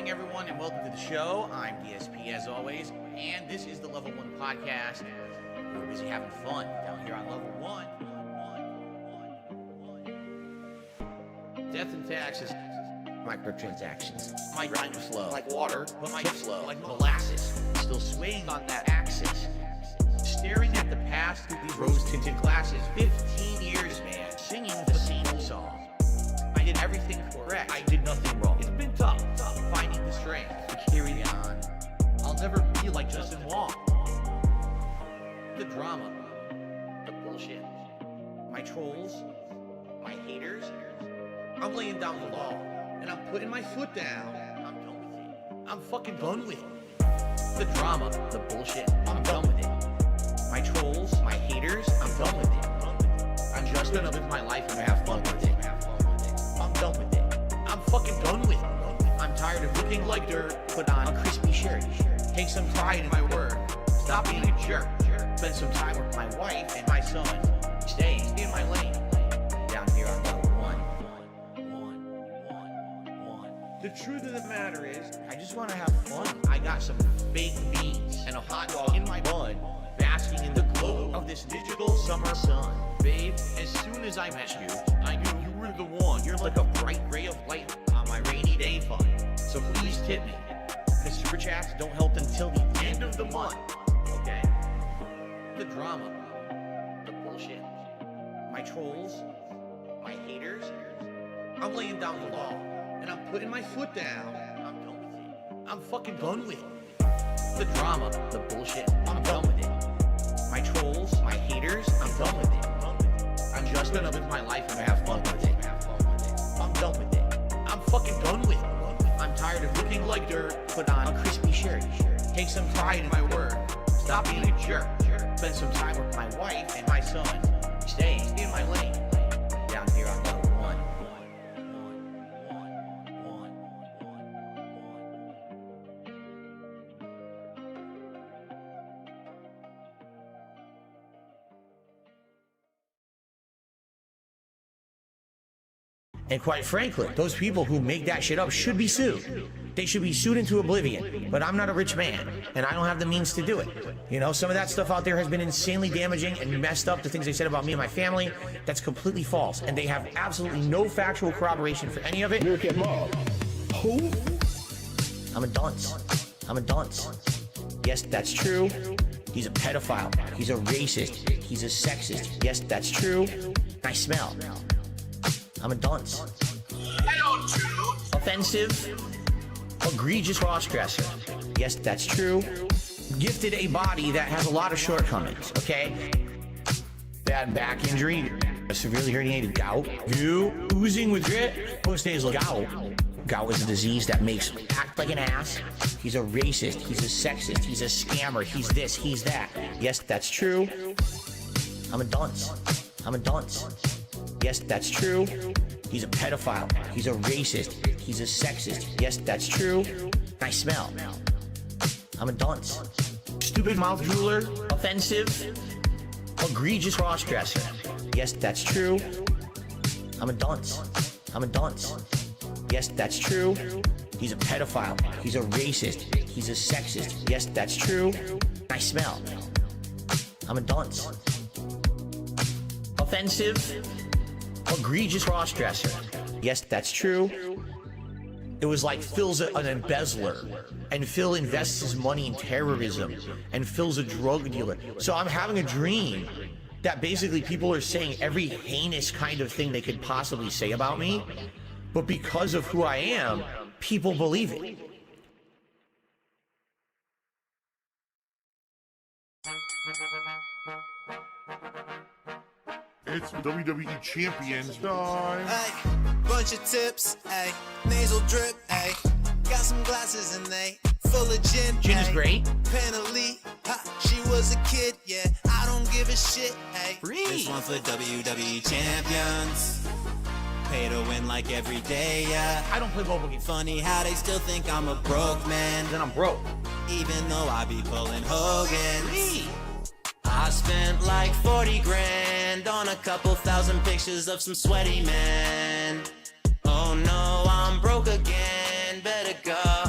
morning, everyone, and welcome to the show. I'm DSP, as always, and this is the Level 1 podcast. We're busy having fun down here on Level 1. Death and taxes, microtransactions. My rhyme flow like water, but my flow like molasses. Still swaying on that axis. Staring at the past through these rose-tinted glasses. 15 years, man, singing the same song. I did everything correct. I did nothing wrong. It's been tough finding the strength to carry on. I'll never be like Justin Wong. The drama, the bullshit, my trolls, my haters. I'm laying down the law, and I'm putting my foot down. I'm done with it. I'm fucking done with it. The drama, the bullshit, I'm done with it. My trolls, my haters, I'm done with it. I'm just gonna live my life and have fun with it. I'm done with it. I'm fucking done with it. I'm tired of looking like dirt. Put on a crispy shirt. Take some pride in my work. Stop being a jerk. Spend some time with my wife and my son. Stay in my lane. Down here on Level 1. The truth of the matter is, I just want to have fun. I got some baked beans and a hot dog in my bun, basking in the glow of this digital summer sun. Babe, as soon as I met you, I knew you were the one. You're like a bright ray of light on my rainy day fun. So please tip me. The super chats don't help until the end of the month. Okay? The drama, the bullshit, my trolls, my haters. I'm laying down the law, and I'm putting my foot down. I'm done with it. I'm fucking done with it. The drama, the bullshit, I'm done with it. My trolls, my haters, I'm done with it. I'm just gonna live my life and have fun with it. I'm done with it. I'm fucking done with it. I'm tired of looking like dirt. Put on a crispy shirt. Take some pride in my work. Stop being a jerk. Spend some time with my wife and my son. Stay in my lane. Down here on Level 1. And quite frankly, those people who make that shit up should be sued. They should be sued into oblivion. But I'm not a rich man, and I don't have the means to do it. You know, some of that stuff out there has been insanely damaging and messed up, the things they said about me and my family. That's completely false, and they have absolutely no factual corroboration for any of it. Look at Mom. Who? I'm a dunce. I'm a dunce. Yes, that's true. He's a pedophile. He's a racist. He's a sexist. Yes, that's true. I smell. I'm a dunce. Hello, true. Offensive. Egregious crossdresser. Yes, that's true. Gifted a body that has a lot of shortcomings, okay? Bad back injury. A severely herniated gout. You oozing with grit. Post-nasal gout. Gout is a disease that makes you act like an ass. He's a racist. He's a sexist. He's a scammer. He's this. He's that. Yes, that's true. I'm a dunce. I'm a dunce. Yes, that's true. He's a pedophile. He's a racist. He's a sexist. Yes, that's true. I smell. I'm a dunce. Stupid mouth drooler. Offensive. Egregious crossdresser. Yes, that's true. I'm a dunce. I'm a dunce. Yes, that's true. He's a pedophile. He's a racist. He's a sexist. Yes, that's true. I smell. I'm a dunce. Offensive. Egregious crossdresser. Yes, that's true. It was like Phil's an embezzler, and Phil invests his money in terrorism, and Phil's a drug dealer. So I'm having a dream that basically people are saying every heinous kind of thing they could possibly say about me, but because of who I am, people believe it. It's WWE Champions time. Ay, bunch of tips, ay, nasal drip, ay, got some glasses and they full of gin. Gin is great. Penalty, ha, she was a kid, yeah, I don't give a shit, ay. Free. This one for WWE Champions. Pay to win like every day, yeah. I don't play mobile games. Funny how they still think I'm a broke man, Then I'm broke. even though I be pulling Hogan's. Free. I spent like 40 grand on a couple thousand pictures of some sweaty men. Oh no, I'm broke again, better go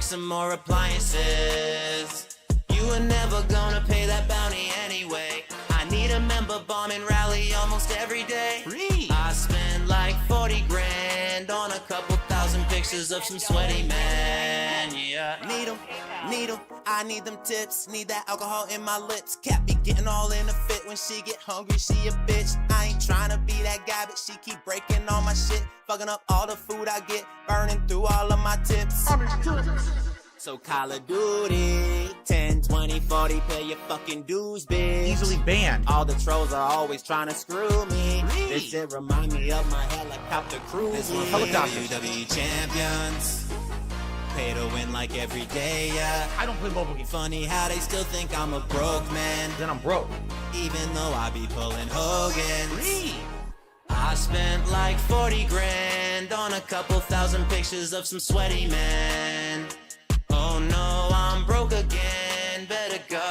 some more appliances. You were never gonna pay that bounty anyway. I need a member bomb and rally almost every day. I spend like 40 grand on a couple thousand pictures of some sweaty men. Yeah, need 'em. I need them tips. Need that alcohol in my lips. Cat be getting all in a fit when she get hungry. She a bitch. I ain't tryna be that guy, but she keep breaking all my shit, fucking up all the food I get, burning through all of my tips. So Call of Duty, 10, 20, 40, pay your fucking dues, bitch. Easily banned. All the trolls are always trying to screw me. This shit remind me of my helicopter cruise. This one for the WWE champions. Pay to win like every day, yeah. I don't play mobile games. Funny how they still think I'm a broke man. Then I'm broke. Even though I be pulling Hogan's. I spent like 40 grand on a couple thousand pictures of some sweaty men. Oh no, I'm broke again. Better go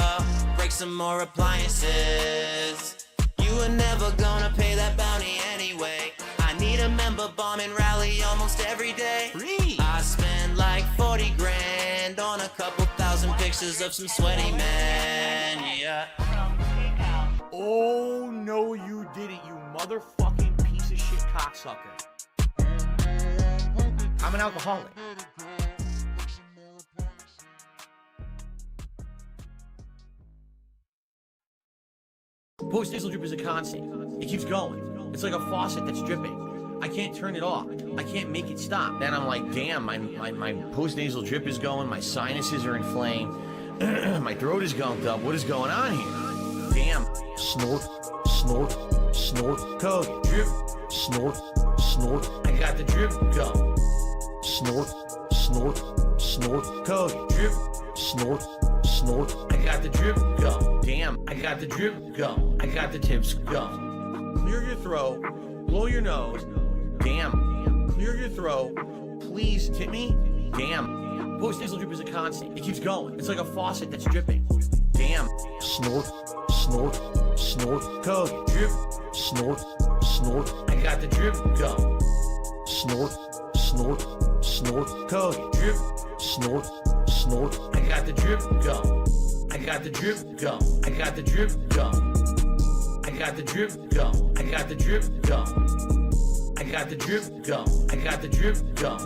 break some more appliances. You were never gonna pay that bounty anyway. I need a member bomb and rally almost every day. I spend like 40 grand on a couple thousand pictures of some sweaty men. Yeah. Oh no, you didn't, you motherfucking piece of shit cocksucker. I'm an alcoholic. Post-nasal drip is a constant. It keeps going. It's like a faucet that's dripping. I can't turn it off. I can't make it stop. Then I'm like, damn, my post-nasal drip is going, my sinuses are inflamed, my throat is gunked up. What is going on here? Damn. Snort, snort, snort, coke, drip, snort, snort. I got the drip go. Snort, snort, snort, coke, drip, snort, snort. I got the drip go. Damn, I got the drip go. I got the tips go. Clear your throat, blow your nose. Damn, clear your throat. Please tip me. Damn, post-nasal drip is a constant. It keeps going. It's like a faucet that's dripping. Damn, snort, snort, snort, coke, drip, snort, snort. I got the drip go. Snort, snort, snort, coke, drip, snort, snort. I got the drip go. I got the drip go. I got the drip go. I got the drip go. I got the drip go. I got the drip go. I got the drip go.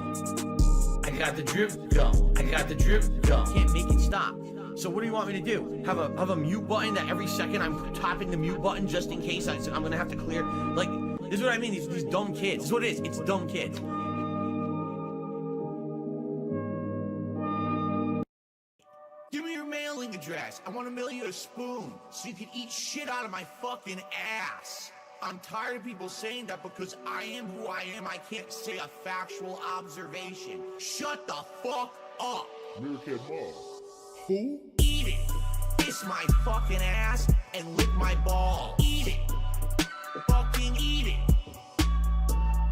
I got the drip go. I got the drip go. Can't make it stop. So what do you want me to do? Have a mute button that every second I'm tapping the mute button just in case I'm gonna have to clear? Like, this is what I mean. These dumb kids. This is what it is. It's dumb kids. Give me your mailing address. I want to mail you a spoon so you can eat shit out of my fucking ass. I'm tired of people saying that because I am who I am, I can't say a factual observation. Shut the fuck up. Meerkat Mom. Who? Eat it. Kiss my fucking ass and lick my ball. Eat it. Fucking eat it.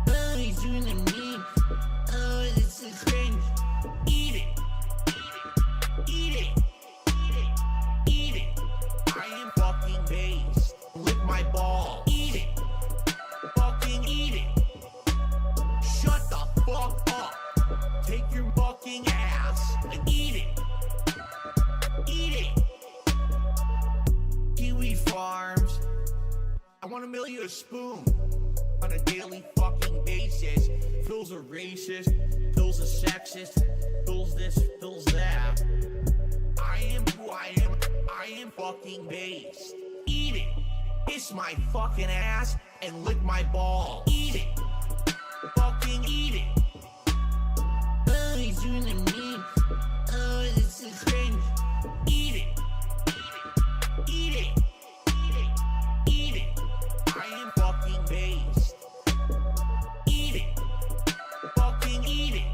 Oh, he's doing the meme. Oh, this is cringe. Eat it. Eat it. Eat it. I am fucking based. Lick my ball. Eat it. Fucking eat it. Shut the fuck up. Take your fucking ass and eat it. Eat it. Kiwi Farms. I want to mail you a spoon on a daily fucking basis. Phil's a racist. Phil's a sexist. Phil's this. Phil's that. I am who I am. I am fucking based. Eat it. Kiss my fucking ass and lick my ball. Eat it. Fucking eat it. Oh, he's doing the meme. Oh, this is cringe. Eat it. Eat it. Eat it. I am fucking based. Eat it. Fucking eat it.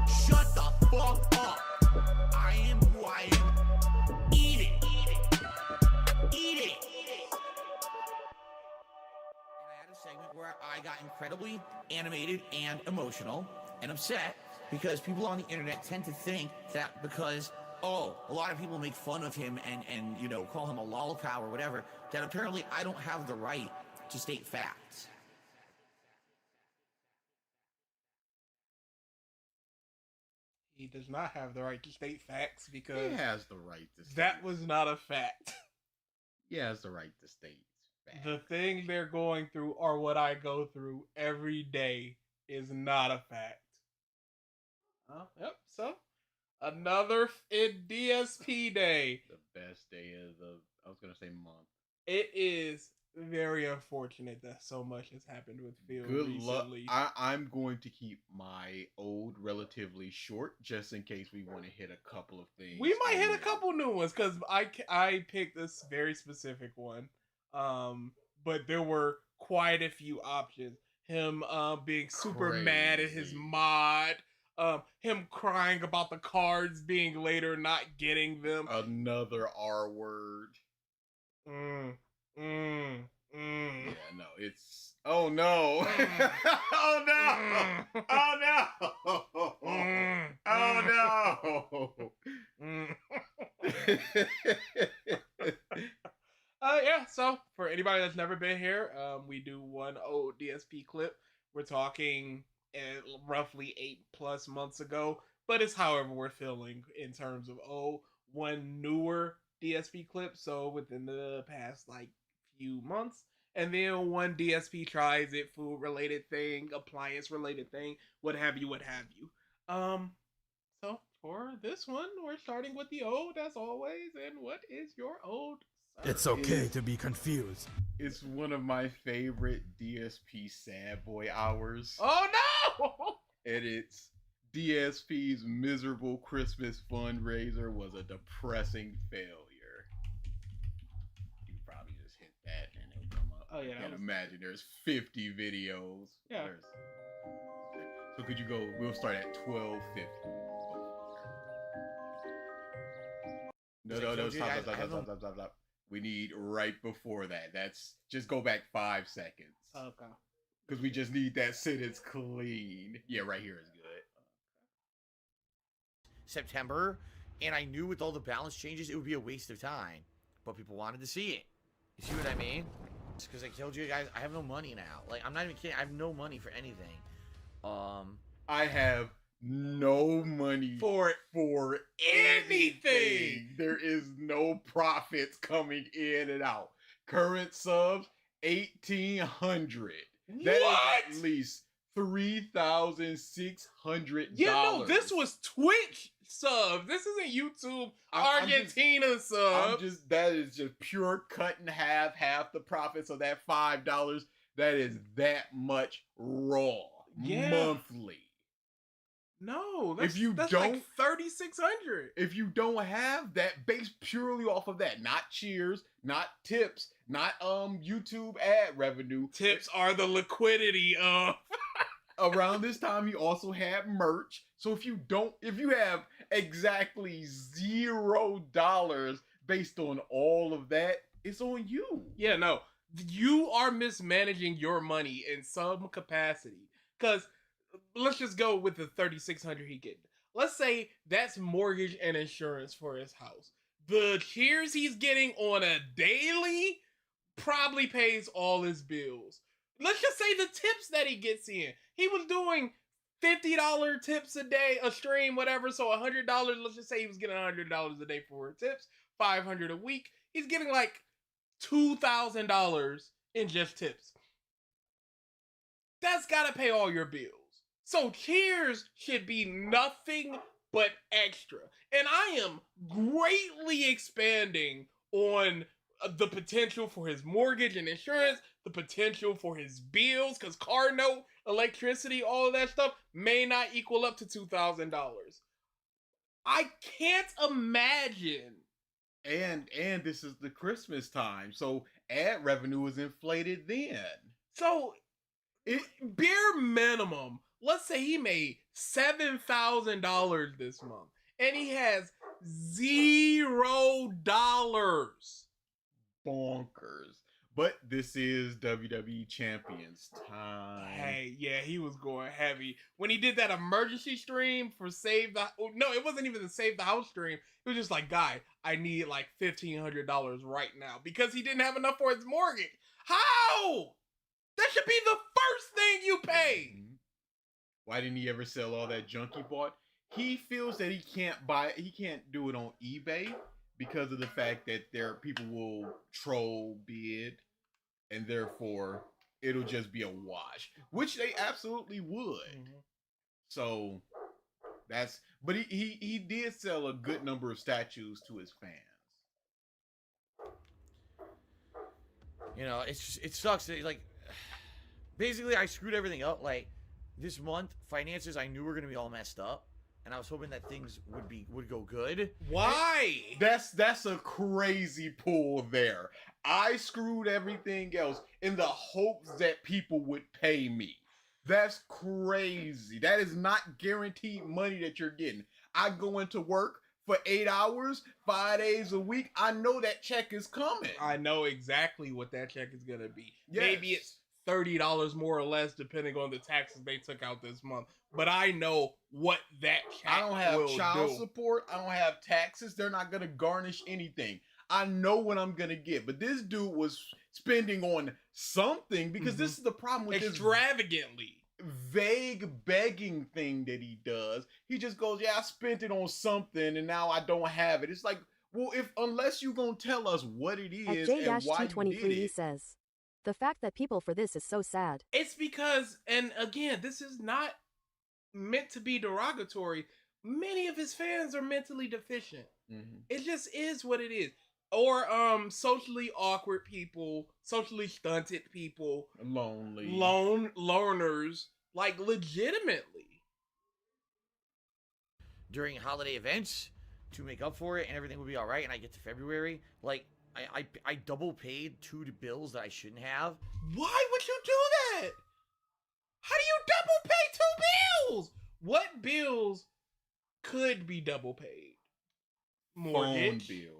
Shut the fuck up. I am who I am. Eat it. Eat it. And I had a segment where I got incredibly animated and emotional and upset because people on the internet tend to think that because, oh, a lot of people make fun of him and you know, call him a lolcow or whatever, that apparently I don't have the right to state facts. He does not have the right to state facts He because has the right to state. that was not a fact. He has the right to state facts. The thing they're going through or what I go through every day is not a fact. Yep, so another DSP day. The best day of the, I was going to say month. It is very unfortunate that so much has happened with Phil Good luck. recently. I'm going to keep my old relatively short just in case we want to hit a couple of things. We might hit a couple new ones because I picked this very specific one. But there were quite a few options. Him being super mad at his mod. Him crying about the cards being later not getting them. Another R word. Yeah, no, it's oh no. Oh no. Oh no. Oh no. Yeah, so for anybody that's never been here, we do one old DSP clip. We're talking roughly 8+ months ago, but it's however we're feeling in terms of one newer DSP clip, so within the past like few months, and then one DSP tries it, food related thing, appliance related thing, what have you. So for this one, we're starting with the old as always, and what is your old? It's okay to be confused. It's one of my favorite DSP sad boy hours. Oh no! And it's DSP's miserable Christmas fundraiser was a depressing failure. You probably just hit that and it'll come up. Oh yeah. I can imagine there's 50 videos. Yeah. So could you go, we'll start at 12:50. No, stop. We need right before that. That's just go back 5 seconds. Okay. Because we just need that sentence clean. Yeah, right here is good. September, and I knew with all the balance changes it would be a waste of time, but people wanted to see it. You see what I mean? It's because I told you guys I have no money now. Like, I'm not even kidding. I have no money for anything. I have no money for anything. There is no profits coming in and out. Current subs 1,800. That is at least $3,600. Yeah, no, this was Twitch subs. This isn't YouTube Argentina subs. That is just pure cut in half the profits of that $5. That is that much raw monthly. No, that's like 3,600. If you don't have that based purely off of that, not cheers, not tips, not YouTube ad revenue. Tips are the liquidity of. Around this time, he also had merch. So if you have exactly $0 based on all of that, it's on you. Yeah, no, you are mismanaging your money in some capacity. Because let's just go with the 3,600 he get. Let's say that's mortgage and insurance for his house. The cheers he's getting on a daily probably pays all his bills. Let's just say the tips that he gets in. He was doing $50 tips a day, a stream, whatever. So $100. Let's just say he was getting $100 a day for tips, $500 a week. He's getting like $2,000 in just tips. That's gotta pay all your bills. So cheers should be nothing but extra. And I am greatly expanding on the potential for his mortgage and insurance, the potential for his bills, because car note, electricity, all of that stuff may not equal up to $2,000. I can't imagine. And this is the Christmas time, so ad revenue is inflated then. So, bare minimum, let's say he made $7,000 this month, and he has $0. Bonkers. But this is WWE Champions time. Hey, yeah, he was going heavy. When he did that emergency stream for Save the... No, it wasn't even the Save the House stream. It was just like, guy, I need like $1,500 right now. Because he didn't have enough for his mortgage. How? That should be the first thing you pay. Why didn't he ever sell all that junk he bought? he feels that he can't do it on eBay because of the fact that people will troll bid, and therefore it'll just be a wash, which they absolutely would. Mm-hmm. So but he did sell a good number of statues to his fans. You know, it sucks that, like, basically I screwed everything up. Like, this month, finances I knew were gonna be all messed up, and I was hoping that things would go good. Why? That's a crazy pull there. I screwed everything else in the hopes that people would pay me. That's crazy. That is not guaranteed money that you're getting. I go into work for 8 hours, 5 days a week. I know that check is coming. I know exactly what that check is gonna be. Yes. Maybe it's $30 more or less, depending on the taxes they took out this month. But I know what that check I don't have will child do. support. I don't have taxes. They're not gonna garnish anything. I know what I'm gonna get. But this dude was spending on something because this is the problem with Extravagantly. this vague begging thing that he does. He just goes, "Yeah, I spent it on something, and now I don't have it." It's like, well, unless you're gonna tell us what it is At and why you J-T23 did he it. says, the fact that people for this is so sad. It's because, and again, this is not meant to be derogatory. Many of his fans are mentally deficient. It just is what it is. Or socially awkward people, socially stunted people, Lonely. loners, like legitimately. During holiday events to make up for it, and everything would be all right, and I get to February, like, I double paid 2 bills that I shouldn't have. Why would you do that? How do you double pay 2 bills? What bills could be double paid? Mortgage? Phone bills.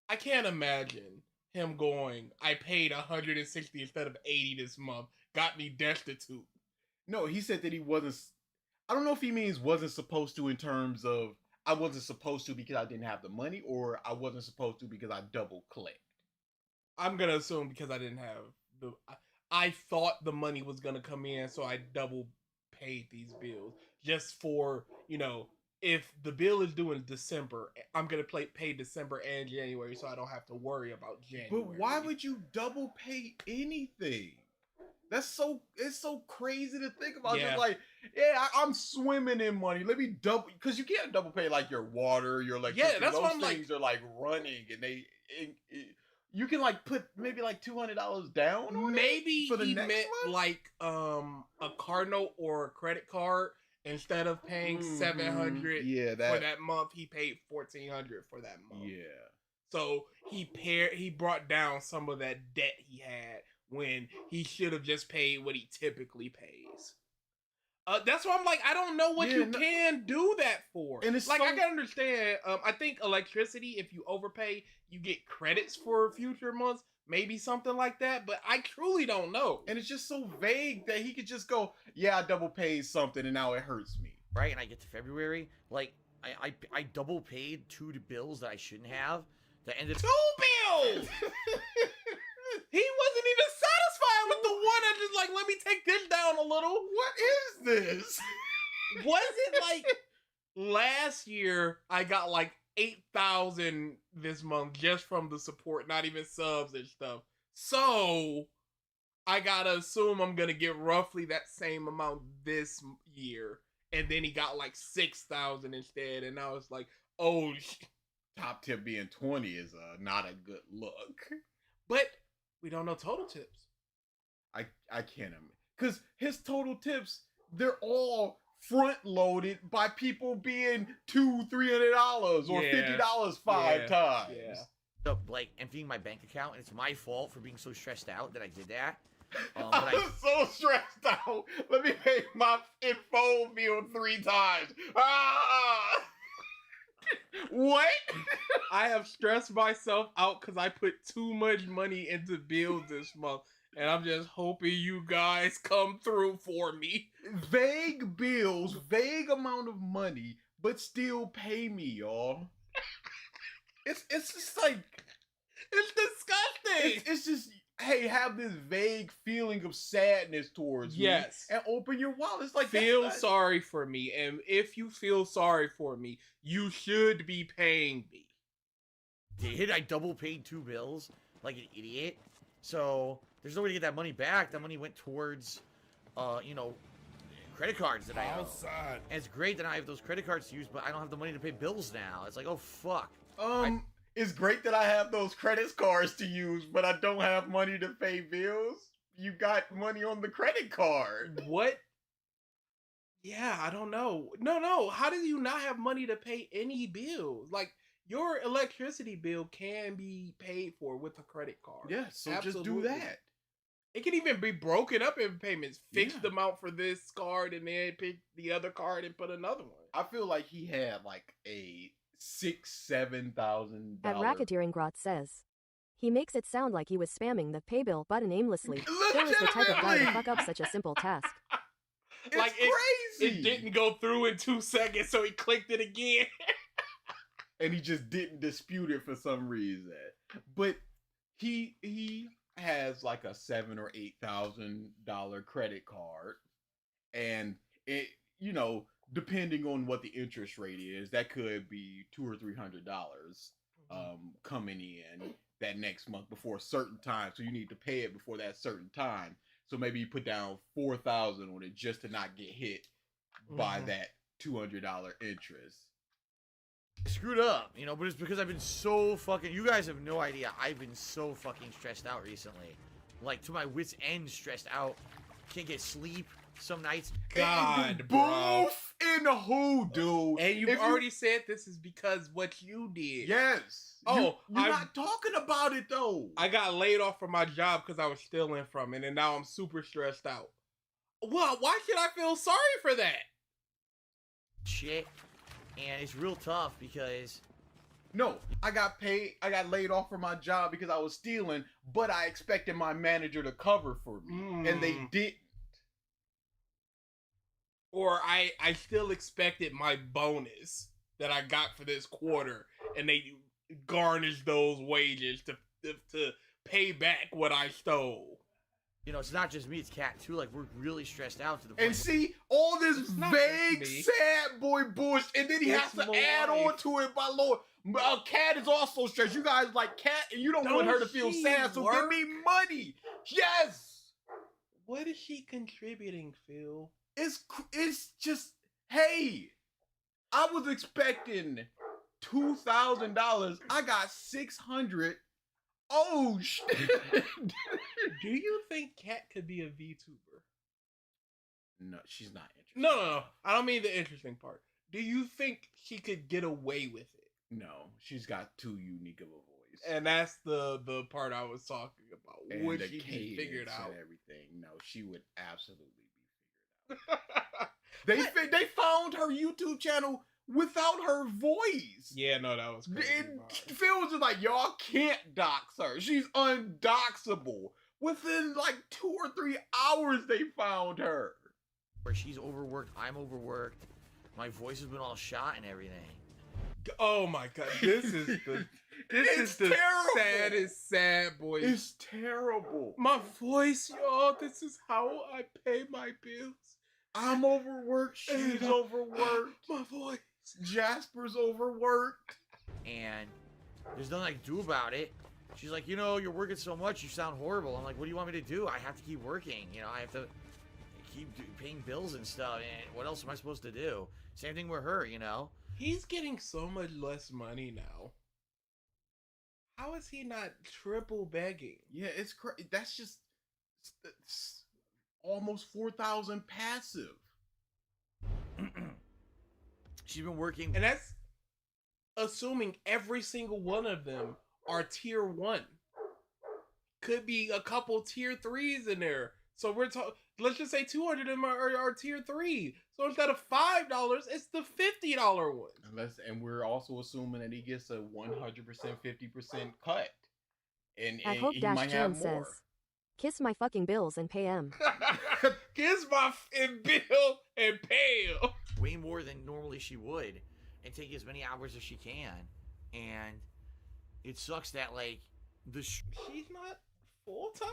I can't imagine him going, I paid 160 instead of 80 this month. Got me destitute. No, he said that he wasn't. I don't know if he means wasn't supposed to in terms of I wasn't supposed to because I didn't have the money, or I wasn't supposed to because I double clicked. I'm gonna assume because I didn't have the. I thought the money was gonna come in, so I double paid these bills just for, you know, if the bill is due in December, I'm gonna pay December and January, so I don't have to worry about January. But why would you double pay anything? It's so crazy to think about. Yeah. Just like, yeah, I'm swimming in money. Let me double, because you can't double pay like your water, your electricity. Yeah, that's those what I'm like. things are like running, and you can like put maybe like $200 down. On Maybe it for the he next meant month? like a card note or a credit card. Instead of paying $700 Yeah, for that month, he paid $1,400 for that month. Yeah. So he brought down some of that debt he had when he should have just paid what he typically pays. That's why I'm like, I don't know what can do that for. And it's like, so... I can understand. I think electricity, if you overpay, you get credits for future months. Maybe something like that, but I truly don't know. And it's just so vague that he could just go, yeah, I double paid something and now it hurts me. Right, and I get to February, like, I double paid 2 bills that I shouldn't have. That ended 2 bills! He wasn't even satisfied with the one and just like, let me take this down a little. What is this? Was it like last year I got like 8,000 this month just from the support, not even subs and stuff. So I gotta assume I'm gonna get roughly that same amount this year. And then he got like 6,000 instead, and I was like, oh, Top tip being 20 is not a good look. But we don't know total tips. I can't imagine, because his total tips, they're all front loaded by people being $200-$300 or $50 5 times. Yeah. up, like, emptying my bank account, and it's my fault for being so stressed out that I did that. I'm so stressed out. Let me pay my phone bill 3 times. Ah! What? I have stressed myself out because I put too much money into bills this month, and I'm just hoping you guys come through for me. Vague bills, vague amount of money, but still pay me, y'all. It's just like, It's disgusting. it's just, hey, have this vague feeling of sadness towards me. Yes. And open your wallet. It's like, Feel sorry for me. And if you feel sorry for me, you should be paying me. I double paid 2 bills like an idiot. So there's no way to get that money back. That money went towards, you know, credit cards that I owe. And it's great that I have those credit cards to use, but I don't have the money to pay bills now. It's like, oh fuck. It's great that I have those credit cards to use, but I don't have money to pay bills. You got money on the credit card. What? Yeah, I don't know. No. How do you not have money to pay any bills? Like, your electricity bill can be paid for with a credit card. Yeah, so Absolutely. just do that. It can even be broken up in payments. Fix the amount for this card and then pick the other card and put another one. I feel like he had like a $6,000-$7,000. At Racketeering says, he makes it sound like he was spamming the pay bill button aimlessly. Phil is the type of guy to fuck up such a simple task. It's like crazy. It didn't go through in 2 seconds, so he clicked it again. And he just didn't dispute it for some reason. But he has like a $7,000 or $8,000 credit card, and it, you know, depending on what the interest rate is, that could be $200 or $300 coming in that next month before a certain time. So you need to pay it before that certain time. So maybe you put down $4,000 on it just to not get hit by that $200 interest. Screwed up, you know, but it's because I've been so fucking, you guys have no idea, I've been so fucking stressed out recently. Like, to my wit's end stressed out. Can't get sleep some nights. God, bro. Boof in the who, dude. And you've already said this is because what you did. Yes. Oh, you're not talking about it, though. I got laid off from my job because I was stealing from it, and now I'm super stressed out. Well, why should I feel sorry for that? Shit. And it's real tough because... No, I got laid off from my job because I was stealing, but I expected my manager to cover for me, and they didn't. Or I still expected my bonus that I got for this quarter, and they garnished those wages to pay back what I stole. You know, it's not just me, it's Cat too. Like, we're really stressed out to the point. And see, all this vague, sad boy bullshit, and then he has to add on to it by Lord. Cat is also stressed. You guys like Cat, and you don't want her to feel sad, so give me money. Yes! What is she contributing, Phil? It's just, hey, I was expecting $2,000. I got $600. Oh, shit. Do you think Kat could be a VTuber? No, she's not interesting. No. I don't mean the interesting part. Do you think she could get away with it? No, she's got too unique of a voice. And that's the part I was talking about. And would the she be figured out? and everything. No, she would absolutely be figured out. They found her YouTube channel without her voice. Yeah, no, that was crazy. Phil was just like, y'all can't dox her. She's undoxable. Within like 2 or 3 hours, they found her. Where she's overworked, I'm overworked. My voice has been all shot and everything. Oh my god, this is the terrible. saddest sad boy. It's terrible. My voice, y'all. This is how I pay my bills. I'm overworked. She's overworked. My voice. Jasper's overworked. And there's nothing I can do about it. She's like, you know, you're working so much, you sound horrible. I'm like, what do you want me to do? I have to keep working. You know, I have to keep paying bills and stuff. And what else am I supposed to do? Same thing with her, you know? He's getting so much less money now. How is he not triple begging? Yeah, it's crazy. That's just it's almost 4,000 passive. She's been working, and that's assuming every single one of them are tier 1. Could be a couple tier 3s in there. So we're talking, let's just say 200 of them are tier 3. So instead of $5, it's the $50 one. And we're also assuming that he gets a 100% 50% cut. And At Hope he Dash might Jam have more. says, kiss my fucking bills and pay 'em. Kiss my bill and pay him. way more than normally she would, and take as many hours as she can. And it sucks that, like, she's not full time.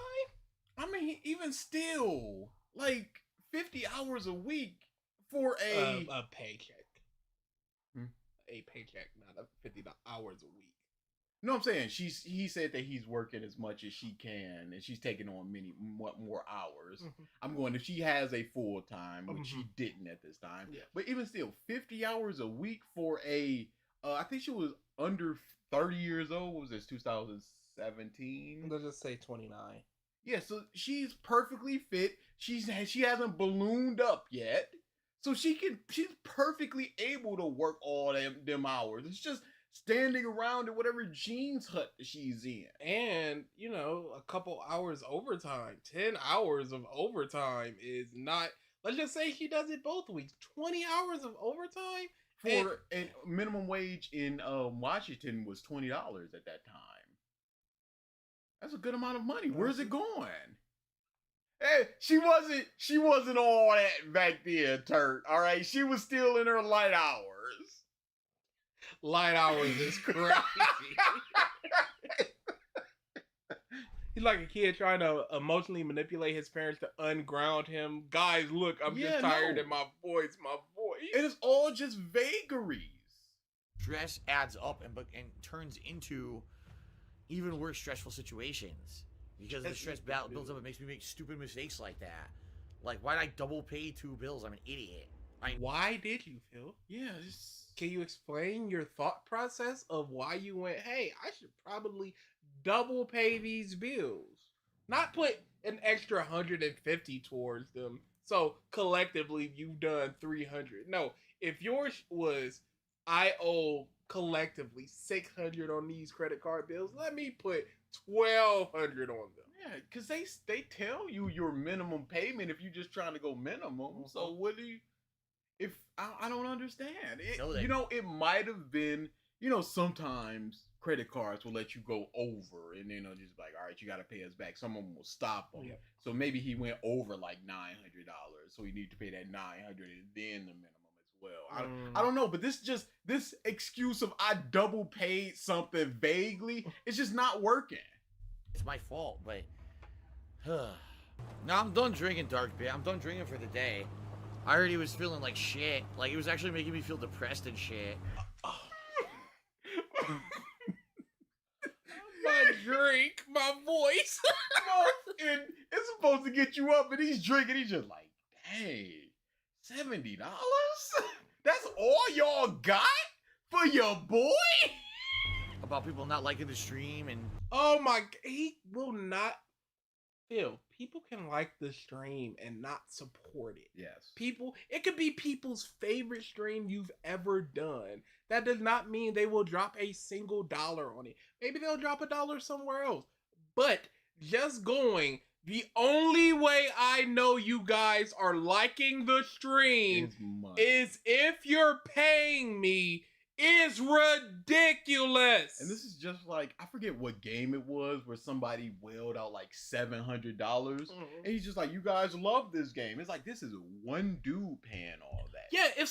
I mean, even still, like 50 hours a week for a paycheck. A paycheck, not a 50 hours a week. No, I'm saying he said that he's working as much as she can, and she's taking on many more hours. Mm-hmm. I'm going if she has a full time, which she didn't at this time. Yeah. But even still, 50 hours a week for a, I think she was under 30 years old. What was this, 2017? Let's just say 29. Yeah, so she's perfectly fit. She hasn't ballooned up yet, so she's perfectly able to work all them hours. It's just standing around in whatever jeans hut she's in. And, you know, a couple hours overtime. 10 hours of overtime is not, let's just say she does it both weeks. 20 hours of overtime? For and minimum wage in Washington was $20 at that time. That's a good amount of money. Where's it going? Hey, she wasn't all that back then, Turt. All right, she was still in her light hours. Light hours is crazy. He's like a kid trying to emotionally manipulate his parents to unground him. Guys, look, I'm just tired in my voice. It is all just vagaries. Stress adds up and turns into even worse stressful situations. Because the stress builds up and makes me make stupid mistakes like that. Like, why did I double pay 2 bills? I'm an idiot. Why did you, Phil? Yeah, can you explain your thought process of why you went, hey, I should probably double pay these bills? Not put an extra 150 towards them. So collectively you've done 300. No, if yours was, I owe collectively 600 on these credit card bills, let me put 1,200 on them. Yeah, because they tell you your minimum payment if you're just trying to go minimum. So what do you... If I don't understand it, you know, it might have been, you know, sometimes credit cards will let you go over, and then they'll just be like, all right, you got to pay us back. Some of them will stop them. Yeah. So maybe he went over like $900, so he needed to pay that $900 and then the minimum as well. I don't know, but this excuse of I double paid something vaguely, it's just not working. It's my fault, but now I'm done drinking, DarksydePhil. I'm done drinking for the day. I already was feeling like shit. Like, it was actually making me feel depressed and shit. My drink, my voice. And it's supposed to get you up, and he's drinking. He's just like, hey, $70? That's all y'all got for your boy? About people not liking the stream and... Oh my... He will not... Phil, people can like the stream and not support it. Yes. It could be people's favorite stream you've ever done. That does not mean they will drop a single dollar on it. Maybe they'll drop $1 somewhere else. But just going, the only way I know you guys are liking the stream is if you're paying me. Is ridiculous. And this is just like, I forget what game it was where somebody wailed out like $700. And he's just like, you guys love this game. It's like, this is one dude paying all that. Yeah, if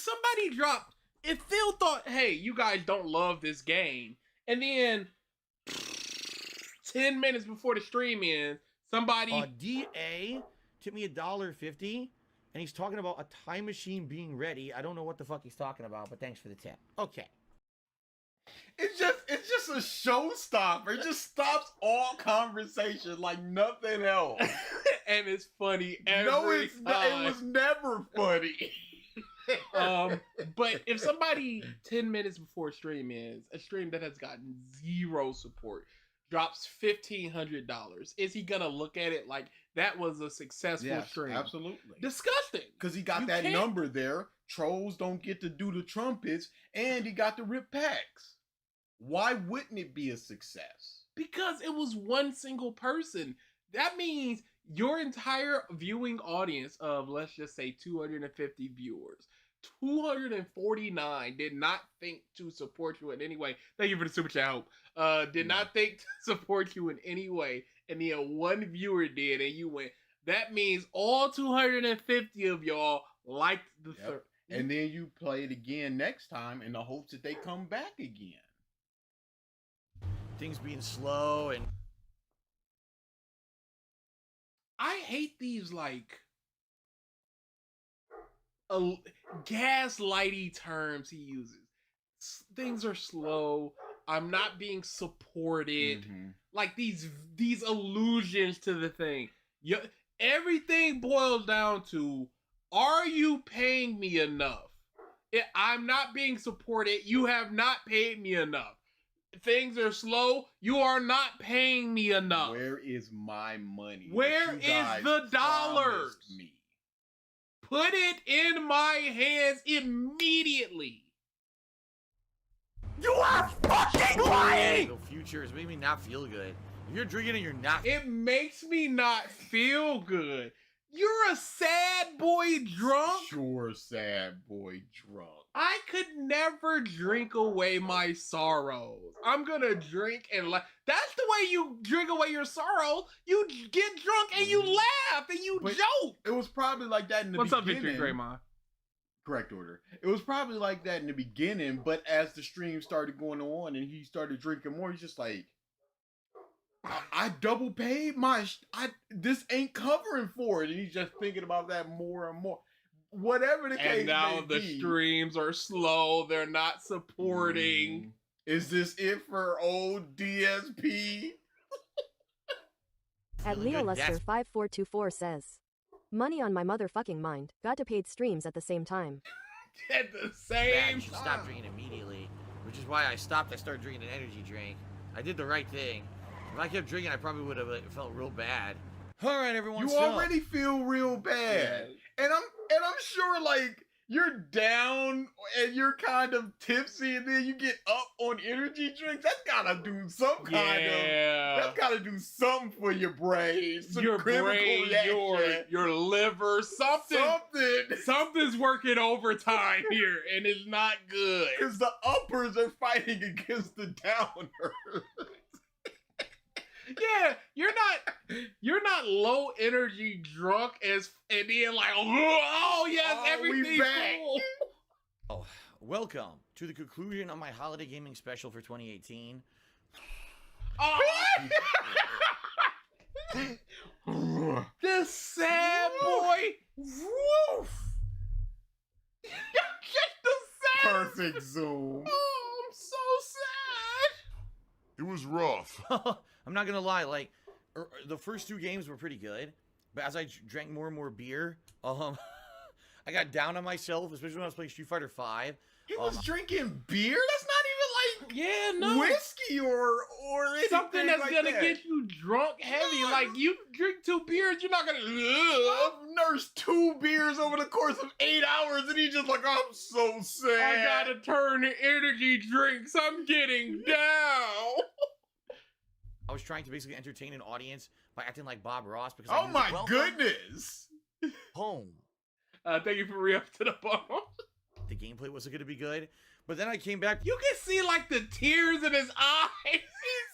Phil thought, hey, you guys don't love this game, and then 10 minutes before the stream ends, somebody... DA tipped me $1.50, and he's talking about a time machine being ready. I don't know what the fuck he's talking about, but thanks for the tip. Okay. It's just a showstopper. It just stops all conversation like nothing else. And it's funny every time. It was never funny. But if somebody 10 minutes before stream ends, a stream that has gotten 0 support, drops $1,500, is he gonna look at it like that was a successful stream? Absolutely. Disgusting. Because he got that number there. Trolls don't get to do the trumpets, and he got the rip packs. Why wouldn't it be a success? Because it was one single person. That means your entire viewing audience of, let's just say, 250 viewers, 249 did not think to support you in any way. Thank you for the super chat, Hope. Did not think to support you in any way. And then one viewer did, and you went, that means all 250 of y'all liked the third. And then you play it again next time in the hopes that they come back again. Things being slow and I hate these like gaslighty terms he uses. Things are slow. I'm not being supported. Like these allusions to the thing. Everything boils down to, are you paying me enough? I'm not being supported. You have not paid me enough. Things are slow. You are not paying me enough. Where is my money? Where is the dollars? Me? Put it in my hands immediately. You are fucking lying! The future is making me not feel good. If you're drinking and you're not... It makes me not feel good. You're a sad boy drunk? Sure, sad boy drunk. I could never drink away my sorrows. I'm gonna drink and laugh. That's the way you drink away your sorrow. You get drunk and you laugh and you joke. It was probably like that in the beginning. What's up, Victory Greymon? Correct order. It was probably like that in the beginning, but as the stream started going on and he started drinking more, he's just like, I double paid this ain't covering for it. And he's just thinking about that more and more. Whatever the case and now may the be, streams are slow. They're not supporting. Is this it for old DSP? At Leo Luster 5424 says, money on my motherfucking mind. Got to paid streams at the same time. At the same You should stop drinking immediately, which is why I stopped. I started drinking an energy drink. I did the right thing. If I kept drinking, I probably would have felt real bad. All right, everyone. You already feel real bad, and I'm sure like you're down and you're kind of tipsy, and then you get up on energy drinks. That's gotta do some kind of. That's gotta do something for your brain. Some your brain, your liver, something's working overtime here, and it's not good. Because the uppers are fighting against the downers. Yeah, you're not low energy drunk and then like, oh yes, everything's cool. Oh, welcome to the conclusion of my holiday gaming special for 2018. Oh. This sad boy. Woof. Just the sad. Perfect zoom. Oh, I'm so sad. It was rough. I'm not gonna lie, like the first two games were pretty good, but as I drank more and more beer, I got down on myself, especially when I was playing Street Fighter V. He was drinking beer? That's not even like whiskey or anything something that's like gonna that. get you drunk heavy. Like you drink 2 beers, you're not gonna. I've nursed 2 beers over the course of 8 hours, and he's just like, I'm so sad. I gotta turn to energy drinks. I'm getting down. I was trying to basically entertain an audience by acting like Bob Ross because oh my goodness, home. Thank you for re-up to the bone. The gameplay wasn't going to be good, but then I came back. You can see like the tears in his eyes. He's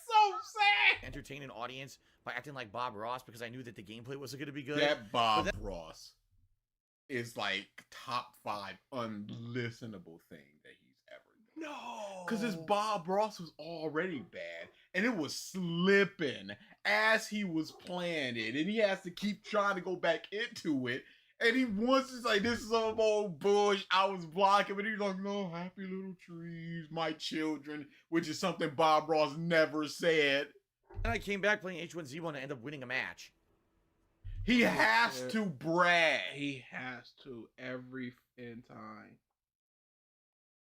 so sad. Entertain an audience by acting like Bob Ross because I knew that the gameplay wasn't going to be good. That Bob Ross is like top 5 unlistenable thing that he's ever done. No, because his Bob Ross was already bad, and it was slipping as he was playing it, and he has to keep trying to go back into it. And he wants to say, this is some old bush. I was blocking, but he's like, no, happy little trees, my children, which is something Bob Ross never said. And I came back playing H1Z1 and ended up winning a match. He has to brag. He has to every time.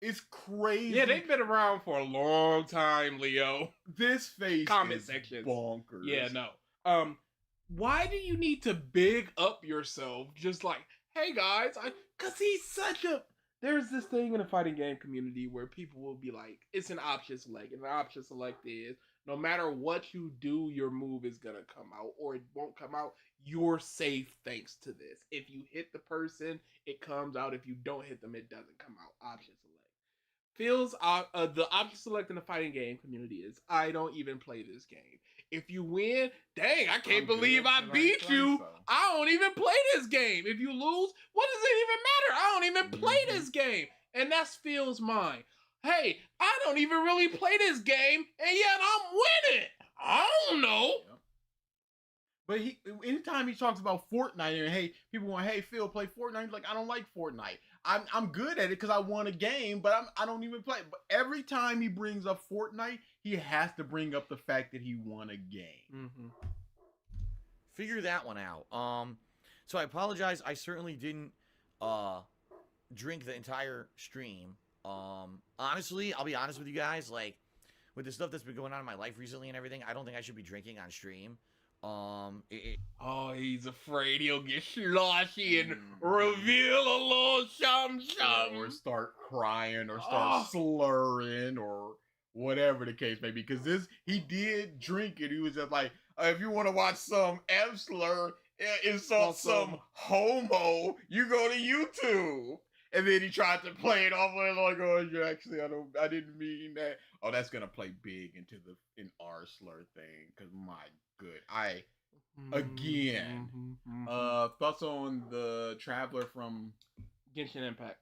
It's crazy. Yeah, they've been around for a long time, Leo. This face Comment is section. bonkers. Yeah, no. Why do you need to big up yourself? Just like, hey guys, cause he's such a. There's this thing in the fighting game community where people will be like, it's an option select, and an option select is no matter what you do, your move is gonna come out, or it won't come out. You're safe thanks to this. If you hit the person, it comes out. If you don't hit them, it doesn't come out. Option select. Phil's the option select in the fighting game community is I don't even play this game. If you win, dang, I can't believe I beat you. I don't even play this game. If you lose, what does it even matter? I don't even play this game. And that's Phil's mind. Hey, I don't even really play this game, and yet I'm winning. I don't know. But anytime he talks about Fortnite and hey, people want, hey Phil, play Fortnite. He's like, I don't like Fortnite. I'm good at it because I won a game, but I don't even play. But every time he brings up Fortnite, he has to bring up the fact that he won a game. Mm-hmm. Figure that one out. So I apologize. I certainly didn't drink the entire stream. Honestly, I'll be honest with you guys. Like, with the stuff that's been going on in my life recently and everything, I don't think I should be drinking on stream. Oh, he's afraid he'll get sloshy and reveal a little something. Or start crying or start slurring or whatever the case may be. Because he did drink it. He was just like, if you want to watch some F slur, insult some homo, you go to YouTube. And then he tried to play it off like, oh, actually, I didn't mean that. Oh, that's gonna play big into an R slur thing. Cause my good, thoughts on the Traveler from Genshin Impact.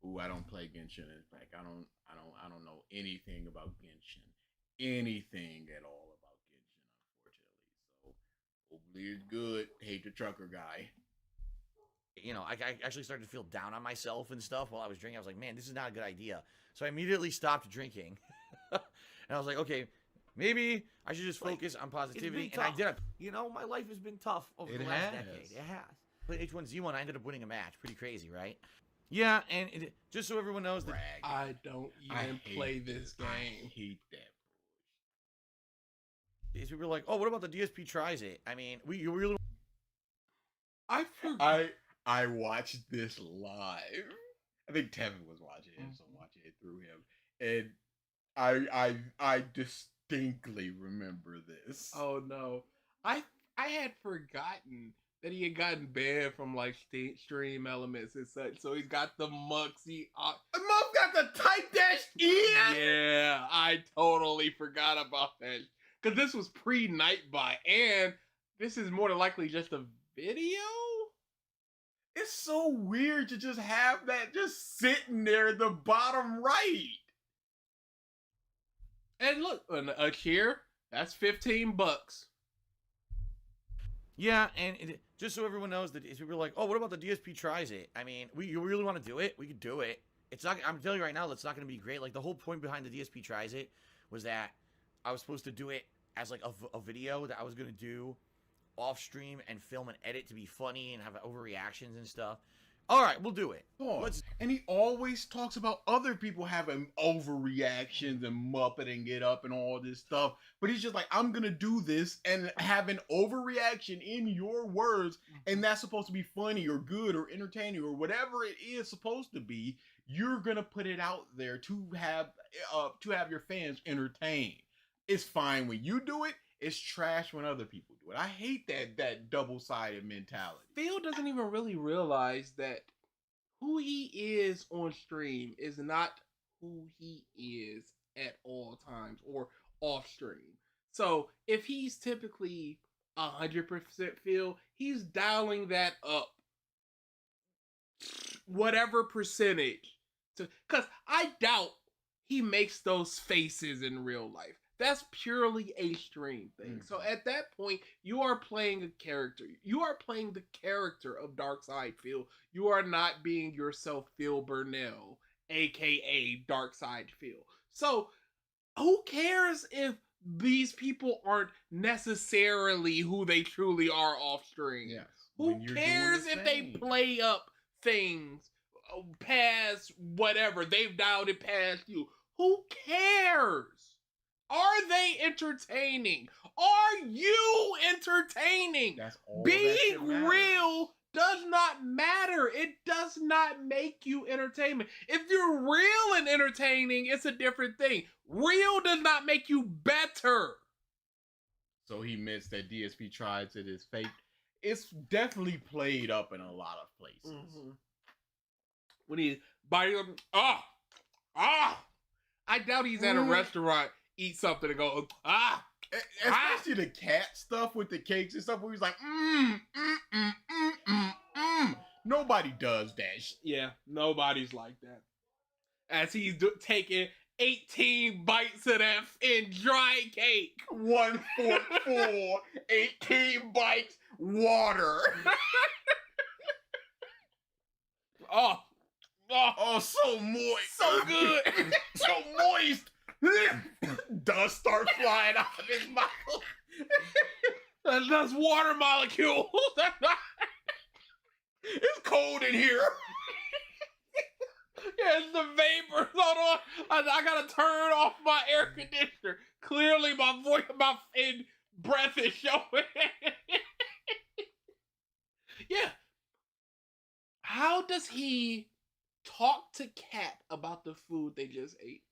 Ooh, I don't play Genshin Impact. I don't know anything about Genshin, anything at all about Genshin, unfortunately. So hopefully it's good. Hate the trucker guy. You know, I actually started to feel down on myself and stuff while I was drinking. I was like, man, this is not a good idea. So I immediately stopped drinking. And I was like, okay, maybe I should just focus on positivity. And I did. You know, my life has been tough over the last decade. It has. But H1Z1, I ended up winning a match. Pretty crazy, right? Yeah, and just so everyone knows that I don't even play this game. I hate that. These people were like, oh, what about the DSP Tries It? I mean, you really... I watched this live. I think Tevin was watching it, so I'm watching it through him. And I distinctly remember this. Oh no. I had forgotten that he had gotten banned from like stream elements and such. So he's got the Muxy. Muff got the type dash in. Yeah, I totally forgot about that. Because this was pre-Nightbot, and this is more than likely just a video? It's so weird to just have that just sitting there at the bottom right. And look, a cheer, that's $15. Yeah, and just so everyone knows that people were like, oh, what about the DSP Tries It? I mean, you really want to do it? We could do it. It's not. I'm telling you right now, that's not going to be great. Like, the whole point behind the DSP Tries It was that I was supposed to do it as like a video that I was going to do off stream and film and edit to be funny and have overreactions and stuff. All right, we'll do it. And he always talks about other people having overreactions and muppeting it up and all this stuff. But he's just like, I'm going to do this and have an overreaction in your words. And that's supposed to be funny or good or entertaining or whatever it is supposed to be. You're going to put it out there to have your fans entertained. It's fine when you do it. It's trash when other people do it. I hate that double-sided mentality. Phil doesn't even really realize that who he is on stream is not who he is at all times or off stream. So if he's typically 100% Phil, he's dialing that up whatever percentage. Because I doubt he makes those faces in real life. That's purely a stream thing. So at that point, you are playing a character. You are playing the character of DarksydePhil. You are not being yourself, Phil Burnell, aka DarksydePhil. So who cares if these people aren't necessarily who they truly are off stream? Yes. Who cares if they play up things past whatever? They've dialed it past you. Who cares? Are they entertaining? Are you entertaining? That's all. Being real does not matter. It does not make you entertainment. If you're real and entertaining, it's a different thing. Real does not make you better. So he missed that DSP Tries It is fake. It's definitely played up in a lot of places. Mm-hmm. When he's biting them, I doubt he's at a restaurant, eat something and go, Especially the cat stuff with the cakes and stuff where he's like, Nobody does that. Yeah, nobody's like that. As he's taking 18 bites of that dry cake. 1 fork full, 18 bites. water. Oh, Oh, so moist. so good. So moist. Dust start flying out of his mouth. That's water molecules. It's cold in here. Yeah, it's the vapors. Hold on. I gotta turn off my air conditioner. Clearly, my voice, my breath is showing. Yeah. How does he talk to Cat about the food they just ate?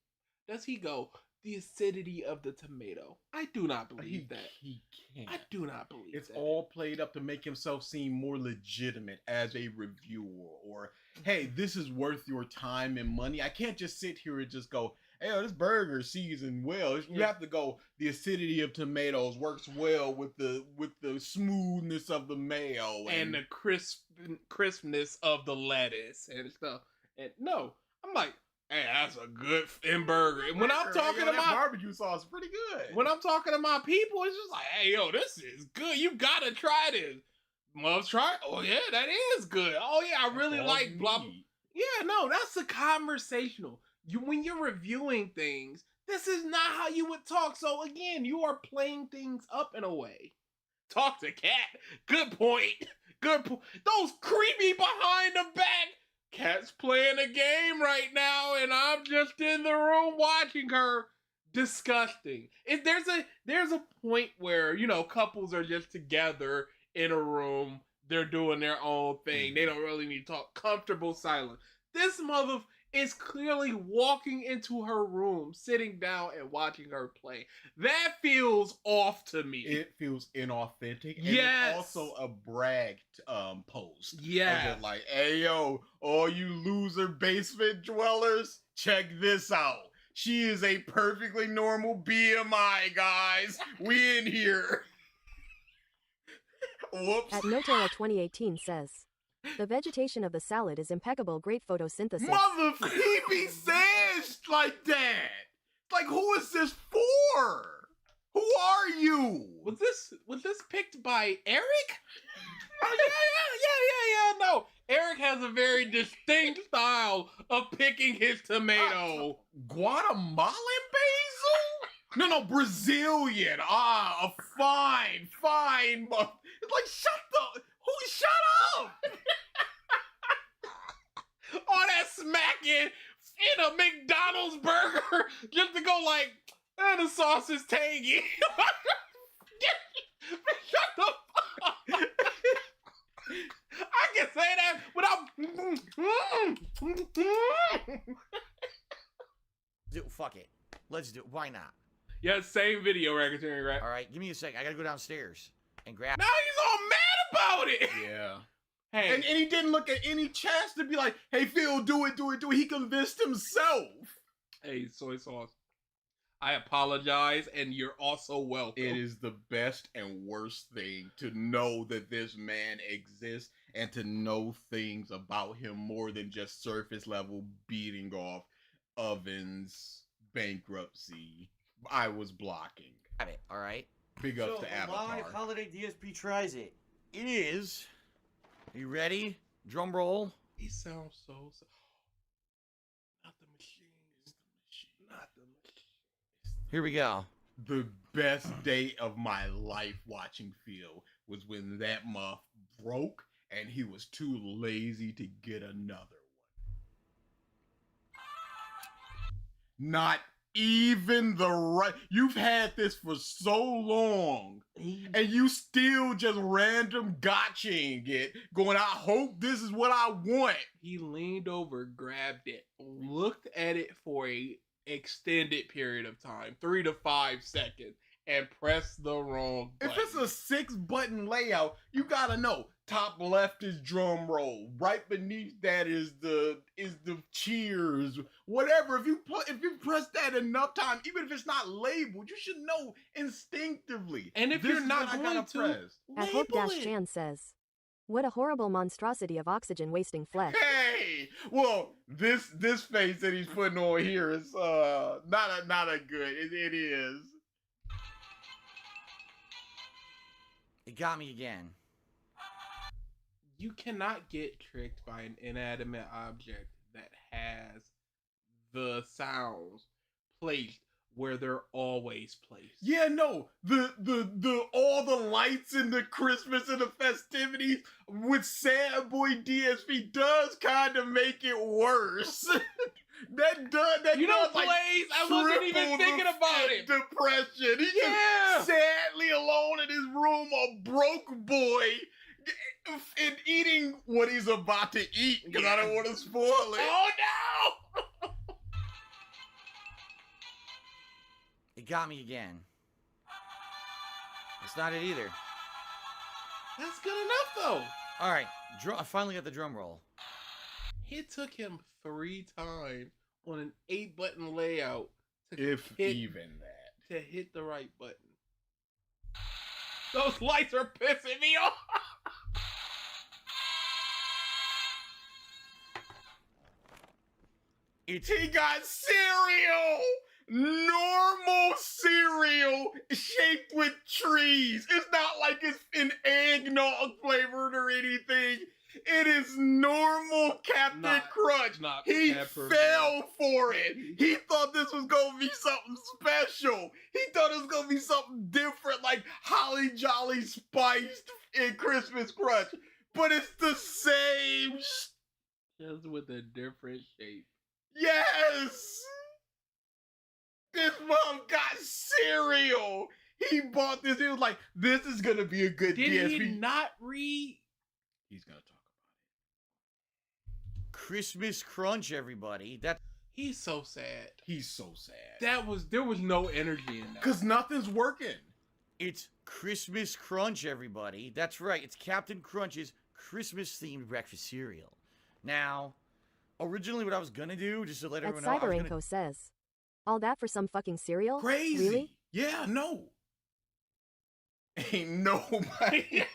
Does he go, the acidity of the tomato? I do not believe that. He can't. I do not believe It's that. all played up to make himself seem more legitimate as a reviewer. Or, hey, this is worth your time and money. I can't just sit here and just go, hey, this burger seasoned well. You have to go, the acidity of tomatoes works well with the smoothness of the mayo. And the crispness of the lettuce and stuff. And no, I'm like, hey, that's a good burger. And when I'm talking to that my barbecue sauce, is pretty good. when I'm talking to my people, it's just like, hey, yo, this is good. You gotta try this. Must try it. Oh yeah, that is good. Oh yeah, I really all like you blah. need. Yeah, no, that's the conversational. When you're reviewing things, this is not how you would talk. So again, you are playing things up in a way. Talk to Cat. Good point. Good point. Those creepy behind the back. Cat's playing a game right now, and I'm just in the room watching her. Disgusting. There's a point where, you know, couples are just together in a room. They're doing their own thing. They don't really need to talk. Comfortable silence. This mother is clearly walking into her room, sitting down and watching her play. That feels off to me. It feels inauthentic. And Yes. it's also a brag post. Yeah. Of it like, hey yo, all you loser basement dwellers, check this out. She is a perfectly normal BMI, guys. We in here. Whoops. At Notera 2018 says, the vegetation of the salad is impeccable, great photosynthesis. Mother Phoebe says like that. Like, who is this for? Who are you? Was this picked by Eric? Oh yeah. No, Eric has a very distinct style of picking his tomato. Guatemalan basil? No, Brazilian. A fine. It's like, shut up. All that smacking in a McDonald's burger just to go like, the sauce is tangy. Shut the fuck up. I can say that without. Fuck it. Let's do it. Why not? Yeah, same video racketeering, right? All right, give me a second. I gotta go downstairs and grab. Now he's all mad about it. Yeah. Hey, And he didn't look at any chance to be like, hey, Phil, do it. He convinced himself. hey, soy sauce. I apologize, and you're also welcome. It is the best and worst thing to know that this man exists and to know things about him more than just surface level beating off Oven's bankruptcy. I was blocking. Grab it. All right. Big ups So, to Avatar. live holiday DSP Tries It. It is. Are you ready? Drum roll. He sounds so. Not the machine. Not the machine. Here we go. The best day of my life watching Phil was when that muff broke and he was too lazy to get another one. Not even the right. You've had this for so long and you still just random gotchaing it, going, I hope this is what I want. He leaned over, grabbed it, looked at it for a extended period of time, 3 to 5 seconds, and pressed the wrong button. If it's a 6-button layout, you gotta know. Top left is drum roll. Right beneath that is the cheers. Whatever. If you press that enough time, even if it's not labeled, you should know instinctively. And if This you're is not what I going gotta to, press. At label Hope it. Jan says, what a horrible monstrosity of oxygen wasting flesh. Hey, well, this face that he's putting on here is not a good. It is. It got me again. You cannot get tricked by an inanimate object that has the sounds placed where they're always placed. Yeah, no, the all the lights and the Christmas and the festivities with Sad Boy DSP does kind of make it worse. that You know, does, like, Blaze, I wasn't even triple thinking the about it. Depression. He's just sadly alone in his room, a broke boy, and eating what he's about to eat because I don't want to spoil it. Oh no! It got me again. It's not it either. That's good enough though. All right, I finally got the drum roll. It took him 3 times on an 8-button layout to If even that. to hit the right button. Those lights are pissing me off. He got cereal! Normal cereal shaped with trees. It's not like it's an eggnog flavored or anything. It is normal Captain Crunch. He fell for it. He thought this was gonna be something special. He thought it was gonna be something different, like Holly Jolly spiced in Christmas Crunch. But it's the same. Just with a different shape. Yes! This mom got cereal. He bought this. He was like, "This is gonna be a good Did DSP." he not read? He's gonna talk Christmas Crunch, everybody. He's so sad. He's so sad. There was no energy in that. Cause nothing's working. It's Christmas Crunch, everybody. That's right. It's Captain Crunch's Christmas-themed breakfast cereal. Now, originally what I was gonna do, just to let At everyone know, I was gonna... Cideranko says, all that for some fucking cereal? Crazy. Really? Yeah, no. Ain't nobody.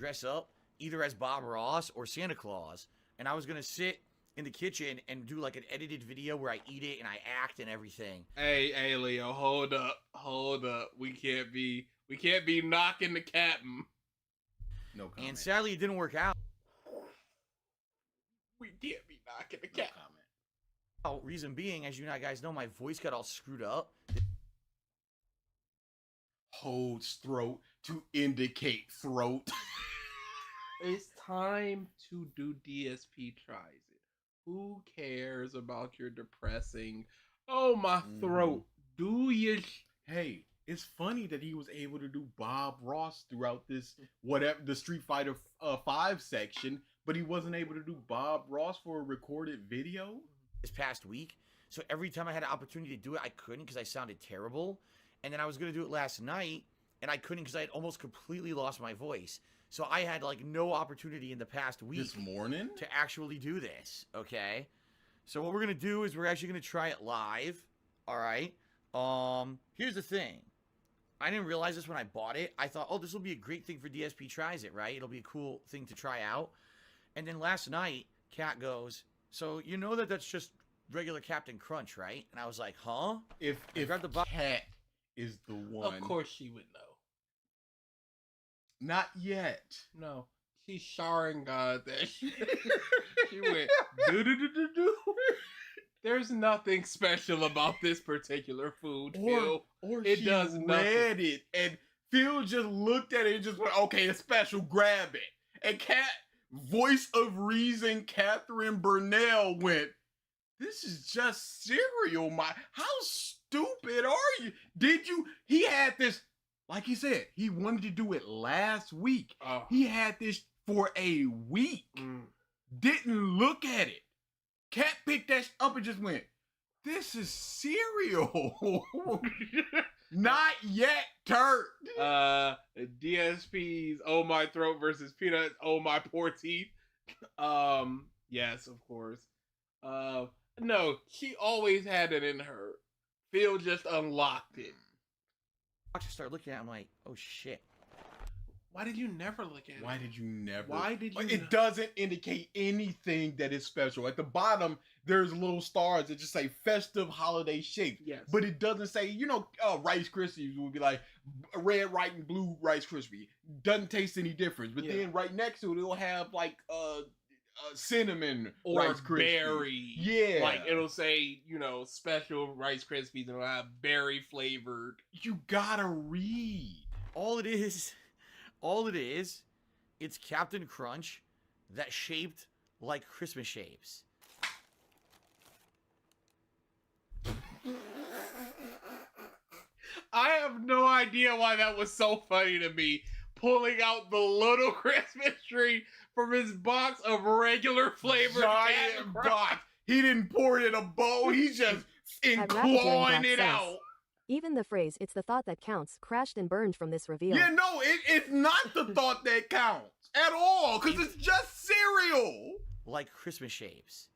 dress up either as Bob Ross or Santa Claus, and I was gonna sit in the kitchen and do like an edited video where I eat it and I act and everything. Hey, Leo, hold up. We can't be knocking the captain. No comment. And sadly, it didn't work out. We can't be knocking the captain. Oh, reason being, as you guys know, my voice got all screwed up. Holds throat to indicate throat. It's time to do DSP Tries It. Who cares about your depressing, oh, my throat, do you? Hey, it's funny that he was able to do Bob Ross throughout this, whatever, the Street Fighter 5 section, but he wasn't able to do Bob Ross for a recorded video? This past week. So every time I had an opportunity to do it, I couldn't because I sounded terrible. And then I was going to do it last night, and I couldn't because I had almost completely lost my voice. So I had like no opportunity in the past week This morning to actually do this, okay? So what we're going to do is we're actually going to try it live, all right? Here's the thing. I didn't realize this when I bought it. I thought, oh, this will be a great thing for DSP Tries It, right? It'll be a cool thing to try out. And then last night, Kat goes, so you know that that's just regular Captain Crunch, right? And I was like, huh? If Kat is the one. Of course she would know. Not yet. No. She's Sharingan that she went do. There's nothing special about this particular food, Phil. Or it she does read it and Phil just looked at it and just went, okay, it's special, grab it. And Kat, voice of reason, Catherine Burnell went, this is just cereal, how stupid are you? He had this, like he said, he wanted to do it last week. He had this for a week. Didn't look at it. Kat picked that up and just went, this is cereal. Not yet, Turk. DSP's Oh My Throat versus Peanuts Oh My Poor Teeth. Yes, of course. No, she always had it in her. Phil just unlocked it. I just started looking at it, I'm like, oh shit. Why did you never look at it? Why did you never? Why did you? It doesn't indicate anything that is special. At the bottom, there's little stars that just say festive holiday shape. Yes. But it doesn't say, Rice Krispies would be like red, white, and blue Rice Krispie. Doesn't taste any difference. But then right next to it, it'll have like cinnamon or Rice Krispies. berry. Yeah. Like it'll say, special Rice Krispies and it'll have berry flavored. You gotta read. All it is, it's Captain Crunch that shaped like Christmas shapes. I have no idea why that was so funny to me. Pulling out the little Christmas tree from his box of regular flavored Giant box. He didn't pour it in a bowl. He's just clawing it out. Even the phrase, "it's the thought that counts," crashed and burned from this reveal. Yeah, no, it's not the thought that counts at all, because it's just cereal. Like Christmas shapes.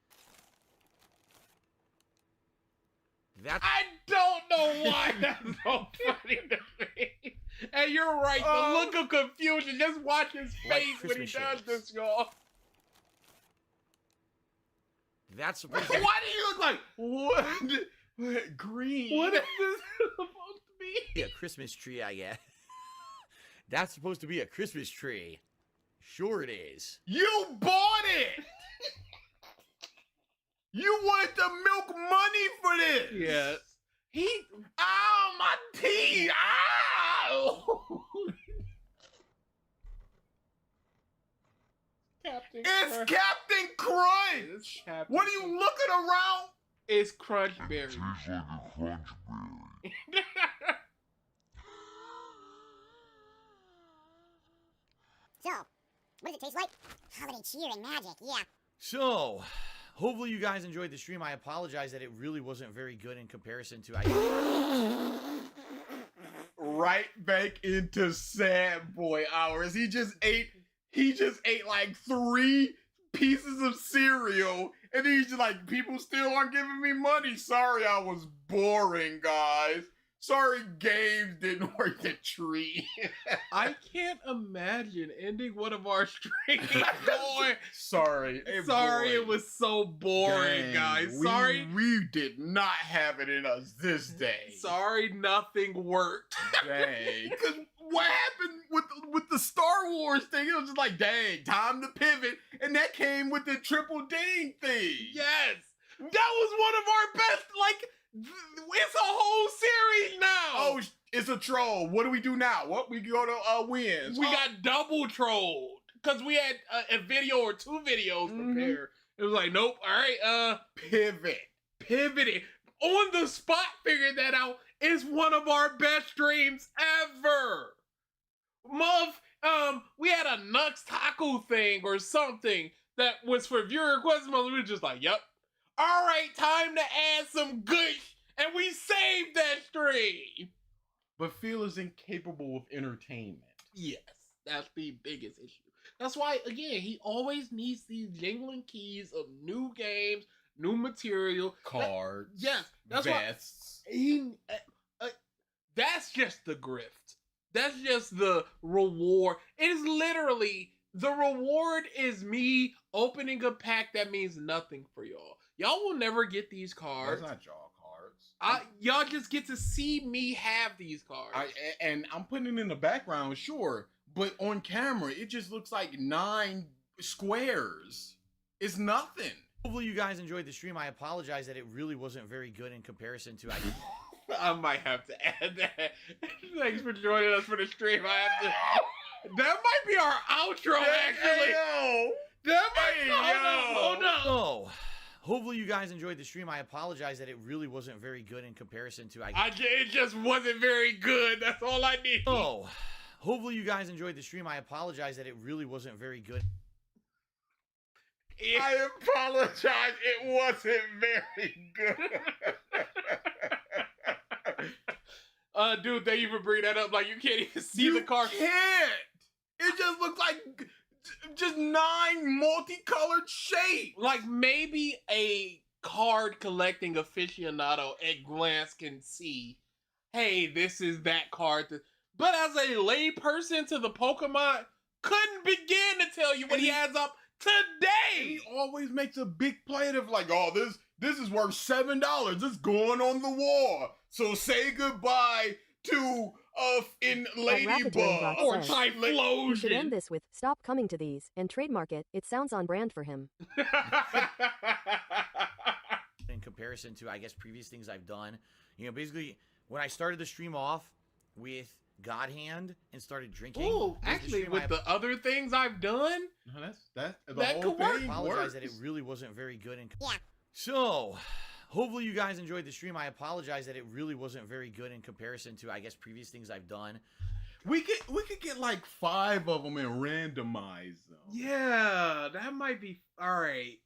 I don't know why that's so funny to me. And you're right, the look of confusion. Just watch his face when he does this, y'all. That's supposed to be... Why do you look like what? Green? What is this supposed to be? A Christmas tree, I guess. That's supposed to be a Christmas tree. Sure it is. You bought it! You wanted to milk money for this! Yes. Ow, my teeth! Ow! It's Captain Crunch! What are you looking around? It's Crunch Berry. Tastes like a crunch berry. So, what does it taste like? Holiday cheer and magic, yeah. So, hopefully you guys enjoyed the stream. I apologize that it really wasn't very good in comparison to... Right back into sad boy hours. He just ate like 3 pieces of cereal, and he's just like, people still aren't giving me money. Sorry, I was boring, guys. Sorry, games didn't work the tree. I can't imagine ending one of our streams going. Sorry, it was so boring, guys. Sorry, we did not have it in us this day. Sorry, nothing worked. Dang, because what happened with the Star Wars thing? It was just like, dang, time to pivot, and that came with the triple ding thing. Yes, that was one of our best. Like, it's a whole series now. Oh, it's a troll. What do we do now? What we go to wins? We got double trolled because we had a video or 2 videos prepared. It was like, nope. All right, pivoted on the spot. Figured that out. It's one of our best streams ever. We had a Nux Taco thing or something that was for viewer requests. We were just like, yep. All right, time to add some gush, and we saved that stream. But Phil is incapable of entertainment. Yes, that's the biggest issue. That's why, again, he always needs these jingling keys of new games, new material, cards. Yes, that's vests. Why that's just the grift. That's just the reward. It is literally the reward is me opening a pack that means nothing for y'all. Y'all will never get these cards. That's not y'all cards. Y'all just get to see me have these cards. And I'm putting it in the background, sure, but on camera, it just looks like 9 squares. It's nothing. Hopefully you guys enjoyed the stream. I apologize that it really wasn't very good in comparison to... I might have to add that. Thanks for joining us for the stream. I have to... That might be our outro, actually. That might be... Oh, no. Oh. Hopefully you guys enjoyed the stream. I apologize that it really wasn't very good in comparison to... It just wasn't very good. That's all I need. Oh. Hopefully you guys enjoyed the stream. I apologize that it really wasn't very good. I apologize. It wasn't very good. Dude, thank you for bringing that up. Like, you can't even see the card. You can't. It just looks like just 9 multicolored shapes. Like, maybe a card collecting aficionado at glance can see, hey, this is that card. But as a lay person to the Pokemon, couldn't begin to tell you what he has up today. He always makes a big play of like, oh, this is worth $7. It's going on the wall. So say goodbye to in Ladybug or You should end Typhlosion. this with "Stop coming to these" and trademark it. It sounds on brand for him. In comparison to, I guess, previous things I've done. You know, basically, when I started the stream off with God Hand and started drinking. Ooh, actually, with the other things I've done, No, that's the That whole could work. thing. I apologize works. that it really wasn't very good. Yeah. So, hopefully you guys enjoyed the stream. I apologize that it really wasn't very good in comparison to, I guess, previous things I've done. We could get like 5 of them and randomize them. yeah, that might be all right.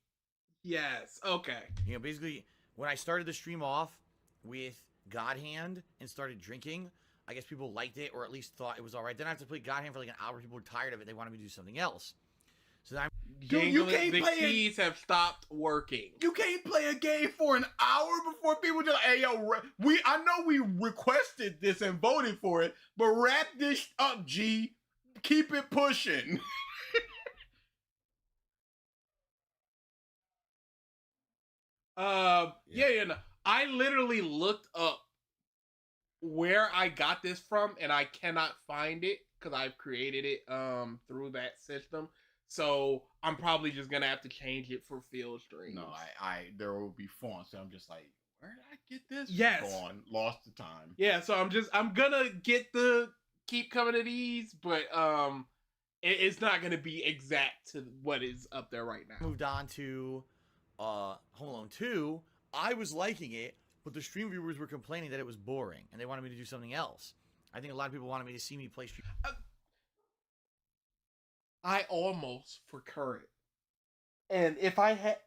Yes, okay. You know, basically, when I started the stream off with God Hand and started drinking, I guess people liked it, or at least thought it was all right. Then I have to play God Hand for like an hour. People were tired of it. They wanted me to do something else. So then Dude, you can't the play it. keys have stopped working. You can't play a game for an hour before people just, hey, yo, I know we requested this and voted for it, but wrap this up, G. Keep it pushing. Yeah, no. I literally looked up where I got this from, and I cannot find it because I've created it through that system. So I'm probably just gonna have to change it for field streams. No, there will be fonts, and I'm just like, where did I get this? Yes. Gone, lost the time. Yeah, so I'm gonna keep coming to these, but it's not gonna be exact to what is up there right now. moved on to Home Alone 2. I was liking it, but the stream viewers were complaining that it was boring, and they wanted me to do something else. I think a lot of people wanted me to see me play stream. I almost for current, and if I had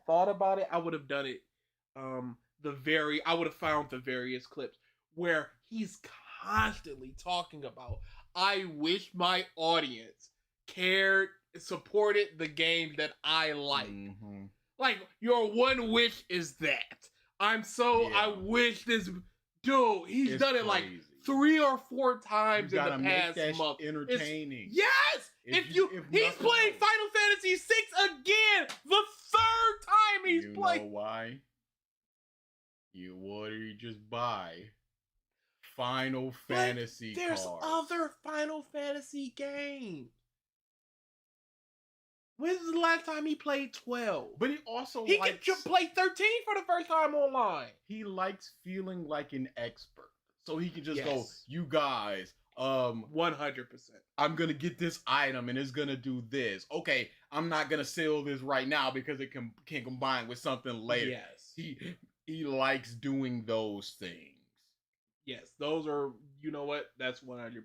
thought about it, I would have done it. I would have found the various clips where he's constantly talking about, I wish my audience cared, supported the game that I like. Mm-hmm. Like, your one wish is that. I wish this dude, he's done it like 3 or 4 times in the past month. Entertaining. Yes! If he's playing Final Fantasy VI again, the 3rd time he's played. You know why? What did you just buy? Final Fantasy There's cards. other Final Fantasy games. When's the last time he played 12? But he also He likes, can play 13 for the first time online. he likes feeling like an expert. So he can just Yes. go, you guys, 100%. I'm gonna get this item and it's gonna do this. Okay, I'm not gonna sell this right now because it can combine with something later. Yes. He likes doing those things. Yes, those are, you know what? That's 100%.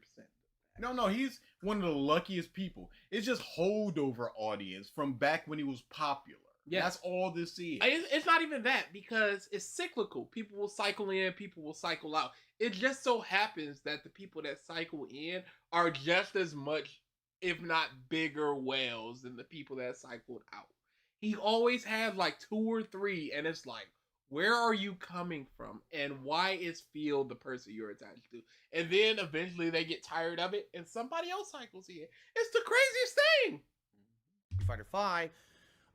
No, he's one of the luckiest people. It's just holdover audience from back when he was popular. Yeah. That's all this is. It's not even that, because it's cyclical. People will cycle in, people will cycle out. It just so happens that the people that cycle in are just as much, if not bigger whales than the people that cycled out. He always had like 2 or 3, and it's like, where are you coming from? And why is Field the person you're attached to? And then eventually they get tired of it, and somebody else cycles in. It's the craziest thing! Fighter 5.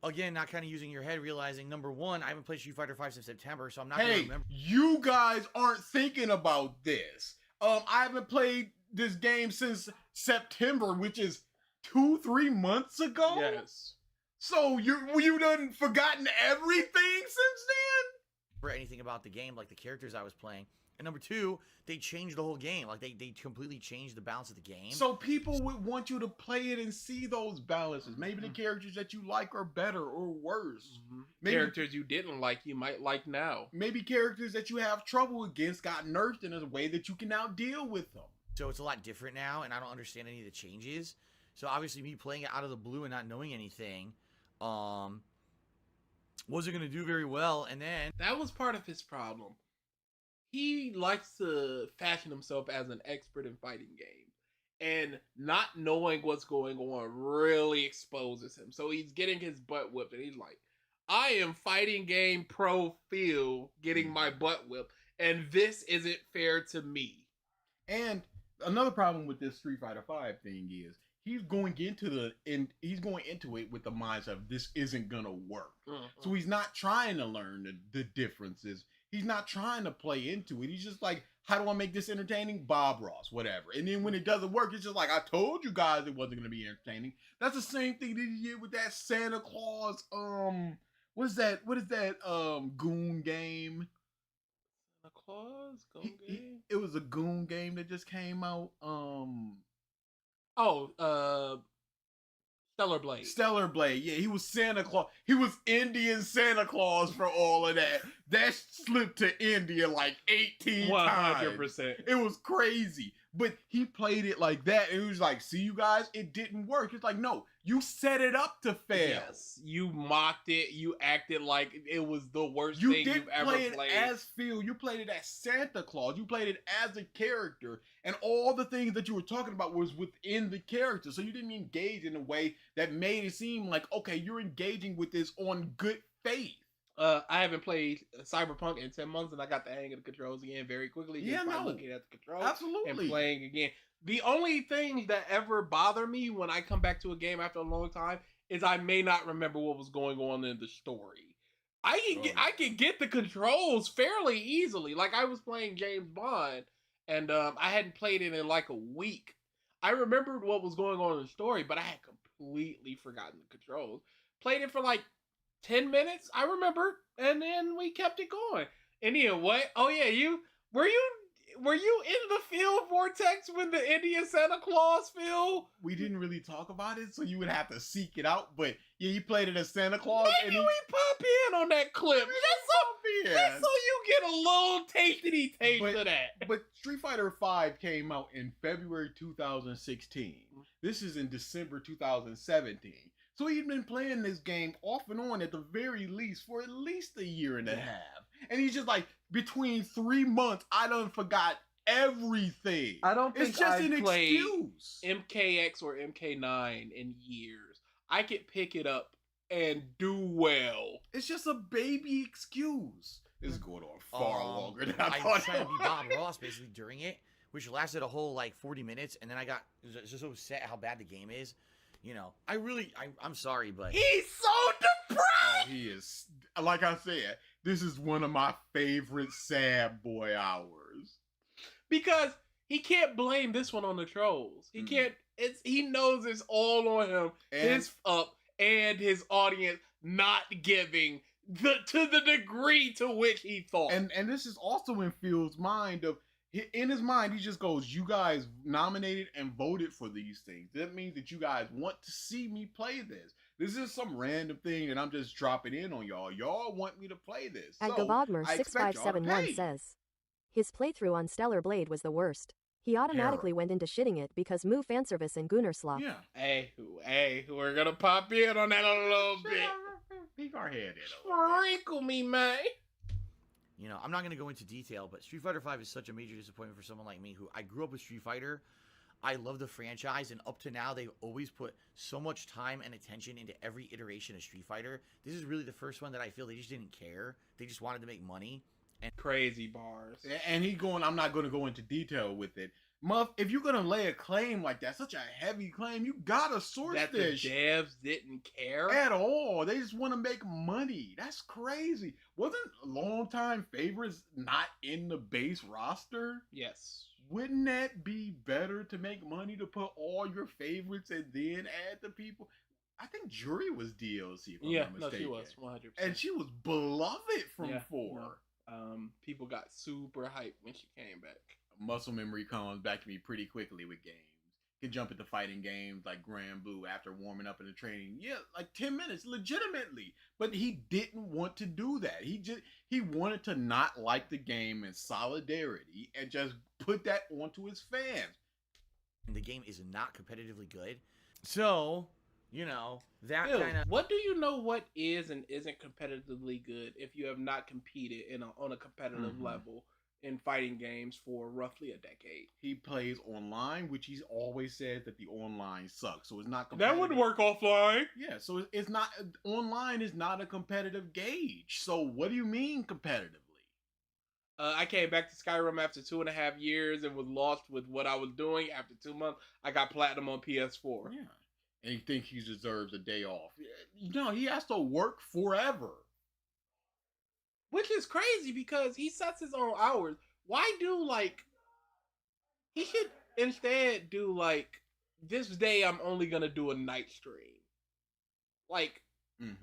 Again, not kind of using your head, realizing, number one, I haven't played Street Fighter 5 since September, so I'm not going to remember. You guys aren't thinking about this. I haven't played this game since September, which is 2-3 months ago. Yes. So you done forgotten everything since Anything about the game, like the characters I was playing. And number 2, they changed the whole game. Like, they completely changed the balance of the game. then? So people would want you to play it and see those balances. Maybe the characters that you like are better or worse. Maybe Characters you didn't like, you might like now. maybe characters that you have trouble against got nerfed in a way that you can now deal with them. So it's a lot different now, and I don't understand any of the changes. So obviously me playing it out of the blue and not knowing anything, wasn't going to do very well. And then That was part of his problem. He likes to fashion himself as an expert in fighting games. And not knowing what's going on really exposes him. So he's getting his butt whipped, and he's like, I am fighting game pro Phil getting my butt whipped, and this isn't fair to me. And another problem with this Street Fighter V thing is he's going into it with the mindset of this isn't gonna work. So he's not trying to learn the differences. He's not trying to play into it. He's just like, how do I make this entertaining? Bob Ross, whatever. And then when it doesn't work, it's just like, I told you guys it wasn't gonna be entertaining. That's the same thing that he did with that Santa Claus. What is that Goon game? Santa Claus Goon game. It was a Goon game that just came out. Stellar Blade. Stellar Blade. Yeah, he was Santa Claus. He was Indian Santa Claus for all of that. That slipped to India like 18 times. 100%. It was crazy. But he played it like that, and he was like, see, you guys, it didn't work. It's like, no, you set it up to fail. Yes, you mocked it. You acted like it was the worst thing you've ever played. As Phil. You played it as Santa Claus. You played it as a character, and all the things that you were talking about was within the character. So you didn't engage in a way that made it seem like, okay, you're engaging with this on good faith. I haven't played Cyberpunk in 10 months, and I got the hang of the controls again very quickly. Just by looking at the controls, absolutely, and playing again. The only thing that ever bother me when I come back to a game after a long time is I may not remember what was going on in the story. I can get the controls fairly easily. Like I was playing James Bond, and I hadn't played it in like a week. I remembered what was going on in the story, but I had completely forgotten the controls. Played it for like 10 minutes, I remember, and then we kept it going. And then what? Oh yeah, were you in the Phil vortex when the Indian Santa Claus, Phil? We didn't really talk about it, so you would have to seek it out. But yeah, you played it as Santa Claus. Maybe we pop in on that clip just so you get a little tasty taste of that. But Street Fighter V came out in February 2016. This is in December 2017. So he'd been playing this game off and on at the very least for at least a year and a half. And he's just like, between 3 months, I done forgot everything. I don't think it's just I've an played excuse. MKX or MK9 in years. I could pick it up and do well. It's just a baby excuse. This is going on far longer than I I thought. was trying to be Bob Ross basically during it, which lasted a whole like 40 minutes, and then I got just so upset how bad the game is. You know, I'm sorry, but he's so depressed. Oh, he is. Like I said, this is one of my favorite sad boy hours. Because he can't blame this one on the trolls. He can't. He knows it's all on him. And his audience not giving to the degree to which he thought. And this is also in Phil's mind of. In his mind, he just goes, you guys nominated and voted for these things. That means that you guys want to see me play this. This is some random thing that I'm just dropping in on y'all. Y'all want me to play this. At so Gabogmer6571 says, his playthrough on Stellar Blade was the worst. He automatically went into shitting it because Moo fanservice and Gooner slop. Yeah. Hey, we're gonna pop in on that a little bit. Peek our head in. Sprinkle me, man. you know, I'm not going to go into detail, but Street Fighter V is such a major disappointment for someone like me who I grew up with Street Fighter. I love the franchise, and up to now, they've always put so much time and attention into every iteration of Street Fighter. This is really the first one that I feel they just didn't care. They just wanted to make money. And crazy bars. And he going, I'm not going to go into detail with it. Muff, if you're going to lay a claim like that, such a heavy claim, you got to source that this. The devs didn't care? At all. They just want to make money. That's crazy. Wasn't longtime favorites not in the base roster? Yes. Wouldn't that be better to make money to put all your favorites and then add the people? I think Jury was DLC, if I'm not mistaken. No, she was 100%. And she was beloved from 4. No. People got super hyped when she came back. Muscle memory comes back to me pretty quickly with games. Can jump into fighting games like Grand Blue after warming up in the training. Yeah, like 10 minutes, legitimately. But he didn't want to do that. He wanted to not like the game in solidarity and just put that onto his fans. And the game is not competitively good. So, you know, that Ew, kind of... What do you know what is and isn't competitively good if you have not competed on a competitive level in fighting games for roughly a decade? He plays online, which he's always said that the online sucks. So it's not competitive. That wouldn't work offline. Yeah, so it's not, online is not a competitive gauge. So what do you mean competitively? I came back to Skyrim after 2.5 years and was lost with what I was doing. After 2 months, I got platinum on PS4. Yeah. And he thinks he deserves a day off. No, he has to work forever. Which is crazy because he sets his own hours. Why do, like... He should instead do, like, this day I'm only going to do a night stream. Like... Mm-hmm.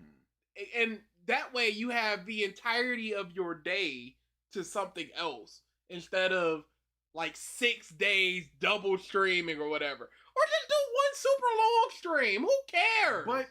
And that way you have the entirety of your day to something else instead of like 6 days double streaming or whatever, or just do one super long stream. Who cares? But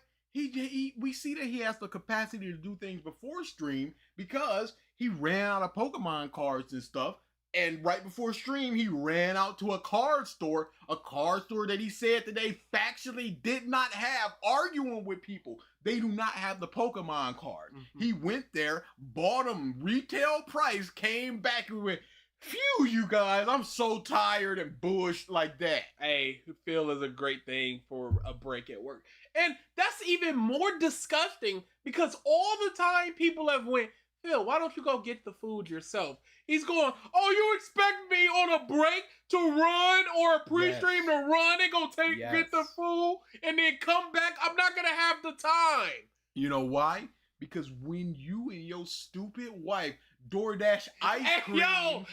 we see that he has the capacity to do things before stream because he ran out of Pokemon cards and stuff. And right before stream, he ran out to a card store that he said that they factually did not have, arguing with people. They do not have the Pokemon card. Mm-hmm. He went there, bought them retail price, came back and went, phew, you guys, I'm so tired and bush like that. Hey, Phil is a great thing for a break at work. And that's even more disgusting because all the time people have went, Phil, why don't you go get the food yourself? He's going, oh, you expect me on a break to run or a pre-stream to run and go get the food and then come back? I'm not going to have the time. You know why? Because when you and your stupid wife DoorDash ice cream.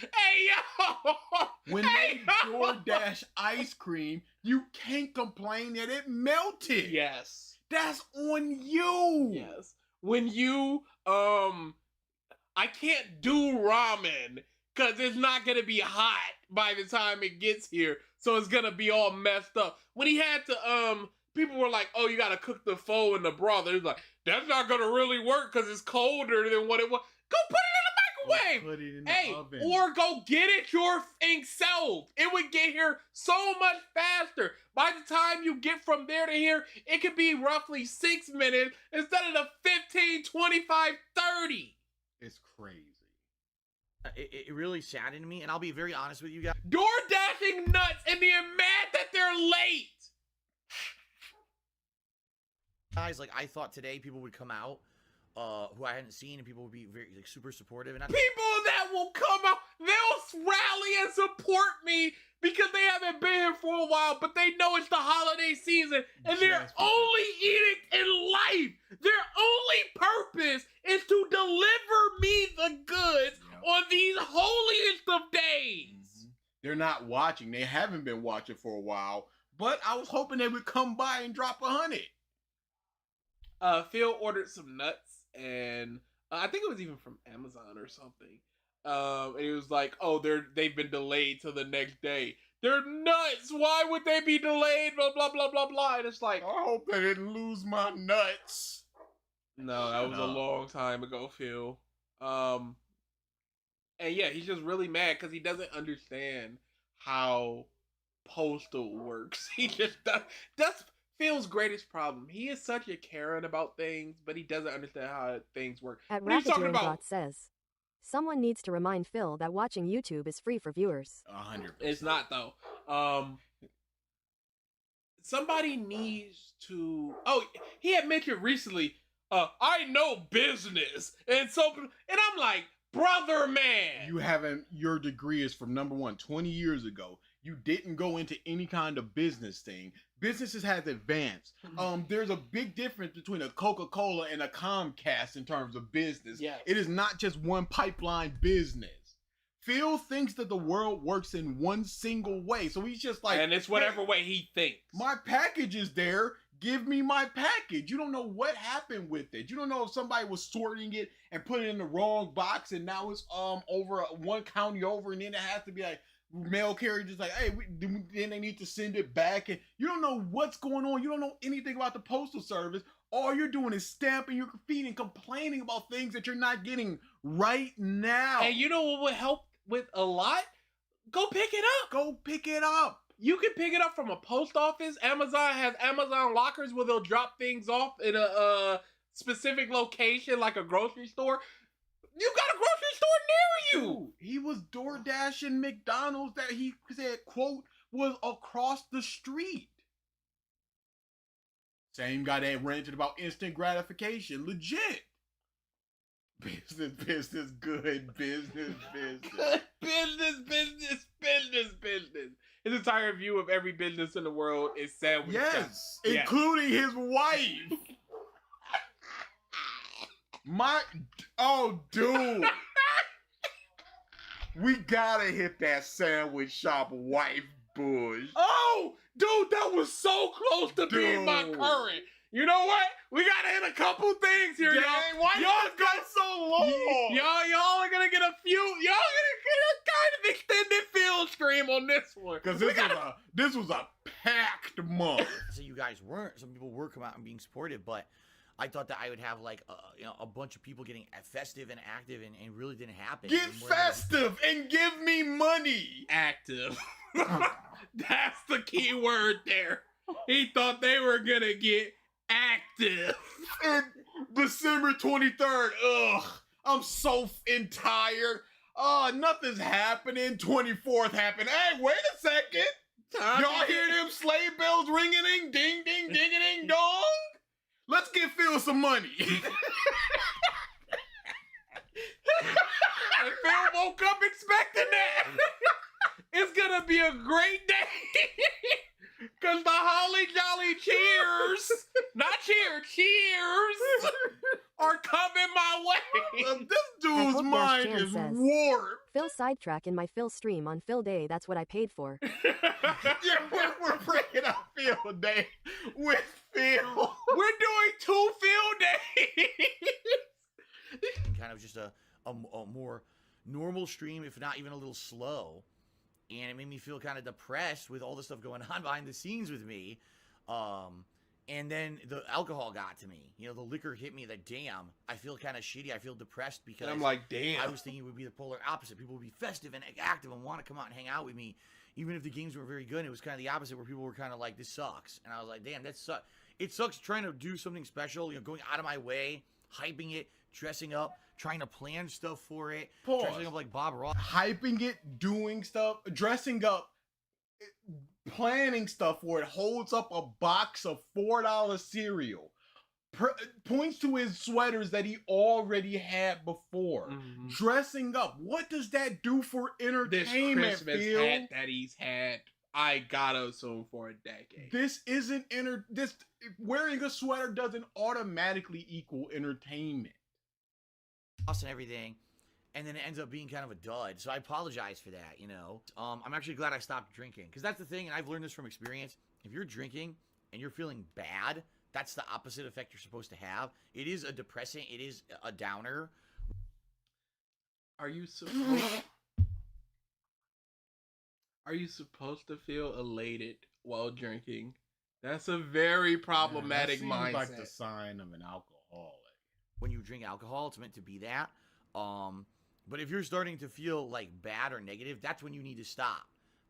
When they DoorDash ice cream, you can't complain that it melted. Yes. That's on you. Yes. When you, I can't do ramen because it's not going to be hot by the time it gets here. So it's going to be all messed up. When he had to, people were like, oh, you got to cook the pho and the broth. He's like, that's not going to really work because it's colder than what it was. Go put it in the microwave. Put it in the oven. Or go get it yourself. It would get here so much faster. By the time you get from there to here, it could be roughly 6 minutes instead of the 15, 25, 30. It's crazy. It really saddened me, and I'll be very honest with you guys. Door dashing nuts and being mad that they're late. Guys, like, I thought today people would come out who I hadn't seen, and people would be very, like, super supportive. And people that will come out, they'll rally and support me because they haven't been here for a while, but they know it's the holiday season, and their only edict in life, their only purpose is to deliver me the goods on these holiest of days. Mm-hmm. They're not watching. They haven't been watching for a while, but I was hoping they would come by and drop 100. Phil ordered some nuts, and I think it was even from Amazon or something. And he was like, oh, they've been delayed till the next day. They're nuts. Why would they be delayed? Blah, blah, blah, blah, blah. And it's like, I hope I didn't lose my nuts. No, that was a long time ago, Phil. And yeah, he's just really mad because he doesn't understand how postal works. He just does. That's Phil's greatest problem. He is such a Karen about things, but he doesn't understand how things work. At Racketeering says, someone needs to remind Phil that watching YouTube is free for viewers. 100%. It's not, though. Somebody needs to... Oh, he had mentioned recently, I know business. And I'm like, brother man. You haven't... Your degree is from, number one, 20 years ago. You didn't go into any kind of business thing. Businesses has advanced. There's a big difference between a Coca-Cola and a Comcast in terms of business. Yes. It is not just one pipeline business. Phil thinks that the world works in one single way. So he's just like... And it's whatever way he thinks. My package is there. Give me my package. You don't know what happened with it. You don't know if somebody was sorting it and put it in the wrong box and now it's over one county over, and then it has to be like... mail carrier just like, hey, then they need to send it back, and you don't know what's going on. You don't know anything about the postal service. All you're doing is stamping your feet and complaining about things that you're not getting right now. And you know what would help with a lot? Go pick it up. Go pick it up. You can pick it up from a post office. Amazon has Amazon lockers where they'll drop things off in a specific location, like a grocery store. You got a grocery store near you. Dude, he was door dashing McDonald's that he said, quote, was across the street. Same guy that ranted about instant gratification. Legit. Business, business, good business, business. business. His entire view of every business in the world is sandwich. Yes, Yeah. including his wife. Dude. We gotta hit that sandwich shop wife bush. Oh, dude, that was so close to being my Dude. current. You know what? We gotta hit a couple things here, Dang, y'all. why Y'all you got so long? Y'all are gonna get a few. Y'all gonna get a kind of extended field stream on this one. Because this was a packed month. So you guys weren't. Some people were coming out and being supportive, but I thought that I would have like a bunch of people getting festive and active, and it really didn't happen. Get festive and give me money. Active. That's the key word there. He thought they were gonna get active. And December 23rd, I'm so tired. Nothing's happening. 24th happened. Hey, wait a second. Y'all hear them sleigh bells ringing, ding, ding, ding, ding, ding, dong? Let's get Phil some money. Phil woke up expecting that. It's gonna be a great day. Cause the holly jolly cheers, not cheers, are coming my way. This dude's mind is warped. Phil sidetrack in my Phil stream on Phil Day. That's what I paid for. Yeah, we're breaking up Phil Day with Phil. We're doing 2 Phil days. Kind of just a more normal stream, if not even a little slow. And it made me feel kind of depressed with all the stuff going on behind the scenes with me. And then the alcohol got to me. You know, the liquor hit me that, damn, I feel kind of shitty. I feel depressed because And I'm like, damn. I was thinking it would be the polar opposite. People would be festive and active and want to come out and hang out with me. Even if the games were very good, it was kind of the opposite where people were kind of like, this sucks. And I was like, damn, that sucks. It sucks trying to do something special, you know, going out of my way, hyping it, dressing up, trying to plan stuff for it, dressing up like Bob Ross. Hyping it, doing stuff, dressing up, planning stuff for it, holds up a box of $4 cereal, points to his sweaters that he already had before. Mm-hmm. Dressing up, what does that do for This entertainment, Christmas Phil? hat that he's had, I gotta assume, for a decade. This isn't wearing a sweater doesn't automatically equal entertainment. And everything, and then it ends up being kind of a dud. So I apologize for that, you know. I'm actually glad I stopped drinking, because that's the thing, and I've learned this from experience. If you're drinking and you're feeling bad, that's the opposite effect you're supposed to have. It is a depressing, it is a downer. Are you supposed to feel elated while drinking? That's a very problematic that mindset. like the sign of an alcoholic. When you drink alcohol, it's meant to be that. But if you're starting to feel like bad or negative, that's when you need to stop,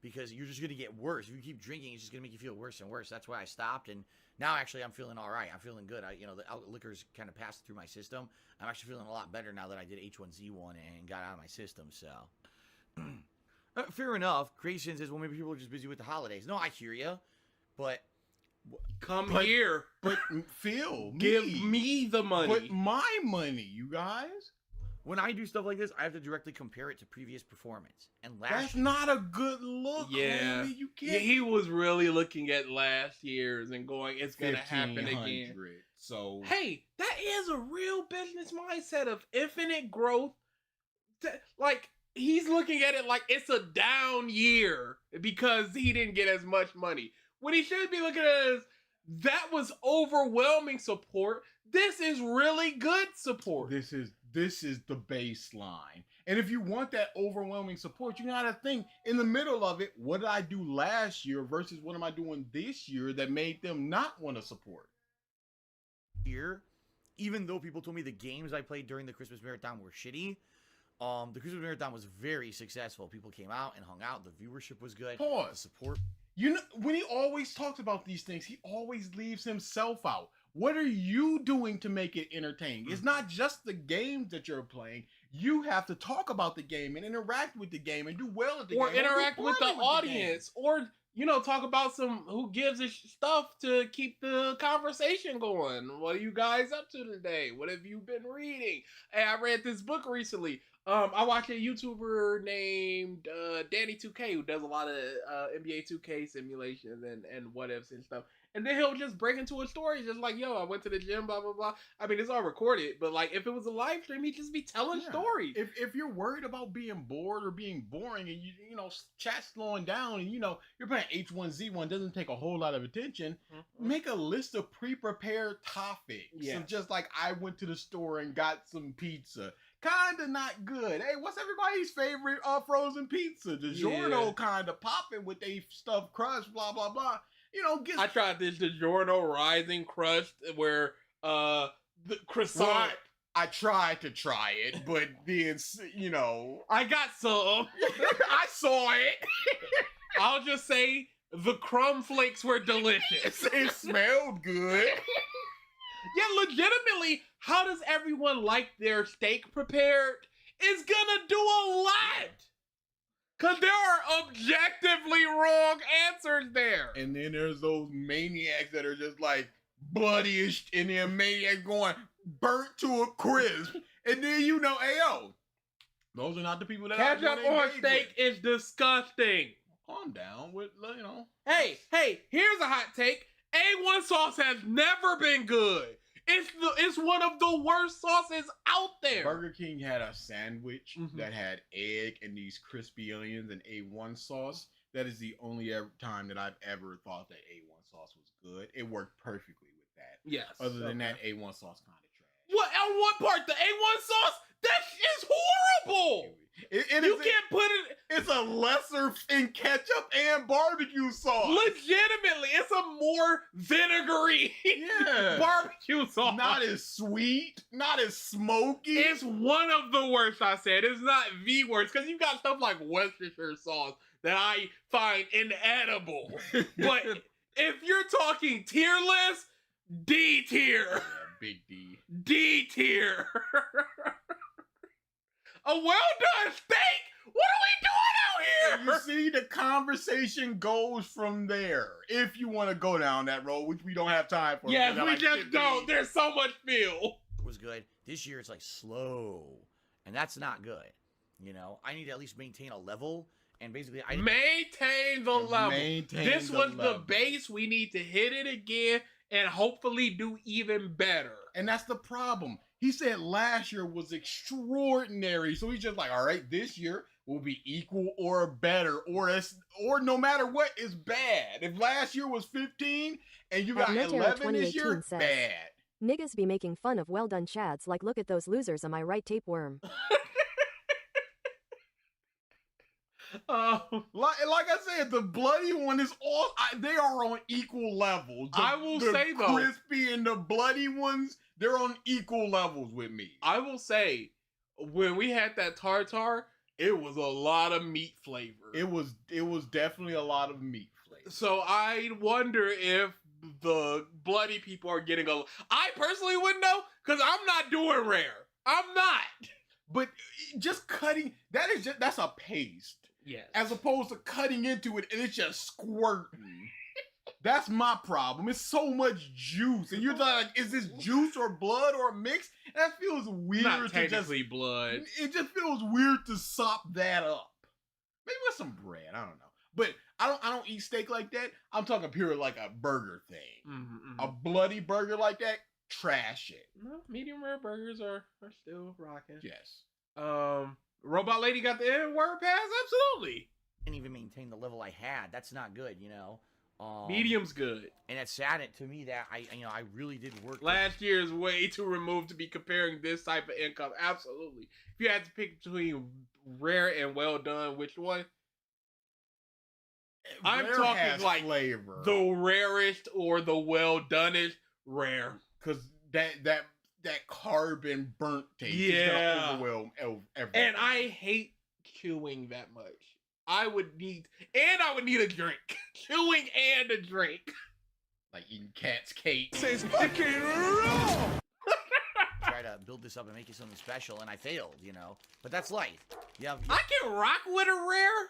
because you're just going to get worse. If you keep drinking, it's just going to make you feel worse and worse. That's why I stopped, and now actually I'm feeling all right. I'm feeling good. The liquor's kind of passed through my system. I'm actually feeling a lot better now that I did H1Z1 and got out of my system. So fair enough. Creation says, well, maybe people are just busy with the holidays. No, I hear you, but Come here. But Phil, Give me the money. But my money, you guys. when I do stuff like this, I have to directly compare it to previous performance. And That's not a good look. Yeah. Homie. You can't. Yeah, he was really looking at last year's and going, it's going to happen again. So, hey, that is a real business mindset of infinite growth. Like, he's looking at it like it's a down year because he didn't get as much money. What he should be looking at is, that was overwhelming support. This is really good support. This is the baseline. And if you want that overwhelming support, you gotta think in the middle of it, what did I do last year versus what am I doing this year that made them not want to support? Here, even though people told me the games I played during the Christmas Marathon were shitty, the Christmas Marathon was very successful. People came out and hung out. The viewership was good. Pause. The support. You know, when he always talks about these things, he always leaves himself out. What are you doing to make it entertaining? It's not just the games that you're playing. You have to talk about the game and interact with the game and do well at the Or game. interact with the game. audience, or talk about some who gives a stuff to keep the conversation going. What are you guys up to today? What have you been reading? Hey, I read this book recently. I watch a YouTuber named Danny2K who does a lot of NBA 2K simulations and what ifs and stuff. And then he'll just break into a story just like, yo, I went to the gym, blah, blah, blah. I mean, it's all recorded, but like if it was a live stream, he'd just be telling stories. If you're worried about being bored or being boring and you know, chat's slowing down and you're playing H1Z1, doesn't take a whole lot of attention, make a list of pre-prepared topics. Yeah. So just like I went to the store and got some pizza. Kinda not good. Hey, what's everybody's favorite frozen pizza? DiGiorno kinda popping with they stuffed crust, blah blah blah. I tried this DiGiorno Rising Crust where the croissant. I tried to try it, but then I got some. I saw it. I'll just say the crumb flakes were delicious. It smelled good. Yeah, legitimately, how does everyone like their steak prepared? It's gonna do a lot. Cause there are objectively wrong answers there. And then there's those maniacs that are just like bloody-ish, and then maniacs going burnt to a crisp. And then ayo, those are not the people that ketchup on steak is disgusting. Calm down with Hey, here's a hot take. A1 sauce has never been good. It's one of the worst sauces out there. Burger King had a sandwich that had egg and these crispy onions and A1 sauce. That is the only time that I've ever thought that A1 sauce was good. It worked perfectly with that. Yes. Other than that, A1 sauce kind of trash. What? On what part? The A1 sauce? That is horrible. You can't put it. It's a lesser in ketchup and barbecue sauce. Legitimately, it's a more vinegary barbecue sauce. Not as sweet, not as smoky. It's one of the worst, I said. It's not the worst, because you got stuff like Worcestershire sauce that I find inedible. But if you're talking tier list, D tier. Yeah, big D. D tier. A well-done steak? What are we doing out here? You see, the conversation goes from there. If you want to go down that road, which we don't have time for. Yes, we just don't. There's so much feel. It was good. This year it's like slow, and that's not good. I need to at least maintain a level, and basically maintain the level. This was the base. We need to hit it again and hopefully do even better. And that's the problem. He said last year was extraordinary. So he's just like, all right, this year will be equal or better, or no matter what is bad. If last year was 15 and you got 11 this year, says, bad. Niggas be making fun of well done chads like look at those losers, am I right, tapeworm? Like I said, the bloody one is all they are on equal levels. I will say though, crispy and the bloody ones, they're on equal levels with me. I will say, when we had that tartar, it was a lot of meat flavor. It was definitely a lot of meat flavor. So I wonder if the bloody people are getting I personally wouldn't know, because I'm not doing rare. I'm not. But just cutting, that's a paste. Yes. As opposed to cutting into it and it's just squirting. That's my problem. It's so much juice. And you're like, is this juice or blood or a mix? That feels weird. Not technically blood. It just feels weird to sop that up. Maybe with some bread. I don't know. But I don't eat steak like that. I'm talking pure like a burger thing. A bloody burger like that, trash it. No, medium rare burgers are still rocking. Yes. Robot Lady got the N-word pass? Absolutely. Didn't even maintain the level I had. That's not good, Medium's good. And it's sad to me that I really did work. Last year is way too removed to be comparing this type of income. Absolutely. If you had to pick between rare and well done, which one? I'm talking like flavor. The rarest or the well donest rare. Because that carbon burnt taste is gonna overwhelm everything. And I hate chewing that much. I would need a drink. Chewing and a drink. Like eating cat's cake. Says fucking raw. Try to build this up and make it something special, and I failed, you know. But that's life. Yeah. I can rock with a rare.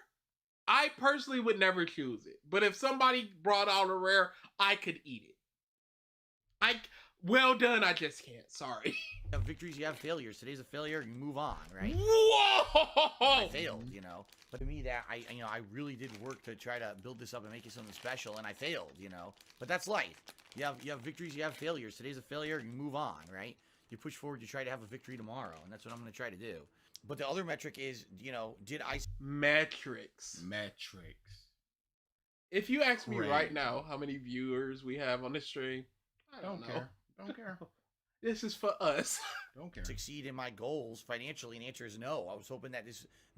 I personally would never choose it, but if somebody brought out a rare, I could eat it. Well done. I just can't. Sorry. You have victories, you have failures. Today's a failure, you move on, right? Whoa! I failed, you know. But to me, that I really did work to try to build this up and make it something special, and I failed, you know. But that's life. You have victories, you have failures. Today's a failure, you move on, right? You push forward, you try to have a victory tomorrow, and that's what I'm going to try to do. But the other metric is, you know, did I... Metrics. If you ask me right now how many viewers we have on this stream, I don't know. Don't care. This is for us. Don't care. Succeed in my goals financially, and the answer is no. I was hoping that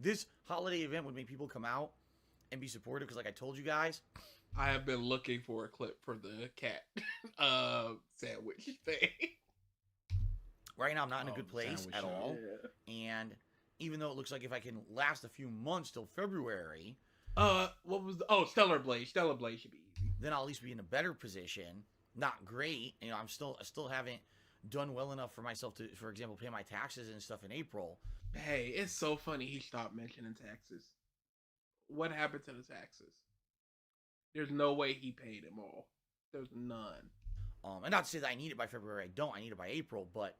this holiday event would make people come out and be supportive, because like I told you guys, I have been looking for a clip for the cat sandwich thing. Right now I'm not in a good place at all. Yeah. And even though it looks like if I can last a few months till February, what was Stellar Blade should be easy. then I'll at least be in a better position. Not great, you know. I still haven't done well enough for myself to, for example, pay my taxes and stuff in April. Hey, it's so funny he stopped mentioning taxes. What happened to the taxes? There's no way he paid them all. There's none. And not to say that I need it by February. I don't. I need it by April. But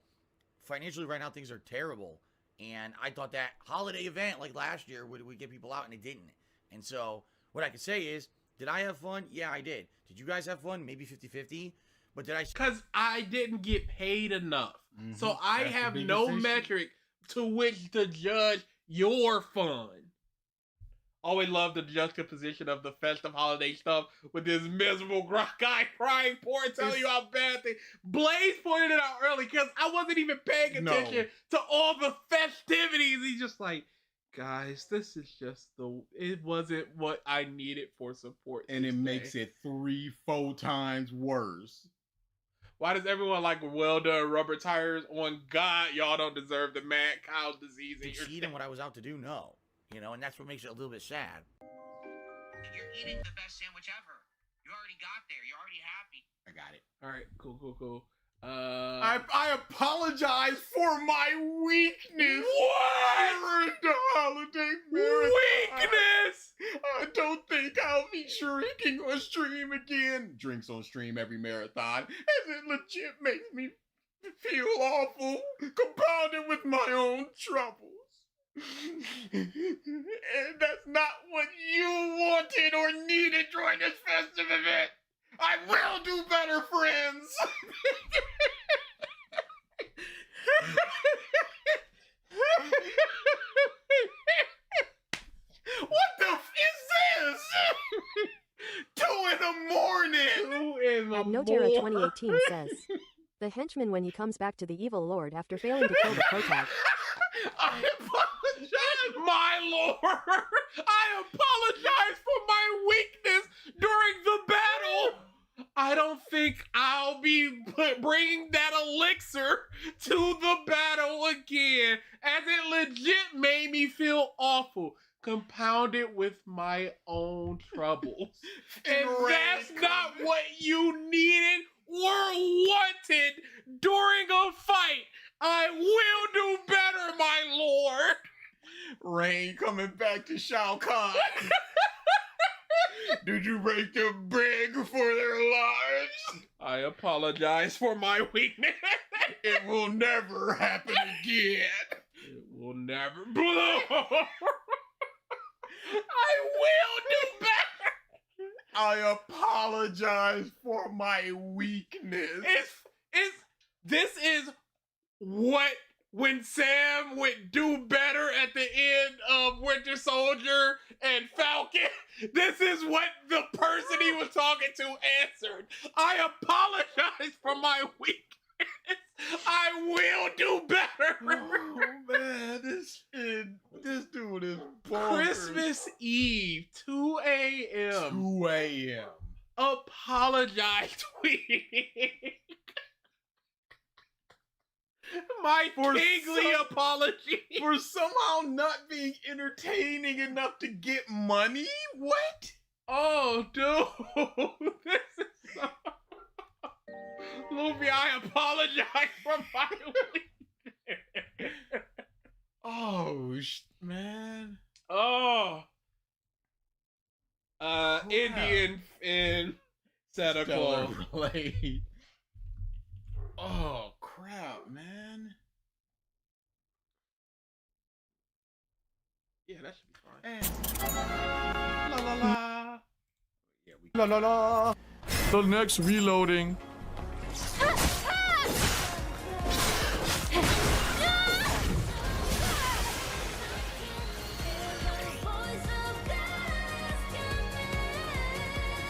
financially right now things are terrible. And I thought that holiday event like last year would get people out, and it didn't. And so what I could say is, did I have fun? Yeah, I did. Did you guys have fun? Maybe 50-50. But did I... Because I didn't get paid enough. So I have no metric to which to judge your fun. Always love the juxtaposition of the festive holiday stuff with this miserable guy crying, poor, telling you how bad things. Blaze pointed it out early because I wasn't even paying attention to all the festivities. He's just like, guys, this is just it wasn't what I needed for support. And it makes it 3-4 times worse. Why does everyone like well done rubber tires? On God, y'all don't deserve the mad cow disease. Succeed in what I was out to do? No. You know, and that's what makes it a little bit sad. You're eating the best sandwich ever. You already got there. You're already happy. I got it. All right, cool. I apologize for my weakness. What? During the holiday marathon. Weakness! I don't think I'll be drinking on stream again. Drinks on stream every marathon, as it legit makes me feel awful, compounded with my own troubles. And that's not what you wanted or needed during this festive event. I will do better, friends. What the f is this? 2 in the morning. At Notera 2018 says, the henchman when he comes back to the evil lord after failing to kill the protag. I apologize, my lord. I apologize for my weakness during the battle. I don't think I'll be bringing that elixir to the battle again, as it legit made me feel awful, compounded with my own troubles. And that's not what you needed or wanted during a fight. I will do better, my lord. Rain coming back to Shao Kahn. Did you make them beg for their lives? I apologize for my weakness. It will never happen again. It will never. I will do better. I apologize for my weakness. This is what when Sam would do better at the end of Winter Soldier and Falcon, this is what the person he was talking to answered. I apologize for my weakness. I will do better. Oh man, this dude is bonkers. Christmas Eve, 2 a.m. 2 a.m. Apologize tweet. My kingly apology for somehow not being entertaining enough to get money. What? Oh, dude, this is so... Luffy, I apologize for violating. Oh, man. Oh. Indian in Santa Claus. Blade. Oh, crap, man. Yeah, that should be fine. La la la. Yeah, we La la la. The next reloading.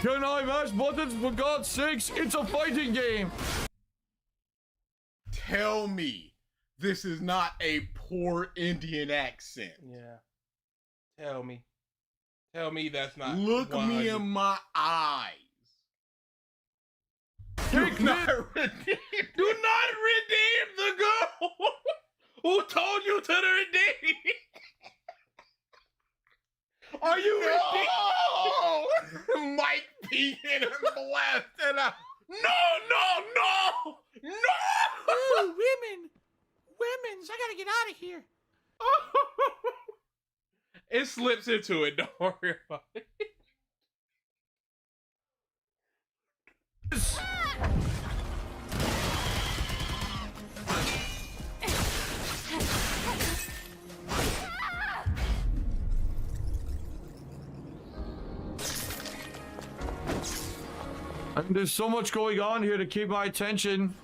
Can I mash buttons? For God's sakes, it's a fighting game. Tell me this is not a poor Indian accent. Yeah. Tell me. Tell me that's not. Look me 100. in my eyes. Do not redeem the girl who told you to redeem. Are you redeeming? Mike P in him blasting out. No! Ooh, women's, I gotta get out of here. It slips into it. Don't worry about it. And there's so much going on here to keep my attention.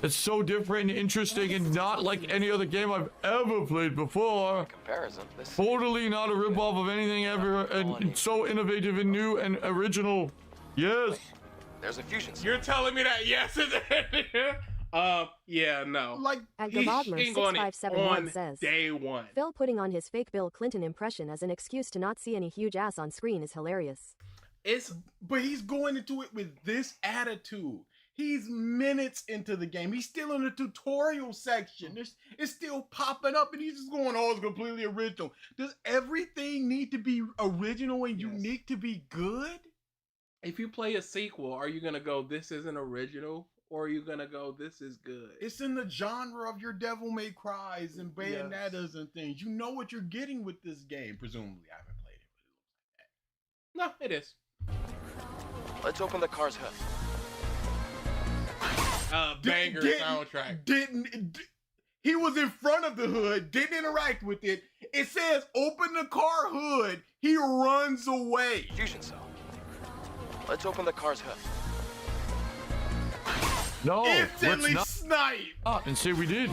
It's so different and interesting and not like any other game I've ever played before. Totally not a ripoff of anything ever, and it's so innovative and new and original. Yes. There's a fusion. You're telling me that yes is it? Yeah, no. Like, At He's Gabodler shitting on it 6571 on says, day one. Phil putting on his fake Bill Clinton impression as an excuse to not see any huge ass on screen is hilarious. But he's going into it with this attitude. He's minutes into the game. He's still in the tutorial section. It's still popping up, and he's just going, oh, it's completely original. Does everything need to be original and unique to be good? If you play a sequel, are you gonna go, this isn't original? Or are you gonna go, this is good? It's in the genre of your Devil May Cries and Bayonettas and things. You know what you're getting with this game. Presumably, I haven't played it, but it looks like that. No, it is. Let's open the car's hood. Banger soundtrack. He was in front of the hood, didn't interact with it. It says open the car hood. He runs away. Fusion cell. Let's open the car's hood. No, Instantly let's snipe. not. And say we did.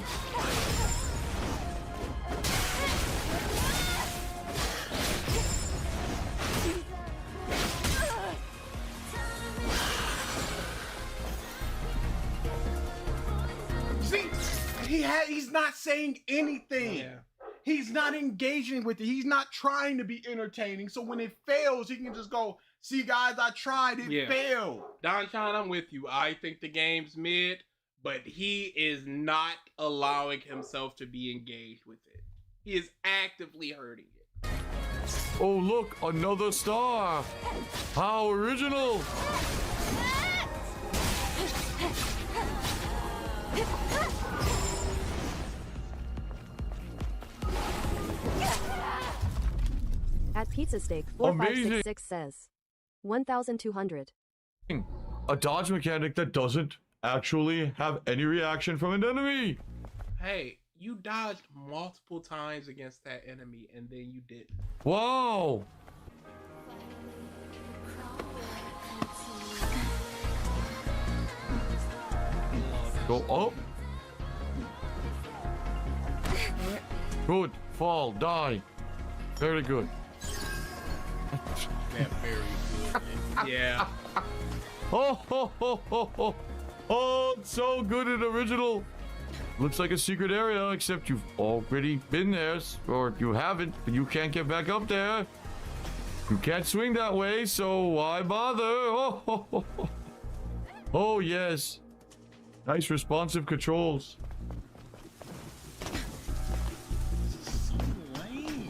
See, he's not saying anything. Yeah. He's not engaging with it. He's not trying to be entertaining. So when it fails, he can just go, see guys, I tried, it failed. Don Sean, I'm with you. I think the game's mid, but he is not allowing himself to be engaged with it. He is actively hurting it. Oh, look, another star. How original. At Pizza Steak 4566 says, 1,200. A dodge mechanic that doesn't actually have any reaction from an enemy. Hey, you dodged multiple times against that enemy, and then you didn't. Wow. Go up. Good. Fall. Die. Very good. That very good. Yeah. Oh, ho, ho, ho, ho. Oh, it's so good and original. Looks like a secret area, except you've already been there, or you haven't, but you can't get back up there. You can't swing that way, so why bother? Oh, ho, ho, ho. Oh yes. Nice responsive controls.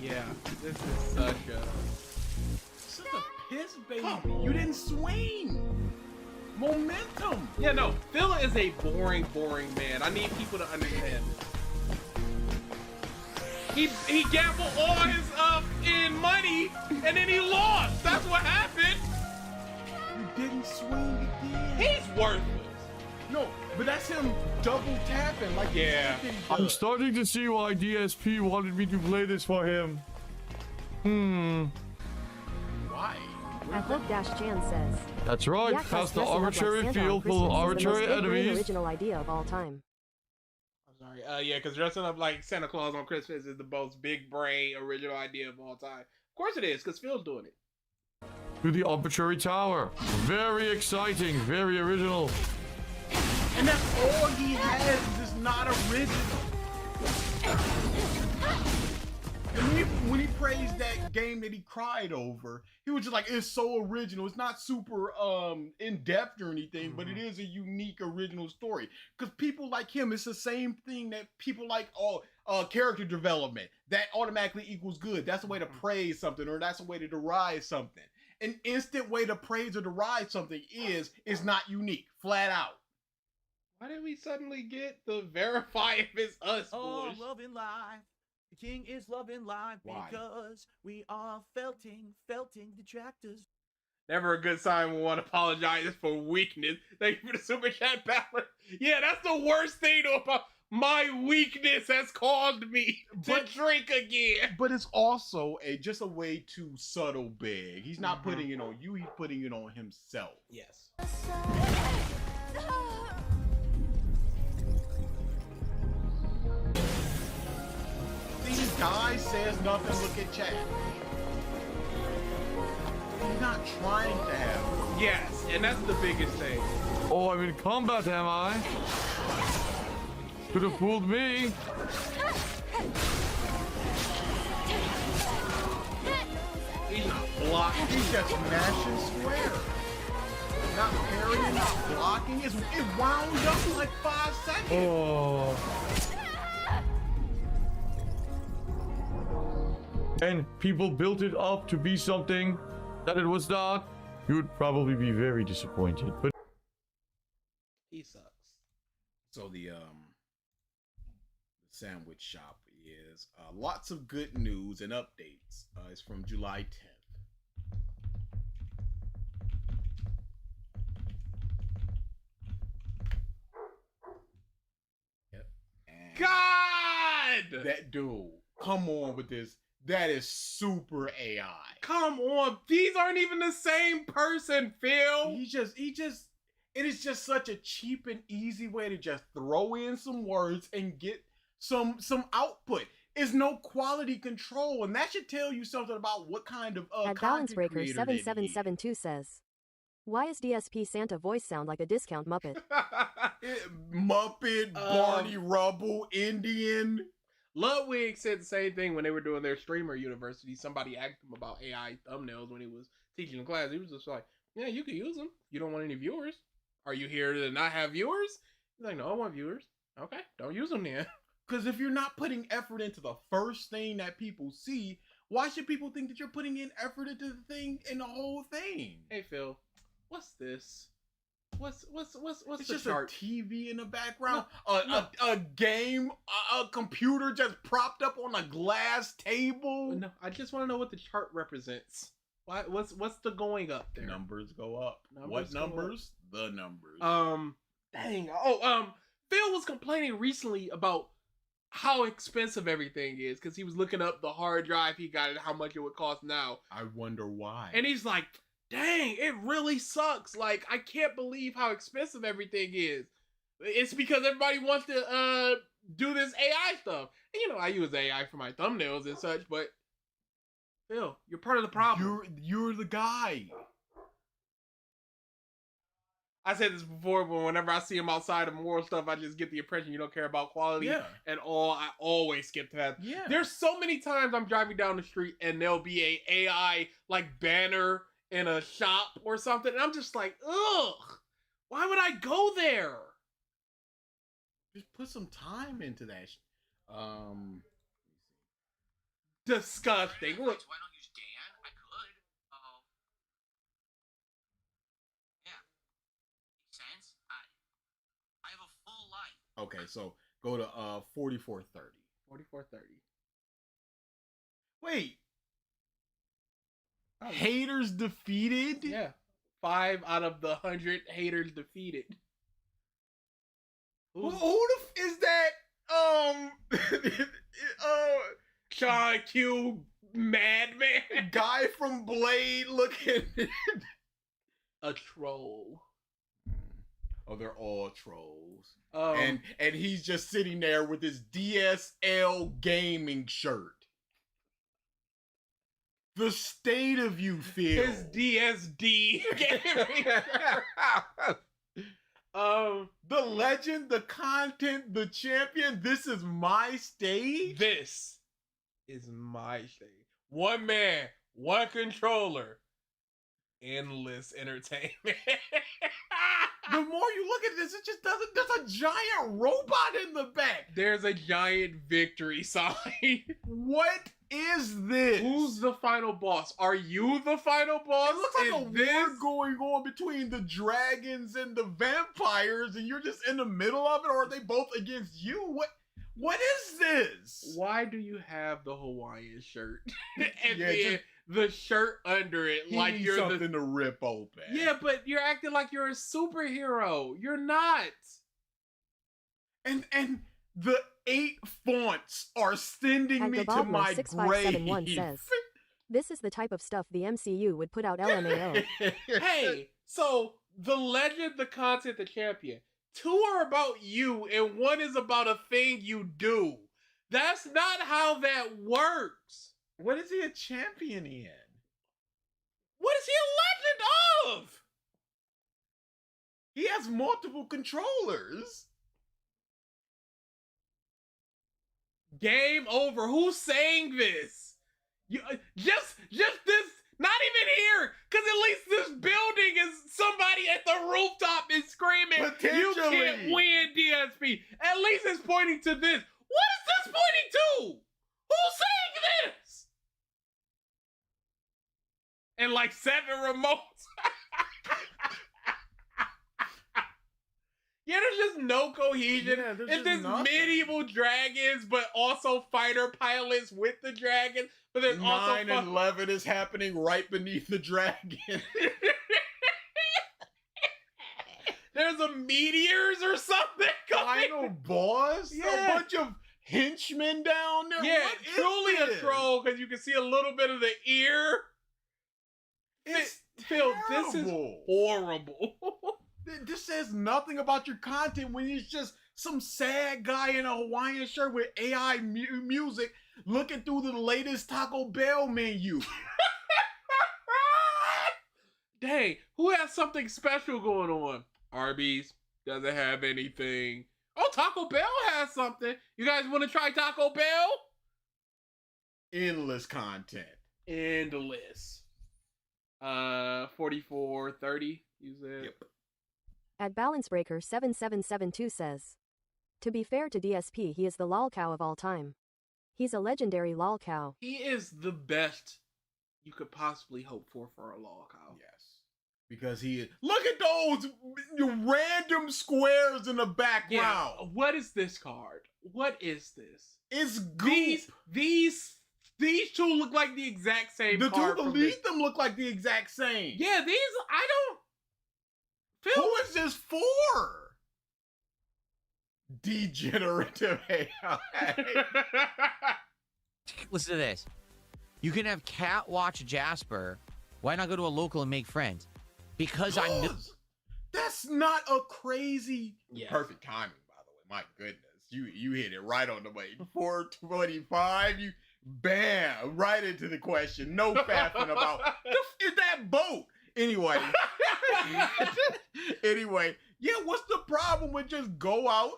Yeah, this is such a piss baby. You didn't swing. momentum. Yeah, no, Phil is a boring man. I need people to understand this. He gambled all his in money and then he lost. That's what happened. You didn't swing again. He's worthless. No, but that's him double tapping like Yeah. I'm starting to see why DSP wanted me to play this for him. Why? I hope Dash Chan says. That's right. Yak Past the dressing up like arbitrary Santa on field full of Christmas is the arbitrary most big-brain enemies. original idea of all time. I'm sorry. Yeah, because dressing up like Santa Claus on Christmas is the most big brain original idea of all time. Of course it is, because Phil's doing it. To the arbitrary tower. Very exciting. Very original. And that's all he has. Is just not original. And when he praised that game that he cried over, he was just like, it's so original. It's not super in depth or anything, but it is a unique original story. Because people like him, it's the same thing that people like character development. That automatically equals good. That's a way to praise something, or that's a way to deride something. An instant way to praise or deride something is not unique, flat out. Why did we suddenly get the verify if it's us bullshit? Loving life. The king is loving life. Why? Because we are felting detractors. Never a good sign when one apologizes for weakness. Thank you for the super chat, Ballard. Yeah, that's the worst thing about my weakness has caused me to drink again. But it's also just a way to subtle beg. He's not putting it on you, he's putting it on himself. Yes. These guys says nothing, look at chat. He's not trying to have it. Yes, and that's the biggest thing. Oh, I'm in combat, am I? Could have fooled me. He's not blocking. He's just mashing square. Not parrying, not blocking. It wound up in like 5 seconds. Oh. And people built it up to be something that it was not. You would probably be very disappointed. But He sucks. So the sandwich shop is lots of good news and updates. It's from July 10th. Yep. And God! that dude, come on with this. That is super AI. Come on, these aren't even the same person, Phil. It is just such a cheap and easy way to just throw in some words and get some output. It's no quality control, and that should tell you something about what kind of At Balance Breaker 7772 says, why is DSP Santa voice sound like a discount Muppet? Muppet, Barney Rubble, Indian. Ludwig said the same thing when they were doing their streamer university. Somebody asked him about AI thumbnails when he was teaching in class. He was just like, yeah, you can use them. You don't want any viewers. Are you here to not have viewers? He's like, no, I want viewers. Okay, don't use them then. Because if you're not putting effort into the first thing that people see, why should people think that you're putting in effort into the thing and the whole thing? Hey, Phil, what's this? What's It's the just chart? a TV in the background, No. a game, a computer just propped up on a glass table. No, I just want to know what the chart represents. Why? What's the going up there? Numbers go up. Numbers What go numbers? The numbers. Dang. Oh, Phil was complaining recently about how expensive everything is because he was looking up the hard drive he got and how much it would cost now. I wonder why. And he's like, dang, it really sucks. Like, I can't believe how expensive everything is. It's because everybody wants to do this AI stuff. And, you know, I use AI for my thumbnails and such, but Phil, you're part of the problem. You're the guy. I said this before, but whenever I see him outside of moral stuff, I just get the impression you don't care about quality at all. I always skip to that. Yeah. There's so many times I'm driving down the street and there'll be a AI like banner in a shop or something, and I'm just like, ugh, why would I go there? Just put some time into that. Disgusting. Look. Why don't use Dan? I could. Okay, so go to 4430. 4430. Wait. Haters defeated? Yeah. 5 out of the 100 haters defeated. Who the is that? Sean Q Madman. Guy from Blade looking. A troll. Oh, they're all trolls. Um, And he's just sitting there with his DSL gaming shirt. The state of you, Phil. his DSD gaming. The legend, the content, the champion. This is my stage. This is my stage. One man, one controller, endless entertainment. The more you look at this, it just doesn't. There's a giant robot in the back. There's a giant victory sign. What is this? Who's the final boss? Are you the final boss? It looks like a Is war going on between the dragons and the vampires, and you're just in the middle of it, or are they both against you? What is this? Why do you have the Hawaiian shirt and Yeah, then the shirt under it He like needs you're something to rip open. Yeah, but you're acting like you're a superhero. You're not. And the 8 fonts are sending At me to my Gabaldma6571 grave. says, this is the type of stuff the MCU would put out LMAO. Hey, so the legend, the content, the champion. 2 are about you, and 1 is about a thing you do. That's not how that works. What is he a champion in? What is he a legend of? He has multiple controllers. Game over. Who's saying this? You just this. Not even here, because at least this building is somebody at the rooftop is screaming, "You can't win, DSP." At least it's pointing to this. What is this pointing to? Who's saying this? And like 7 remotes. Yeah, there's just no cohesion. Yeah, there's it's just this nothing. medieval dragons, but also fighter pilots with the dragon. But there's 9 and 11 is happening right beneath the dragon. There's a meteors or something coming. Final boss? Yeah. A bunch of henchmen down there? Yeah, What is truly this? a troll because you can see a little bit of the ear. It's Phil, this is terrible. horrible. This says nothing about your content when it's just some sad guy in a Hawaiian shirt with AI music looking through the latest Taco Bell menu. Dang, who has something special going on? Arby's doesn't have anything. Oh, Taco Bell has something. You guys want to try Taco Bell? Endless content. Endless. 4430. You said. Yep. At BalanceBreaker7772 says, to be fair to DSP, he is the lol cow of all time. He's a legendary lol cow. He is the best you could possibly hope for a lol cow. Yes. Because he is. Look at those random squares in the background. Yeah. What is this card? What is this? It's goop. These 2 look like the exact same The card. two beneath them look like the exact same. Yeah, these I don't. Phil, who is this for? Degenerative AI. Listen to this. You can have Cat watch Jasper. Why not go to a local and make friends? Because I'm. That's not a crazy. Yes. Perfect timing, by the way. My goodness, you hit it right on the way. 425. You bam right into the question. No faffing about. Is that boat? Anyway. Anyway, yeah. What's the problem with just go out?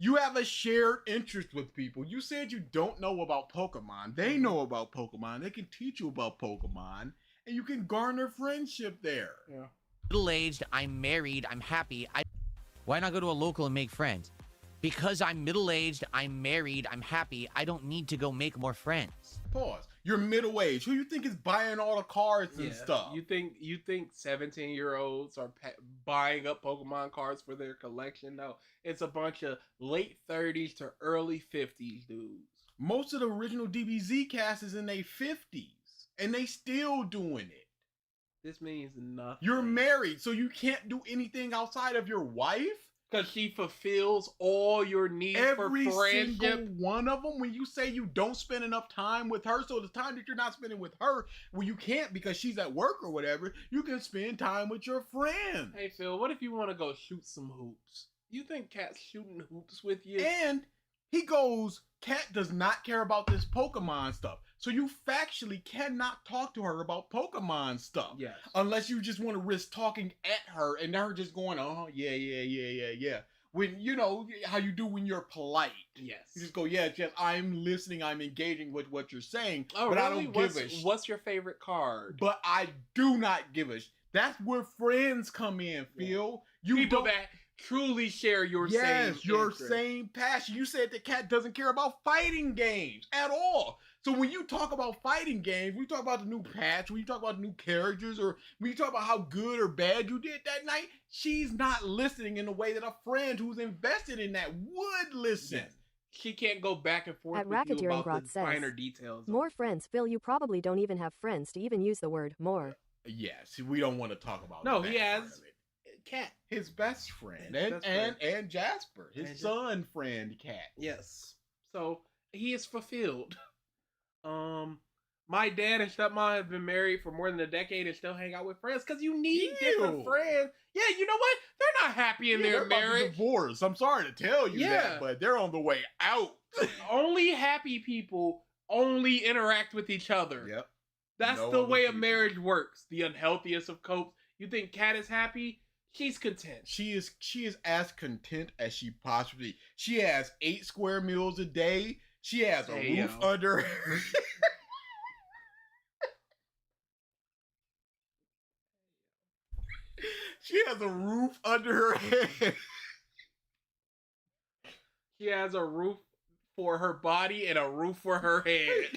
You have a shared interest with people. You said you don't know about Pokemon. They know about Pokemon. They can teach you about Pokemon, and you can garner friendship there. Yeah. Middle-aged, I'm married, I'm happy. Why not go to a local and make friends? Because I'm middle-aged, I'm married, I'm happy, I don't need to go make more friends. Pause. You're middle-aged. Who you think is buying all the cards and stuff? You think 17-year-olds are buying up Pokemon cards for their collection? No, it's a bunch of late 30s to early 50s dudes. Most of the original DBZ cast is in their 50s, and they still doing it. This means nothing. You're married, so you can't do anything outside of your wife? Because she fulfills all your needs for friendship. Every single one of them. When you say you don't spend enough time with her, so the time that you're not spending with her, well, you can't because she's at work or whatever, you can spend time with your friends. Hey, Phil, what if you want to go shoot some hoops? You think Cat's shooting hoops with you? And he goes, Cat does not care about this Pokemon stuff. So you factually cannot talk to her about Pokemon stuff. Yes. Unless you just want to risk talking at her and her just going, oh, yeah. When, you know, how you do when you're polite. Yes. You just go, yeah, Jeff, I'm listening, I'm engaging with what you're saying, oh, but really? I don't give a shit. What's your favorite card? But I do not give a shit. That's where friends come in, Phil. You People don't... that truly share your same passion. You said that Cat doesn't care about fighting games at all. So when you talk about fighting games, we talk about the new patch, when you talk about the new characters, or when you talk about how good or bad you did that night, she's not listening in the way that a friend who's invested in that would listen. Yes. She can't go back and forth At with you Racketeering about Grot the says, finer details. More friends, Phil. You probably don't even have friends to even use the word more. Yes, we don't want to talk about No, that he has part of it. Cat. His best friend. His best friend. And Jasper. His And son friend, Cat. Yes. So he is fulfilled. My dad and stepmom have been married for more than a decade and still hang out with friends because you need different friends. Yeah, you know what? They're not happy in their marriage. Divorce. I'm sorry to tell you that, but they're on the way out. Only happy people only interact with each other. Yep. That's No the other way a people. marriage works. The unhealthiest of copes. You think Cat is happy? She's content. She is as content as she possibly. She has 8 square meals a day. She has a roof under her. She has a roof under her head. She has a roof for her body and a roof for her head.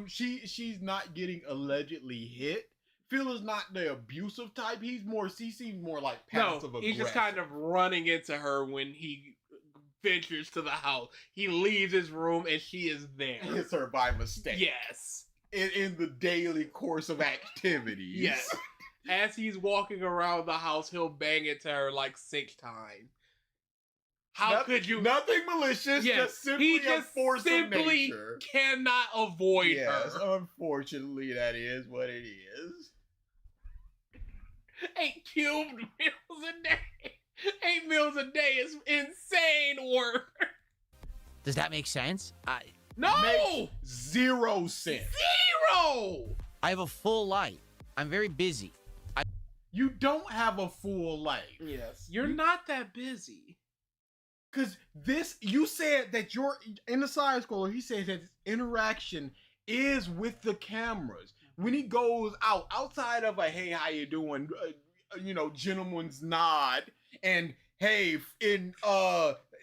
She's not getting allegedly hit. Phil is not the abusive type. He seems more like passive aggressive. He's just kind of running into her when he ventures to the house. He leaves his room and she is there. Hits her by mistake. Yes. In the daily course of activities. Yes. As he's walking around the house, he'll bang into her like 6 times. Could you? Nothing malicious, just simply a force of nature. Cannot avoid her. Unfortunately, that is what it is. 8 cubed meals a day. 8 meals a day is insane work. Does that make sense? No! Makes 0 sense. 0! I have a full life. I'm very busy. You don't have a full life. Yes. You're not that busy. Because you said that you're in the side scroller, he said that his interaction is with the cameras. When he goes outside of a, hey, how you doing? Gentleman's nod. And hey,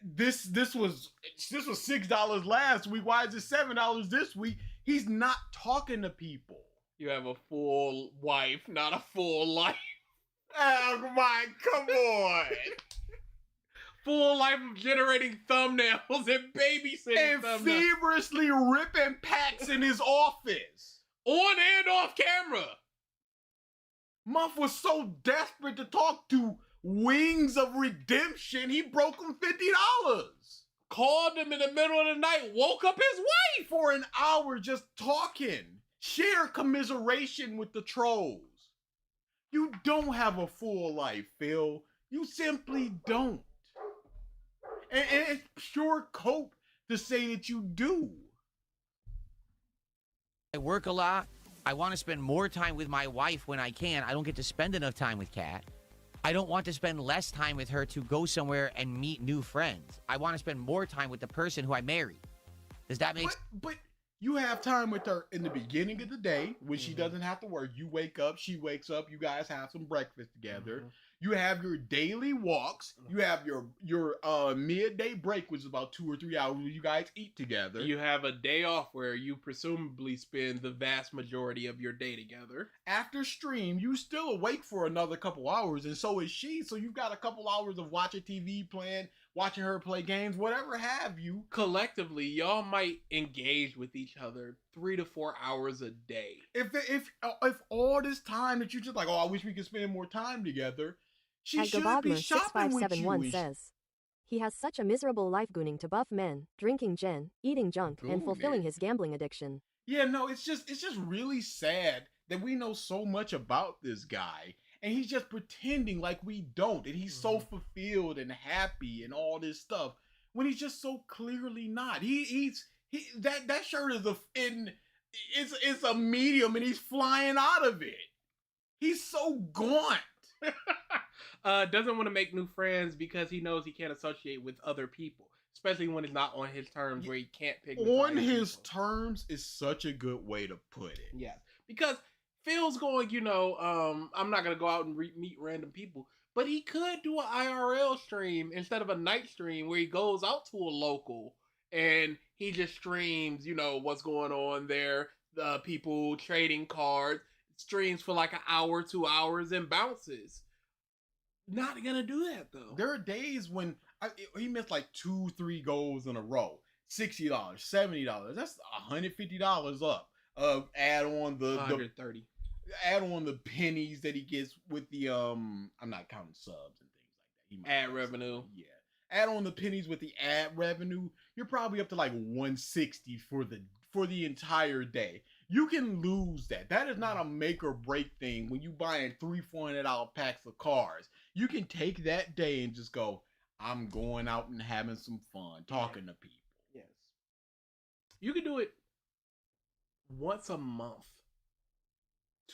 this was $6 last week. Why is it $7 this week? He's not talking to people. You have a full wife, not a full life. Oh my, come on. Full life of generating thumbnails and babysitting and thumbnails. feverishly ripping packs in his office. On and off camera. Muff was so desperate to talk to Wings of Redemption, he broke him $50. Called him in the middle of the night, woke up his wife. For an hour just talking. Share commiseration with the trolls. You don't have a full life, Phil. You simply don't. And it's pure cope to say that you do. I work a lot. I want to spend more time with my wife when I can. I don't get to spend enough time with Kat. I don't want to spend less time with her to go somewhere and meet new friends. I want to spend more time with the person who I married. Does that make sense? But you have time with her in the beginning of the day when she doesn't have to work. You wake up, she wakes up, you guys have some breakfast together. You have your daily walks. You have your midday break, which is about 2 or 3 hours where you guys eat together. You have a day off where you presumably spend the vast majority of your day together. After stream, you still awake for another couple hours, and so is she. So you've got a couple hours of watching TV, playing, watching her play games, whatever have you. Collectively, y'all might engage with each other 3 to 4 hours a day. If all this time that you just like, oh, I wish we could spend more time together. She At should be shopping with you. 6571 says, he has such a miserable life gooning to buff men, drinking gin, eating junk, and fulfilling his gambling addiction. Yeah, no, it's just really sad that we know so much about this guy, and he's just pretending like we don't, and he's so fulfilled and happy and all this stuff when he's just so clearly not. That shirt is a medium, and he's flying out of it. He's so gaunt. Doesn't want to make new friends because he knows he can't associate with other people, especially when it's not on his terms, where he can't pick on his terms is such a good way to put it. Yes, because Phil's going, I'm not gonna go out and meet random people, but he could do an IRL stream instead of a night stream where he goes out to a local and he just streams, what's going on there, the people trading cards, streams for like an hour, 2 hours, and bounces. Not gonna do that though. There are days when he missed like 2-3 goals in a row. $60, $70. That's $150 up. Add on the 130. Add on the pennies that he gets with the I'm not counting subs and things like that. Ad revenue. Yeah. Add on the pennies with the ad revenue. You're probably up to like 160 for the entire day. You can lose that. That is not a make or break thing when you buying $300-$400 packs of cars. You can take that day and just go, I'm going out and having some fun, talking to people. Yes. You can do it once a month.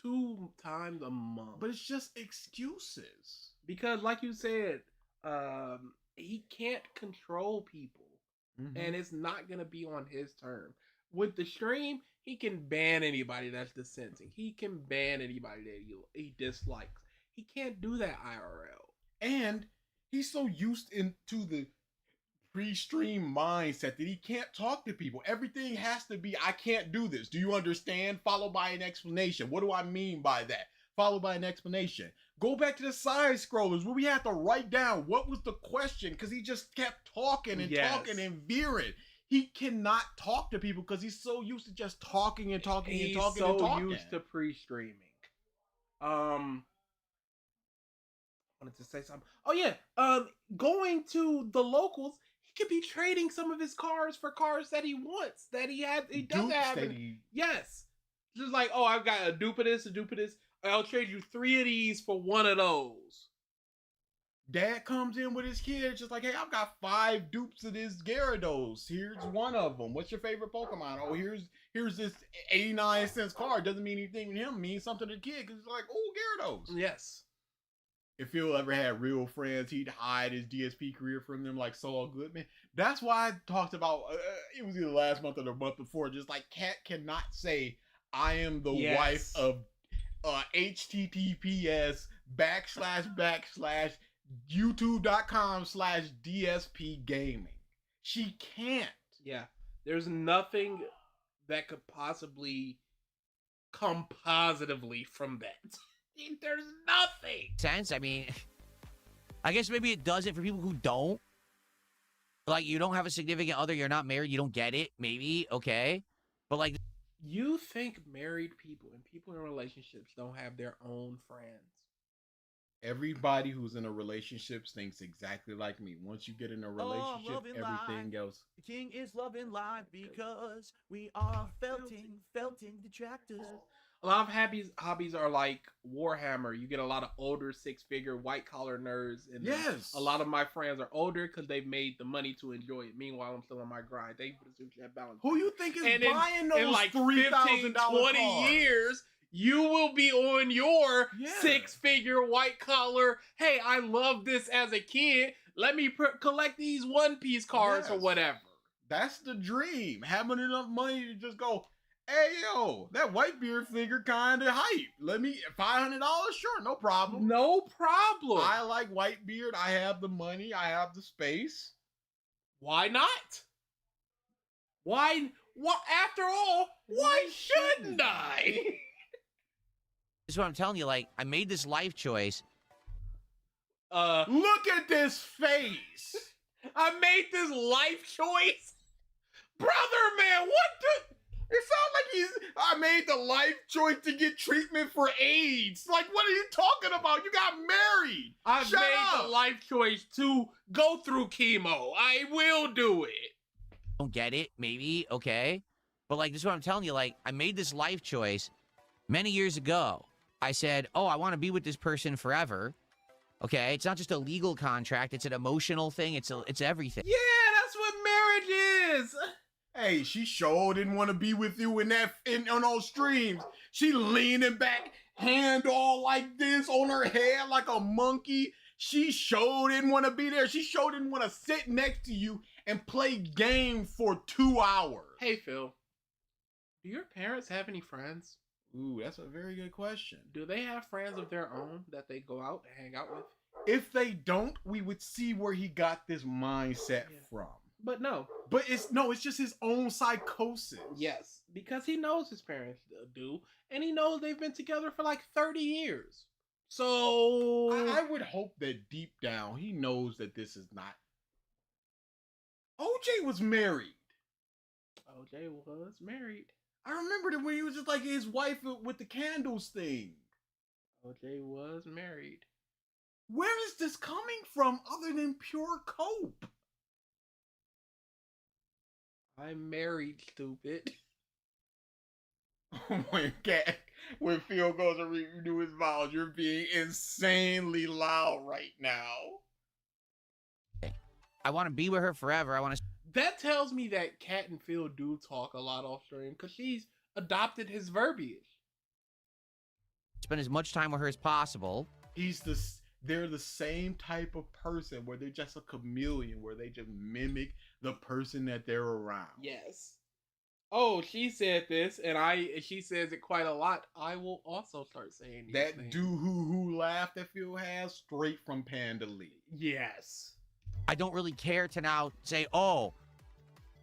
2 times a month. But it's just excuses. Because like you said, he can't control people. And it's not going to be on his term. With the stream, he can ban anybody that's dissenting. He can ban anybody that he dislikes. He can't do that IRL. And he's so used into the pre-stream mindset that he can't talk to people. Everything has to be, I can't do this. Do you understand? Followed by an explanation. What do I mean by that? Followed by an explanation. Go back to the side scrollers where we had to write down what was the question, because he just kept talking and talking and veering. He cannot talk to people because he's so used to just talking and talking and talking and talking. He's so used to pre-streaming. I wanted to say something. Oh yeah, going to the locals, he could be trading some of his cars for cars that he wants, that he doesn't have. Yes, just like, oh, I've got a dupe of this, a dupe of this. I'll trade you 3 of these for 1 of those. Dad comes in with his kids, just like, hey, I've got 5 dupes of this Gyarados. Here's one of them. What's your favorite Pokemon? Oh, here's this 89-cent card. Doesn't mean anything to him. It means something to the kid, because it's like, oh, Gyarados. Yes. If Phil ever had real friends, he'd hide his DSP career from them like Saul Goodman. That's why I talked about, it was either last month or the month before, just like Kat cannot say, I am the wife of https / youtube.com/DSP gaming. She can't. Yeah. There's nothing that could possibly come positively from that. There's nothing. Sense. I mean, I guess maybe it does it for people who don't. Like, you don't have a significant other, you're not married, you don't get it. Maybe, okay. But like, you think married people and people in relationships don't have their own friends? Everybody who's in a relationship thinks exactly like me. Once you get in a relationship, everything else. The king is loving life because we are felting detractors. A lot of hobbies are like Warhammer. You get a lot of older 6-figure white-collar nerds. And yes. A lot of my friends are older because they've made the money to enjoy it. Meanwhile, I'm still on my grind. They have balance. Who you think is and buying those in like $3,000 20 cars? years, you will be on your 6-figure white-collar, hey, I love this as a kid. Let me collect these One Piece cards or whatever. That's the dream. Having enough money to just go, Hey yo, that Whitebeard figure kind of hype. Let me $500, sure, no problem. No problem. I like Whitebeard. I have the money. I have the space. Why not? Why? What? After all, why shouldn't I? This is what I'm telling you. Like, I made this life choice. Look at this face. I made this life choice, brother, man. What the? It sounds like I made the life choice to get treatment for AIDS. Like, what are you talking about? You got married. I Shut made up. the life choice to go through chemo. I will do it. Don't get it, maybe, okay? But, like, this is what I'm telling you. Like, I made this life choice many years ago. I said, oh, I want to be with this person forever. Okay? It's not just a legal contract. It's an emotional thing. It's everything. Yeah, that's what marriage is. Hey, she sure didn't want to be with you on those streams. She leaning back, hand all like this on her head like a monkey. She sure didn't want to be there. She sure didn't want to sit next to you and play games for 2 hours. Hey, Phil. Do your parents have any friends? Ooh, that's a very good question. Do they have friends of their own that they go out and hang out with? If they don't, we would see where he got this mindset from. But no. But it's just his own psychosis. Yes, because he knows his parents do, and he knows they've been together for like 30 years. So I would hope that deep down he knows that this is not. OJ was married. OJ was married. I remember that when he was just like his wife with the candles thing. OJ was married. Where is this coming from other than pure cope? I'm married, stupid. When Phil goes to redo his vows, you're being insanely loud right now. I want to be with her forever. I want to. That tells me that Kat and Phil do talk a lot off stream because she's adopted his verbiage. Spend as much time with her as possible. They're the same type of person where they're just a chameleon, where they just mimic the person that they're around. Yes. Oh, she said this, and she says it quite a lot. I will also start saying these that things. do-hoo-hoo laugh that Phil has, straight from Panda Lee. Yes. I don't really care to now say, oh,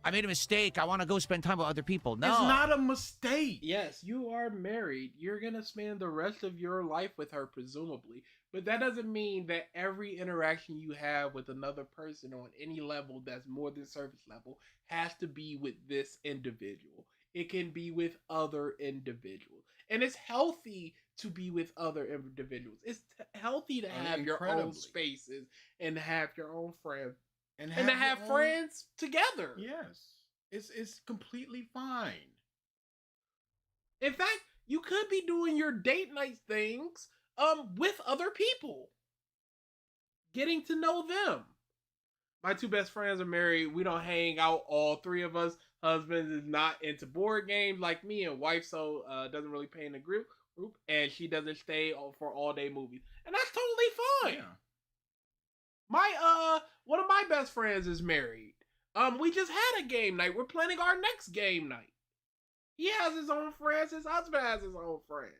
I made a mistake. I want to go spend time with other people. No. It's not a mistake. Yes, you are married. You're going to spend the rest of your life with her, presumably. But that doesn't mean that every interaction you have with another person on any level that's more than surface level has to be with this individual. It can be with other individuals. And it's healthy to be with other individuals. It's healthy to have your own spaces and have your own friends. And to have friends together. Yes. It's completely fine. In fact, you could be doing your date night things with other people. Getting to know them. My two best friends are married. We don't hang out, all three of us. Husband is not into board games like me, and wife so doesn't really play in the group, and she doesn't stay for all-day movies. And that's totally fine. Yeah. My one of my best friends is married. We just had a game night. We're planning our next game night. He has his own friends. His husband has his own friends.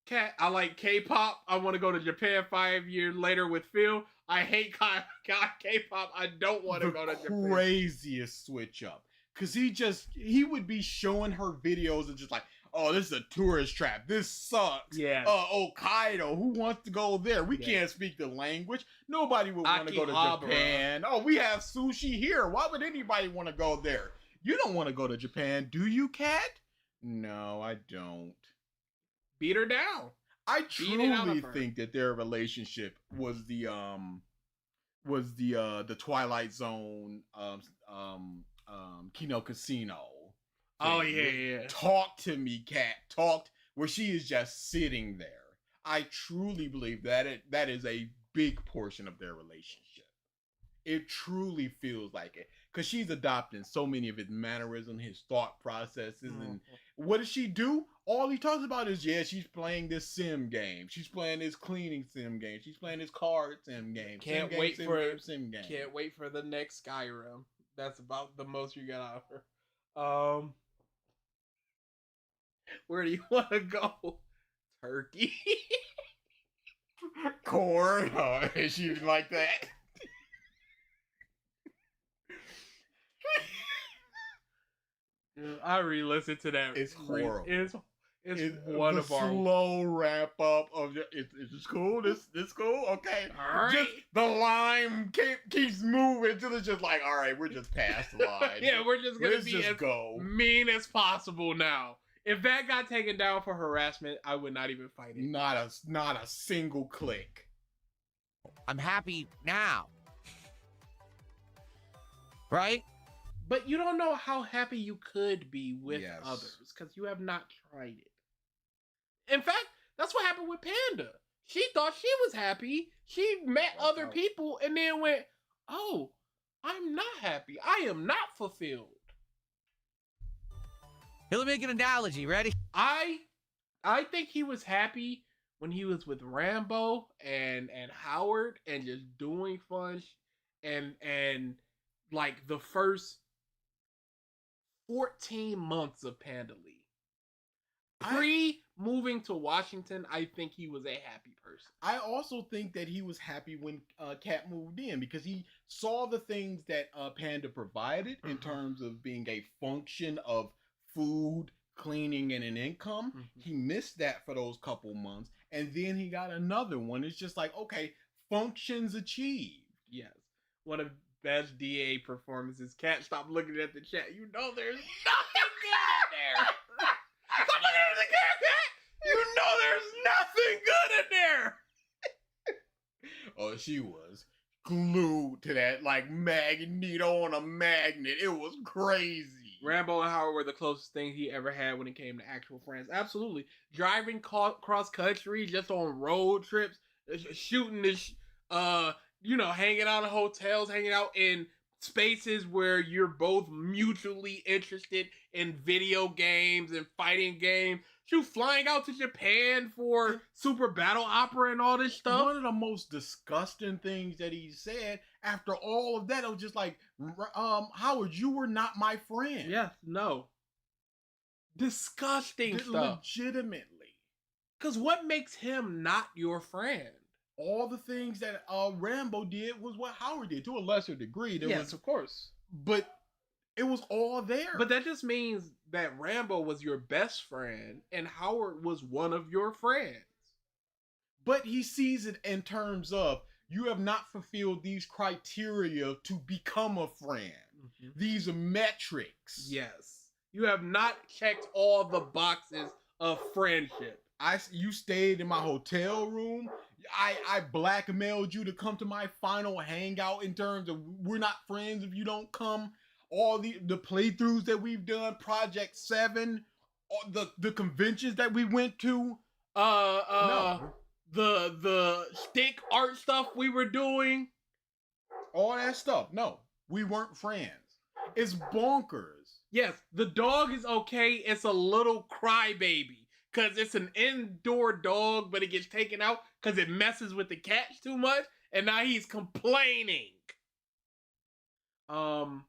Cat, I like K-pop. I want to go to Japan 5 years later with Phil. I hate K-pop. I don't want to go to Japan. The craziest switch up. Because he would be showing her videos and just like, oh, this is a tourist trap. This sucks. Yeah. Hokkaido. Who wants to go there? We can't speak the language. Nobody would want to go to Japan. Oh, we have sushi here. Why would anybody want to go there? You don't want to go to Japan, do you, Kat? No, I don't. Beat her down. I truly think that their relationship was the Twilight Zone Kino Casino. Oh yeah. Talk to me, Kat. Where she is just sitting there. I truly believe that that is a big portion of their relationship. It truly feels like it. Because she's adopting so many of his mannerisms, his thought processes, and what does she do? All he talks about is, she's playing this sim game. She's playing this cleaning sim game. She's playing this card sim game. Can't wait for the next Skyrim. That's about the most you got out of her. Where do you want to go? Turkey. Corn. Oh, she didn't like that. I re-listened to that. It's horrible. It's one the of our slow wrap up of it's cool. This cool. Okay. All right. Just the line keeps moving until it's just like, all right, we're just past the line. Yeah, we're just gonna Let's be just as go. mean as possible now. If that got taken down for harassment, I would not even fight it. Not a single click. I'm happy now. Right? But you don't know how happy you could be with Yes. others because you have not tried it. In fact, that's what happened with Panda. She thought she was happy. She met other people and then went, "Oh, I'm not happy. I am not fulfilled." He'll make an analogy. Ready? I think he was happy when he was with Rambo and Howard and just doing fun and like the first 14 months of Panda League. Pre-moving to Washington, I think he was a happy person. I also think that he was happy when Cat moved in because he saw the things that Panda provided in terms of being a function of food, cleaning, and an income. He missed that for those couple months, and then he got another one. It's just like, okay, functions achieved. Yes. One of best DA performances. Cat, stop looking at the chat. You know there's nothing good in there. Stop looking at the cat. You know there's nothing good in there. Oh, she was glued to that like magneto on a magnet. It was crazy. Rambo and Howard were the closest thing he ever had when it came to actual friends. Absolutely. Driving cross country, just on road trips, shooting this, hanging out in hotels, hanging out in spaces where you're both mutually interested in video games and fighting games. Shoot, flying out to Japan for Super Battle Opera and all this stuff. One of the most disgusting things that he said after all of that, it was just like, Howard, you were not my friend. Yes, no. Disgusting stuff. Legitimately. Because what makes him not your friend? All the things that Rambo did was what Howard did to a lesser degree. Yes, of course. But it was all there. But that just means that Rambo was your best friend and Howard was one of your friends. But he sees it in terms of, you have not fulfilled these criteria to become a friend. These are metrics. Yes. You have not checked all the boxes of friendship. You stayed in my hotel room. I blackmailed you to come to my final hangout in terms of we're not friends if you don't come. All the playthroughs that we've done, Project 7, the conventions that we went to. No. The stick art stuff we were doing. All that stuff. No, we weren't friends. It's bonkers. Yes, the dog is okay. It's a little crybaby. Because it's an indoor dog, but it gets taken out because it messes with the cats too much. And now he's complaining. Rambo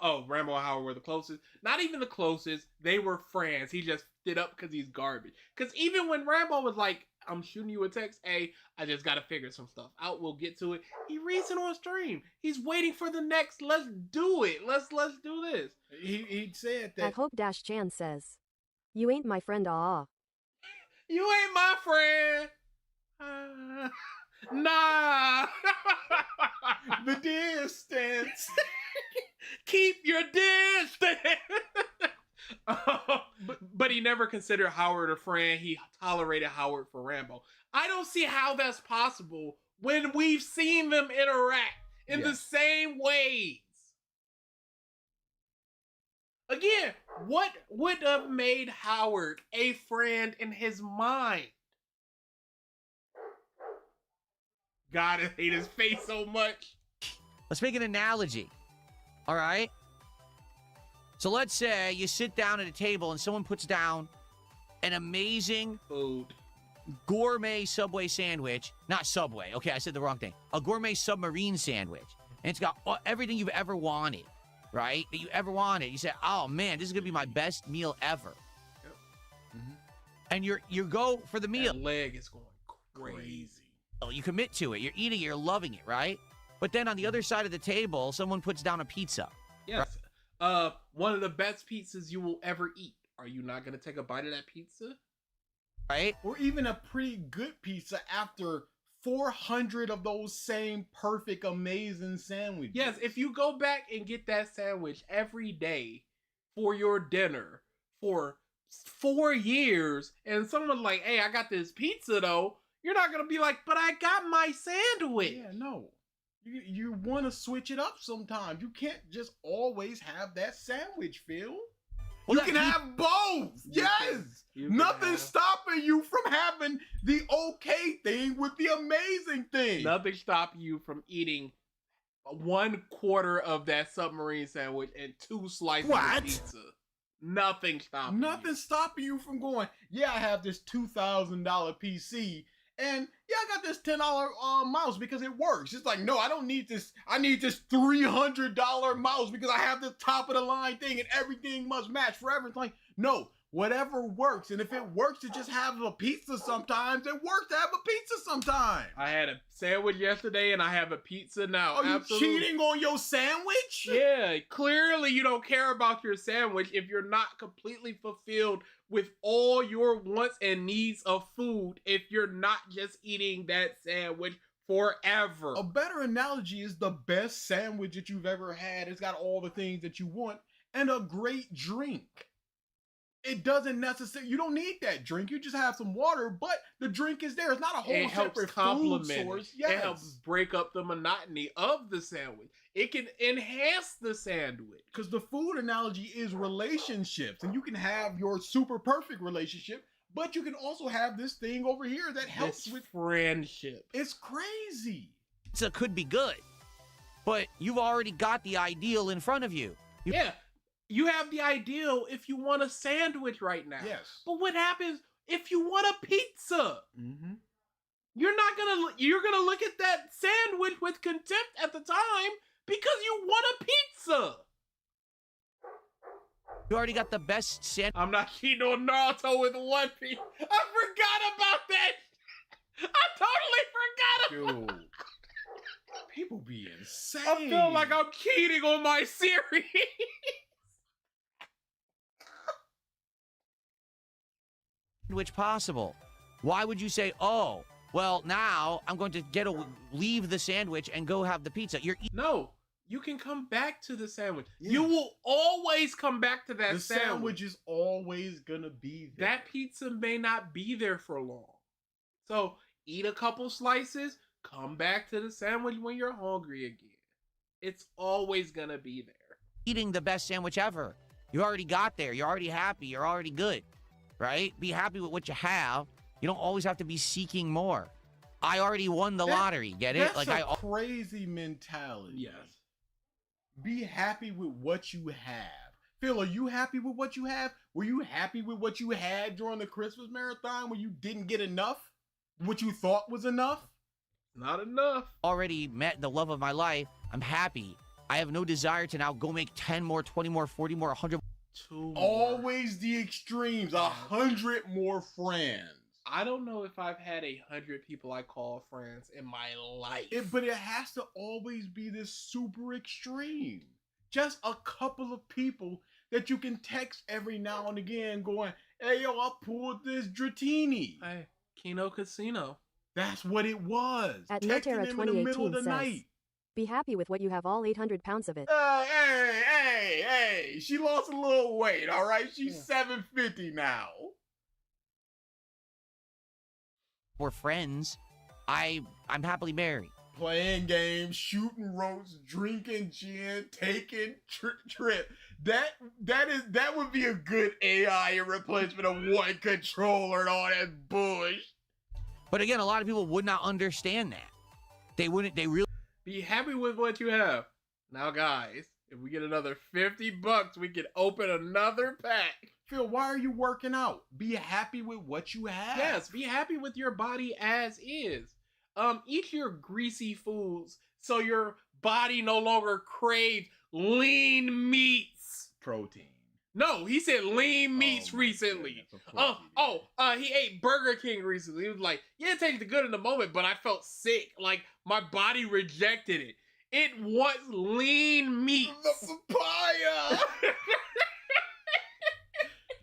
and Howard were the closest. Not even the closest. They were friends. He just stood up because he's garbage. Because even when Rambo was like, I'm shooting you a text, hey, I just got to figure some stuff out. We'll get to it. He reads it on stream. He's waiting for the next, let's do it. Let's do this. He said that. At Hope-Chan says, you ain't my friend, ah. You ain't my friend. Nah. The distance. Keep your distance. But he never considered Howard a friend. He tolerated Howard for Rambo. I don't see how that's possible when we've seen them interact in the same ways. Again, what would have made Howard a friend in his mind? God, I hate his face so much. Let's make an analogy. All right? So let's say you sit down at a table and someone puts down an amazing food gourmet Subway sandwich. Not Subway. Okay, I said the wrong thing. A gourmet submarine sandwich. and it's got everything you've ever wanted, right? That you ever wanted. You say, oh man, this is gonna be my best meal ever. Yep. And you go for the meal. That leg is going crazy. You commit to it. You're eating it. You're loving it, right? But then on the other side of the table, someone puts down a pizza. Yes. One of the best pizzas you will ever eat. Are you not gonna take a bite of that pizza? Right? Or even a pretty good pizza after 400 of those same perfect, amazing sandwiches. Yes, if you go back and get that sandwich every day for your dinner for 4 years, and someone's like, hey, I got this pizza though, you're not gonna be like, but I got my sandwich. Yeah, no. You want to switch it up sometimes. You can't just always have that sandwich, Phil. Well, you can have both. Yes. Nothing's stopping you from having the okay thing with the amazing thing. Nothing stopping you from eating 1/4 of that submarine sandwich and 2 slices of pizza. Nothing stopping Nothing stopping you from going, yeah, I have this $2,000 PC, and yeah, I got this $10 mouse because it works. It's like, no, I don't need this. I need this $300 mouse because I have the top of the line thing and everything must match forever. It's like, no, whatever works. And if it works to just have a pizza sometimes, it works to have a pizza sometimes. I had a sandwich yesterday and I have a pizza now. Are you cheating on your sandwich? Yeah, clearly you don't care about your sandwich if you're not completely fulfilled with all your wants and needs of food, if you're not just eating that sandwich forever. A better analogy is the best sandwich that you've ever had. It's got all the things that you want and a great drink. It doesn't necessarily, you don't need that drink. You just have some water, but the drink is there. It's not a whole separate food source. Yes. It helps break up the monotony of the sandwich. It can enhance the sandwich. Because the food analogy is relationships, and you can have your super perfect relationship, but you can also have this thing over here that helps with friendship. It's crazy. Pizza could be good, but you've already got the ideal in front of you. Yeah. You have the ideal if you want a sandwich right now. Yes. But what happens if you want a pizza? Mm-hmm. You're gonna look at that sandwich with contempt at the time because you want a pizza. You already got the best sandwich. I'm not cheating on Naruto with One Piece. I forgot about that. I totally forgot about Dude. People be insane. I feel like I'm cheating on my series. Sandwich possible. Why would you say, oh, well, now I'm going to leave the sandwich and go have the pizza? No, you can come back to the sandwich. Yeah. You will always come back to that the sandwich is always gonna be there. That pizza may not be there for long. So eat a couple slices, come back to the sandwich when you're hungry again. It's always gonna be there. Eating the best sandwich ever. You already got there. You're already happy. You're already good. Right? Be happy with what you have. You don't always have to be seeking more. I already won the lottery. Get it? That's a crazy mentality. Yes. Be happy with what you have. Phil, are you happy with what you have? Were you happy with what you had during the Christmas marathon when you didn't get enough? What you thought was enough? Not enough. Already met the love of my life. I'm happy. I have no desire to now go make 10 more, 20 more, 40 more, 100 more. Always the extremes. 100 more friends. I don't know if I've had 100 people I call friends in my life. But it has to always be this super extreme. Just a couple of people that you can text every now and again going, hey, yo, I pulled this Dratini. Hey, Kino Casino. That's what it was. At Texting Notera him in the middle 2018 of the says, night. be happy with what you have, all 800 pounds of it. Hey, she lost a little weight, all right? She's 750 now. We're friends. I'm happily married. Playing games, shooting ropes, drinking gin, taking trip. That would be a good AI in replacement of one controller and all that bullshit. But again, a lot of people would not understand that. They really be happy with what you have. Now, guys, if we get another $50, we can open another pack. Phil, why are you working out? Be happy with what you have. Yes, be happy with your body as is. Eat your greasy foods so your body no longer craves lean meats. Protein. No, he said lean meats my recently. goodness, of course he did. He ate Burger King recently. He was like, yeah, it tasted good in the moment, but I felt sick. Like, my body rejected it. It wants lean meats. The papaya.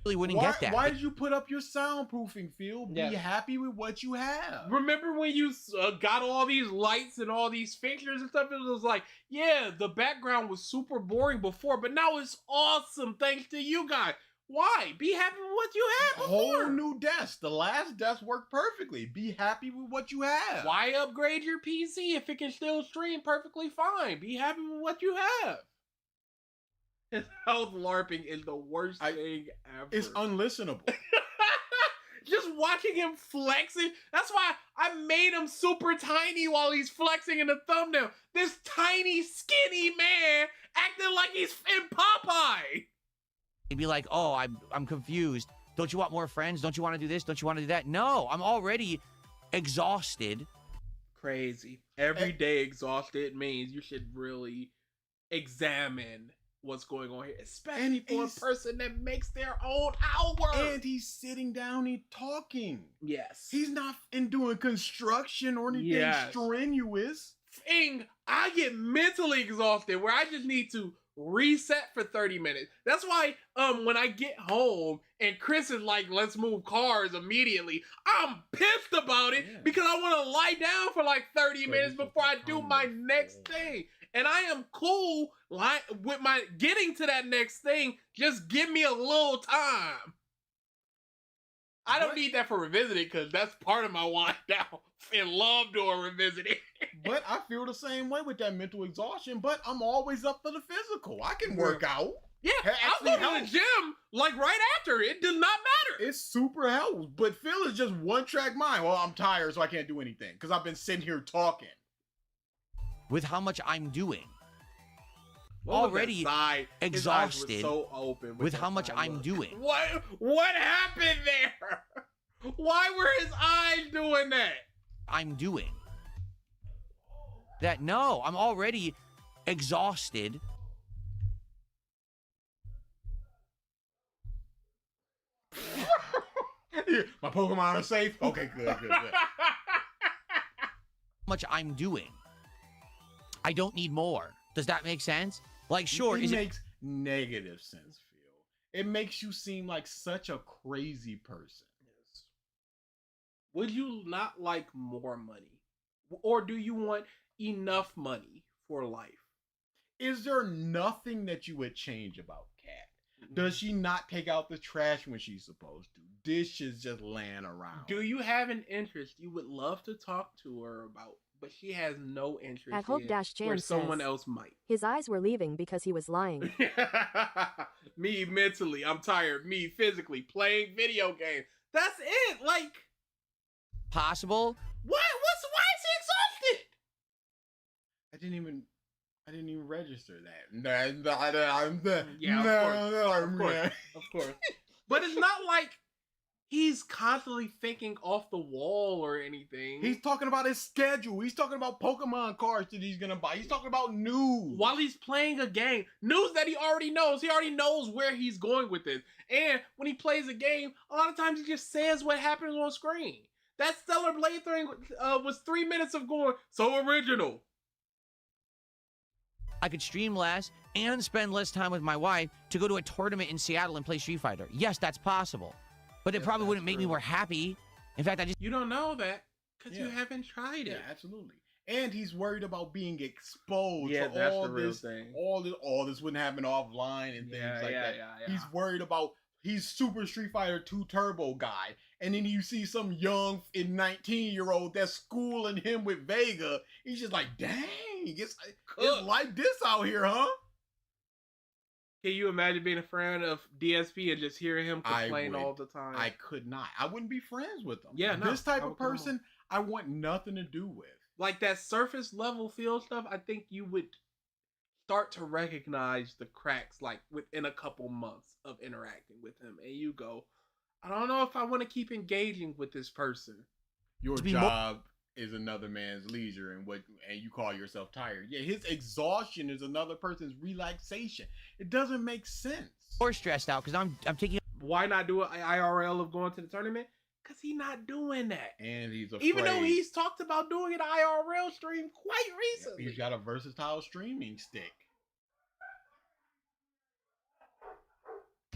Really wouldn't get that. Why did you put up your soundproofing, Phil? Be Yeah. happy with what you have. Remember when you got all these lights and all these fixtures and stuff? It was like, yeah, the background was super boring before, but now it's awesome thanks to you guys. Why? Be happy with what you had before. Whole new desk. The last desk worked perfectly. Be happy with what you have. Why upgrade your PC if it can still stream perfectly fine? Be happy with what you have. His health LARPing is the worst thing ever. It's unlistenable. Just watching him flexing. That's why I made him super tiny while he's flexing in the thumbnail. This tiny, skinny man acting like he's in Popeye. He'd be like, oh, I'm confused. Don't you want more friends? Don't you want to do this? Don't you want to do that? No, I'm already exhausted. Crazy. Every day exhausted means you should really examine what's going on here, especially for a person that makes their own hour. And he's sitting down and talking. Yes. He's not doing construction or anything strenuous. I get mentally exhausted where I just need to reset for 30 minutes. That's why when I get home and Chris is like, let's move cars immediately, I'm pissed about it because I want to lie down for like 30 minutes before I do my next thing. And I am cool with my getting to that next thing. Just give me a little time. I don't need that for revisiting because that's part of my wind down and love doing revisiting. But I feel the same way with that mental exhaustion, but I'm always up for the physical. I can work out. Yeah, I'll go to the gym like right after. It does not matter. It super helps. But Phil is just one track mind. Well, I'm tired, so I can't do anything because I've been sitting here talking. With how much I'm doing. What already exhausted so open with how much I'm doing. What happened there? Why were his eyes doing that? I'm doing. That no, I'm already exhausted. My Pokemon are safe? Okay, good. How much I'm doing. I don't need more. Does that make sense? Like, sure, it makes negative sense, Phil. It makes you seem like such a crazy person. Yes. Would you not like more money? Or do you want enough money for life? Is there nothing that you would change about Kat? Does she not take out the trash when she's supposed to? Dishes just laying around. Do you have an interest you would love to talk to her about, but she has no interest At Hope-Chan where someone says, else might? His eyes were leaving because he was lying. Me mentally, I'm tired. Me physically, playing video games. That's it. Like, possible? Why is he exhausted? I didn't even register that. Of course. But it's not like he's constantly thinking off the wall or anything. He's talking about his schedule. He's talking about Pokemon cards that he's gonna buy. He's talking about news. While he's playing a game. News that he already knows. He already knows where he's going with this. And when he plays a game, a lot of times he just says what happens on screen. That Stellar Blade thing was 3 minutes of going, so original. I could stream less and spend less time with my wife to go to a tournament in Seattle and play Street Fighter. Yes, that's possible. But it probably wouldn't make me more happy. In fact, You don't know that because you haven't tried it. Yeah, absolutely. And he's worried about being exposed. Yeah, to that's all the real this, thing. All this wouldn't happen offline and things like that. He's worried about, he's Super Street Fighter 2 Turbo guy. And then you see some young 19-year-old that's schooling him with Vega. He's just like, dang, it's like this out here, huh? Can you imagine being a friend of DSP and just hearing him complain all the time? I could not. I wouldn't be friends with him. Yeah, no. This type of person, I want nothing to do with. Like that surface level feel stuff, I think you would start to recognize the cracks like within a couple months of interacting with him. And you go, I don't know if I want to keep engaging with this person. Your job is another man's leisure, and you call yourself tired. Yeah, his exhaustion is another person's relaxation. It doesn't make sense. More stressed out because I'm taking. Why not do an IRL of going to the tournament? Because he's not doing that. And he's afraid. Even though he's talked about doing an IRL stream quite recently. He's got a versatile streaming stick.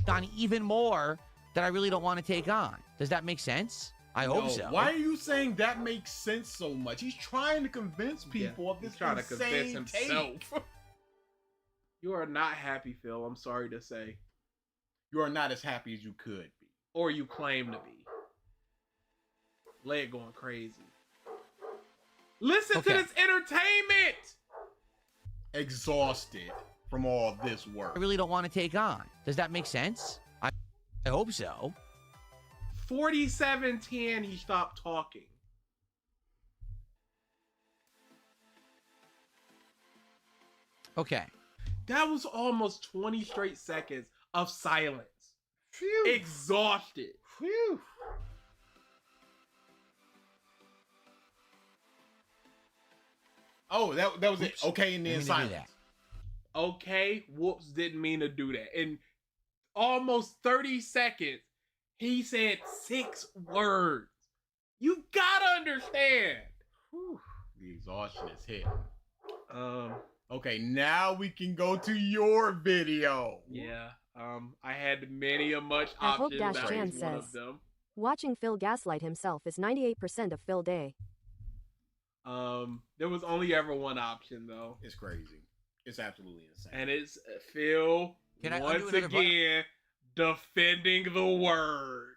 On even more that I really don't want to take on. Does that make sense? I hope so. Why are you saying that makes sense so much? He's trying to convince people of this He's trying to insane convince take. himself. You are not happy, Phil. I'm sorry to say. You are not as happy as you could be. Or you claim to be. Leg going crazy. Listen to this entertainment! Exhausted from all this work. I really don't want to take on. Does that make sense? I hope so. 47:10, he stopped talking. Okay. That was almost 20 straight seconds of silence. Phew. Exhausted. Phew. Oh, that was it. Okay, and then silence. Okay, whoops, didn't mean to do that. In almost 30 seconds, he said 6 words. You gotta understand. Whew. The exhaustion is hitting. Okay, now we can go to your video. Yeah. I had many a much I hope options. Dash That Chan was one says, of them. watching Phil gaslight himself is 98% of Phil day. There was only ever one option though. It's crazy. It's absolutely insane. And it's Phil once again defending the word.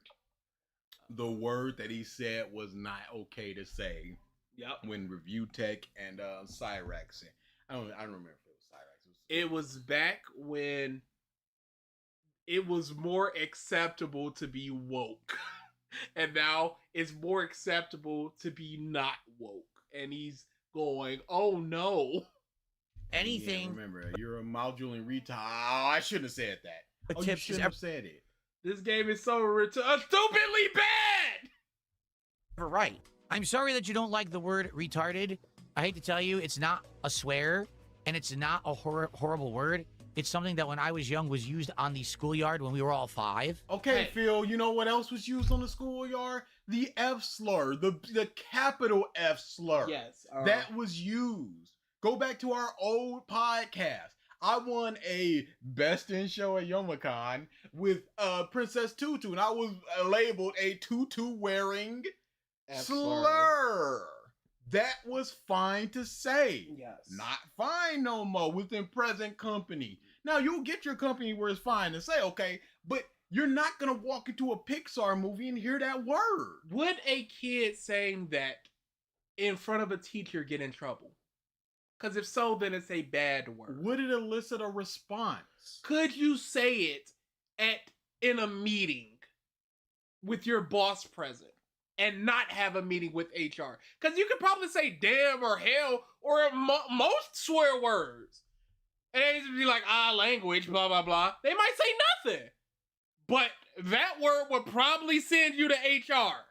The word that he said was not okay to say. Yep. When Review Tech and Cyrex. I don't remember if it was Cyrex. It was back when it was more acceptable to be woke. And now it's more acceptable to be not woke. And he's going, oh no. Anything. Yeah, remember, you're a moduling retard. Oh, I shouldn't have said that. A you tip shouldn't have said it. This game is so stupidly bad. Right. I'm sorry that you don't like the word retarded. I hate to tell you, it's not a swear, and it's not a horrible word. It's something that when I was young was used on the schoolyard when we were all 5. Okay, hey. Phil, you know what else was used on the schoolyard? The F slur, the capital F slur. Yes. That was used. Go back to our old podcast. I won a Best in Show at Youmacon with Princess Tutu, and I was labeled a tutu wearing slur. That was fine to say. Yes. Not fine no more within present company. Now, you'll get your company where it's fine to say, okay, but you're not going to walk into a Pixar movie and hear that word. Would a kid saying that in front of a teacher get in trouble? Because if so, then it's a bad word. Would it elicit a response? Could you say it in a meeting with your boss present and not have a meeting with HR? Because you could probably say damn or hell or most swear words. And they just be like, language, blah, blah, blah. They might say nothing. But that word would probably send you to HR.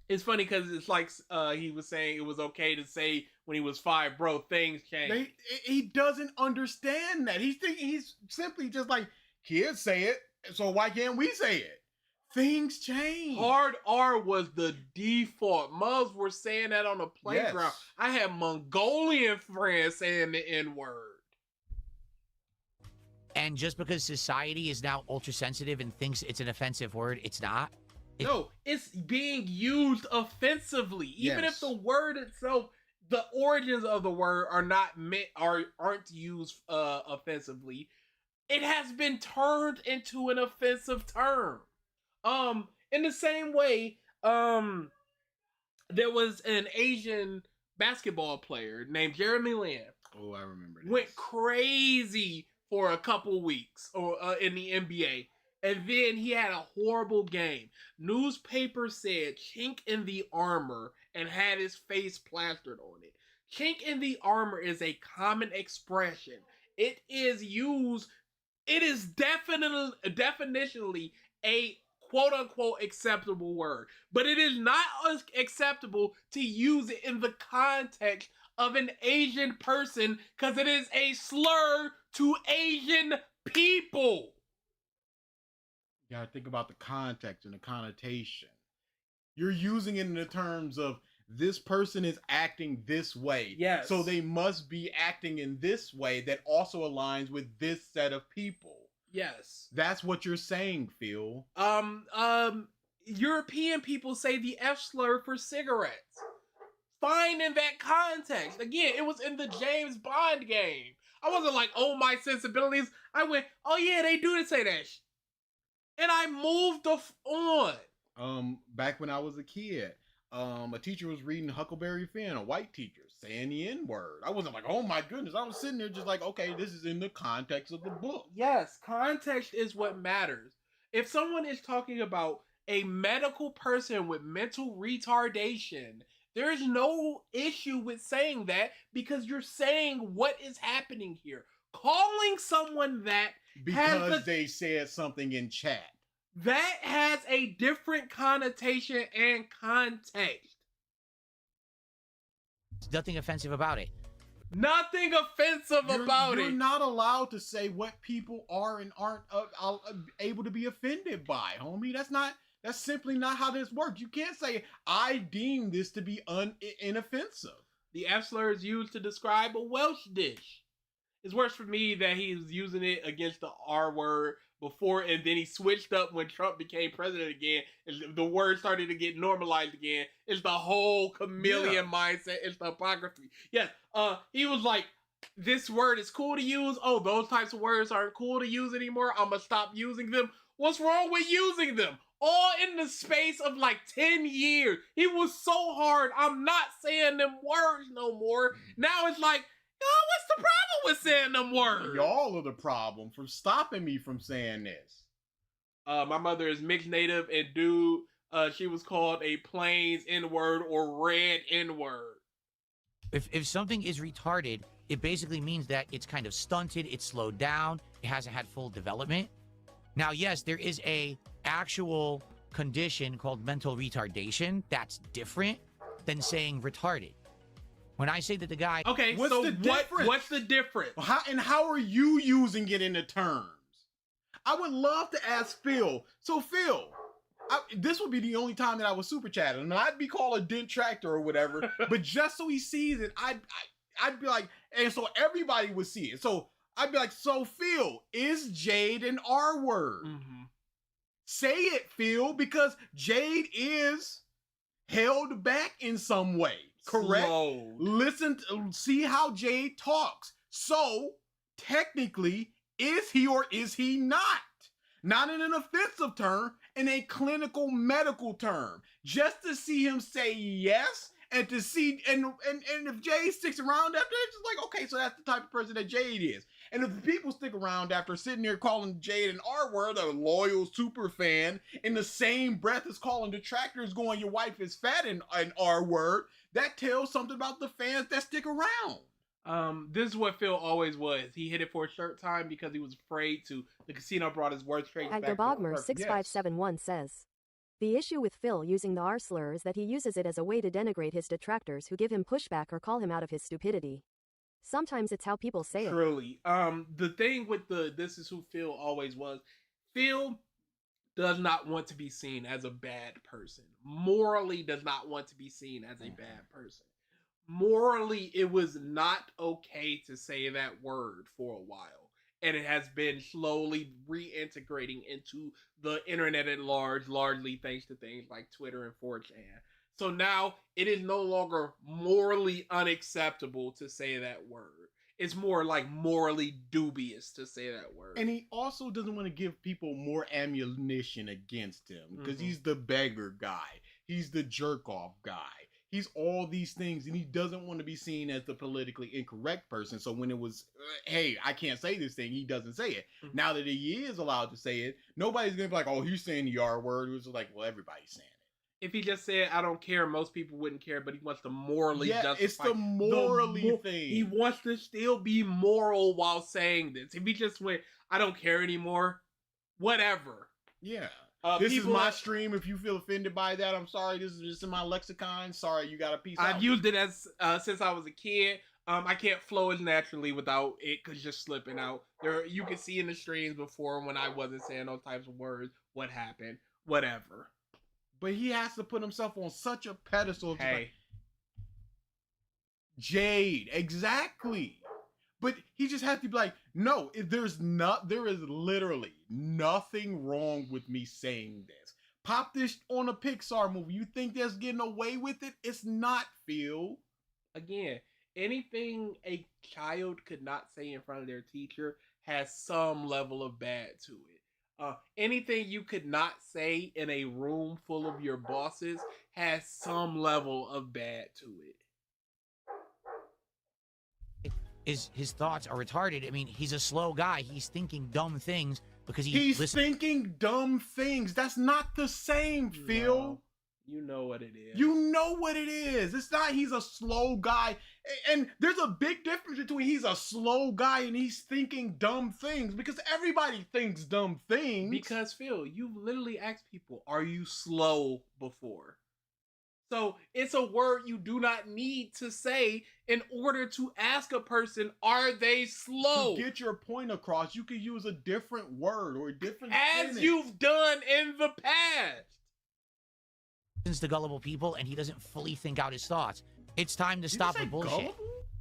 It's funny because it's like he was saying it was okay to say when he was 5, bro, things change. He doesn't understand that. He's simply just like, kids say it, so why can't we say it? Things change. Hard R was the default. Mothers were saying that on the playground. Yes. I had Mongolian friends saying the N-word. And just because society is now ultra sensitive and thinks it's an offensive word, it's not. No, it's being used offensively. Even if the word itself, the origins of the word are not meant aren't used offensively, it has been turned into an offensive term. In the same way, there was an Asian basketball player named Jeremy Lin. Oh, I remember this. Went crazy for a couple weeks in the NBA. And then he had a horrible game. Newspaper said chink in the armor and had his face plastered on it. Chink in the armor is a common expression. It is used, it is definitionally a quote unquote acceptable word. But it is not acceptable to use it in the context of an Asian person because it is a slur to Asian people. You gotta think about the context and the connotation. You're using it in the terms of this person is acting this way. Yes. So they must be acting in this way that also aligns with this set of people. Yes. That's what you're saying, Phil. European people say the F slur for cigarettes. Fine in that context. Again, it was in the James Bond game. I wasn't like, oh, my sensibilities. I went, oh yeah, they do say that shit. And I moved on. Back when I was a kid, a teacher was reading Huckleberry Finn, a white teacher, saying the N-word. I wasn't like, oh my goodness. I was sitting there just like, okay, this is in the context of the book. Yes, context is what matters. If someone is talking about a medical person with mental retardation, there is no issue with saying that because you're saying what is happening here. Calling someone that because they said something in chat. That has a different connotation and context. There's nothing offensive about it. Nothing offensive about it. You're not allowed to say what people are and aren't able to be offended by, homie. That's simply not how this works. You can't say, I deem this to be inoffensive. The F slur is used to describe a Welsh dish. It's worse for me that he's using it against the R word before, and then he switched up when Trump became president again. The word started to get normalized again. It's the whole chameleon mindset. It's the hypocrisy. Yes, he was like, this word is cool to use. Oh, those types of words aren't cool to use anymore. I'm going to stop using them. What's wrong with using them? All in the space of like 10 years. He was so hard. I'm not saying them words no more. Now it's like, what's the problem with saying them words? Y'all are the problem for stopping me from saying this. My mother is mixed native, and dude, she was called a Plains N-word or red N-word. If something is retarded, it basically means that it's kind of stunted, it's slowed down, it hasn't had full development. Now, yes, there is a actual condition called mental retardation. That's different than saying retarded. When I say that the guy... Okay, what's the difference? How are you using it in the terms? I would love to ask Phil. So, Phil, this would be the only time that I was super chatting. And I'd be called a dent tractor or whatever. But just so he sees it, I'd be like... And so everybody would see it. So I'd be like, so Phil, is Jade an R word? Mm-hmm. Say it, Phil, because Jade is held back in some way. Correct? Slowed. Listen, see how Jade talks. So, technically, is he or is he not? Not in an offensive term, in a clinical medical term. Just to see him say yes, and to see, and if Jade sticks around after, it's just like, okay, so that's the type of person that Jade is. And if the people stick around after sitting there calling Jade an R word, a loyal super fan, in the same breath as calling detractors going, your wife is fat, an R word, that tells something about the fans that stick around. This is what Phil always was. He hid it for a short time because he was afraid to. The casino brought his worst traits back. Agderbogmer6571 says, the issue with Phil using the R slur is that he uses it as a way to denigrate his detractors who give him pushback or call him out of his stupidity. Sometimes it's how people say it. Truly. The thing with this is who Phil always was. Phil does not want to be seen as a bad person. Morally does not want to be seen as a bad person. Morally, it was not okay to say that word for a while. And it has been slowly reintegrating into the internet at large, largely thanks to things like Twitter and 4chan. So now it is no longer morally unacceptable to say that word. It's more like morally dubious to say that word. And he also doesn't want to give people more ammunition against him because he's the beggar guy. He's the jerk off guy. He's all these things, and he doesn't want to be seen as the politically incorrect person. So when it was, hey, I can't say this thing, he doesn't say it. Now that he is allowed to say it, nobody's going to be like, oh, he's saying the R word. It was like, well, everybody's saying it. If he just said, I don't care, most people wouldn't care, but he wants to morally justify. It's the morally thing. He wants to still be moral while saying this. If he just went, I don't care anymore, whatever. Yeah. This is my stream. If you feel offended by that, I'm sorry. This is just in my lexicon. Sorry, you got a piece. I've used it as since I was a kid. I can't flow as naturally without it just slipping out. You can see in the streams before when I wasn't saying those types of words. What happened? Whatever. But he has to put himself on such a pedestal. Hey, Jade, exactly. But he just has to be like, no, there is literally nothing wrong with me saying this. Pop this on a Pixar movie. You think that's getting away with it? It's not, Phil. Again, anything a child could not say in front of their teacher has some level of bad to it. Anything you could not say in a room full of your bosses has some level of bad to it. His thoughts are retarded. I mean, he's a slow guy. He's thinking dumb things because he's thinking dumb things. That's not the same, Phil. No, you know what it is. You know what it is. It's not he's a slow guy. And there's a big difference between he's a slow guy and he's thinking dumb things, because everybody thinks dumb things. Because, Phil, you've literally asked people, are you slow before? So it's a word you do not need to say in order to ask a person, are they slow? To get your point across, you could use a different word or a different sentence. You've done in the past. Listens to gullible people and he doesn't fully think out his thoughts. It's time to stop with bullshit. Gullible?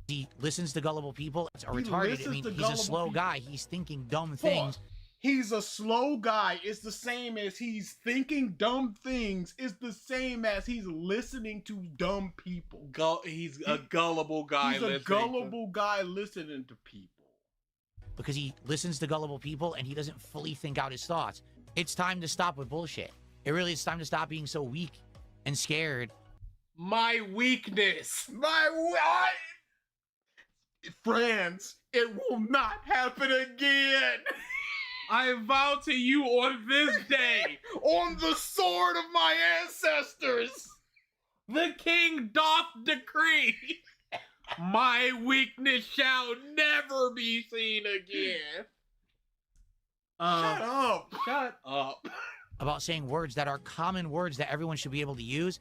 He listens to gullible people. It's retarded. I mean, he's a slow guy. He's thinking dumb things. He's a slow guy. It's the same as he's thinking dumb things. It's the same as he's listening to dumb people. He's a gullible guy. He's a gullible guy listening to people. Because he listens to gullible people and he doesn't fully think out his thoughts. It's time to stop with bullshit. It really is time to stop being so weak and scared. My weakness. Friends, it will not happen again. I vow to you on this day, on the sword of my ancestors, the king doth decree, my weakness shall never be seen again. Shut up. About saying words that are common words that everyone should be able to use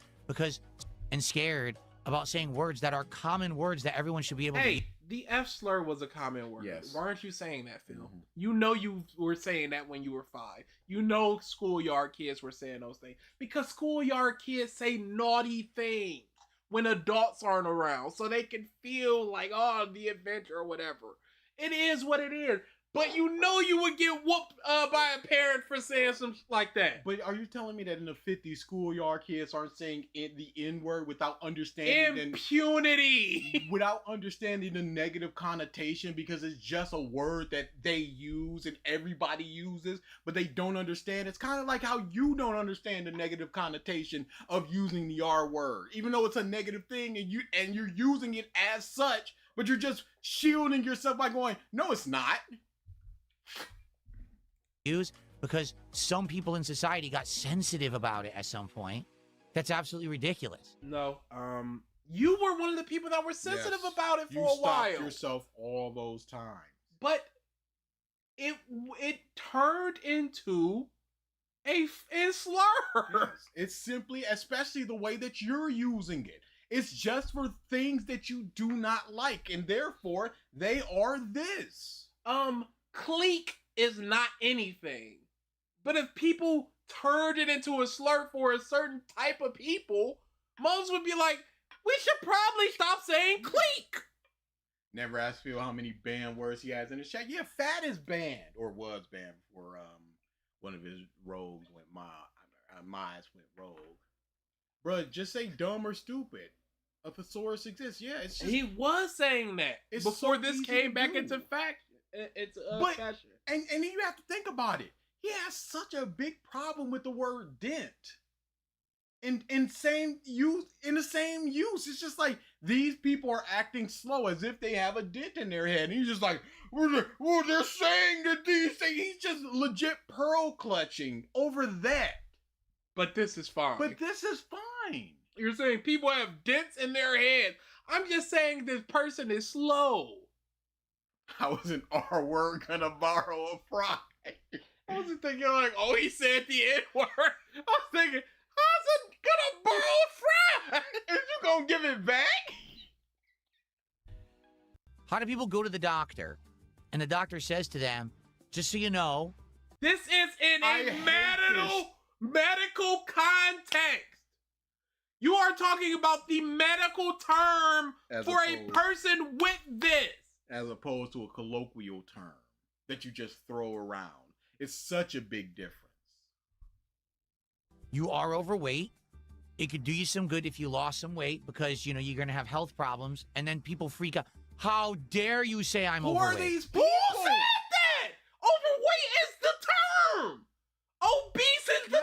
and scared about saying words that are common words that everyone should be able to use. The F slur was a common word. Yes. Why aren't you saying that, Phil? Mm-hmm. You know you were saying that when you were 5. You know schoolyard kids were saying those things. Because schoolyard kids say naughty things when adults aren't around. So they can feel like, oh, the adventure or whatever. It is what it is. But you know you would get whooped by a parent for saying something like that. But are you telling me that in the 50s, schoolyard kids aren't saying the N-word without understanding impunity? Without understanding the negative connotation, because it's just a word that they use and everybody uses, but they don't understand. It's kind of like how you don't understand the negative connotation of using the R word, even though it's a negative thing and you're using it as such, but you're just shielding yourself by going, no, it's not. Use because some people in society got sensitive about it at some point. That's absolutely ridiculous. No, you were one of the people that were sensitive about it for a while. You stopped yourself all those times. But it turned into a slur. Yes, it's simply, especially the way that you're using it. It's just for things that you do not like, and therefore they are this. Clique is not anything. But if people turned it into a slur for a certain type of people, most would be like, we should probably stop saying clique. Never asked Phil how many banned words he has in his chat. Yeah, fat is banned, or was banned before one of his rogues went Mize went rogue. Bruh, just say dumb or stupid. A thesaurus exists. Yeah, it's just, he was saying that before this came back into fashion. Fashion. And you have to think about it. He has such a big problem with the word dent. In the same use, it's just like these people are acting slow as if they have a dent in their head. And he's just like, well, they're saying that these things. He's just legit pearl clutching over that. But this is fine. You're saying people have dents in their heads. I'm just saying this person is slow. How is an R word gonna borrow a fry? I was thinking like, oh, he said the N-word. I was thinking, how's it gonna borrow a fry? Is you gonna give it back? How do people go to the doctor and the doctor says to them, just so you know, this is in a medical context. You are talking about the medical term for a person with this. As opposed to a colloquial term that you just throw around. It's such a big difference. you are overweight. It could do you some good if you lost some weight because, you know, you're going to have health problems. And then people freak out. How dare you say I'm overweight? Who are these people? Who said that? Overweight is the term. Obese is the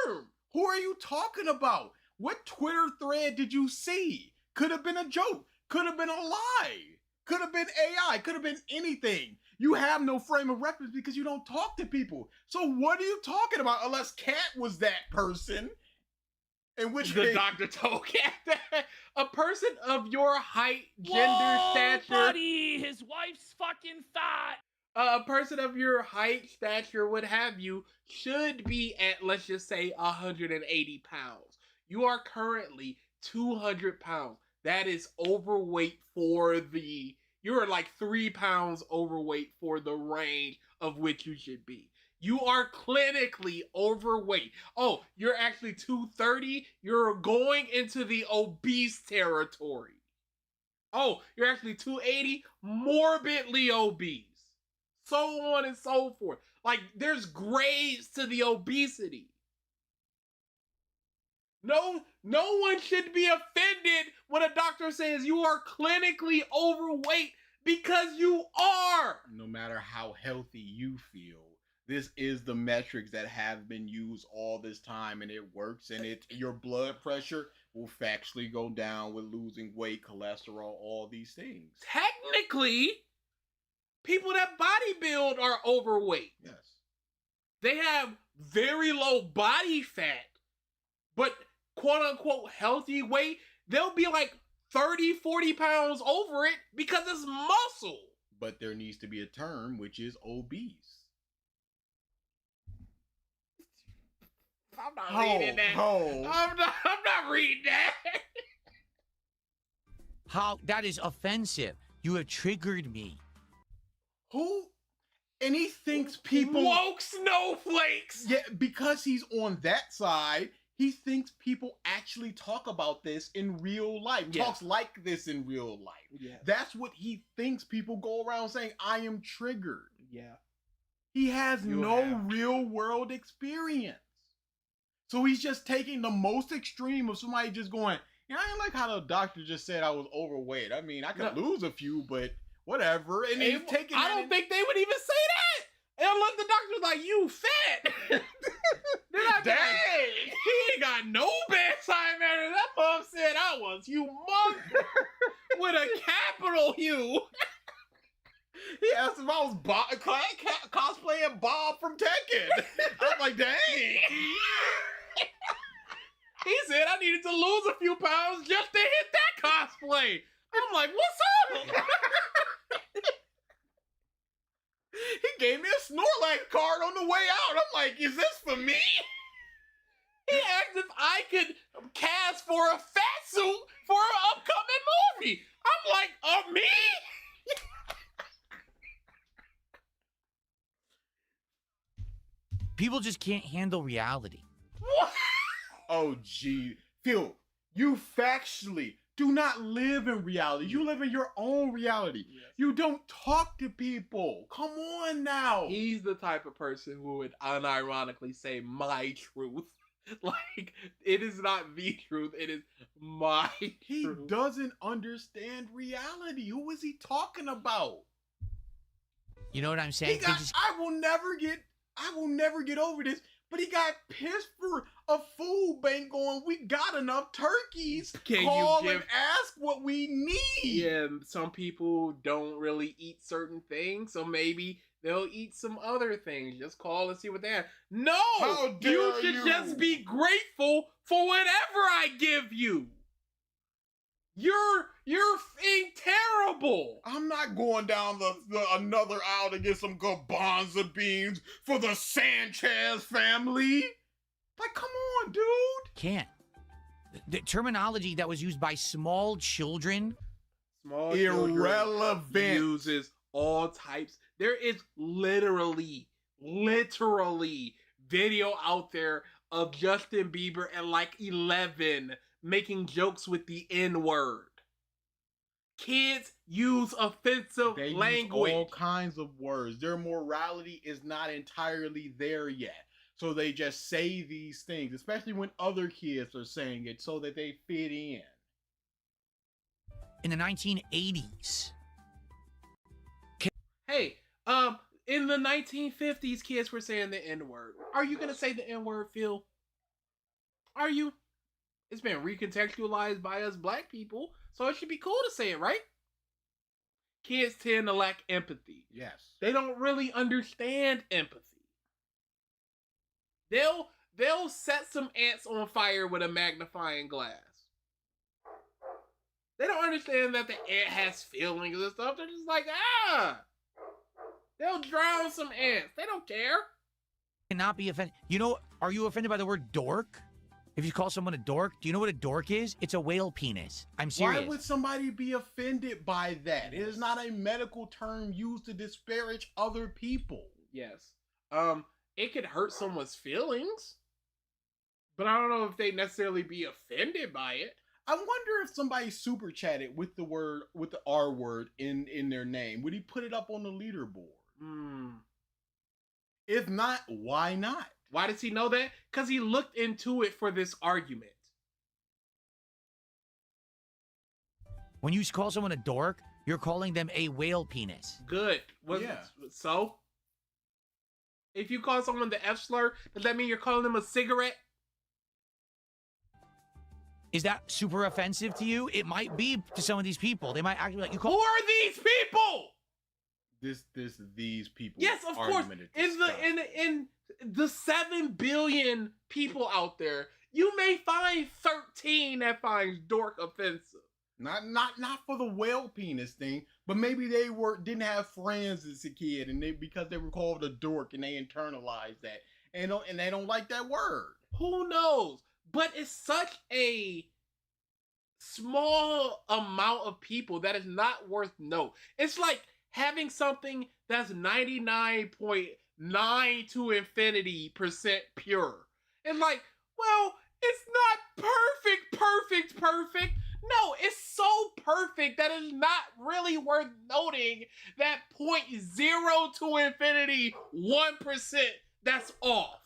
term. Who are you talking about? What Twitter thread did you see? Could have been a joke. Could have been a lie. Could have been AI. Could have been anything. You have no frame of reference because you don't talk to people. So what are you talking about? Unless Cat was that person. In which the doctor told Cat that a person of your height, gender, stature, buddy, his wife's fucking fat. A person of your height, stature, what have you, should be at, let's just say, 180 pounds. You are currently 200 pounds. That is overweight for the... You're like 3 pounds overweight for the range of which you should be. You are clinically overweight. Oh, you're actually 230. You're going into the obese territory. Oh, you're actually 280, morbidly obese. So on and so forth. Like, there's grades to the obesity. No one should be offended when a doctor says you are clinically overweight because you are. No matter how healthy you feel, this is the metrics that have been used all this time, and it works, and your blood pressure will factually go down with losing weight, cholesterol, all these things. Technically, people that bodybuild are overweight. Yes. They have very low body fat, but quote-unquote healthy weight, they'll be like 30, 40 pounds over it because it's muscle. But there needs to be a term, which is obese. I'm not reading that. I'm not reading that. How? That is offensive. You have triggered me. Who? And he thinks people... Woke snowflakes! Yeah, because he's on that side, he thinks people actually talk about this in real life. Yeah. Talks like this in real life. Yeah. That's what he thinks people go around saying, I am triggered. Yeah. He has no real world experience. So he's just taking the most extreme of somebody just going, yeah, I ain't like how the doctor just said I was overweight. I mean, I could lose a few, but whatever. And he's taking I don't think they would even say that. Unless the doctor's like, you fat. They're not dang. He ain't got no bedside manner. That mom said I was humongous with a capital U. He asked if I was cosplaying Bob from Tekken. I'm like, dang. He said I needed to lose a few pounds just to hit that cosplay. I'm like, what's up? He gave me a Snorlax card on the way out. I'm like, is this for me? He asked if I could cast for a fat suit for an upcoming movie. I'm like, me? People just can't handle reality. What? Oh, gee. Phil, you factually do not live in reality. You live in your own reality. Yes. You don't talk to people. Come on now. He's the type of person who would unironically say my truth. Like, it is not the truth. It is my truth. He doesn't understand reality. Who is he talking about? You know what I'm saying? I will never get over this. But he got pissed for a food bank going, we got enough turkeys. Call and ask what we need. Yeah, some people don't really eat certain things, so maybe they'll eat some other things. Just call and see what they have. No! How dare you should just be grateful for whatever I give you. You're being terrible. I'm not going down the another aisle to get some garbanzo beans for the Sanchez family. Like, come on, dude. Can't. The terminology that was used by small children. Small Irrelevant. children uses all types. There is literally video out there of Justin Bieber at like 11 making jokes with the N-word. Kids use offensive They language. use all kinds of words. Their morality is not entirely there yet. So they just say these things, especially when other kids are saying it so that they fit in. In the 1980s. Hey, in the 1950s, kids were saying the N-word. Are you gonna say the N-word, Phil? Are you? It's been recontextualized by us black people, so it should be cool to say it, right? Kids tend to lack empathy. Yes. They don't really understand empathy. They'll set some ants on fire with a magnifying glass. They don't understand that the ant has feelings and stuff. They're just like, they'll drown some ants. They don't care. Cannot be offended. You know, are you offended by the word dork? If you call someone a dork, do you know what a dork is? It's a whale penis. I'm serious. Why would somebody be offended by that? It is not a medical term used to disparage other people. Yes. It could hurt someone's feelings, but I don't know if they necessarily be offended by it. I wonder if somebody super chatted with the R word in their name. Would he put it up on the leaderboard? If not, why not? Why does he know that? Because he looked into it for this argument. When you call someone a dork, you're calling them a whale penis. Good. So? If you call someone the F slur, does that mean you're calling them a cigarette? Is that super offensive to you? It might be to some of these people. They might actually like you call. Who are these people? These people. Yes, of course. In the 7 billion people out there, you may find 13 that finds dork offensive. Not for the whale penis thing, but maybe they didn't have friends as a kid, and because they were called a dork, and they internalized that, and they don't like that word. Who knows? But it's such a small amount of people that is not worth note. It's like having something that's 99.9 to infinity% pure. And like, well, it's not perfect. No, it's so perfect that it's not really worth noting that 0.0 to infinity 1% that's off.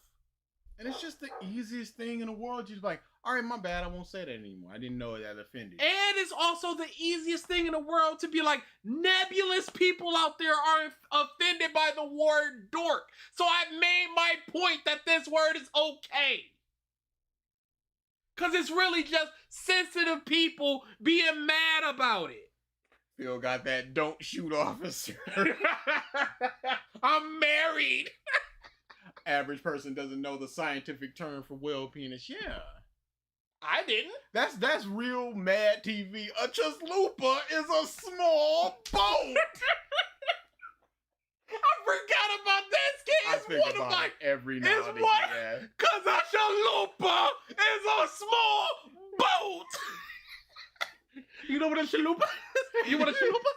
And it's just the easiest thing in the world. You're like, all right, my bad, I won't say that anymore. I didn't know that offended. And it's also the easiest thing in the world to be like, nebulous people out there are offended by the word dork. So I made my point that this word is okay. Because it's really just sensitive people being mad about it. Phil got that don't shoot officer. I'm married. Average person doesn't know the scientific term for whale penis. Yeah. I didn't. That's real Mad TV. A chalupa is a small boat. I forgot about this kid. I think about it every now and again. Because a chalupa is a small boat. You know what a chalupa is? You want a chalupa?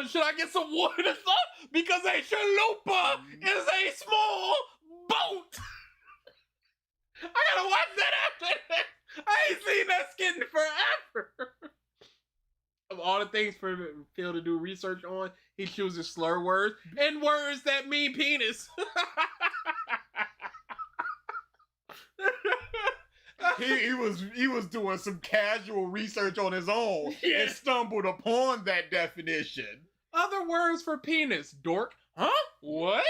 Should I get some water or something? Because a chalupa is a small boat. I gotta watch that after that. I ain't seen that skit in forever. Of all the things for Phil to do research on, he chooses slur words and words that mean penis. he was doing some casual research on his own and stumbled upon that definition. Other words for penis, dork. Huh? What?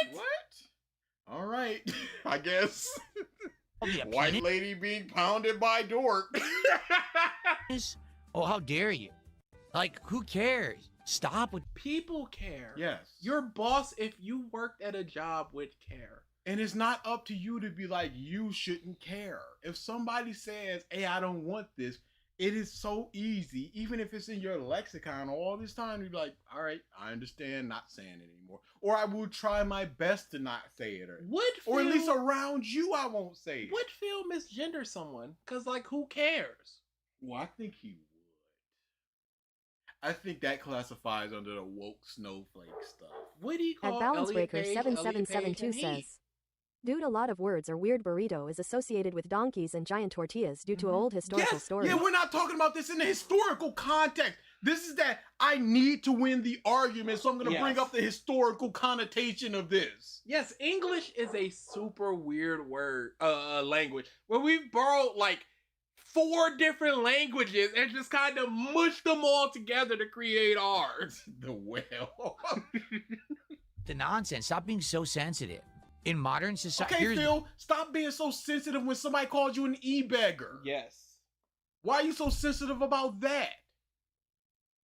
All right, I guess. White penis? Lady being pounded by dork. Oh, how dare you? Like, who cares? Stop with... People care. Yes. Your boss, if you worked at a job, would care. And it's not up to you to be like, you shouldn't care. If somebody says, hey, I don't want this, It is so easy, even if it's in your lexicon all this time, you're like, all right, I understand not saying it anymore. Or I will try my best to not say it. Or at least around you, I won't say it. Would Phil misgender someone? Because, like, who cares? Well, I think he would. I think that classifies under the woke snowflake stuff. Would he call At Balance Elliot Breaker Page, 7772 Elliot Page, and he? says, dude, a lot of words are weird. Burrito is associated with donkeys and giant tortillas due to old historical stories. Yeah, we're not talking about this in the historical context. This is that I need to win the argument, so I'm going to bring up the historical connotation of this. Yes, English is a super weird word, language, where we've borrowed like 4 different languages and just kind of mushed them all together to create ours. The whale. The nonsense. Stop being so sensitive. In modern society, Okay, Phil, stop being so sensitive when somebody calls you an e-beggar. Yes. Why are you so sensitive about that?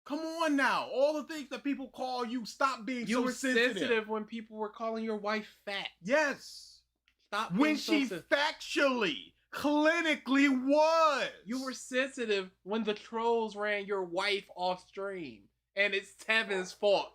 Come on now. All the things that people call you, stop being You so were sensitive. sensitive when people were calling your wife fat. Yes. Stop When being so she sensitive. factually, clinically was. You were sensitive when the trolls ran your wife off stream. And it's Tevin's fault.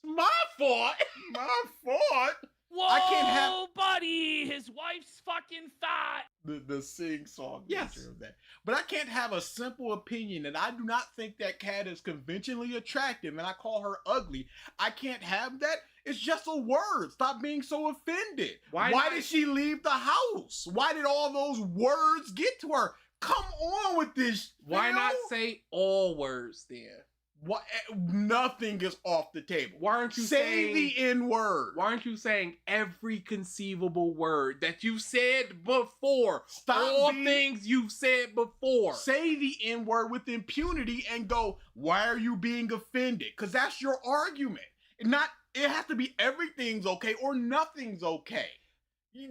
It's my fault. My fault. Whoa, I can't have buddy! His wife's fucking fat! the sing-song nature of that. But I can't have a simple opinion that I do not think that cat is conventionally attractive and I call her ugly. I can't have that. It's just a word. Stop being so offended. Why did she leave the house? Why did all those words get to her? Come on with this. Why Phil. not say all words then? What? Nothing is off the table. Why aren't you Say saying the N-word? Why aren't you saying every conceivable word that you've said before? All things you've said before. Say the N-word with impunity and go, why are you being offended? Because that's your argument. It has to be everything's okay or nothing's okay.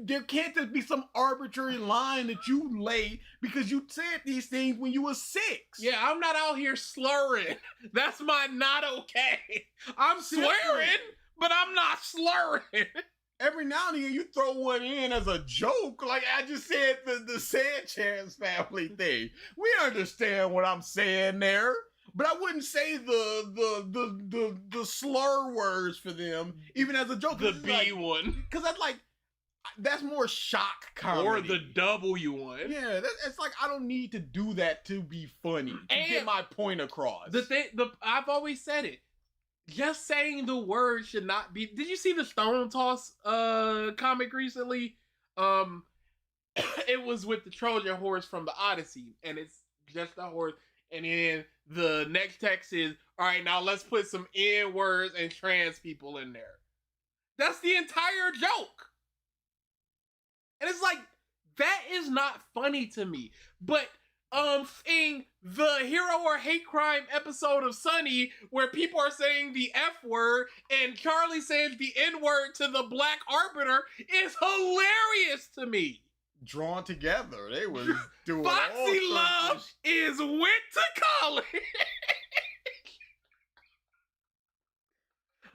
There can't just be some arbitrary line that you laid because you said these things when you were 6. Yeah, I'm not out here slurring. That's my not okay. I'm swearing, but I'm not slurring. Every now and then you throw one in as a joke. Like I just said the Sanchez family thing. We understand what I'm saying there. But I wouldn't say the slur words for them, even as a joke. The B one. Because that's more shock comedy. Or the W one. Yeah, it's like I don't need to do that to be funny, to get my point across. I've always said it. Just saying the word should not be. Did you see the Stone Toss comic recently? It was with the Trojan horse from the Odyssey, and it's just a horse. And then the next text is, all right, now let's put some N words and trans people in there. That's the entire joke. And it's like, that is not funny to me. But in the Hero or Hate Crime episode of Sunny, where people are saying the F word and Charlie says the N word to the Black Arbiter, is hilarious to me. Drawn together. They was doing Foxy all Love is went to college.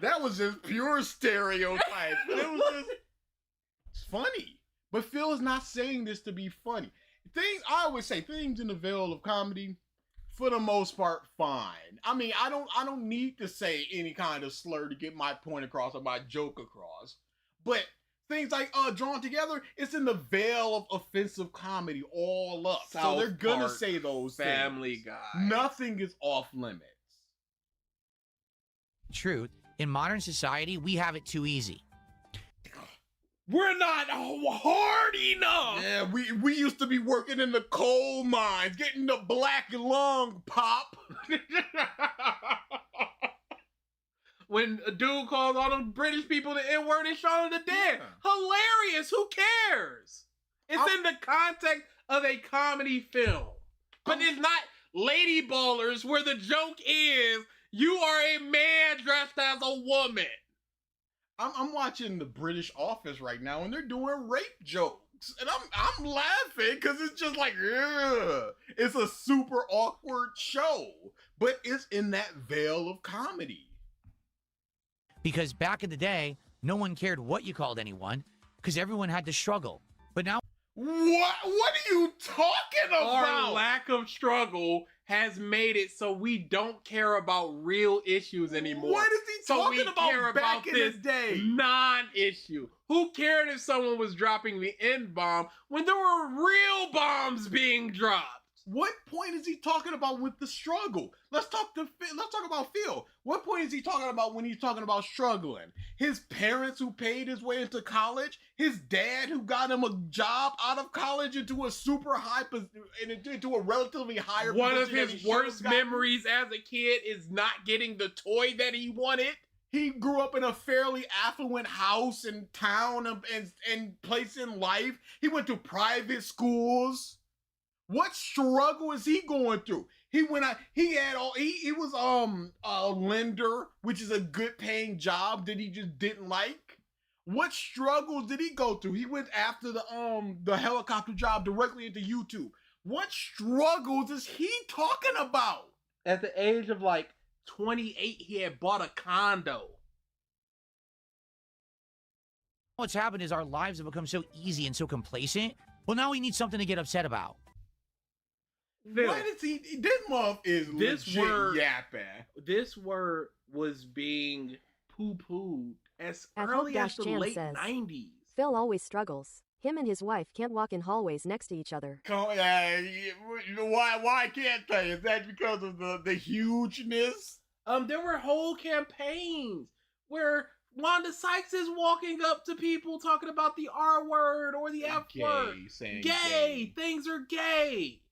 That was just pure stereotype. It was just, it's funny. But Phil is not saying this to be funny. I always say things in the veil of comedy, for the most part, fine. I mean, I don't need to say any kind of slur to get my point across or my joke across. But things like Drawn Together, it's in the veil of offensive comedy all up. So they're gonna say those Family things. Guy. Nothing is off limits. Truth, in modern society, we have it too easy. We're not hard enough. Yeah, we used to be working in the coal mines, getting the black lung pop. When a dude calls all them British people the N-word and Shaun of the Dead. Hilarious. Who cares? It's in the context of a comedy film. But it's not Lady Ballers where the joke is you are a man dressed as a woman. I'm watching the British Office right now and they're doing rape jokes. And I'm laughing because it's just like, ugh. It's a super awkward show. But it's in that veil of comedy. Because back in the day, no one cared what you called anyone because everyone had to struggle. But now... What are you talking about? Our lack of struggle has made it so we don't care about real issues anymore. What is he So talking we about care back about in this the day? non-issue. Who cared if someone was dropping the N-bomb when there were real bombs being dropped? What point is he talking about with the struggle? Let's talk about Phil. What point is he talking about when he's talking about struggling? His parents who paid his way into college, his dad who got him a job out of college into a super high into a relatively higher One of position than his he should've worst gotten. memories as a kid is not getting the toy that he wanted. He grew up in a fairly affluent house in town and place in life. He went to private schools. What struggle is he going through? He was a lender, which is a good paying job that he just didn't like. What struggles did he go through? He went after the helicopter job directly into YouTube. What struggles is he talking about? At the age of like 28, he had bought a condo. What's happened is our lives have become so easy and so complacent. Well, now we need something to get upset about. Phil, What is he? This month is This legit word- yapping. this word was being poo-pooed as At early as the Hope-Chan late says, 90s. Phil always struggles. Him and his wife can't walk in hallways next to each other. Why can't they? Is that because of the hugeness? There were whole campaigns where Wanda Sykes is walking up to people talking about the R word or the F word. Saying Gay. Things are gay.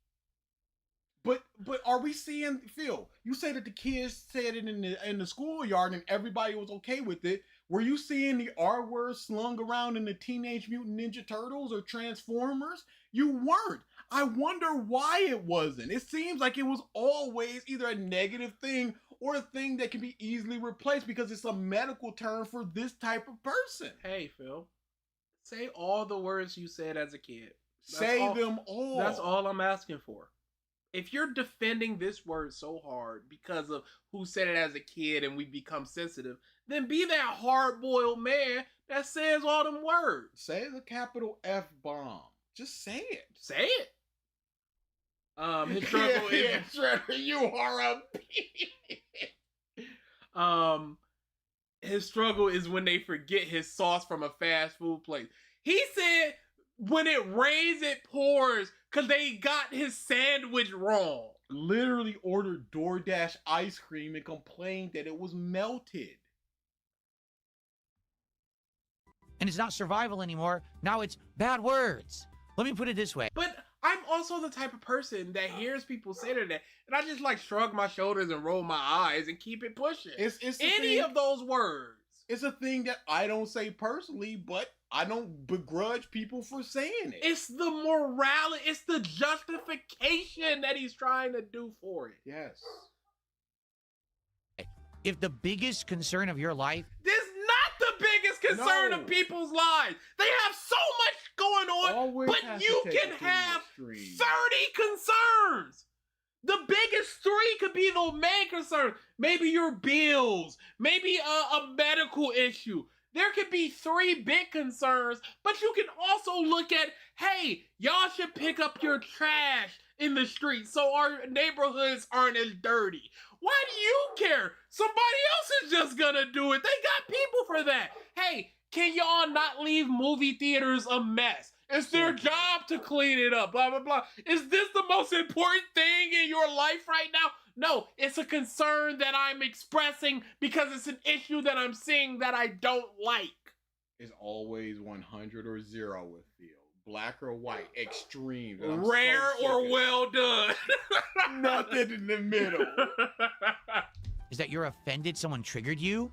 But are we seeing, Phil? You say that the kids said it in the schoolyard and everybody was okay with it. Were you seeing the R word slung around in the Teenage Mutant Ninja Turtles or Transformers? You weren't. I wonder why it wasn't. It seems like it was always either a negative thing or a thing that can be easily replaced because it's a medical term for this type of person. Hey, Phil. Say all the words you said as a kid. Them all. That's all I'm asking for. If you're defending this word so hard because of who said it as a kid and we become sensitive, then be that hard-boiled man that says all them words. Say the capital F bomb. Just say it. Say it. His struggle is Trevor, you are a his struggle is when they forget his sauce from a fast food place. He said when it rains it pours because they got his sandwich wrong. literally ordered DoorDash ice cream and complained that it was melted. And it's not survival anymore. Now it's bad words. Let me put it this way. But I'm also the type of person that hears people say that, and I just like shrug my shoulders and roll my eyes and keep it pushing. It's any of those words. It's a thing that I don't say personally, but I don't begrudge people for saying it. It's the morality, it's the justification that he's trying to do for it. Yes. If the biggest concern of your life... This is not the biggest concern of people's lives. They have so much going on, Always but has you to take can it to the have extreme. 30 concerns. The biggest three could be the main concern. Maybe your bills, maybe a medical issue. There could be three big concerns, but you can also look at, hey, y'all should pick up your trash in the street so our neighborhoods aren't as dirty. Why do you care? Somebody else is just gonna do it. They got people for that. Hey, can y'all not leave movie theaters a mess? It's their job to clean it up, blah, blah, blah. Is this the most important thing in your life right now? No, it's a concern that I'm expressing because it's an issue that I'm seeing that I don't like. It's always 100 or 0 with Phil. Black or white, extreme. Rare or well done. Nothing in the middle. Is that you're offended someone triggered you?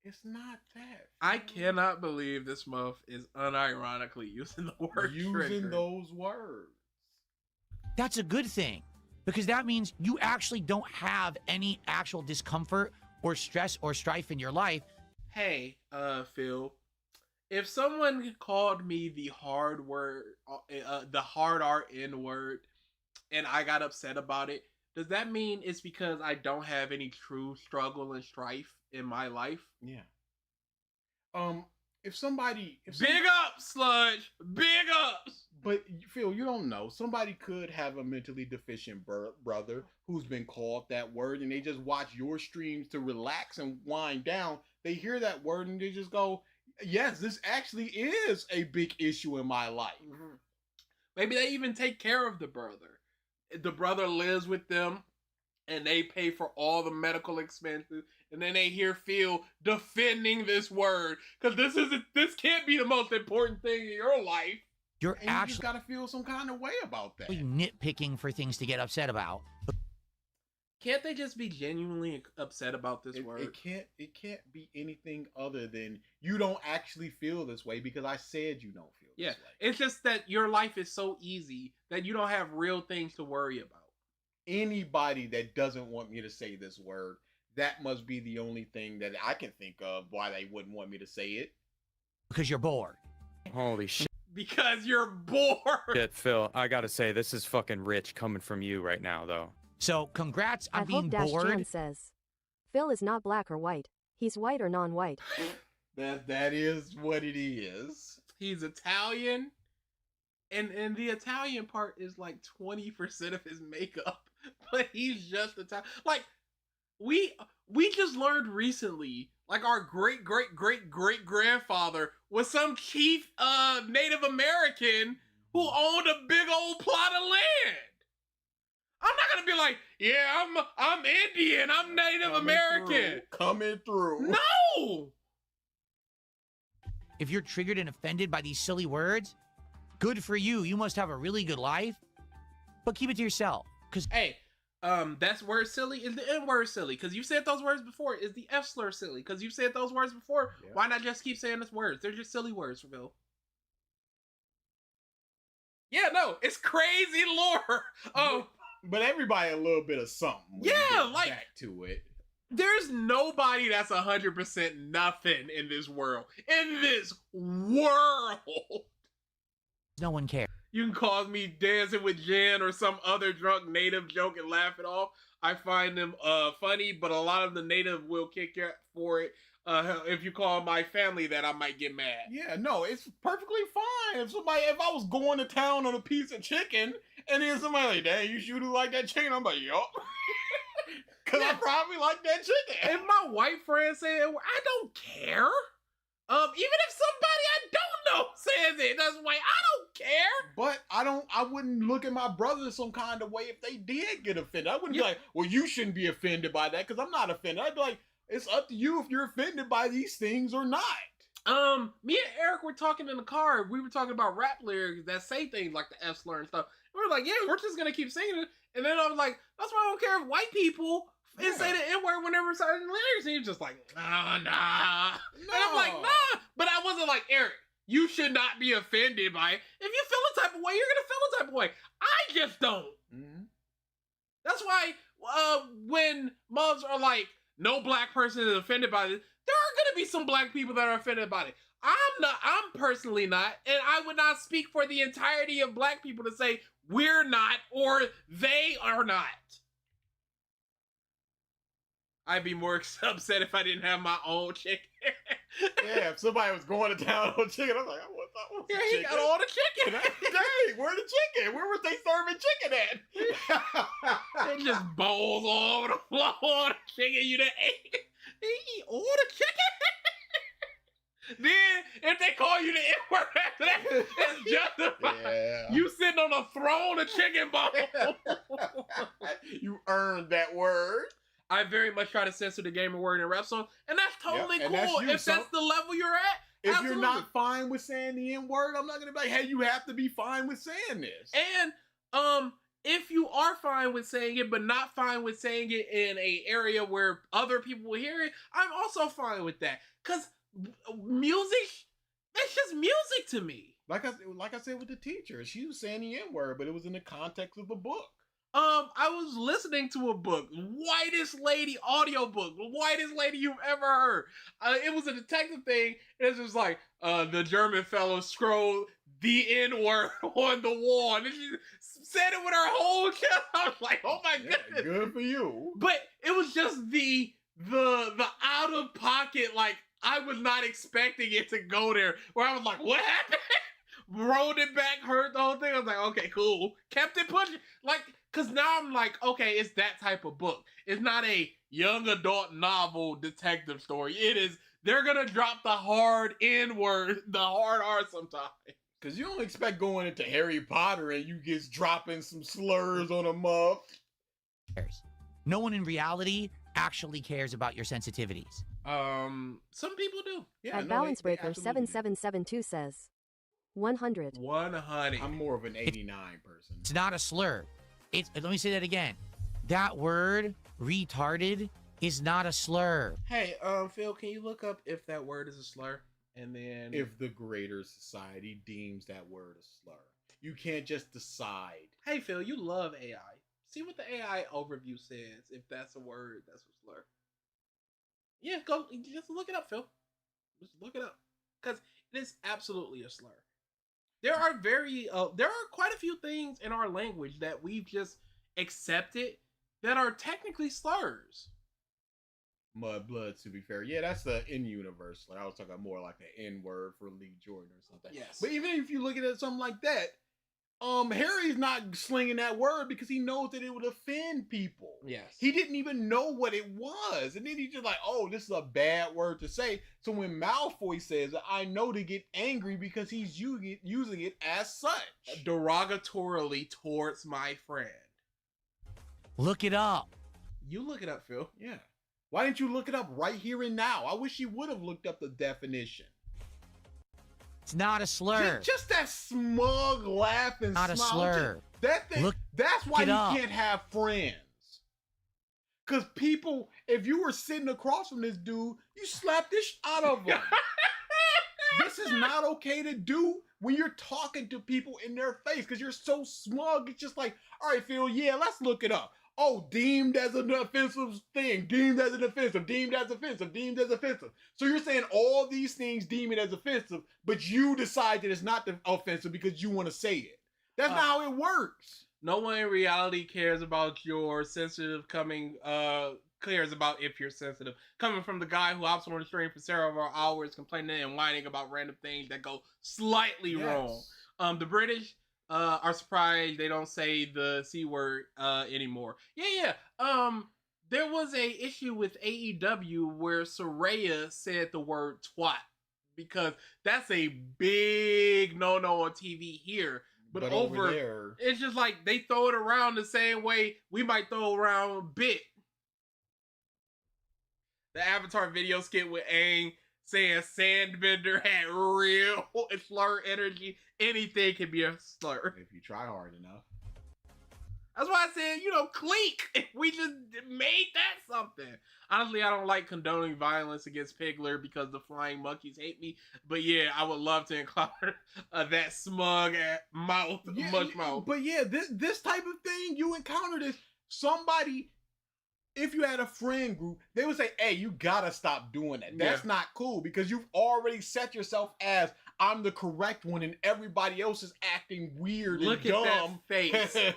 It's not that. I cannot believe this muff is unironically using the word trigger. Those words. That's a good thing. Because that means you actually don't have any actual discomfort or stress or strife in your life. Hey, Phil, if someone called me the hard word, the hard R N word, and I got upset about it, does that mean it's because I don't have any true struggle and strife in my life? Yeah. if somebody, Big ups, Sludge. Big ups. But Phil, you don't know. Somebody could have a mentally deficient brother who's been called that word, and they just watch your streams to relax and wind down. They hear that word and they just go, "Yes, this actually is a big issue in my life." Mm-hmm. Maybe they even take care of the brother. The brother lives with them, and they pay for all the medical expenses. And then they hear Phil defending this word because this can't be the most important thing in your life. You're and you just gotta feel some kind of way about that. Nitpicking for things to get upset about. Can't they just be genuinely upset about this word? It can't be anything other than you don't actually feel this way because I said you don't feel this way. It's just that your life is so easy that you don't have real things to worry about. Anybody that doesn't want me to say this word, that must be the only thing that I can think of why they wouldn't want me to say it. Because you're bored. Holy shit. Because you're bored. Shit, Phil, I gotta say, this is fucking rich coming from you right now, though. So, congrats on At being bored. Hope-Jan says, Phil is not black or white. He's white or non-white. That is what it is. He's Italian. And the Italian part is like 20% of his makeup. But he's just Italian. Like, we just learned recently, like our great-great-great-great-grandfather was some chief Native American who owned a big old plot of land. I'm not gonna be like, yeah, I'm Indian, I'm Native American. Coming through. No! If you're triggered and offended by these silly words, good for you. You must have a really good life. But keep it to yourself. Cause hey, that's word silly. Is the N word silly? Because you said those words before. Is the F slur silly? Because you said those words before. Yeah. Why not just keep saying those words? They're just silly words, Phil. Yeah, no, it's crazy lore. But everybody a little bit of something. Yeah, like back to it. There's nobody that's 100% nothing in this world. In this world. No one cares. You can call me Dancing with Jan or some other drunk native joke and laugh it off. I find them funny, but a lot of the native will kick you for it. If you call my family that, I might get mad. Yeah, no, it's perfectly fine. If I was going to town on a piece of chicken, and then somebody like, "Dang, you sure do like that chicken?" I'm like, "Yup." Because I probably like that chicken. If my white friend said it, I don't care. Even if somebody I don't know says it, that's why I don't care. But I wouldn't look at my brother some kind of way if they did get offended. I wouldn't be like, "Well, you shouldn't be offended by that," because I'm not offended. I'd be like, it's up to you if you're offended by these things or not. Me and Eric were talking in the car. We were talking about rap lyrics that say things like the F slur and stuff. We were like, yeah, we're just gonna keep singing it. And then I was like, that's why I don't care if white people say the N-word whenever citing lyrics. And he was just like, nah. No. And I'm like, nah. But I wasn't like, Eric, you should not be offended by it. If you feel a type of way, you're gonna feel a type of way. I just don't. Mm-hmm. That's why when moms are like, no black person is offended by this, there are gonna be some black people that are offended by it. I'm personally not, and I would not speak for the entirety of black people to say we're not or they are not. I'd be more upset if I didn't have my own chicken. Yeah, if somebody was going to town on chicken, I'm like, I want the chicken. He got all the chicken. Dang, where the chicken? Where were they serving chicken at? It just bowls all over the floor. All the chicken you done ate. They eat all the chicken. Then, if they call you the N-word after that, it's justified. Yeah. You sitting on a throne of chicken bones. You earned that word. I very much try to censor the gamer word in rap songs, and that's totally cool. That's that's the level you're at. If absolutely. You're not fine with saying the N-word, I'm not gonna be like, hey, you have to be fine with saying this. And if you are fine with saying it, but not fine with saying it in a area where other people will hear it, I'm also fine with that. Cause music, that's just music to me. Like I said with the teacher, she was saying the N-word, but it was in the context of a book. I was listening to a book, whitest lady audiobook, the whitest lady you've ever heard. It was a detective thing, and it's just like, the German fellow scrolled the N-word on the wall, and she said it with her whole chest. I was like, oh my goodness. Good for you. But it was just the out of pocket, like, I was not expecting it to go there. Where I was like, what happened? Rolled it back, heard the whole thing. I was like, okay, cool. Kept it pushing. Like, cause now I'm like, okay, it's that type of book. It's not a young adult novel detective story. It is, they're gonna drop the hard N word, the hard R sometimes. Cause you don't expect going into Harry Potter and you just dropping some slurs on a muff. No one in reality actually cares about your sensitivities. Some people do. Yeah, At Balance Breaker 7772 says 100. 100. I'm more of an 89 person. It's not a slur. Let me say that again. That word, retarded, is not a slur. Hey, Phil, can you look up if that word is a slur? And then If the greater society deems that word a slur. You can't just decide. Hey Phil, you love AI. See what the AI overview says. If that's a word, that's a slur. Yeah, go just look it up, Phil. Just look it up. Because it is absolutely a slur. There are quite a few things in our language that we've just accepted that are technically slurs. Mudblood, to be fair. Yeah, that's the in-universe. Like I was talking more like an N-word for Lee Jordan or something. Yes. But even if you look at it something like that, Harry's not slinging that word because he knows that it would offend people. Yes. He didn't even know what it was. And then he's just like, oh, this is a bad word to say. So when Malfoy says it, I know to get angry because he's using it as such. Derogatorily towards my friend. Look it up. You look it up, Phil. Yeah. Why didn't you look it up right here and now? I wish you would have looked up the definition. It's not a slur. Just that smug laugh and not smile. a slur. That thing. That's why you up. can't have friends. Because people, if you were sitting across from this dude, you slap this out of him. This is not okay to do when you're talking to people in their face because you're so smug. It's just like, all right, Phil, yeah, let's look it up. Oh, deemed as an offensive thing, deemed as an offensive, deemed as offensive, deemed as offensive. So you're saying all these things deem it as offensive, but you decide that it's not offensive because you want to say it. That's not how it works. No one in reality cares about your sensitive cares about if you're sensitive. Coming from the guy who hops on the stream for several hours complaining and whining about random things that go slightly wrong. The British are surprised they don't say the C word anymore. Yeah. There was a issue with AEW where Saraya said the word twat because that's a big no-no on TV here. But over there, it's just like they throw it around the same way we might throw around bit. The Avatar video skit with Aang saying Sandbender had real slur energy. Anything can be a slur. If you try hard enough. That's why I said, Clink. We just made that something. Honestly, I don't like condoning violence against Pigler because the flying monkeys hate me. But yeah, I would love to encounter that smug mouth, mush mouth. But yeah, this type of thing, you encounter this. Somebody, if you had a friend group, they would say, hey, you gotta stop doing that. That's not cool because you've already set yourself as I'm the correct one and everybody else is acting weird and dumb. Look at that face.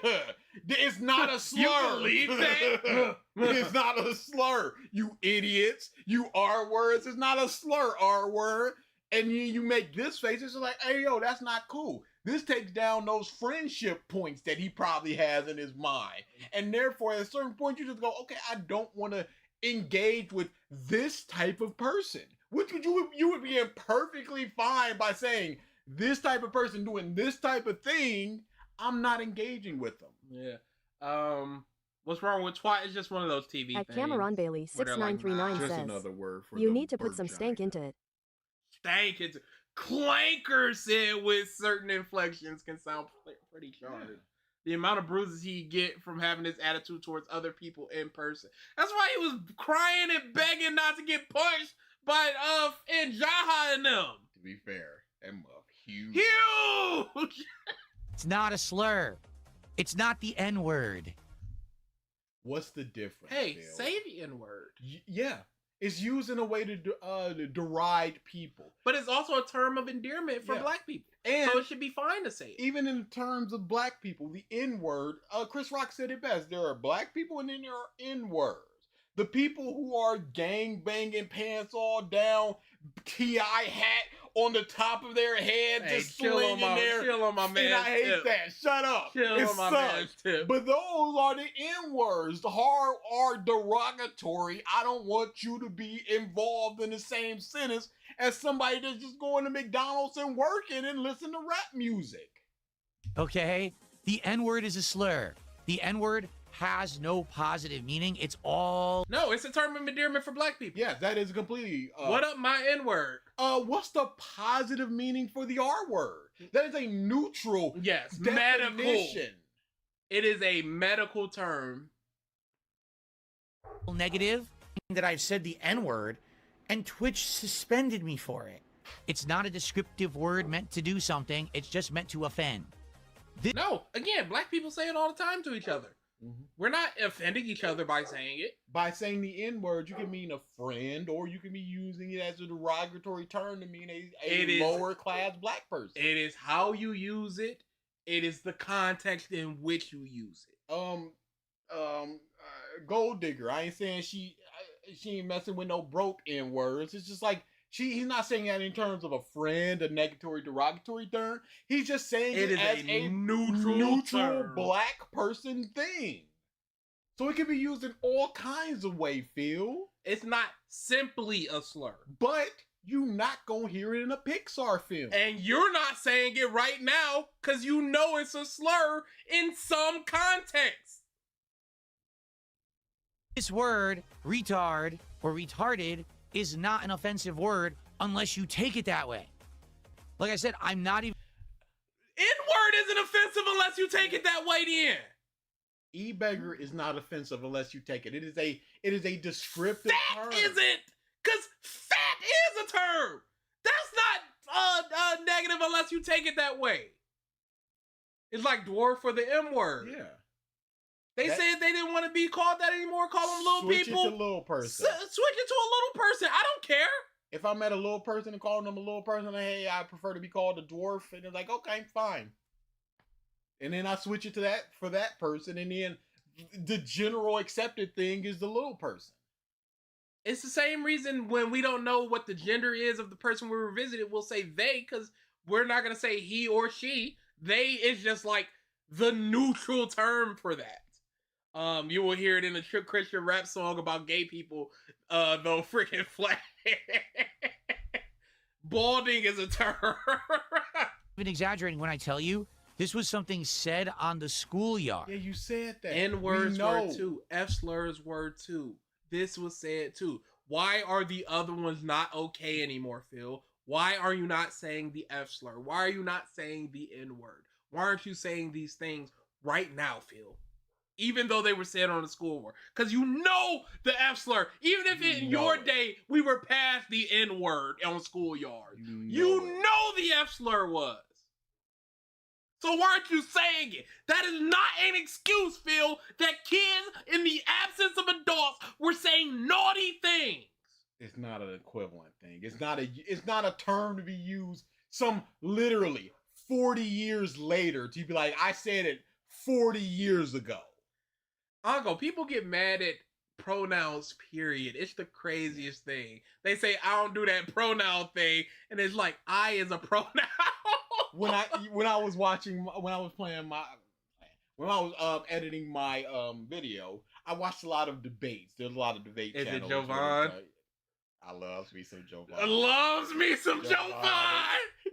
It's not a slur. You believe that? It's not a slur, you idiots. You R words. It's not a slur, R word. And you make this face. It's like, hey, yo, that's not cool. This takes down those friendship points that he probably has in his mind. And therefore, at a certain point, you just go, okay, I don't want to engage with this type of person. Which you would be perfectly fine by saying, this type of person doing this type of thing, I'm not engaging with them. Yeah. What's wrong with twat? It's just one of those TV At things. Cameron Bailey 6939 Just says, another word for you the need to put bird some giant. stank into it. Stank. It's clanker said with certain inflections can sound pretty charged. Yeah. The amount of bruises he get from having this attitude towards other people in person. That's why he was crying and begging not to get punched by and Jaha and them. To be fair, that muff huge. Huge. It's not a slur. It's not the N-word. What's the difference? Hey, Phil? say the N-word. Yeah. It's used in a way to deride people. But it's also a term of endearment for black people. And so it should be fine to say it. Even in terms of black people, the N-word, Chris Rock said it best. There are black people and then there are N-words. The people who are gang banging, pants all down, TI hat on the top of their head, Hey, just slinging there. chill on my And man's I hate tip. that. Shut up. Chill It on my sucks. man's tip. But those are the N-words. The hard are derogatory. I don't want you to be involved in the same sentence as somebody that's just going to McDonald's and working and listen to rap music. Okay? The N-word is a slur. The N-word has no positive meaning. It's all... No, it's a term of endearment for black people. Yes, that is completely... what up, my N-word? What's the positive meaning for the R-word? That is a neutral medical. definition. It is a medical term. Negative. That I've said the N-word, and Twitch suspended me for it. It's not a descriptive word meant to do something. It's just meant to offend. No, again, black people say it all the time to each other. We're not offending each other by saying it. By saying the N-word, you can mean a friend, or you can be using it as a derogatory term to mean a lower class black person. It is how you use it. It is the context in which you use it. Gold digger. I ain't saying she ain't messing with no broke N-words. It's just like he's not saying that in terms of a friend, a negatory, derogatory term. He's just saying it as a neutral term. black person thing. So it can be used in all kinds of ways, Phil. It's not simply a slur. But you not gonna hear it in a Pixar film. And you're not saying it right now because you know it's a slur in some context. This word, retard or retarded, is not an offensive word unless you take it that way. Like I said, I'm not even... N-word isn't offensive unless you take it that way then. E-beggar is not offensive unless you take it. It is a descriptive term. Fat isn't, because fat is a term. That's not negative unless you take it that way. It's like dwarf for the M-word. Yeah. They said they didn't want to be called that anymore. Call them little Switch people. it to little person. Switch it to a little person. I don't care. If I met a little person and called them a little person, like, hey, I prefer to be called a dwarf, and they're like, okay, fine. And then I switch it to that for that person, and then the general accepted thing is the little person. It's the same reason when we don't know what the gender is of the person we were visiting, we'll say they, because we're not going to say he or she. They is just like the neutral term for that. You will hear it in a Christian rap song about gay people, though freaking flat. Balding is a term. I'm even exaggerating when I tell you this was something said on the schoolyard. Yeah, you said that. N-words were too. F-slurs were too. This was said too. Why are the other ones not okay anymore, Phil? Why are you not saying the F-slur? Why are you not saying the N-word? Why aren't you saying these things right now, Phil? Even though they were said on the schoolwork. Because you know the F-slur. Even if in your day we were past the N-word on schoolyard. You know the F-slur was. So why aren't you saying it? That is not an excuse, Phil, that kids in the absence of adults were saying naughty things. It's not an equivalent thing. It's not a term to be used some literally 40 years later to be like, I said it 40 years ago. Uncle, people get mad at pronouns, period. It's the craziest thing. They say, I don't do that pronoun thing, and it's like, I is a pronoun. when I was editing my video, I watched a lot of debates. There's a lot of debate channels. Is it Jovan? I loves me some Jovan. Loves me some Jovan.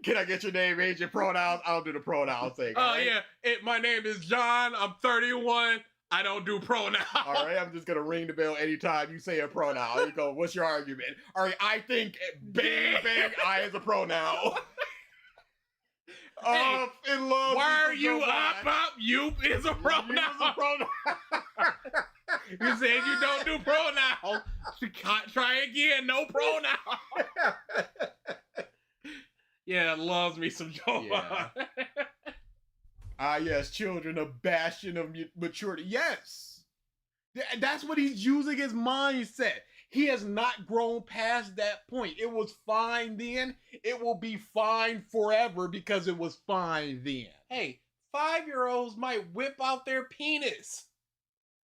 Can I get your name, age, your pronouns? I don't do the pronoun thing. Oh, yeah. My name is John. I'm 31. I don't do pronouns. All right, I'm just going to ring the bell anytime you say a pronoun. You go, what's your argument? All right, I think bang, bang, I is a pronoun. Hey, in love. Why are you up? You is a pronoun. You said you don't do pronouns. Try again. No pronoun. Yeah, loves me some Joe. Yeah. Yes, children, a bastion of maturity. Yes. That's what he's using his mindset. He has not grown past that point. It was fine then. It will be fine forever because it was fine then. Hey, 5-year-olds might whip out their penis.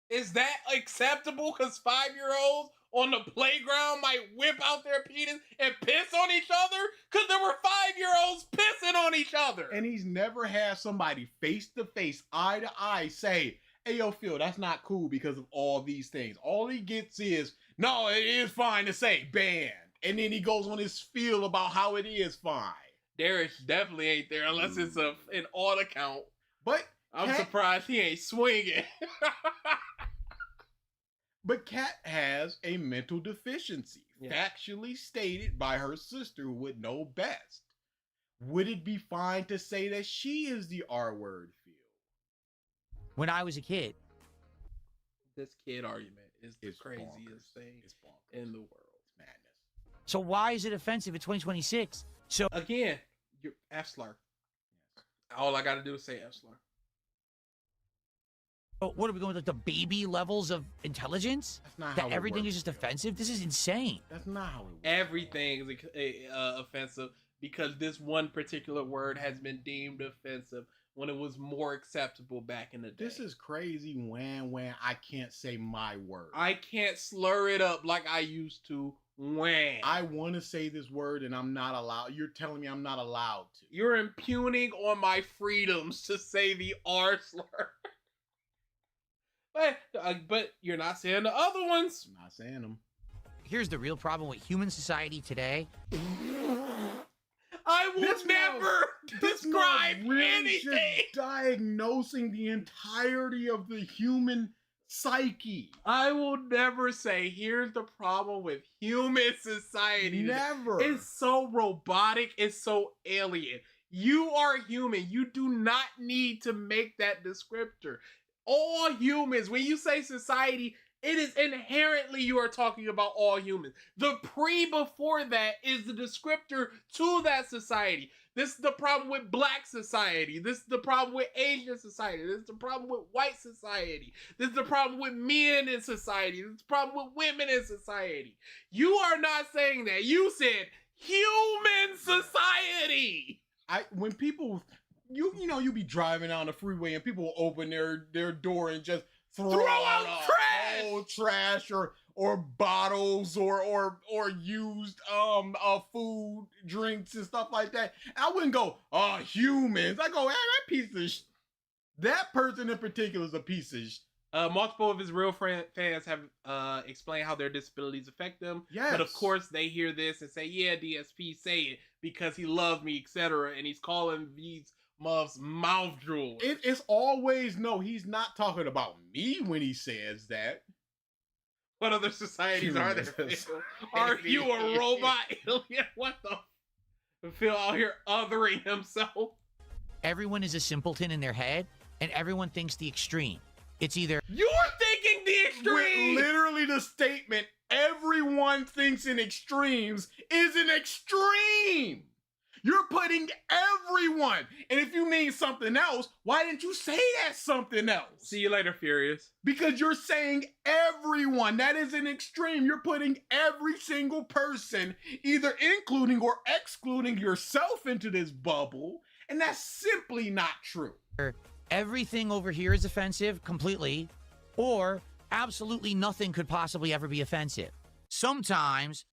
Is that acceptable? Because 5-year-olds on the playground might whip out their penis and piss on each other? Because there were 5-year-olds pissing on each other. And he's never had somebody face to face, eye to eye say, hey, yo, Phil, that's not cool because of all these things. All he gets is, no, it is fine to say, banned. And then he goes on his spiel about how it is fine. Darius definitely ain't there unless it's an odd account. But I'm surprised he ain't swinging. But Kat has a mental deficiency, factually stated by her sister who would know best. Would it be fine to say that she is the R-word, Phil? When I was a kid. This kid argument is the craziest thing in the world. Madness. So why is it offensive in 2026? So again, you're F-slur. All I gotta do is say F-slur. Oh, what are we going with, like the baby levels of intelligence? That's not that how it everything works, is just offensive? This is insane. That's not how it works. Everything is offensive because this one particular word has been deemed offensive when it was more acceptable back in the day. This is crazy when I can't say my word. I can't slur it up like I used to when. I want to say this word and I'm not allowed. You're telling me I'm not allowed to. You're impugning on my freedoms to say the R slur. But you're not saying the other ones. I'm not saying them. Here's the real problem with human society today. I will never describe anything. Just diagnosing the entirety of the human psyche. I will never say, here's the problem with human society. Never. It's so robotic. It's so alien. You are human. You do not need to make that descriptor. All humans, when you say society, it is inherently you are talking about all humans. The before that is the descriptor to that society. This is the problem with black society. This is the problem with Asian society. This is the problem with white society. This is the problem with men in society. This is the problem with women in society. You are not saying that. You said human society. When people... You know, you be driving down the freeway and people will open their door and just throw out trash, whole trash or bottles or used food, drinks and stuff like that. I wouldn't go, humans. I go, hey, that piece of that person in particular is a piece of multiple of his real fans have explained how their disabilities affect them. Yes. But of course they hear this and say, yeah, DSP, say it because he loved me, etc. And he's calling these muffs mouth drool. It's always, no, he's not talking about me when he says that. What other societies are there, Phil? Are you a robot alien? What the? Phil out here othering himself. Everyone is a simpleton in their head, and everyone thinks the extreme. It's either you're thinking the extreme. Literally the statement, everyone thinks in extremes, is an extreme. You're putting everyone. And if you mean something else, why didn't you say that something else? See you later, Furious. Because you're saying everyone. That is an extreme. You're putting every single person, either including or excluding yourself into this bubble. And that's simply not true. everything over here is offensive completely, or absolutely nothing could possibly ever be offensive. Sometimes...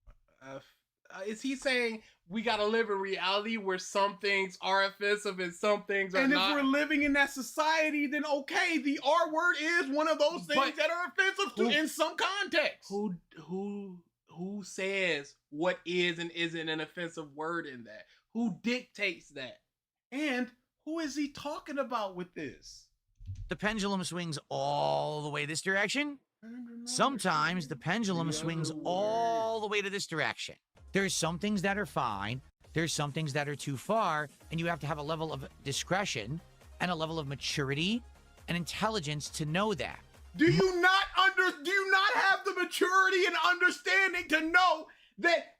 is he saying we gotta live in reality where some things are offensive and some things are not? And if we're living in that society, then okay, the R word is one of those things that are offensive in some context. Who says what is and isn't an offensive word in that? Who dictates that? And who is he talking about with this? The pendulum swings all the way this direction. Sometimes the pendulum swings all the way to this direction. There's some things that are fine. There's some things that are too far. And you have to have a level of discretion and a level of maturity and intelligence to know that. Do you not have the maturity and understanding to know that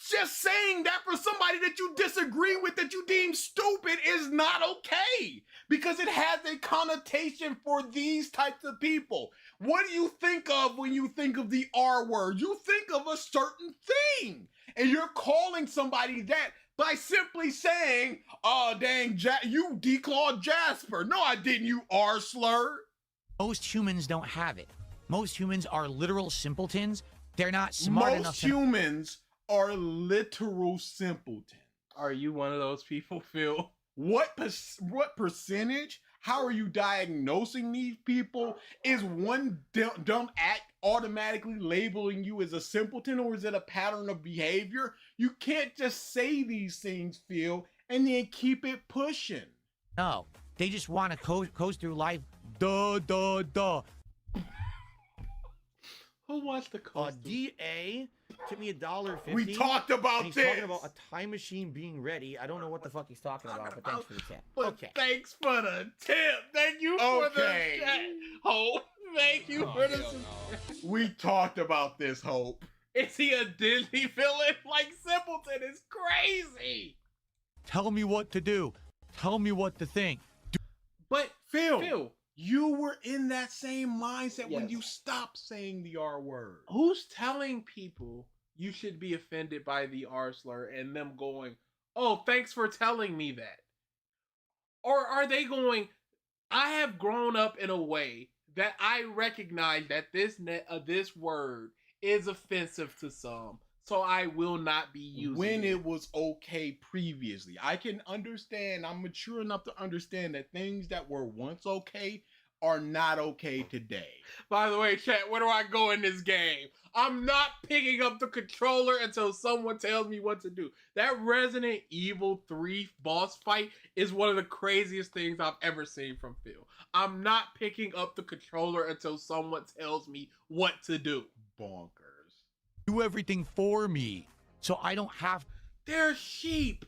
just saying that for somebody that you disagree with, that you deem stupid, is not okay? Because it has a connotation for these types of people. What do you think of when you think of the R word? You think of a certain thing. And you're calling somebody that by simply saying, oh, dang, you declawed Jasper. No, I didn't, you R slur. Most humans don't have it. Most humans are literal simpletons. They're not smart enough Most to... humans are literal simpletons. Are you one of those people, Phil? What percentage? How are you diagnosing these people? Is one dumb act automatically labeling you as a simpleton, or is it a pattern of behavior? You can't just say these things, Phil, and then keep it pushing. No, they just want to coast through life. Duh, duh, duh. Who wants to coast? DA took me $1.50. We talked about he's this. talking about a time machine being ready. I don't know what the fuck he's talking about, but thanks for the tip. But Okay. thanks for the tip. Thank you for the chat. Hope. Thank you for the We talked about this, Hope. Is he a Disney villain? Like, simpleton is crazy. Tell me what to do. Tell me what to think. But Phil, you were in that same mindset when Yes. you stopped saying the R word. Who's telling people you should be offended by the R slur and them going, oh, thanks for telling me that? Or are they going, I have grown up in a way that I recognize that this word is offensive to some, so I will not be using When it was okay previously. I can understand, I'm mature enough to understand that things that were once okay are not okay today. By the way, chat, where do I go in this game? I'm not picking up the controller until someone tells me what to do. That Resident Evil 3 boss fight is one of the craziest things I've ever seen from Phil. I'm not picking up the controller until someone tells me what to do. Bonkers. Do everything for me, so I don't have... They're sheep.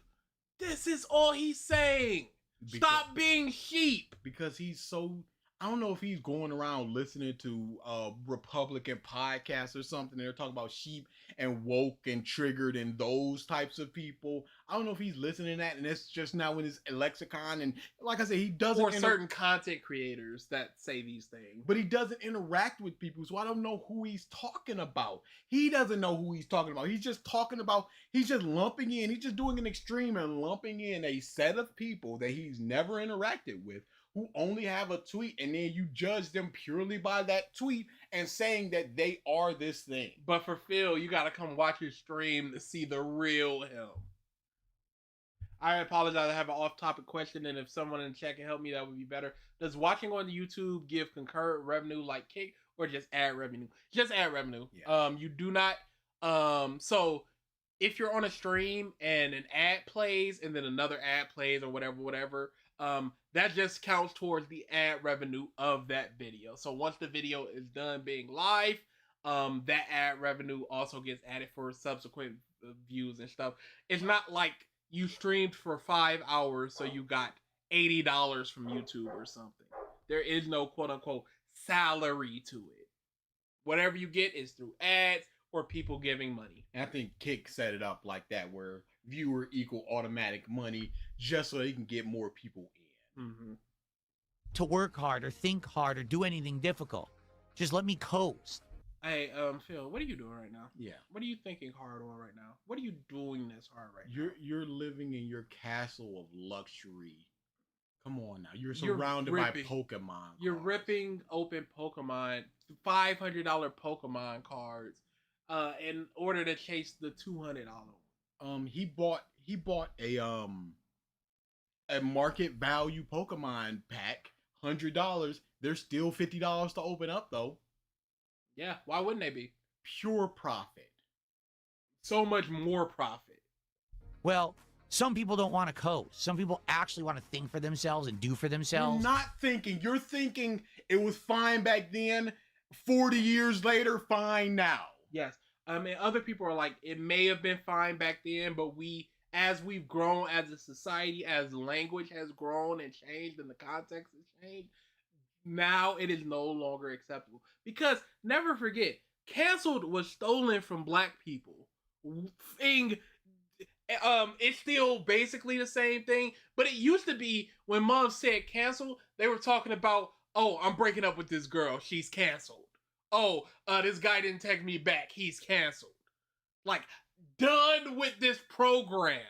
This is all he's saying. Stop being sheep. Because he's so... I don't know if he's going around listening to Republican podcasts or something. They're talking about sheep and woke and triggered and those types of people. I don't know if he's listening to that, and it's just now in his lexicon. And like I said, he doesn't... Or certain content creators that say these things. But he doesn't interact with people, so I don't know who he's talking about. He doesn't know who he's talking about. He's just talking about... He's just lumping in. He's just doing an extreme and lumping in a set of people that he's never interacted with, who only have a tweet, and then you judge them purely by that tweet and saying that they are this thing. But for Phil, you gotta come watch his stream to see the real him. I apologize, I have an off-topic question, and if someone in the chat can help me, that would be better. Does watching on YouTube give concurrent revenue like Kick, or just ad revenue? Just ad revenue. Yeah. You do not... So, if you're on a stream and an ad plays, and then another ad plays, or whatever, that just counts towards the ad revenue of that video. So once the video is done being live, that ad revenue also gets added for subsequent views and stuff. It's not like you streamed for 5 hours, so you got $80 from YouTube or something. There is no quote unquote salary to it. Whatever you get is through ads or people giving money. And I think Kick set it up like that, where viewer equal automatic money, just so they can get more people in. Mm-hmm. To work hard or think hard or do anything difficult. Just let me coast. Hey, Phil, what are you doing right now? Yeah. What are you thinking hard on right now? What are you doing this hard right now? You're living in your castle of luxury. Come on now. You're surrounded by Pokemon. You're ripping open Pokemon, $500 Pokemon cards, in order to chase the $200 one. He bought a market value Pokemon pack, $100. There's still $50 to open up though. Yeah, why wouldn't they be? Pure profit. So much more profit. Well, some people don't want to coast. Some people actually want to think for themselves and do for themselves. You're not thinking. You're thinking it was fine back then. 40 years later, fine now. Yes. I mean, other people are like, it may have been fine back then, but as we've grown as a society, as language has grown and changed and the context has changed, now it is no longer acceptable. Because, never forget, canceled was stolen from black people. It's still basically the same thing, but it used to be when mom said cancel, they were talking about, oh, I'm breaking up with this girl, she's canceled. Oh, this guy didn't text me back, he's canceled. Like, done with this program.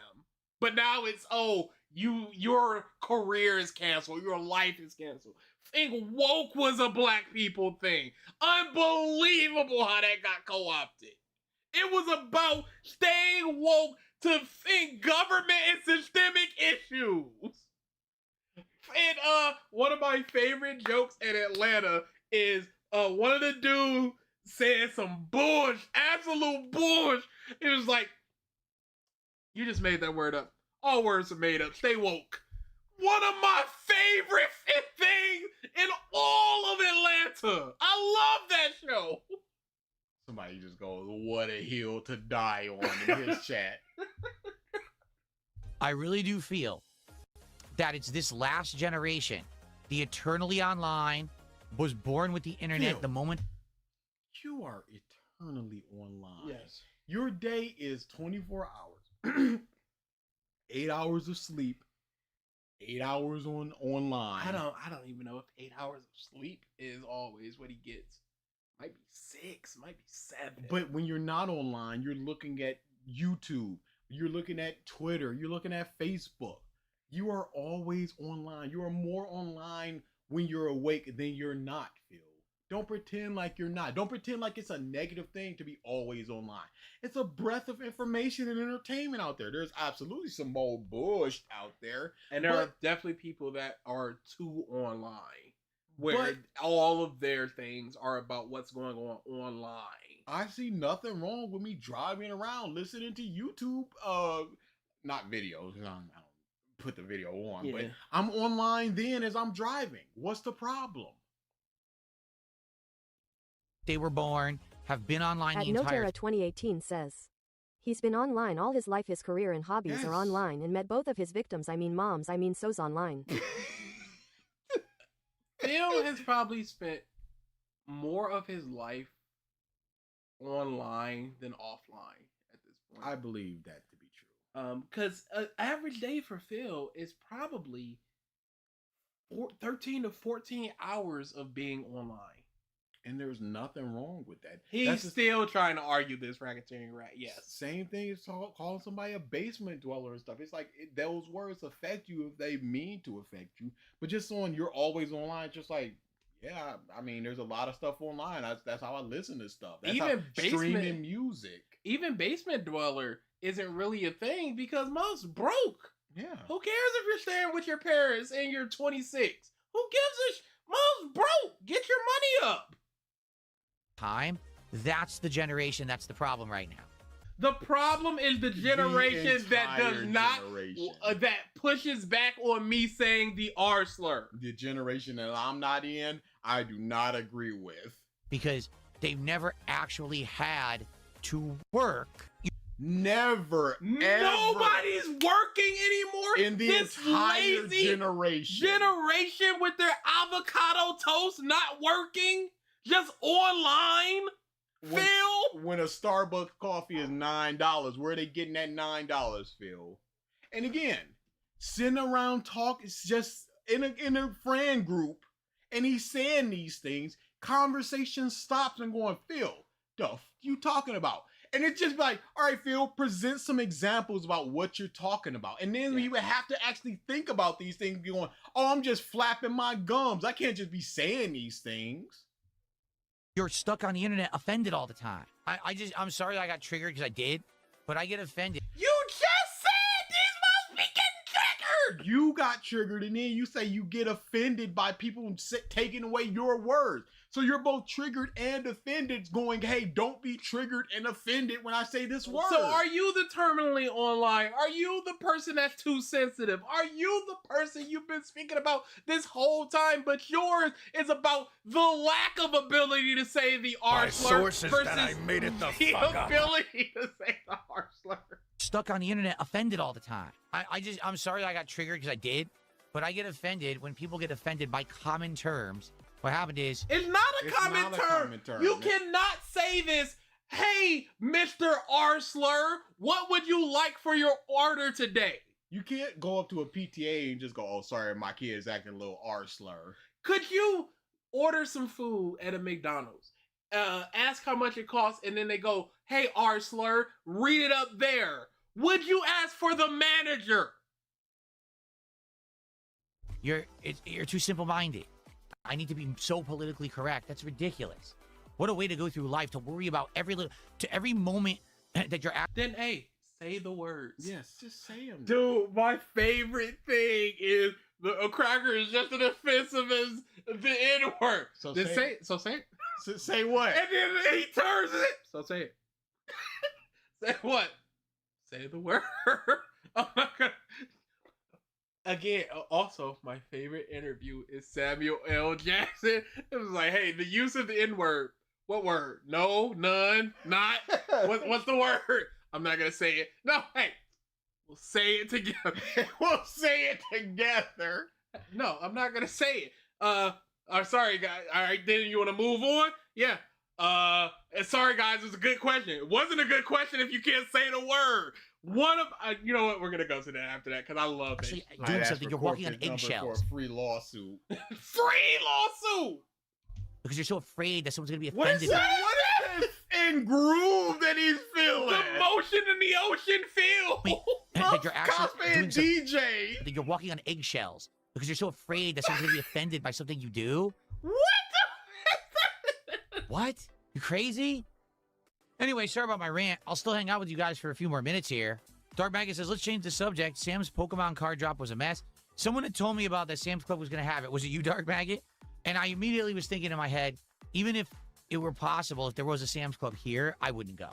But now it's, oh, your career is canceled, your life is canceled. think woke was a black people thing. Unbelievable how that got co-opted. It was about staying woke to think government and systemic issues. And one of my favorite jokes in Atlanta is one of the dudes said some bullshit, absolute bullshit. It was like, you just made that word up. All words are made up. Stay woke. One of my favorite things in all of Atlanta. I love that show. Somebody just goes, "What a hill to die on" in his chat. I really do feel that it's this last generation, the eternally online, was born with the internet Phil, the moment. You are eternally online. Yes. Your day is 24 hours. 8 hours of sleep, 8 hours online. I don't even know if 8 hours of sleep is always what he gets. Might be 6, might be 7. But when you're not online, you're looking at YouTube, you're looking at Twitter, you're looking at Facebook. You are always online. You are more online when you're awake than you're not, Phil. Don't pretend like you're not. Don't pretend like it's a negative thing to be always online. It's a breath of information and entertainment out there. There's absolutely some more bullshit out there. And there are definitely people that are too online, where all of their things are about what's going on online. I see nothing wrong with me driving around, listening to YouTube, not videos. I don't put the video on, but I'm online then as I'm driving. What's the problem? They were born, have been online At the entire Notera 2018 says, he's been online all his life. His career and hobbies are online, and met both of his victims. I mean moms. I mean so's online. Phil has probably spent more of his life online than offline at this point. I believe that to be true. Because an average day for Phil is probably 13 to 14 hours of being online. And there's nothing wrong with that. He's still trying to argue this racketeering rat. Yes. Same thing as calling somebody a basement dweller and stuff. It's like those words affect you if they mean to affect you. But just on you're always online, just like, yeah, I mean, there's a lot of stuff online. That's how I listen to stuff. That's Even how streaming music. Even basement dweller isn't really a thing because most broke. Yeah. Who cares if you're staying with your parents and you're 26? Who gives a most broke? Get your money up. time. That's the generation that's the problem right now. The problem is the generation that does not, that pushes back on me saying the R slur. The generation that I'm not in, I do not agree with. Because they've never actually had to work. Never, ever. Nobody's working anymore in the entire generation with their avocado toast not working, just online. Phil, when a Starbucks coffee is $9, where are they getting that $9, Phil? And again, sitting around talk, it's just in a friend group, and he's saying these things. Conversation stops and going, Phil, the f you talking about? And it's just like, all right, Phil, present some examples about what you're talking about. And then you would have to actually think about these things going, oh, I'm just flapping my gums. I can't just be saying these things. You're stuck on the internet offended all the time. I'm sorry I got triggered because I did, but I get offended. You just said these must be getting triggered. You got triggered, and then you say you get offended by people taking away your words. So you're both triggered and offended, going, hey, don't be triggered and offended when I say this word. So are you the terminally online? Are you the person that's too sensitive? Are you the person you've been speaking about this whole time, but yours is about the lack of ability to say the R slur sources versus that I made it the the fuck up. ability to say the R slur? Stuck on the internet offended all the time. I'm sorry I got triggered because I did, but I get offended when people get offended by common terms. What happened is... It's not a common term. You cannot say this, hey, Mr. R slur, what would you like for your order today? You can't go up to a PTA and just go, oh, sorry, my kid's acting a little R slur. Could you order some food at a McDonald's, ask how much it costs, and then they go, hey, R slur, read it up there. Would you ask for the manager? You're too simple-minded. I need to be so politically correct. That's ridiculous. What a way to go through life, to worry about every moment that you're at. Then, hey, say the words. Yes, just say them. Dude, my favorite thing is a cracker is just as offensive as the N-word. So then say it. So say it. Say what? And then he turns it. So say it. Say what? Say the word. I'm not gonna. Again, also, my favorite interview is Samuel L. Jackson. It was like, hey, the use of the N-word. What word? No, none, not. What's the word? I'm not going to say it. No, hey, we'll say it together. We'll say it together. No, I'm not going to say it. Sorry, guys. All right, then you want to move on? Yeah. Sorry, guys. It was a good question. It wasn't a good question if you can't say the word. One of you know what? We're gonna go to that after that because I love that. Actually, doing something, you're walking on eggshells. For a free lawsuit. Free lawsuit. Because you're so afraid that someone's gonna be What offended. is that? What is this in groove that he's feeling? The motion in the ocean feel. Wait, that you're actually doing DJ. That you're walking on eggshells because you're so afraid that someone's gonna be offended by something you do. What the? What? You crazy? Anyway, sorry about my rant. I'll still hang out with you guys for a few more minutes here. Dark Maggot says, let's change the subject. Sam's Pokemon card drop was a mess. Someone had told me about that Sam's Club was going to have it. Was it you, Dark Maggot? And I immediately was thinking in my head, even if it were possible, if there was a Sam's Club here, I wouldn't go.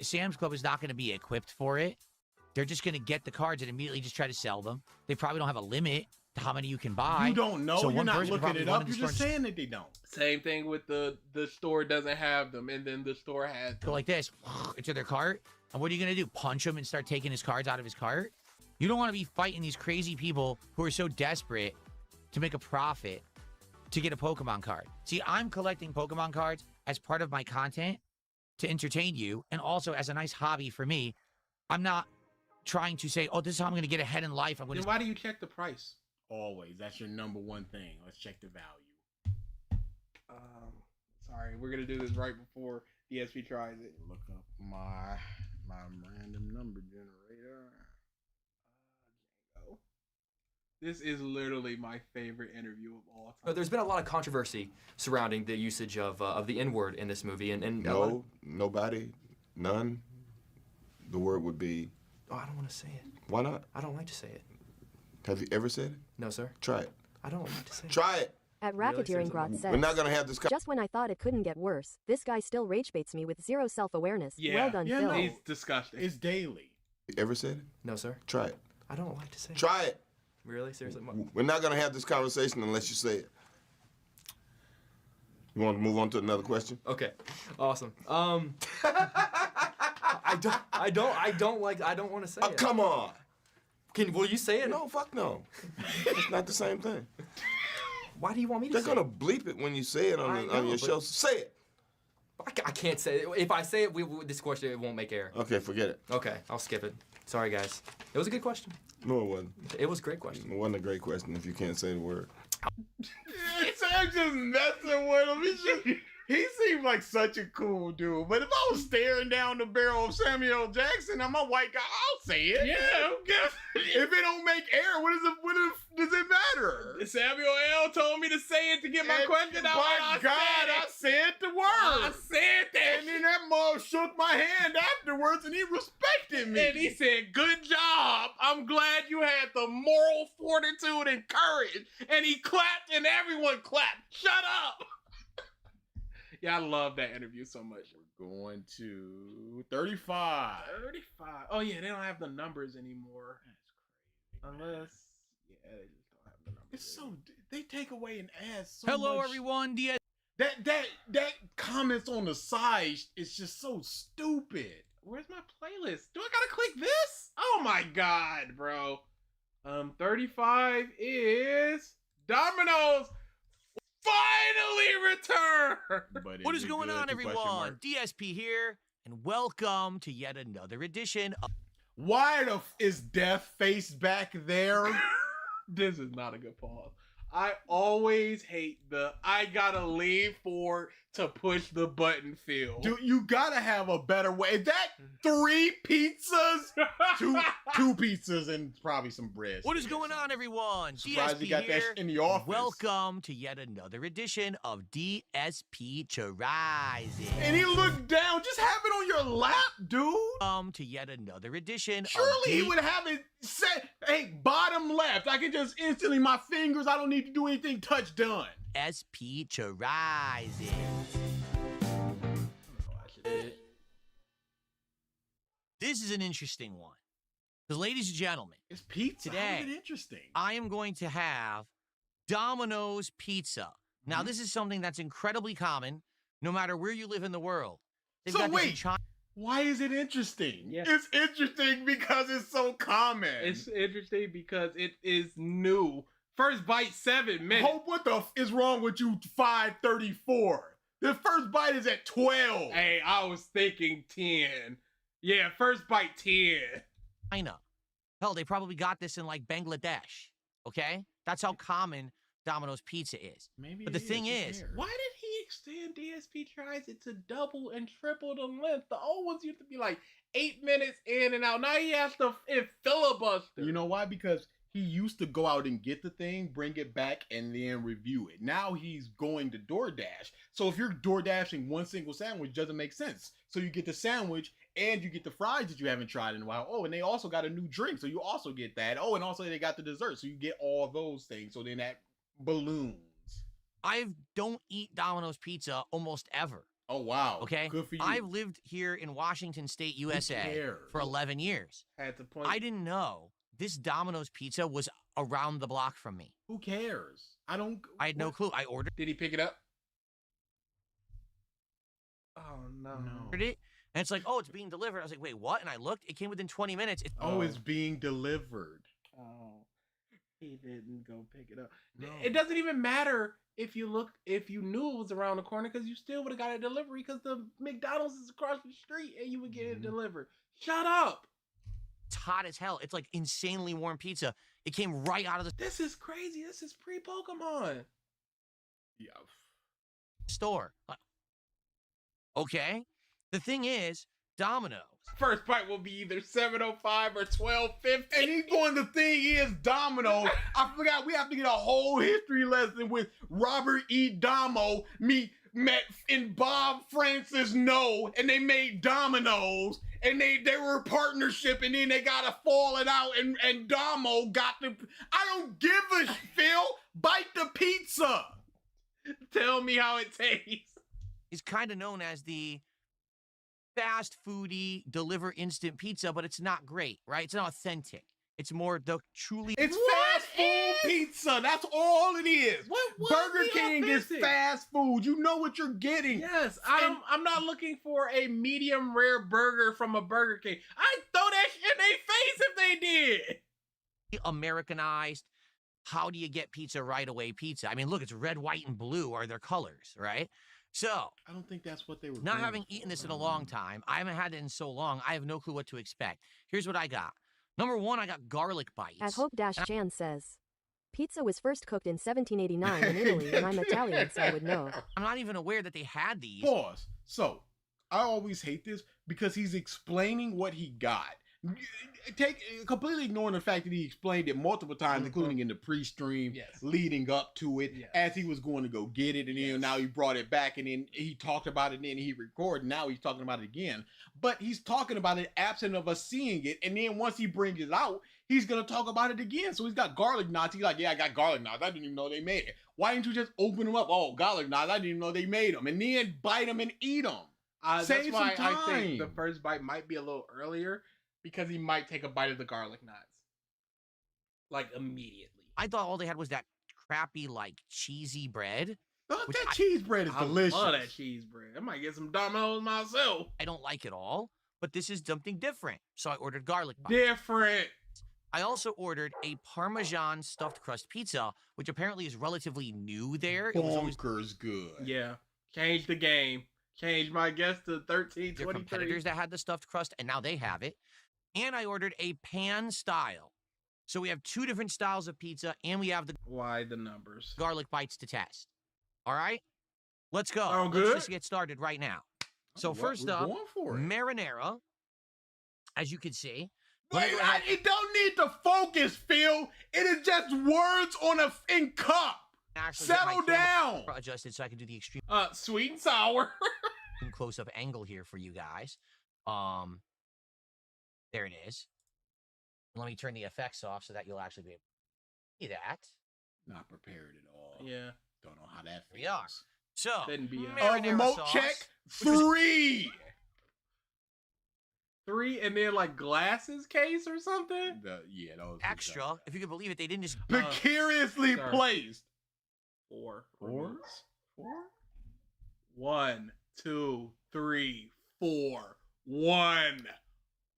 Sam's Club is not going to be equipped for it. They're just going to get the cards and immediately just try to sell them. They probably don't have a limit to how many you can buy. You don't know. So You're one not person could looking probably it run up. in You're the store just and saying that they don't. Same thing with the store doesn't have them, and then the store has them. Go like this into their cart. And what are you going to do? Punch him and start taking his cards out of his cart? You don't want to be fighting these crazy people who are so desperate to make a profit to get a Pokemon card. See, I'm collecting Pokemon cards as part of my content to entertain you and also as a nice hobby for me. I'm not trying to say, oh, this is how I'm going to get ahead in life. I'm going Then to. why do you check the price? Always. That's your number one thing. Let's check the value. Sorry, we're gonna do this right before DSP tries it. Look up my random number generator. This is literally my favorite interview of all time. There's been a lot of controversy surrounding the usage of the N-word in this movie, and No, nobody, none. The word would be. Oh, I don't want to say it. Why not? I don't like to say it. Have you ever said it? No, sir. Try it. I don't like to say it. Try it. At Racketeering Grot says, We're not gonna have this. just when I thought it couldn't get worse, this guy still rage baits me with zero self-awareness. Well done, Phil. He's disgusting. It's daily. You ever said it? No, sir. Try it. I don't like to say it. Try it. Really? Seriously? We're not gonna have this conversation unless you say it. You want to move on to another question? Okay. Awesome. I don't want to say it. Come on. Will you say it? No, fuck no. It's not the same thing. Why do you want me to They're say gonna bleep it when you say it on your show. Say it. I can't say it. If I say it, this question, it won't make air. Okay, forget it. Okay, I'll skip it. Sorry, guys. It was a good question. No, it wasn't. It was a great question. It wasn't a great question if you can't say the word. I'm just messing with him. He seems like such a cool dude. But if I was staring down the barrel of Samuel Jackson, I'm a white guy, I'll say it. Yeah, if it don't make air, what does it matter? Samuel L. told me to say it to get my question out. My God, I said the word. I said that. And then that mug shook my hand afterwards, and he respected me. And he said, good job. I'm glad you had the moral fortitude and courage. And he clapped, and everyone clapped. Shut up. Yeah, I love that interview so much. We're going to 35. 35. Oh, yeah, they don't have the numbers anymore. That's crazy. Unless, yeah, they just don't have the numbers. It's so, they take away and add so Hello, much. everyone. That comments on the side is just so stupid. Where's my playlist? Do I gotta click this? Oh my God, bro. 35 is Domino's finally return. What is going on, everyone? DSP here, and welcome to yet another edition of... Why is Death Face back there? This is not a good pause. I always hate I gotta leave for to push the button, Phil. Dude, you gotta have a better way. Is that 3 pizzas? two pizzas and probably some bread. What is going on, everyone? Surprised DSP you got here. that in the office. Welcome to yet another edition of DSP Tries It. And he looked down. Just have it on your lap, dude. To yet another edition Surely he of would have it set, hey, bottom left. I can just instantly, my fingers, I don't need to do anything, touch done. DSP Tries It. This is an interesting one. Because, ladies and gentlemen, it's pizza. Today, how is it interesting? I am going to have Domino's Pizza. Now, this is something that's incredibly common, no matter where you live in the world. They've So got this in wait, China. why is it interesting? Yeah. It's interesting because it's so common. It's interesting because it is new. First bite, 7 minutes. Hope, what the f is wrong with you, 534? The first bite is at 12. Hey, I was thinking 10. Yeah, first bite 10. China. Hell, they probably got this in like Bangladesh. Okay? That's how common Domino's Pizza is. Maybe but the thing is, Why did he extend DSP Tries It to double and triple the length? The old ones used to be like 8 minutes in and out. Now he has to filibuster. You know why? Because he used to go out and get the thing, bring it back, and then review it. Now he's going to DoorDash. So if you're DoorDashing one single sandwich, doesn't make sense. So you get the sandwich and you get the fries that you haven't tried in a while. Oh, and they also got a new drink, so you also get that. Oh, and also they got the dessert, so you get all those things. So then that balloons. I don't eat Domino's Pizza almost ever. Oh, wow. Okay? Good for you. I've lived here in Washington State, USA cares? for 11 years. At the point, I didn't know this Domino's Pizza was around the block from me. Who cares? I had no clue. I ordered Did he pick it up? Oh, no. it, and it's like, oh, it's being delivered. I was like, wait, what? And I looked. It came within 20 minutes. Oh, it's being delivered. Oh, he didn't go pick it up. No. It doesn't even matter if you knew it was around the corner, because you still would have got a delivery, because the McDonald's is across the street and you would get it delivered. Shut up. It's hot as hell. It's like insanely warm pizza. It came right out of the This is crazy. This is pre-Pokemon. Yeah. store. Okay. The thing is, Domino's. First bite will be either 705 or 1250. And he's going, the thing is, Domino. I forgot we have to get a whole history lesson with Robert E. Damo met in Bob Francis No, and they made Domino's, and they were a partnership, and then they got a falling out, and Damo got the. I don't give a Phil. Bite the pizza. Tell me how it tastes. Is kind of known as the fast foody deliver instant pizza, but it's not great, right? It's not authentic. It's more the truly. It's fast food pizza. That's all it is. Burger King is fast food. You know what you're getting. Yes, I'm not looking for a medium rare burger from a Burger King. I'd throw that shit in their face if they did. Americanized. How do you get pizza right away pizza? I mean, look, it's red, white, and blue are their colors, right? So, I don't think that's what they were. not having eaten this in a long time, I haven't had it in so long, I have no clue what to expect. Here's what I got. Number one, I got garlic bites. At Hope-Jan says, pizza was first cooked in 1789 in Italy, and I'm Italian, so I would know. I'm not even aware that they had these. Pause. So, I always hate this because he's explaining what he got. Completely ignoring the fact that he explained it multiple times, including in the pre-stream, leading up to it, as he was going to go get it, and then now he brought it back, and then he talked about it, and then he recorded. Now he's talking about it again, but he's talking about it absent of us seeing it, and then once he brings it out, he's gonna talk about it again. So he's got garlic knots. He's like, yeah, I got garlic knots. I didn't even know they made it. Why didn't you just open them up? Oh, garlic knots. I didn't even know they made them, and then bite them and eat them. That's why I think the first bite might be a little earlier, because he might take a bite of the garlic knots. Like, immediately. I thought all they had was that crappy, like, cheesy bread. That cheese bread is delicious. I love that cheese bread. I might get some Domino's myself. I don't like it all, but this is something different. So I ordered garlic bites. Different. I also ordered a Parmesan stuffed crust pizza, which apparently is relatively new there. It was always good. Yeah. Change the game. Change my guess to 13, their 23. competitors that had the stuffed crust, and now they have it. And I ordered a pan style. So we have two different styles of pizza, and we have the why the numbers garlic bites to test. All right? Let's go. Sound Let's good? just get started right now. So What? first We're up, going for it. marinara. As you can see, Like, it don't need to focus, Phil. It is just words on a cup. actually get my Settle camera down. adjusted so I can do the extreme Sweet and sour. close-up angle here for you guys. There it is. Let me turn the effects off so that you'll actually be able to see that. Not prepared at all. Yeah. Don't know how that feels. We are. So, Couldn't be marinara remote sauce, check which was- 3. 3 and then like glasses case or something. Yeah, that was extra. If you can believe it, they didn't just precariously sorry. placed. 4. 4? 1, 2, 3, 4. 1,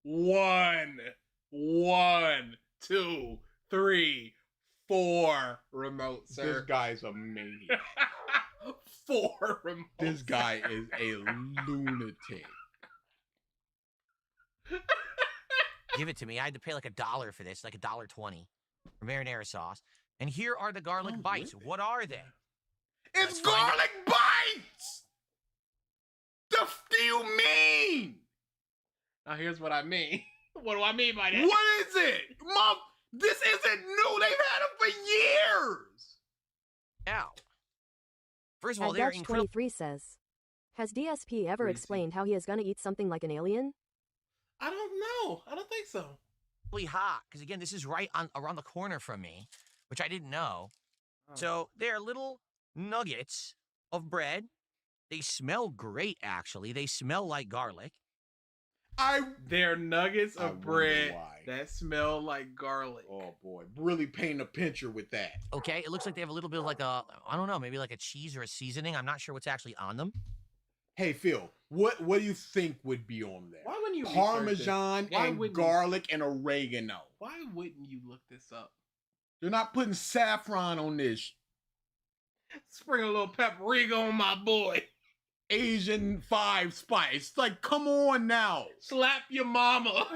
1, 1, 2, 3, 4. Remote, sir. This guy's a maniac. 4 remote. This guy is a lunatic. give it to me. I had to pay like $1 for this, like $1.20 for marinara sauce. And here are the garlic bites. What are they? It's garlic bites! The f do you mean? Now here's what I mean. What do I mean by that? What is it? Mom, this isn't new. They've had them for years. Now, first of all, At they're Dutch incredible. 23 says, has DSP ever Crazy. explained how he is gonna eat something like an alien? I don't know. I don't think so. Really hot because again, this is right on around the corner from me, which I didn't know. Oh. So they're little nuggets of bread. They smell great, actually. They smell like garlic. They're nuggets I of wonder bread why. that smell like garlic. Oh boy, really paint a picture with that. Okay, it looks like they have a little bit of like a, I don't know, maybe like a cheese or a seasoning. I'm not sure what's actually on them. Hey Phil, what do you think would be on there? Why wouldn't you research Parmesan this? Why and wouldn't you- garlic and oregano. Why wouldn't you look this up? They're not putting saffron on this. Sprinkle a little paprika on my boy. Asian 5 spice. Like, come on now. Slap your mama.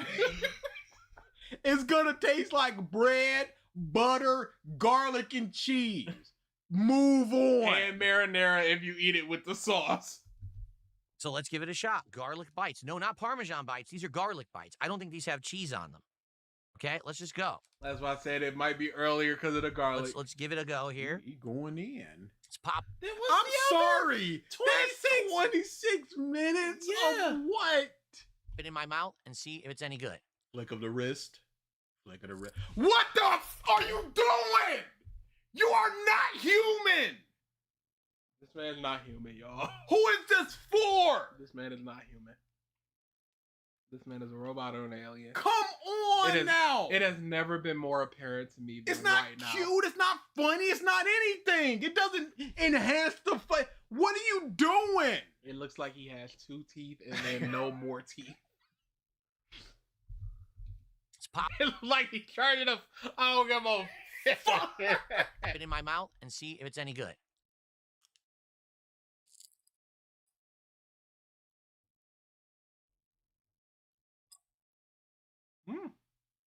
It's gonna taste like bread, butter, garlic, and cheese. Move on. And marinara if you eat it with the sauce. So let's give it a shot. Garlic bites. No, not Parmesan bites. These are garlic bites. I don't think these have cheese on them. Okay, let's just go. That's why I said it might be earlier because of the garlic. Let's give it a go here. He going in. Let's pop. I'm sorry. 26. That's 26 minutes Yeah. of what? It in my mouth and see if it's any good. Flick of the wrist. Flick of the wrist. What the f are you doing? You are not human. This man's not human, y'all. Who is this for? This man is not human. This man is a robot or an alien. Come on now. It has never been more apparent to me than It's not right now. cute. It's not funny. It's not anything. It doesn't enhance the fight. What are you doing? It looks like he has 2 teeth and then no more teeth. Let's pop It looks like he's charging up. I don't give a fuck. it in my mouth and see if it's any good.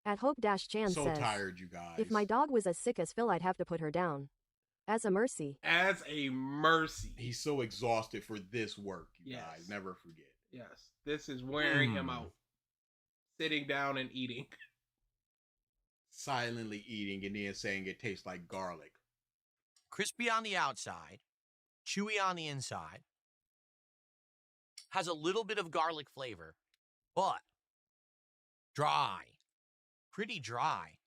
At Hope-Chan So says, tired, you guys. if my dog was as sick as Phil, I'd have to put her down. As a mercy. As a mercy. He's so exhausted for this work, you Yes. guys. Never forget. Yes, this is wearing him out. Sitting down and eating. Silently eating and then saying it tastes like garlic. Crispy on the outside, chewy on the inside. Has a little bit of garlic flavor, but dry. Pretty dry.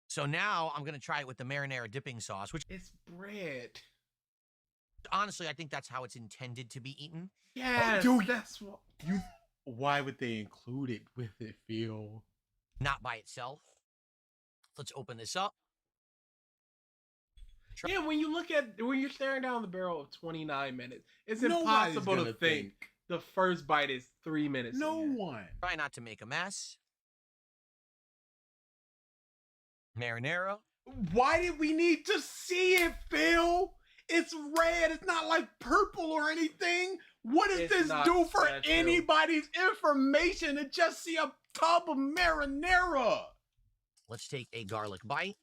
So now I'm going to try it with the marinara dipping sauce, which It's bread. honestly, I think that's how it's intended to be eaten. Yes, Dude, that's what. Why would they include it with it, Phil? Not by itself. Let's open this up. Yeah, when you're staring down the barrel of 29 minutes, it's Nobody's impossible to gonna think the first bite is 3 minutes. No in. one. Try not to make a mess. Marinara. Why did we need to see it, Phil? It's red. It's not like purple or anything. What does It's this not do for special. anybody's information to just see a tub of marinara? Let's take a garlic bite.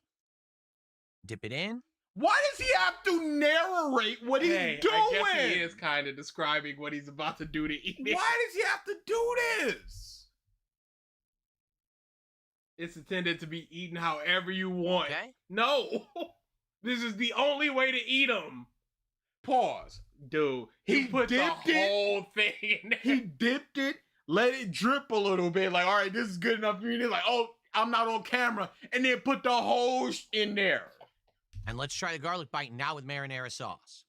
Dip it in. Why does he have to narrate what he's doing? I guess he is kind of describing what he's about to do to eat it. Why does he have to do this? It's intended to be eaten however you want. Okay. No, this is the only way to eat them. Pause. Dude, He put the dipped it. whole thing in there. He dipped it, let it drip a little bit. Like, all right, this is good enough for me. They're like, oh, I'm not on camera. And then put the whole in there. And let's try the garlic bite now with marinara sauce.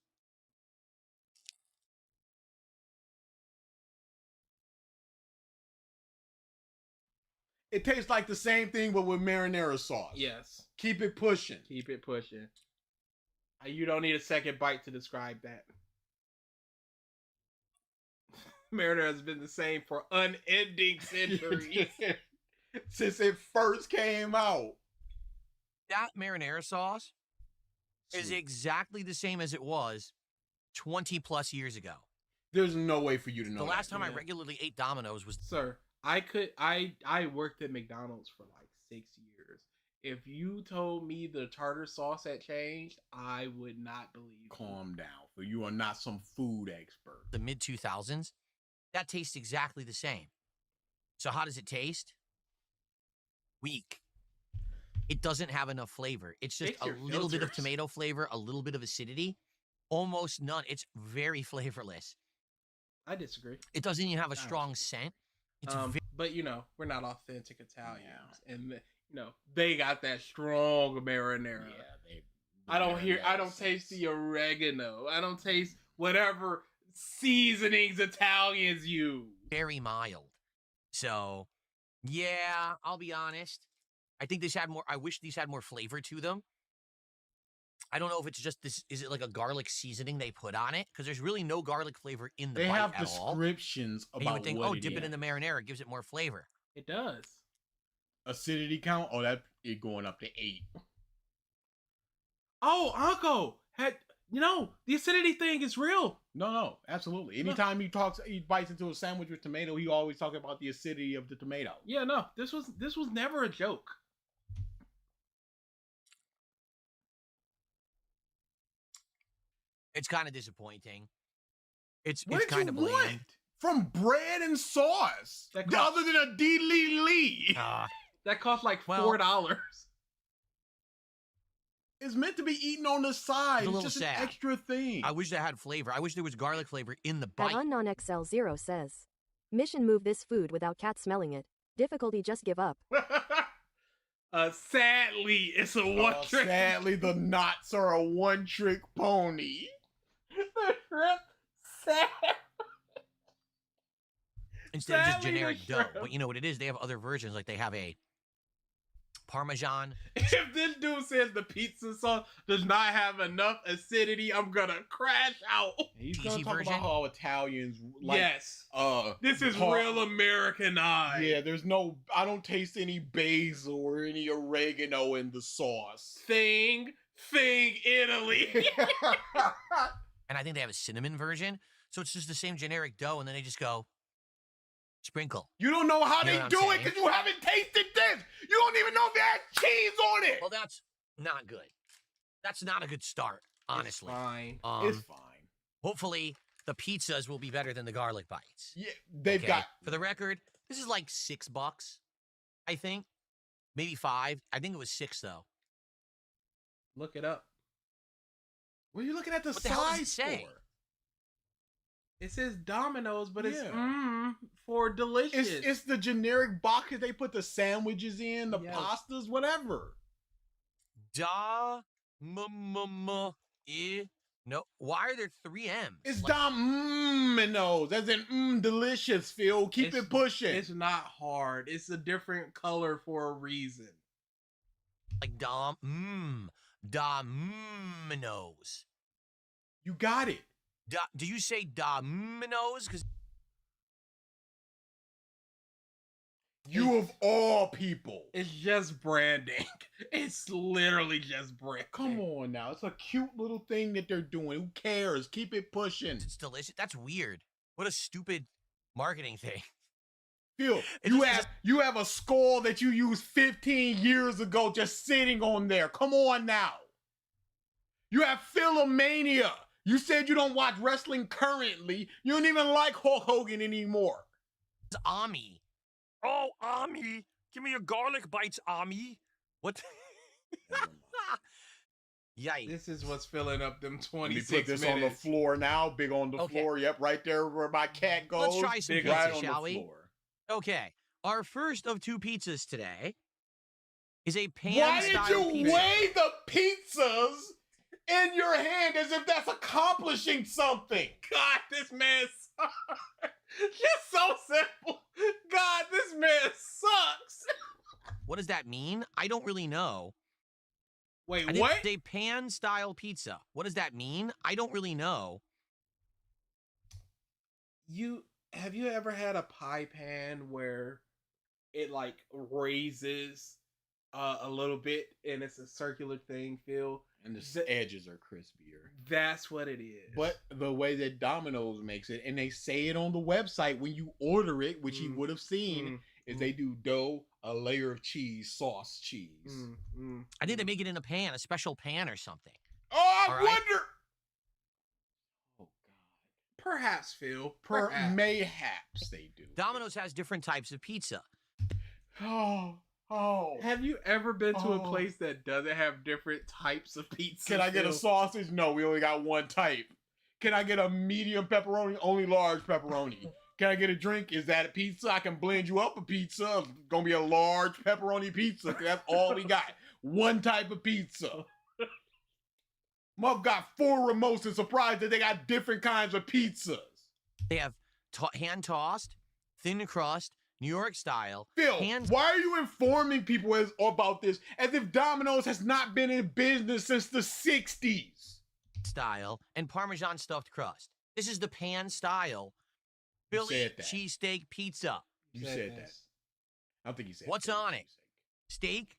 It tastes like the same thing, but with marinara sauce. Yes. Keep it pushing. Keep it pushing. You don't need a second bite to describe that. Marinara has been the same for unending centuries. Since it first came out. That marinara sauce is exactly the same as it was 20 plus years ago. There's no way for you to know. The last time I Yeah. regularly ate Domino's was... Sir, I worked at McDonald's for like 6 years. If you told me the tartar sauce had changed, I would not believe you. Calm down, for you are not some food expert. the mid-2000s. That tastes exactly the same. So how does it taste? Weak. It doesn't have enough flavor. It's just Fix a your little bit of filters. tomato flavor, a little bit of acidity, almost none. It's very flavorless. I disagree. It doesn't even have a strong scent. It's But you know, we're not authentic Italians, and you know they got that strong marinara. I don't taste the oregano. I don't taste whatever seasonings Italians use. very mild. So, yeah, I'll be honest. I think this had more. I wish these had more flavor to them. I don't know if it's just this. Is it like a garlic seasoning they put on it? Because there's really no garlic flavor in the They bite have at all. descriptions And you about would think, what oh, it dip it is. in the marinara, it gives it more flavor. It does. Acidity count? Oh, that it going up to 8. Oh, Uncle had the acidity thing is real. No, absolutely. Anytime he bites into a sandwich with tomato, he always talks about the acidity of the tomato. Yeah, no, this was never a joke. It's kind of disappointing. It's What did kind you of want bland. from bread and sauce? Other than a D-Lee. That cost like Well- $4. It's meant to be eaten on the side. It's a It's little just sad. an extra thing. I wish that had flavor. I wish there was garlic flavor in the At bite. Unknown XL0 says, mission move this food without cat smelling it. Difficulty just give up. Sadly, it's a one-trick. Sadly, the knots are a one-trick pony. The shrimp, sad. Instead of just Sadly, the generic dough. shrimp. But you know what it is? They have other versions. Like they have a Parmesan. If this dude says the pizza sauce does not have enough acidity, I'm gonna crash out. He's Cheesy gonna talk version? about how Italians like. Yes. This is par- real Americanized. Yeah, I don't taste any basil or any oregano in the sauce. Thing, Italy. And I think they have a cinnamon version. So it's just the same generic dough. And then they just go, sprinkle. You don't know how You know they what I'm do it saying? because you haven't tasted this. You don't even know if it has cheese on it. Well, that's not good. That's not a good start, honestly. It's fine. It's fine. Hopefully, the pizzas will be better than the garlic bites. Yeah, they've Okay? got. For the record, this is like $6, I think. Maybe 5. I think it was 6, though. Look it up. What are you looking at the What the hell does it size say? for? It says Domino's, but it's Yeah. for delicious. It's the generic box that they put the sandwiches in, the Yes. pastas, whatever. No. Why are there 3 M's? It's Domino's, as in delicious. Phil, keep it pushing. It's not hard. It's a different color for a reason. Like Domino's. You got it. Do you say Domino's? Because You of all people. It's just branding. It's literally just branding. Come on now. It's a cute little thing that they're doing. Who cares? Keep it pushing. it's delicious. That's weird. What a stupid marketing thing. Phil, It you just- have you have a skull that you used 15 years ago just sitting on there. Come on now. You have Philomania. You said you don't watch wrestling currently. You don't even like Hulk Hogan anymore. It's Ami. Oh, Ami. Give me your garlic bites, Ami. What? Yikes. This is what's filling up them Let me 26 put this minutes. on the floor now. Big on the floor. Yep, right there where my cat goes. Let's try some Big pizza, right on shall the we? floor. Okay. Our first of 2 pizzas today is a Why did pan-style you pizza. weigh the pizzas in your hand as if that's accomplishing something? God, this man sucks. Just so simple. God, this man sucks. What does that mean? I don't really know. Wait, I think what? it's a pan-style pizza. What does that mean? I don't really know. Have you ever had a pie pan where it like raises a little bit and it's a circular thing, Phil? And the edges are crispier. That's what it is. But the way that Domino's makes it, and they say it on the website when you order it, which you would have seen, is they do dough, a layer of cheese, sauce, cheese. I think they make it in a pan, a special pan or something. Oh, I All right? wonder. Perhaps, Phil. Perhaps. Mayhaps they do. Domino's has different types of pizza. Oh. Have you ever been to a place that doesn't have different types of pizza? Can I get a sausage? No, we only got one type. Can I get a medium pepperoni? Only large pepperoni. Can I get a drink? Is that a pizza? I can blend you up a pizza. It's gonna be a large pepperoni pizza. That's all we got. One type of pizza. Muff got 4 remotes and surprised that they got different kinds of pizzas. They have hand-tossed, thin crust, New York style. Phil, why are you informing people about this as if Domino's has not been in business since the 60s? Style and Parmesan stuffed crust. This is the pan style Philly said that. cheesesteak pizza. You said that. I don't think you said What's Philly on it? Steak?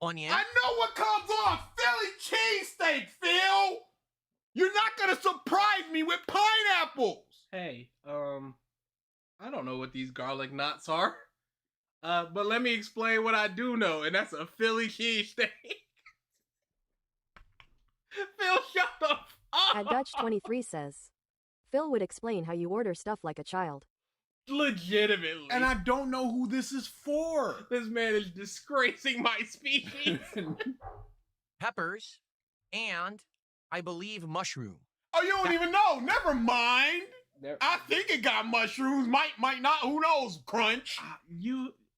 Onion? I know what comes off Philly cheesesteak, Phil! You're not gonna surprise me with pineapples! Hey, I don't know what these garlic knots are. But let me explain what I do know, and that's a Philly cheesesteak. Phil, shut the f up! At Dutch23 says, Phil would explain how you order stuff like a child. Legitimately. And I don't know who this is for. This man is disgracing my species. Peppers and, I believe, mushroom. Oh, you don't even know. Never mind. I think it got mushrooms. Might not. Who knows? Crunch.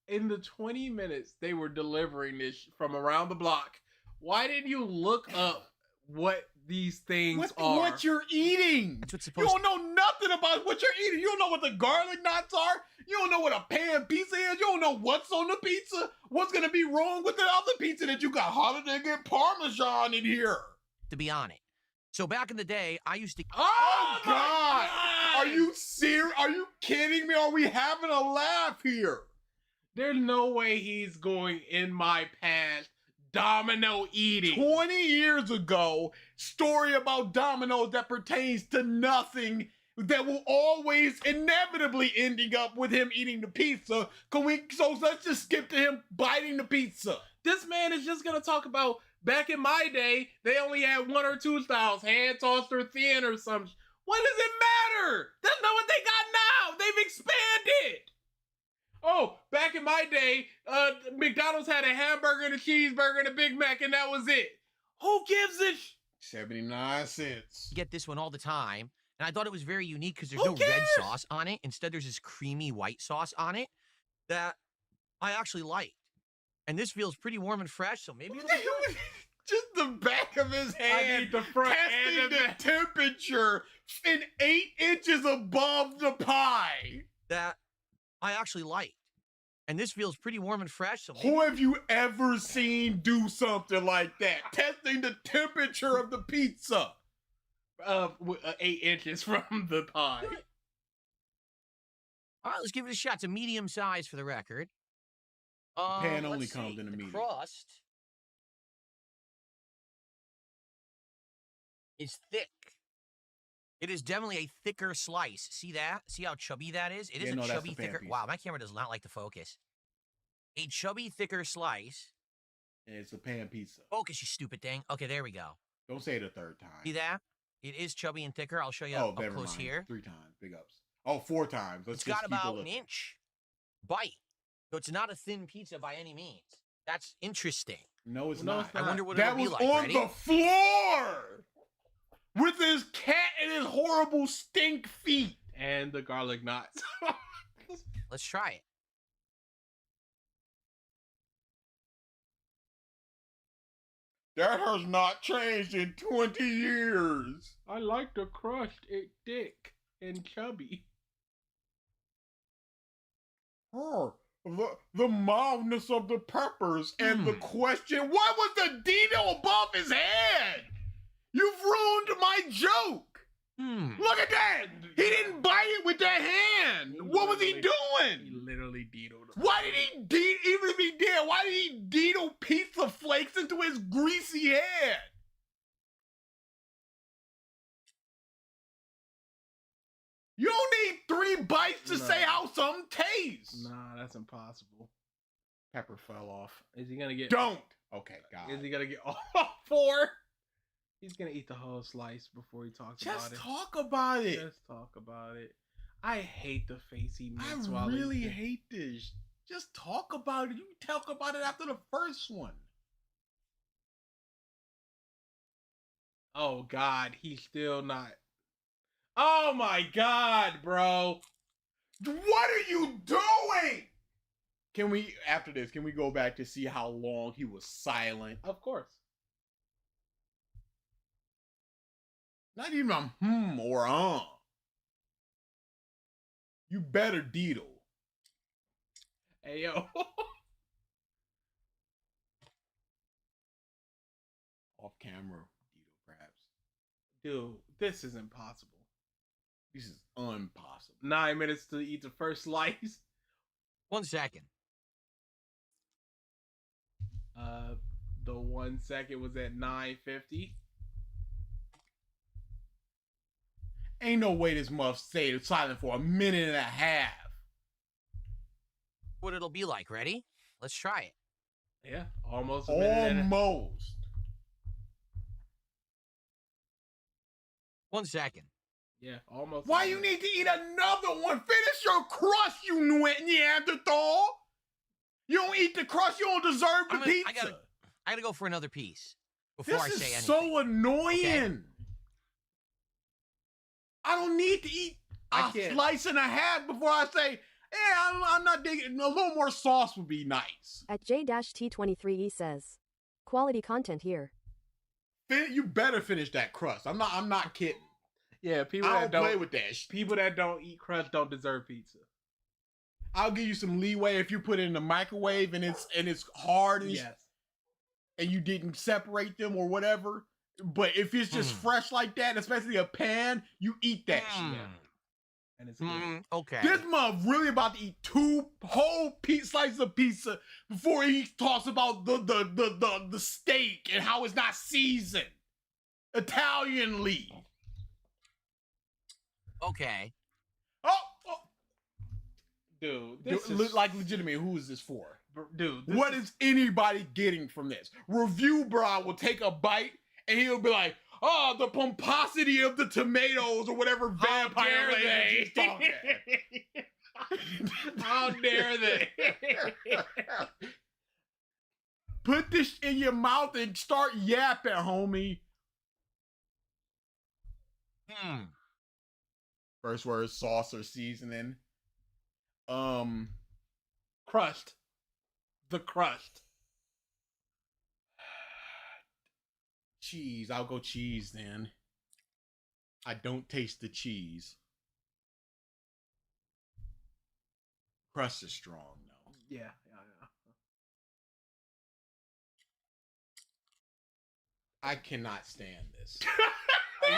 In the 20 minutes they were delivering this from around the block, why didn't you look up what these things are? What you're eating. That's what's You supposed don't know nothing about what you're eating. You don't know what the garlic knots are. You don't know what a pan pizza is. You don't know what's on the pizza. What's going to be wrong with the other pizza that you got? How did they get Parmesan in here? to be on it. So back in the day, I used to. Oh, God! Are you serious? Are you kidding me? Are we having a laugh here? There's no way he's going in my past domino eating. 20 years ago, story about dominoes that pertains to nothing, that will always inevitably ending up with him eating the pizza. So let's just skip to him biting the pizza. This man is just gonna talk about back in my day, they only had one or two styles, hand tossed or thin or something. What does it matter? That's not what they got now. They've expanded. Oh, back in my day, McDonald's had a hamburger and a cheeseburger and a Big Mac, and that was it. Who gives a 79 cents. Get this one all the time, and I thought it was very unique because there's no red sauce on it. Instead, there's this creamy white sauce on it that I actually liked. And this feels pretty warm and fresh, so maybe it'll be good. Just the back of his hand. I need the front testing and the the back. temperature in 8 inches above the pie. That I actually liked. And this feels pretty warm and fresh, so maybe Who have you ever seen do something like that? Testing the temperature of the pizza. 8 inches from the pie. All right, let's give it a shot. It's a medium size for the record. Pan only let's comes see. in a The medium. crust is thick. It is definitely a thicker slice. See that? See how chubby that is? It is Yeah, a no, that's chubby, the pan thicker. piece. Wow, my camera does not like to focus. A chubby, thicker slice. And it's a pan pizza. Focus, you stupid thing. Okay, there we go. Don't say it a third time. See that? It is chubby and thicker. I'll show you Oh, up never close mind. here. 3 times. Big ups. Oh, 4 times. Let's It's just got keep it about an looking. inch bite. So it's not a thin pizza by any means. That's interesting. No, it's No, not. it's not. I wonder what That it'll be was like. on Ready? the floor with his cat and his horrible stink feet. And the garlic knots. Let's try it. That has not changed in 20 years. I like the crust. It's thick and chubby. The mildness of the peppers and the question, what was the detail above his head? You've ruined my joke. Look at that. He didn't bite it with that hand. What was he He doing? literally deedled him. Why did he even if he did, why did he deedle pizza flakes into his greasy head? You don't need 3 bites to say how something tastes. Nah, that's impossible. Pepper fell off. Is he gonna get? Don't. Okay, God. Is he gonna get all 4? He's gonna eat the whole slice before he talks about Just it. talk about it. Just talk about it. I hate the face he I makes while really he's hate this. Just talk about it. You talk about it after the first one. Oh God, he's still not. Oh my God, bro. What are you doing? Can we, after this, can we go back to see how long he was silent? Of course. Not even a or You better deedle. Hey yo. Off camera, deedle perhaps. Dude, this is impossible. This is impossible. 9 minutes to eat the first slice. 1 second. The 1 second was at 9:50. Ain't no way this muff stayed silent for a minute and a half. What it'll be like. Ready? Let's try it. Yeah, almost a minute. Almost. 1 second. Yeah, almost. Why you need to eat another one? Finish your crust, you Neanderthal. You don't eat the crust, you don't deserve the pizza. I gotta go for another piece before I This say is anything. so annoying. Okay? I don't need to eat a slice and a half before I say, I'm not digging. A little more sauce would be nice. At J-T23E says, quality content here. You better finish that crust. I'm not kidding. Yeah, people I that don't play don't with that. People that don't eat crust don't deserve pizza. I'll give you some leeway if you put it in the microwave and it's hard and, and you didn't separate them or whatever. But if it's just fresh like that, especially a pan, you eat that shit. And it's good. Okay. This mother really about to eat 2 whole slices of pizza before he talks about the steak and how it's not seasoned Italianly. Okay. Oh. Dude, this is... like legitimate, who is this for? Dude, what is anybody getting from this? Review bro will take a bite and he'll be like, oh, the pomposity of the tomatoes or whatever vampire language he's talking. How dare they? Put this in your mouth and start yapping, homie. First word, sauce or seasoning. Crust. The crust. Cheese. I'll go cheese then. I don't taste the cheese. Crust is strong though. Yeah. I cannot stand this.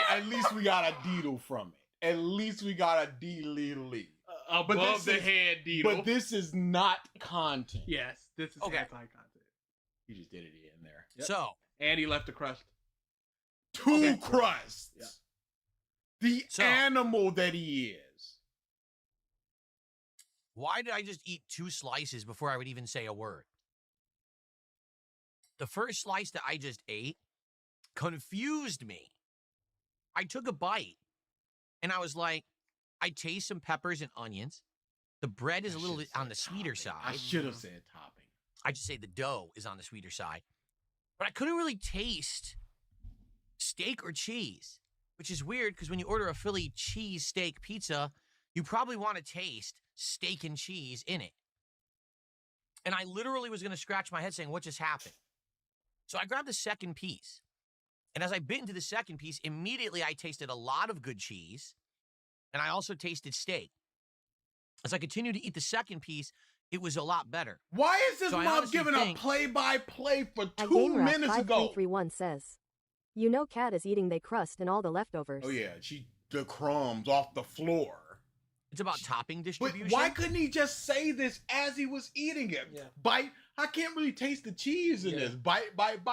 At least we got a deedle from it. At least we got a deedle. Above the head deedle. But this is not content. Yes, this is anti-content. You just did it in there. Yep. So. And he left the crust. 2 crusts. Yeah. The animal that he is. Why did I just eat 2 slices before I would even say a word? The first slice that I just ate confused me. I took a bite, and I was like, I taste some peppers and onions. The bread is a little bit on the sweeter side. I should have said topping. I just say the dough is on the sweeter side. But I couldn't really taste steak or cheese, which is weird because when you order a Philly cheesesteak pizza, you probably want to taste steak and cheese in it. And I literally was going to scratch my head saying, what just happened? So I grabbed the second piece. And as I bit into the second piece, immediately I tasted a lot of good cheese. And I also tasted steak. As I continued to eat the second piece, it was a lot better. Why is this So I mom honestly giving a think- play-by-play for At 2 minutes ago? 5331 says, you know Cat is eating the crust and all the leftovers. Oh yeah, the crumbs off the floor. It's about topping But distribution. why couldn't he just say this as he was eating it? Yeah. Bite. I can't really taste the cheese in this. Bite.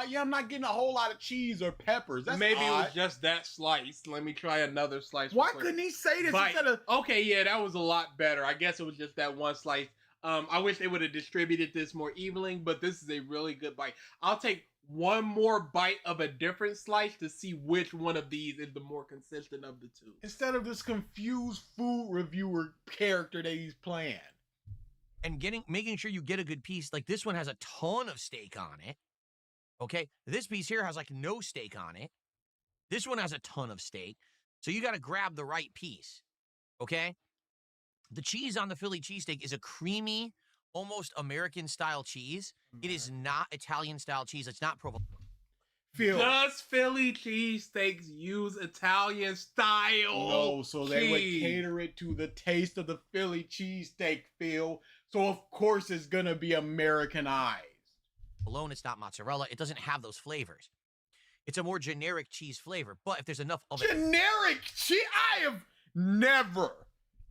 Yeah, I'm not getting a whole lot of cheese or peppers. That's Maybe it odd. was just that slice. Let me try another slice. Why real quick. couldn't he say this Bite. instead of? Okay, yeah, that was a lot better. I guess it was just that one slice. I wish they would have distributed this more evenly, but this is a really good bite. I'll take one more bite of a different slice to see which one of these is the more consistent of the two. Instead of this confused food reviewer character that he's playing. And making sure you get a good piece. Like this one has a ton of steak on it. Okay. This piece here has like no steak on it. This one has a ton of steak. So you got to grab the right piece. Okay. The cheese on the Philly cheesesteak is a creamy, almost American style cheese. It is not Italian style cheese. It's not provolone. Does Philly cheesesteaks use Italian style? No, so they would cheese? cater it to the taste of the Philly cheesesteak, Phil. So of course it's gonna be Americanized. Alone, it's not mozzarella. It doesn't have those flavors. It's a more generic cheese flavor. But if there's enough of it, Generic cheese. I have never,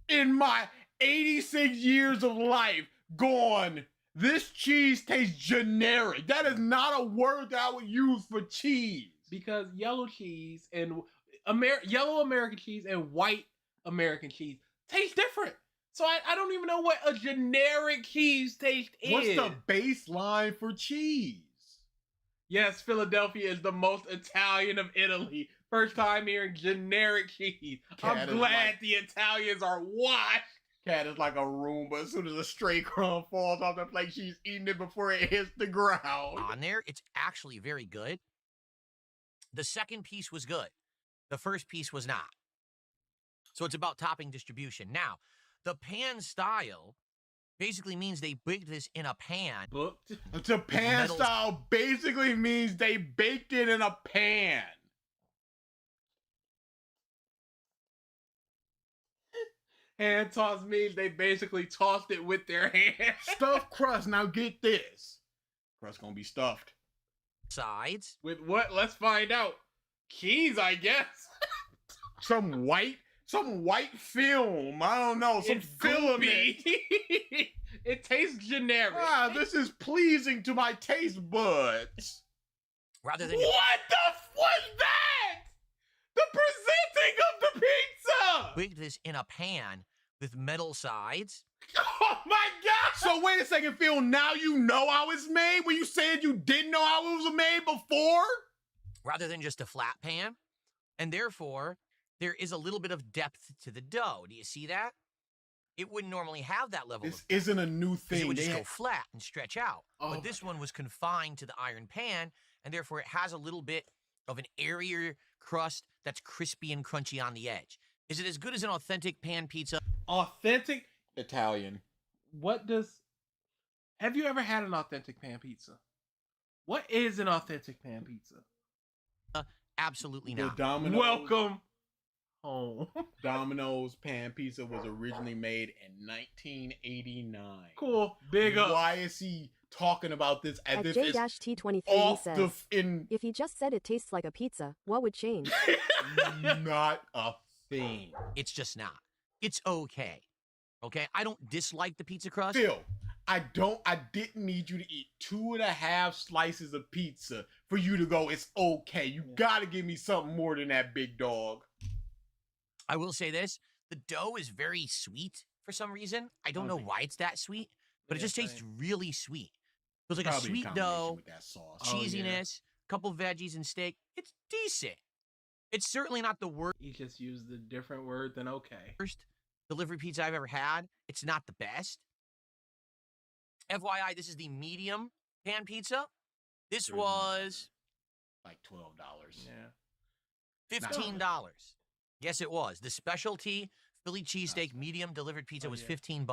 in my 86 years of life, gone. This cheese tastes generic. That is not a word that I would use for cheese. Because yellow cheese and yellow American cheese and white American cheese taste different. So I don't even know what a generic cheese taste is. What's the baseline for cheese? Yes, Philadelphia is the most Italian of Italy. First time hearing generic cheese. Cat I'm is glad like- the Italians are washed. Cat is like a Roomba. As soon as a stray crumb falls off the plate, she's eating it before it hits the ground. on there, it's actually very good. The second piece was good. The first piece was not. So it's about topping distribution. Now, the pan style basically means they baked this in a pan. Booked. The pan metal- style basically means they baked it in a pan. Hand toss means they basically tossed it with their hands. Stuffed crust. Now get this. Crust gonna be stuffed. Sides. With what? Let's find out. Cheese, I guess. Some white film. I don't know. Some It's filament. goopy. It tastes generic. Ah, this is pleasing to my taste buds. Rather than What the was that? The presenting of the pizza! baked this in a pan with metal sides. Oh my god! So wait a second, Phil. Now you know how it's made when you said you didn't know how it was made before? Rather than just a flat pan. And therefore, there is a little bit of depth to the dough. Do you see that? It wouldn't normally have that level This of isn't a new 'cause thing. it would just They go had- flat and stretch out. Oh But this one was confined to the iron pan, and therefore it has a little bit of an airier crust that's crispy and crunchy on the edge. Is it as good as an authentic pan pizza? Authentic? Italian. What does... Have you ever had an authentic pan pizza? What is an authentic pan pizza? Absolutely The not. Domino's, Welcome home. Domino's pan pizza was originally made in 1989. Cool. Big up. Why is he talking about this as At if it's J-T23 off says, the in if he just said it tastes like a pizza, what would change? not a thing? It's just not. It's okay. Okay? I don't dislike the pizza crust. Phil, I didn't need you to eat 2.5 slices of pizza for you to go, it's okay. You gotta give me something more than that, big dog. I will say this. The dough is very sweet for some reason. I don't know why it's that sweet, but it Yeah, just tastes same. really sweet. It was like Probably a sweet combination dough, with that sauce. cheesiness, couple veggies and steak. It's decent. It's certainly not the worst. He just used a different word than okay. Delivery pizza I've ever had. It's not the best. FYI, this is the medium pan pizza. This was like $12. Yeah. $15. Yes, it was. The specialty Philly cheesesteak medium delivered pizza was $15.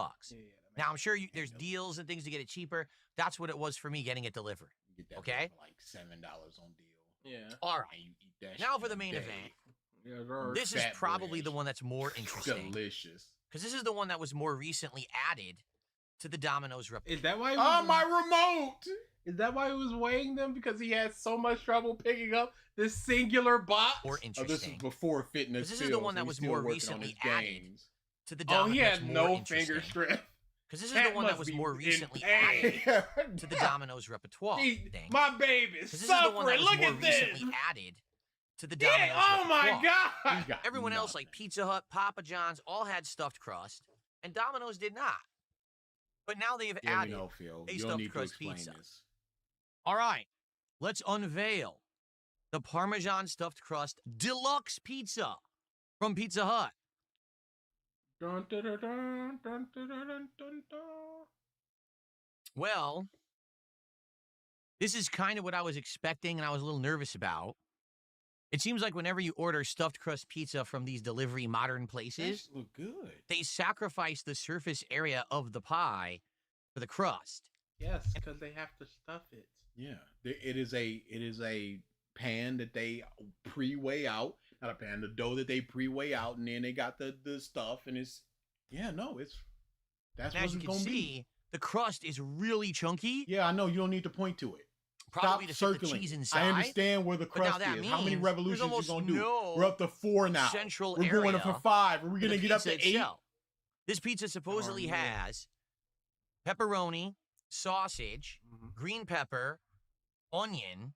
Now, I'm sure there's deals and things to get it cheaper. That's what it was for me getting it delivered. You get that okay? for like $7 on deal. Yeah. All right. And you eat that Now shit for the in a main day. event. Yeah, This is Fat probably bread. the one that's more interesting. Delicious. Because this is the one that was more recently added to the Domino's repertoire. Is that why? Oh, my remote! Is that why he was weighing them? Because he had so much trouble picking up this singular box? More Oh, interesting. this is before fitness. This is the one that was more recently added to the Oh, Domino's. he had more no interesting. finger strength. Because this is Cat the one that must was be more in recently pain. added to the Domino's repertoire. He- my baby's 'Cause this is the one that suffering. was Look more at this. recently added to the Yeah, Domino's oh my repertoire. God. Everyone else, like Pizza Hut, Papa John's, all had stuffed crust, and Domino's did not. But now they've Yeah, we added know, Phil. a You don't stuffed need to crust explain pizza. this. All right, let's unveil the Parmesan stuffed crust deluxe pizza from Pizza Hut. Dun, dun, dun, dun, dun, dun, dun, dun, dun. Well, this is kind of what I was expecting and I was a little nervous about. It seems like whenever you order stuffed crust pizza from these delivery modern places, These look good. they sacrifice the surface area of the pie for the crust. Yes, because they have to stuff it. Yeah, it is a pan that they pre-weigh out. Not a pan, the dough that they pre-weigh out, and then they got the stuff, and it's that's And what as you it's can gonna see, be. the crust is really chunky. Yeah, I know you don't need to point to it. Probably to Stop fit the circling. cheese inside. I understand where the But now crust that is. How many means revolutions there's you almost gonna do? no We're up to 4 now. central We're going area for 5. Are we for gonna the get up to pizza 8? itself. This pizza supposedly has pepperoni, sausage, green pepper, onion.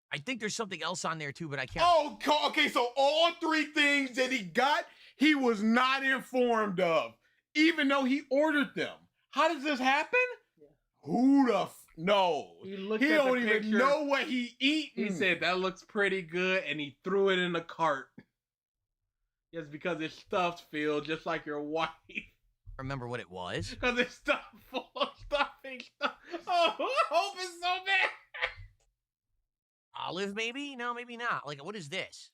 I think there's something else on there too, but I can't. Oh, okay. So all 3 things that he got, he was not informed of, even though he ordered them. How does this happen? Who the knows? He He looked at don't the even picture. know what he eating. He said that looks pretty good, and he threw it in the cart. Just because it's stuffed, Phil, just like your wife. Remember what it was? Because it's stuffed full of stuffing. Oh, I hope it's so bad. Olive, maybe? No, maybe not. Like, what is this?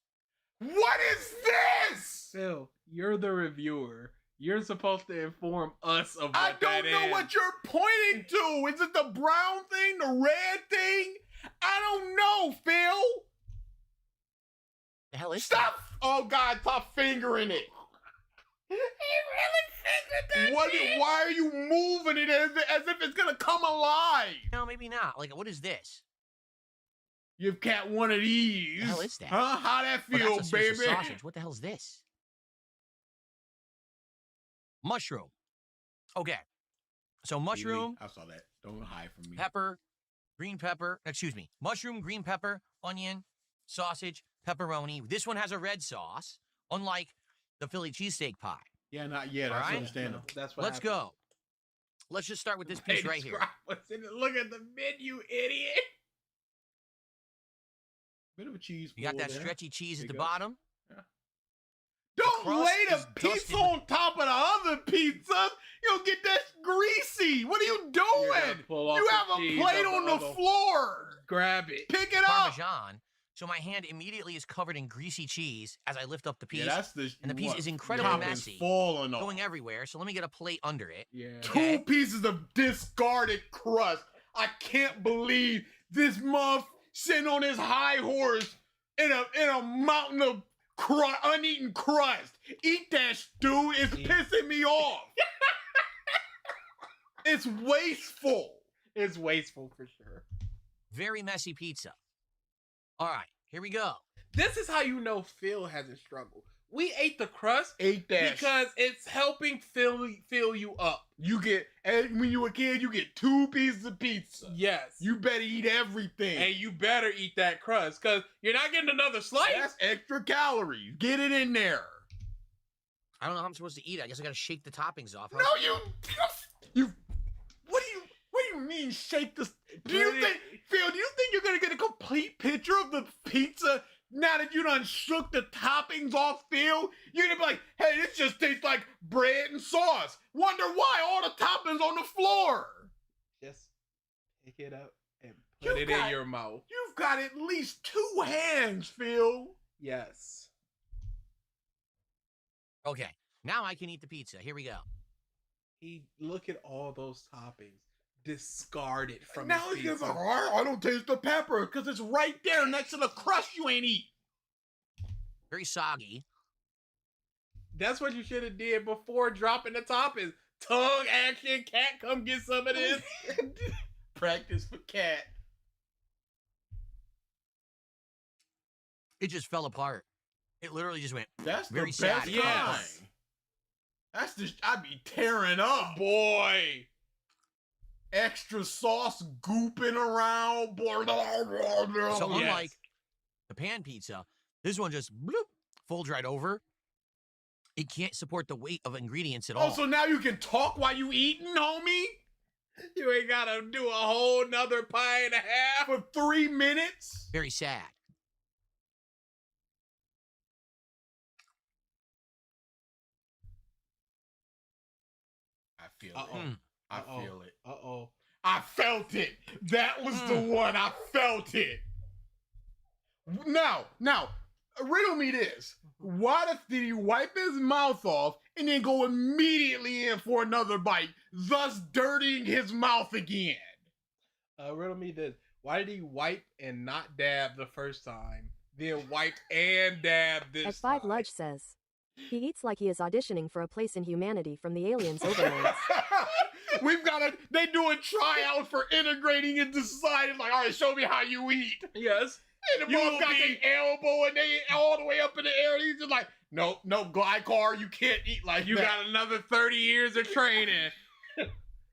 What is this? Phil, you're the reviewer. You're supposed to inform us of what I don't know is. what you're pointing to. Is it the brown thing, the red thing? I don't know, Phil. The hell is Stop! Oh God, stop fingering it. He really fingered that shit. Why are you moving it as if it's gonna come alive? No, maybe not. Like, what is this? You've got one of these. The hell is that? Huh? How that Oh, feel, that's a Swiss baby? sausage. What the hell's this? Mushroom. Okay. So mushroom, I saw that. Don't hide from me. pepper, green pepper. Excuse me. Mushroom, green pepper, onion, sausage, pepperoni. This one has a red sauce, unlike the Philly cheesesteak pie. Yeah, not yet. All That's right? understandable. That's what Let's happened. go. Let's just start with this piece right here. Describe what's in it. Look at the menu, idiot. Bit of a cheese. You got pull that there. stretchy cheese at the There you go. bottom. Don't crust lay the is pizza dusted. on top of the other pizza. You'll get that greasy. What are you doing? pull off You the have a cheese plate off on the the other- floor. Grab it. Pick it up. Parmesan. So my hand immediately is covered in greasy cheese as I lift up the piece. Yeah, that's the and the piece what, is incredibly top is messy, falling off. going everywhere. So let me get a plate under it. Yeah. 2 pieces of discarded crust. I can't believe this muff sitting on his high horse in a mountain of uneaten crust. Eat that, Stu. It's pissing me off. It's wasteful. It's wasteful for sure. Very messy pizza. All right, here we go. This is how you know Phil hasn't struggled. We ate the crust Ate that. because it's helping fill you up. You get, and when you were a kid, you get 2 pieces of pizza. Yes. You better eat everything. And you better eat that crust because you're not getting another slice. That's extra calories. Get it in there. I don't know how I'm supposed to eat it. I guess I got to shake the toppings off. No, you. What What do you mean shake the? Do you think, Phil? Do you think you're gonna get a complete picture of the pizza now that you done shook the toppings off, Phil? You're gonna be like, hey, this just tastes like bread and sauce. Wonder why all the toppings on the floor. Just pick it up and put it in your mouth. You've got at least 2 hands, Phil. Yes. Okay, now I can eat the pizza. Here we go. Look at all those toppings. Discard it from now his he's pizza. like, I don't taste the pepper because it's right there next to the crust you ain't eat. Very soggy. That's what you should have did before dropping the toppings. Tongue action, cat, come get some of this. Practice for cat. It just fell apart. It literally just went. That's very the best sad. kind. That's just, I'd be tearing up. Boy. Extra sauce gooping around. So unlike the pan pizza, this one just bloop, folds right over. It can't support the weight of ingredients at all. Oh, so now you can talk while you eating, homie? You ain't gotta do a whole nother pie and a half for 3 minutes? Very sad. I feel Uh-oh. it. I feel it. Uh-oh. I felt it. That was the one. I felt it. Now, riddle me this. Why did he wipe his mouth off and then go immediately in for another bite, thus dirtying his mouth again? Riddle me this. Why did he wipe and not dab the first time, then wipe and dab this At 5 time? Ludge says, he eats like he is auditioning for a place in humanity from the aliens overlords. They do a tryout for integrating into society. Like, all right, show me how you eat. Yes. And the both got their elbow and they all the way up in the air. He's just like, no, Glycar, you can't eat like You that. got another 30 years of training.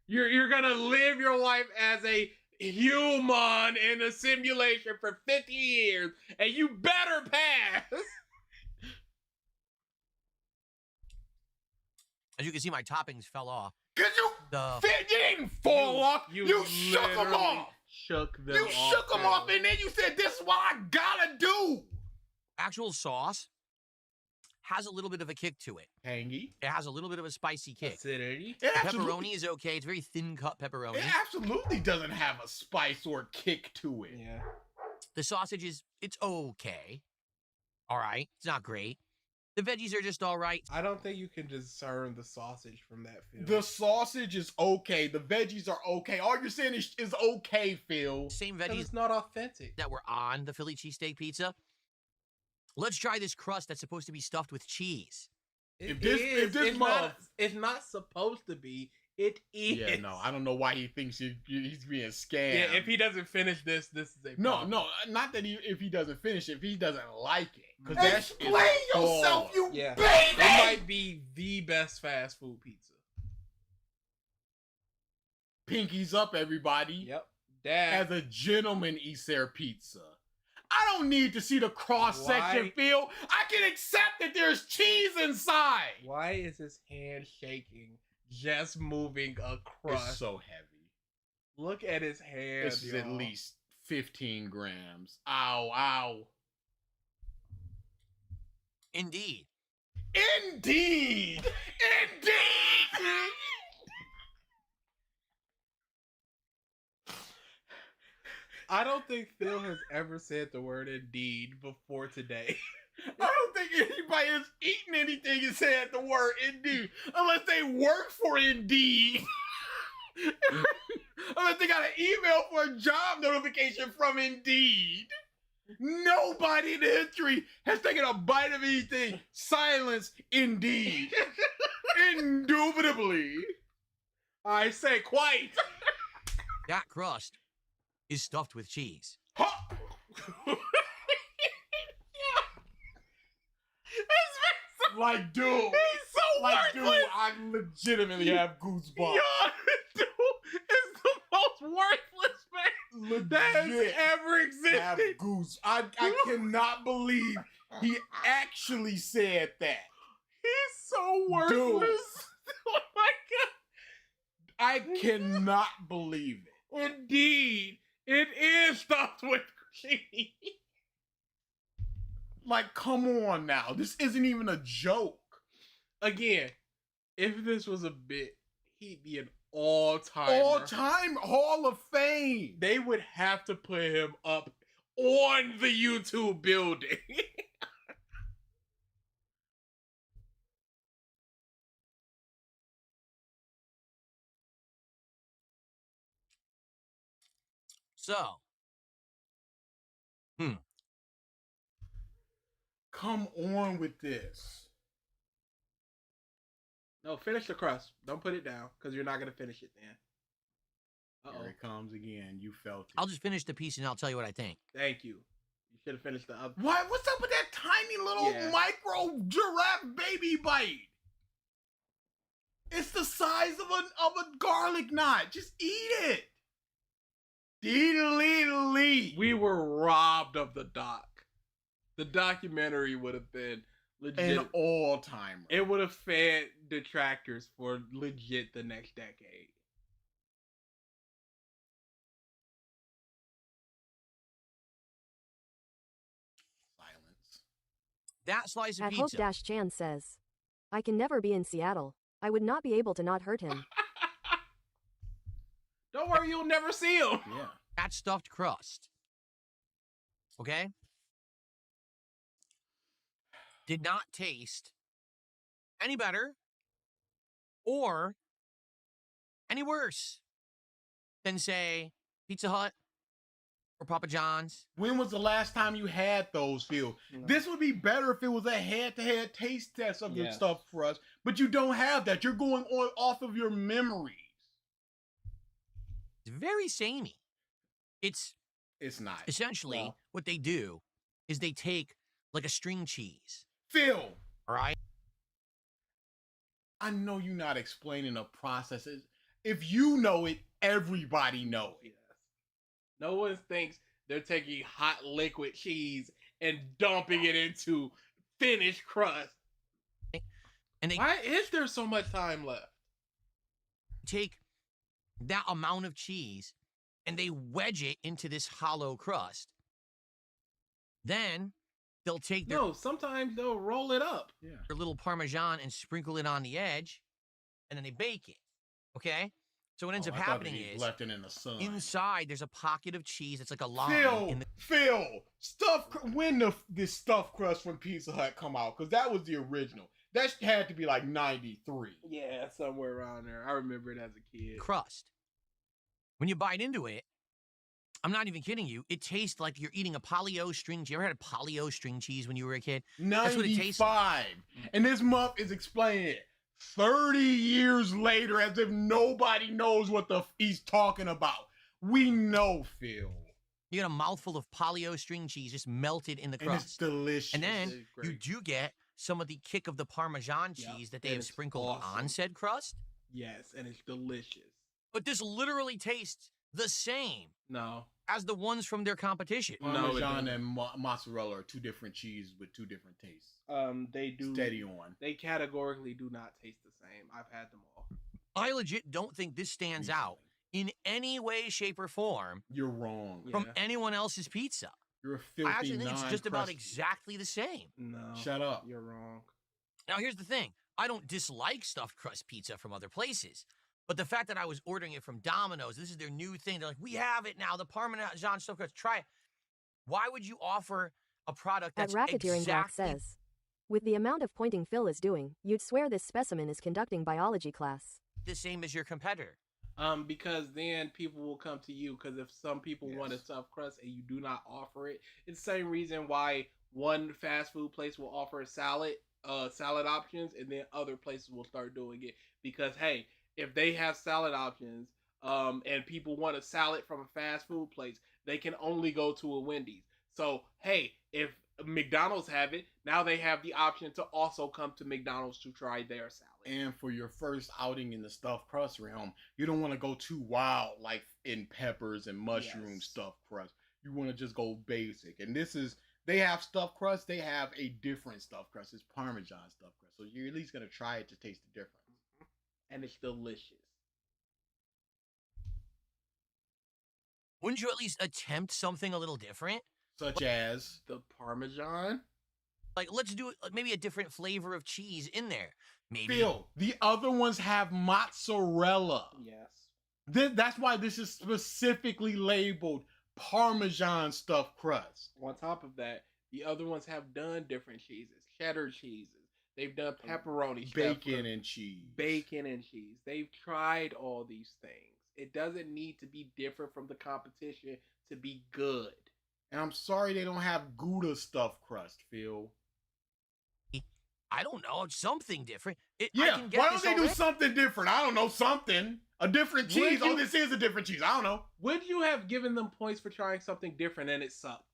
You're gonna live your life as a human in a simulation for 50 years, and you better pass. As you can see, my toppings fell off. Cause you didn't fall off. You shook them literally off. Shook them You off. shook them off, and then you said, "This is what I gotta do." Actual sauce has a little bit of a kick to it. Tangy. It has a little bit of a spicy kick. Acidity. The pepperoni is okay. It's very thin cut pepperoni. It absolutely doesn't have a spice or kick to it. Yeah. The sausage it's okay. All right. It's not great. The veggies are just all right. I don't think you can discern the sausage from that film. The sausage is okay. The veggies are okay. All you're saying is okay, Phil. Same But veggies it's not authentic. that were on the Philly cheesesteak pizza. Let's try this crust that's supposed to be stuffed with cheese. It's not supposed to be. It is. Yeah, no, I don't know why he thinks he's being scammed. Yeah, if he doesn't finish this is a problem. No, not that if he doesn't finish it, if he doesn't like it. Because Explain yourself, you baby! baby! It might be the best fast food pizza. Pinkies up, everybody. Yep. Dad. As a gentleman eats their pizza. I don't need to see the cross-section, Phil. I can accept that there's cheese inside. Why is his hand shaking just moving a crust? It's so heavy. Look at his hand. This is at least 15 grams. Ow, ow. Indeed. Indeed! Indeed! I don't think Phil has ever said the word indeed before today. I don't think anybody has eaten anything and said the word Indeed unless they work for Indeed. Unless they got an email for a job notification from Indeed. Nobody in history has taken a bite of anything. Silence, Indeed. Indubitably. I say quite. That crust is stuffed with cheese. Like, dude. He's so like, worthless. dude, I legitimately have goosebumps. Yo, dude is the most worthless man that has ever existed. Have goose. I cannot believe he actually said that. He's so worthless. Dude. Oh my god. I cannot believe it. Indeed, it is stuffed with cheese. Like, come on now. This isn't even a joke. Again, if this was a bit, he'd be an all-time Hall of Fame. They would have to put him up on the YouTube building. So, come on with this. No, finish the crust. Don't put it down, because you're not going to finish it then. Here it comes again. You felt it. I'll just finish the piece and I'll tell you what I think. Thank you. You should have finished the other. What? What's up with that tiny little micro giraffe baby bite? It's the size of a garlic knot. Just eat it. Deedly. We were robbed of the doc. The documentary would have been legit. An all-timer. It would have fed detractors for legit the next decade. Silence. That slice of At pizza. Hope-Chan says, I can never be in Seattle. I would not be able to not hurt him. Don't worry, you'll never see him. Yeah. That stuffed crust. Okay? Did not taste any better or any worse than, say, Pizza Hut or Papa John's. When was the last time you had those, Phil? No. This would be better if it was a head-to-head taste test of your stuff for us, but you don't have that. You're going on off of your memories. It's very samey. It's not. Essentially, what they do is they take like a string cheese. Phil! All right? I know you're not explaining the processes. If you know it, everybody know it. No one thinks they're taking hot liquid cheese and dumping it into finished crust. And why is there so much time left? Take that amount of cheese and they wedge it into this hollow crust. Then they'll take their sometimes they'll roll it up. their little Parmesan and sprinkle it on the edge, and then they bake it. Okay? So what ends up happening is left it in the sun. inside there's a pocket of cheese. It's like a line. Phil, when this stuffed crust from Pizza Hut come out? Because that was the original. That had to be like 93. Yeah, somewhere around there. I remember it as a kid. Crust. When you bite into it, I'm not even kidding you. It tastes like you're eating a Polly-O string cheese. You ever had a Polly-O string cheese when you were a kid? 95. That's what it tastes like. And this month is explaining it 30 years later as if nobody knows what he's talking about. We know, Phil. You get a mouthful of Polly-O string cheese just melted in the crust. And it's delicious. And then you do get some of the kick of the Parmesan cheese that they have sprinkled on said crust. Yes, and it's delicious. But this literally tastes the same. No. As the ones from their competition. Parmesan and mozzarella are two different cheeses with two different tastes. They do. Steady on. They categorically do not taste the same. I've had them all. I legit don't think this stands out in any way, shape, or form. You're wrong. From anyone else's pizza. You're a filthy I actually think it's just about non-crusty. exactly the same. No. Shut up. You're wrong. Now, here's the thing. I don't dislike stuffed crust pizza from other places. But the fact that I was ordering it from Domino's, this is their new thing. They're like, we have it now, the Parmesan stuffed crust. Try it. Why would you offer a product that's At Racketeering Black exactly says, with the amount of pointing Phil is doing, you'd swear this specimen is conducting biology class. the same as your competitor? Because then people will come to you. Because if some people want a stuffed crust and you do not offer it, it's the same reason why one fast food place will offer salad options, and then other places will start doing it. Because hey, if they have salad options, and people want a salad from a fast food place, they can only go to a Wendy's. So hey, if McDonald's have it, now they have the option to also come to McDonald's to try their salad. And for your first outing in the stuffed crust realm, you don't want to go too wild like in peppers and mushroom stuffed crust. You want to just go basic. And they have stuffed crust, they have a different stuffed crust. It's Parmesan stuffed crust. So you're at least going to try it to taste the difference. And it's delicious. Wouldn't you at least attempt something a little different? Such as The Parmesan. Like, let's do maybe a different flavor of cheese in there. Maybe. Phil, the other ones have mozzarella. Yes. That's why this is specifically labeled Parmesan stuffed crust. On top of that, the other ones have done different cheeses, cheddar cheeses. They've done pepperoni, Bacon and cheese. bacon and cheese. They've tried all these things. It doesn't need to be different from the competition to be good. And I'm sorry they don't have Gouda stuffed crust, Phil. I don't know. It's something different. I Yeah, can get why don't this they do already. something different? I don't know, something. A different cheese. Would Oh, you- this is a different cheese. I don't know. Would you have given them points for trying something different and it sucked?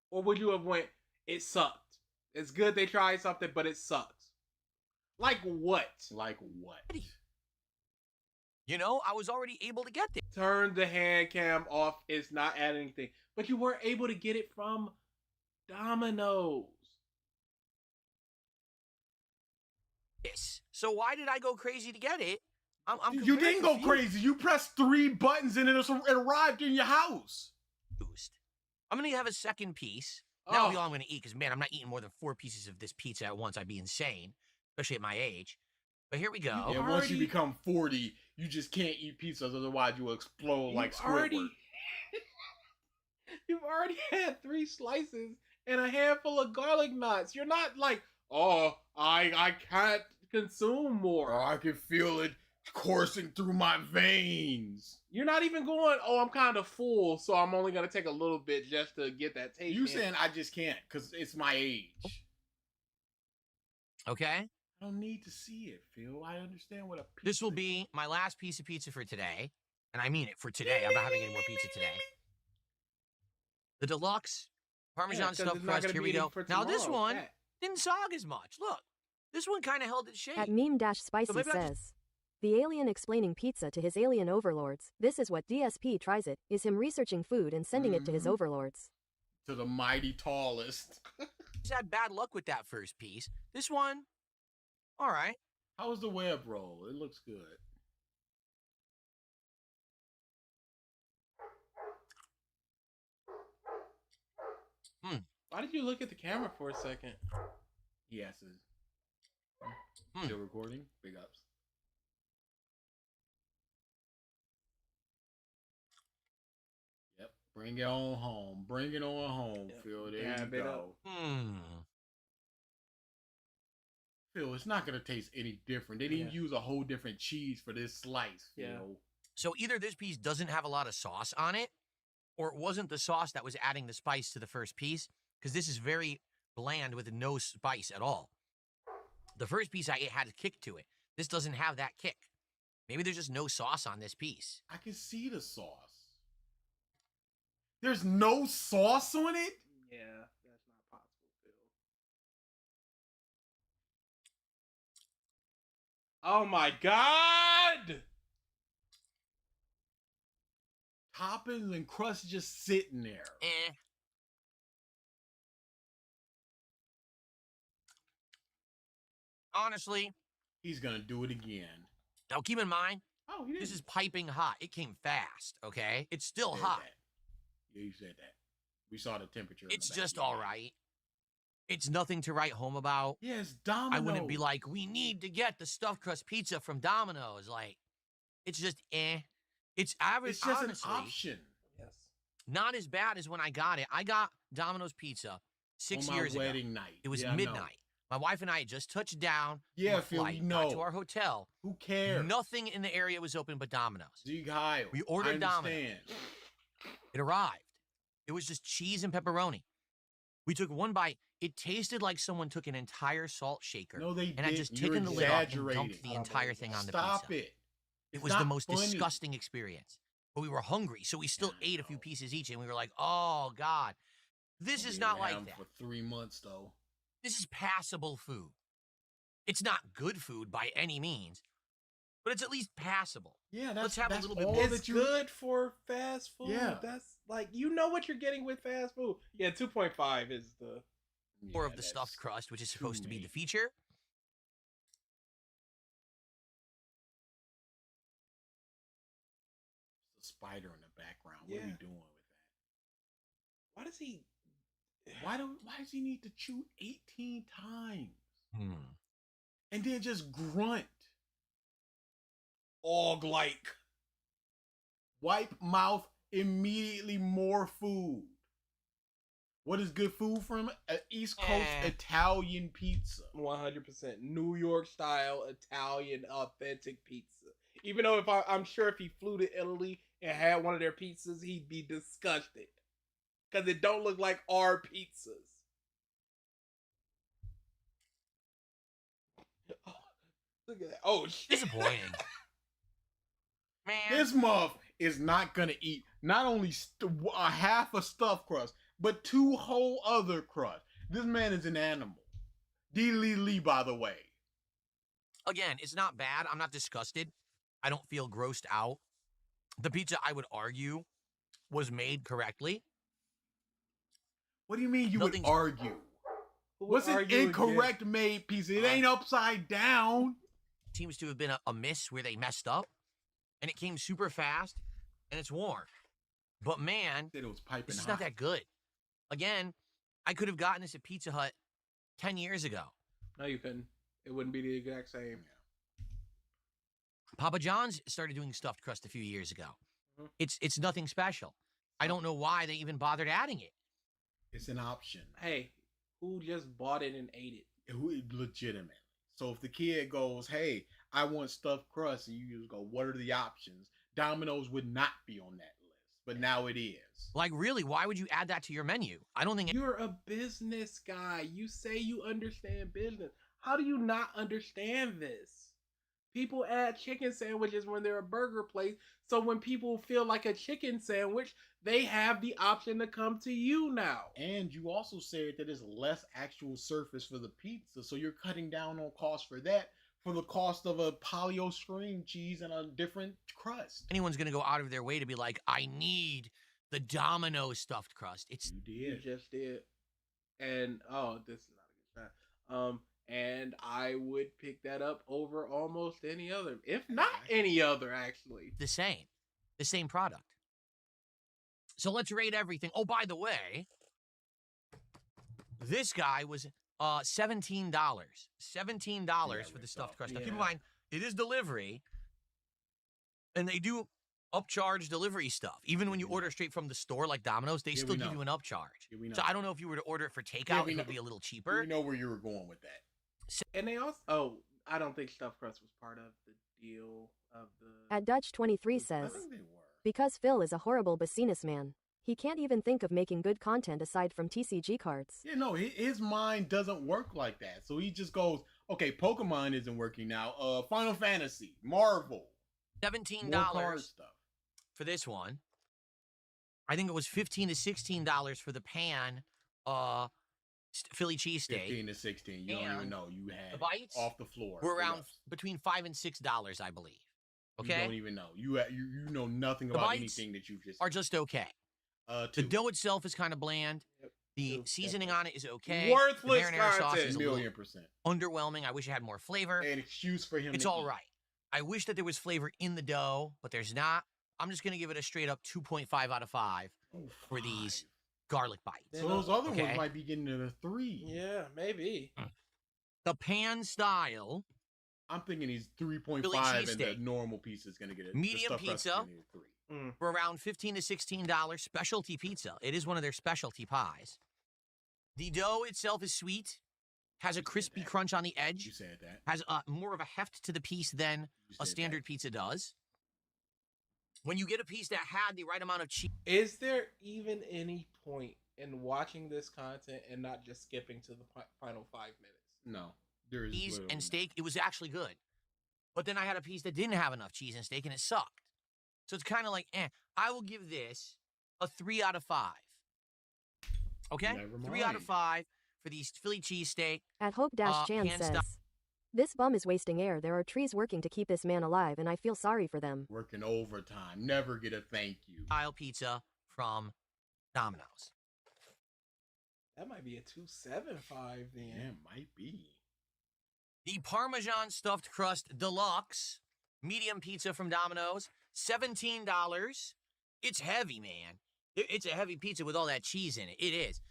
Or would you have went, it sucked? It's good they tried something, but it sucks. Like what? Like what? You know, I was already able to get there. Turn the hand cam off. It's not adding anything. But you weren't able to get it from Domino's. Yes. So why did I go crazy to get it? I'm You didn't go confused. crazy. You pressed 3 buttons and it arrived in your house. I'm gonna have a second piece. That'll be Oh. all I'm gonna eat, because man, I'm not eating more than 4 pieces of this pizza at once. I'd be insane, especially at my age. But here we go. And once you become 40, you just can't eat pizzas, otherwise you will explode like Squidward. You've already had 3 slices and a handful of garlic knots. You're not like, oh, I can't consume more. I can feel it coursing through my veins. You're not even going, oh, I'm kind of full, so I'm only going to take a little bit just to get that taste. You in. saying I just can't because it's my age. Okay. I don't need to see it, Phil. I understand what a pizza This will be my last piece of pizza for today, and I mean it, for today. I'm not having any more pizza today. The deluxe Parmesan 'cause stuffed it's not crust. gonna Here be we any go. for Now this tomorrow. one Pat. didn't sog as much. Look, this one kind of held its shape. At meme-spicy maybe I'll says, the alien explaining pizza to his alien overlords. This is what DSP tries it, is him researching food and sending it to his overlords. to the mighty tallest. Just had bad luck with that first piece. This one, all right. How was the web roll? It looks good. Why did you look at the camera for a second? Yes. Still recording? Big ups. Yep. Bring it on home. Bring it on home, Phil. There Dab you it go. up. Phil, it's not going to taste any different. They didn't use a whole different cheese for this slice, Phil. So either this piece doesn't have a lot of sauce on it, or it wasn't the sauce that was adding the spice to the first piece, because this is very bland with no spice at all. The first piece I ate had a kick to it. This doesn't have that kick. Maybe there's just no sauce on this piece. I can see the sauce. There's no sauce on it? Yeah, that's not possible, Phil. Oh my god! Toppings and crust just sitting there. Honestly, he's gonna do it again. Now keep in mind, Oh, this is piping hot. It came fast, okay? It's still Said hot. that. Yeah, you said that. We saw the temperature. It's just all right. It's nothing to write home about. Yeah, it's Domino's. I wouldn't be like, we need to get the stuffed crust pizza from Domino's. Like, it's just It's average. It's just honestly, an option. Yes. Not as bad as when I got it. I got Domino's pizza 6 On my years wedding ago. night. It was Yeah, I know. midnight. My wife and I had just touched down. Yeah, from a Phil, we flight, got to know. our hotel. Who cares? Nothing in the area was open but Domino's. Zeke Heil. We ordered I Domino's. understand. It arrived. It was just cheese and pepperoni. We took one bite. It tasted like someone took an entire salt shaker. No, they and had didn't. just You're taken the lid off and exaggerating. dumped the entire thing on the Stop pizza. it. It It's was the not most funny. disgusting experience. But we were hungry, so we still ate a few pieces each, and we were like, "Oh God, this is We not were like having that. For 3 months, though. This is passable food. It's not good food by any means, but it's at least passable. Yeah, Let's have a little bit all more. It's good for fast food. Yeah. That's like, you know what you're getting with fast food. Yeah, 2.5 is the More of the stuffed crust, which is supposed to be the feature. The spider in the background. What are we Yeah. doing with that? Why does he? Why does he need to chew 18 times Hmm. and then just grunt? Og like. Wipe mouth, immediately more food. What is good food from East Coast Italian pizza? 100% New York style Italian authentic pizza. Even though I'm sure if he flew to Italy and had one of their pizzas, he'd be disgusted because it don't look like our pizzas. Oh, look at that! Oh, shit. Disappointing. Man, This muff is not gonna eat not only a half a stuffed crust, but 2 whole other crusts. This man is an animal. D. Lee, by the way. again, it's not bad. I'm not disgusted. I don't feel grossed out. The pizza, I would argue, was made correctly. What do you mean you would Nothing's- argue? Who would What's an argue incorrect made pizza? It ain't upside down. Seems to have been a miss where they messed up, and it came super fast, and it's warm. But man, Said it was piping this is hot. not that good. Again, I could have gotten this at Pizza Hut 10 years ago. No, you couldn't. It wouldn't be the exact same. Papa John's started doing stuffed crust a few years ago. Mhm. It's nothing special. I don't know why they even bothered adding it. It's an option. Hey, who just bought it and ate it? Legitimate. So if the kid goes, hey, I want stuffed crust, and you just go, what are the options? Domino's would not be on that list, but now it is. Like, really, why would you add that to your menu? I don't think You're a business guy. You say you understand business. How do you not understand this? People add chicken sandwiches when they're a burger place. So when people feel like a chicken sandwich, they have the option to come to you now. And you also said that it's less actual surface for the pizza, so you're cutting down on cost for that, for the cost of a polystyrene cheese and a different crust. anyone's going to go out of their way to be like, I need the Domino stuffed crust. It's You just did. And oh, this is not a good shot. And I would pick that up over almost any other, if not any other, actually. the same product. So let's rate everything. Oh, by the way, this guy was $17. $17 for the stuffed crust. Now, keep in mind, it is delivery, and they do upcharge delivery stuff. Even when you order straight from the store, like Domino's, they still give you an upcharge. So I don't know if you were to order it for takeout, it would be a little cheaper. We know where you were going with that. And they also, I don't think stuffed crust was part of the deal of the. At Dutch23 says, I think they were. because Phil is a horrible businessman. He can't even think of making good content aside from TCG cards. Yeah, no, his mind doesn't work like that. So he just goes, okay, Pokemon isn't working now. Final Fantasy, Marvel, $17 more card stuff. for this one. I think it was $15 to $16 for the pan Philly cheesesteak. 15 to 16. You don't even And know. You had the bites off the floor. We're around Yes. between $5 and $6, I believe. Okay, You don't even know. You know nothing The about bites anything that you've just are just okay. The two. dough itself is kind of bland. The Two, seasoning definitely. on it is okay. Worthless the marinara sauce content. is a little 1,000,000%. underwhelming. I wish it had more flavor. An excuse for him. It's to all eat. right. I wish that there was flavor in the dough, but there's not. I'm just going to give it a straight up 2.5 out of 5 Oh, for these garlic bites. So those other Okay. ones might be getting to the 3. Yeah, maybe. The pan style, I'm thinking he's Philly 3.5 and the cheesesteak. normal pizza is going to get it. Medium pizza. 3. for around $15 to $16 specialty pizza. It is one of their specialty pies. The dough itself is sweet, has a crispy that. crunch on the edge, You said that. has more of a heft to the piece than You a said standard pizza does. When you get a piece that had the right amount of cheese Is there even any point in watching this content and not just skipping to the final 5 minutes? No. There is literally and not. steak, it was actually good. But then I had a piece that didn't have enough cheese and steak, and it sucked. So it's kind of like, I will give this a 3 out of 5. Okay? Never 3 out of mind. 5 for these Philly cheesesteak. At Hope-Chan pan says, style. this bum is wasting air. There are trees working to keep this man alive, and I feel sorry for them. Working overtime. Never get a thank you. Style pizza from Domino's. That might be a 275 then. Yeah, might be. The Parmesan stuffed crust deluxe medium pizza from Domino's, $17. It's heavy, man. It's a heavy pizza with all that cheese in it. It is.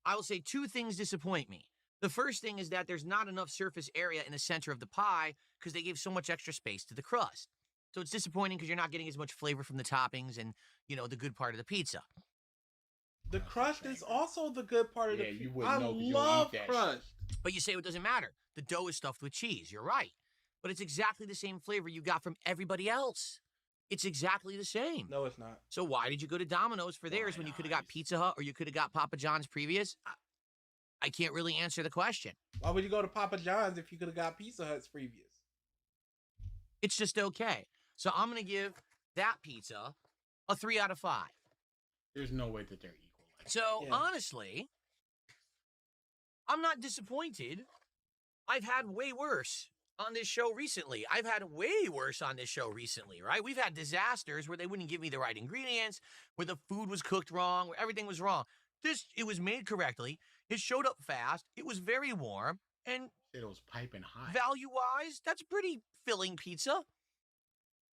I will say 2 things disappoint me. The first thing is that there's not enough surface area in the center of the pie because they gave so much extra space to the crust. So it's disappointing because you're not getting as much flavor from the toppings and, the good part of the pizza. The crust is also the good part of the pizza. You wouldn't know 'cause you don't love eat that crust. But you say it doesn't matter. The dough is stuffed with cheese. You're right. But it's exactly the same flavor you got from everybody else. It's exactly the same. No, it's not. So why did you go to Domino's for theirs when you could have got Pizza Hut or you could have got Papa John's previous? I can't really answer the question. Why would you go to Papa John's if you could have got Pizza Hut's previous? It's just okay. So I'm going to give that pizza a 3 out of 5. There's no way that they're equal. So, honestly, I'm not disappointed. I've had way worse on this show recently. I've had way worse on this show recently, right? We've had disasters where they wouldn't give me the right ingredients, where the food was cooked wrong, where everything was wrong. It was made correctly. It showed up fast. It was very warm. And it was piping hot. Value-wise, that's pretty filling pizza.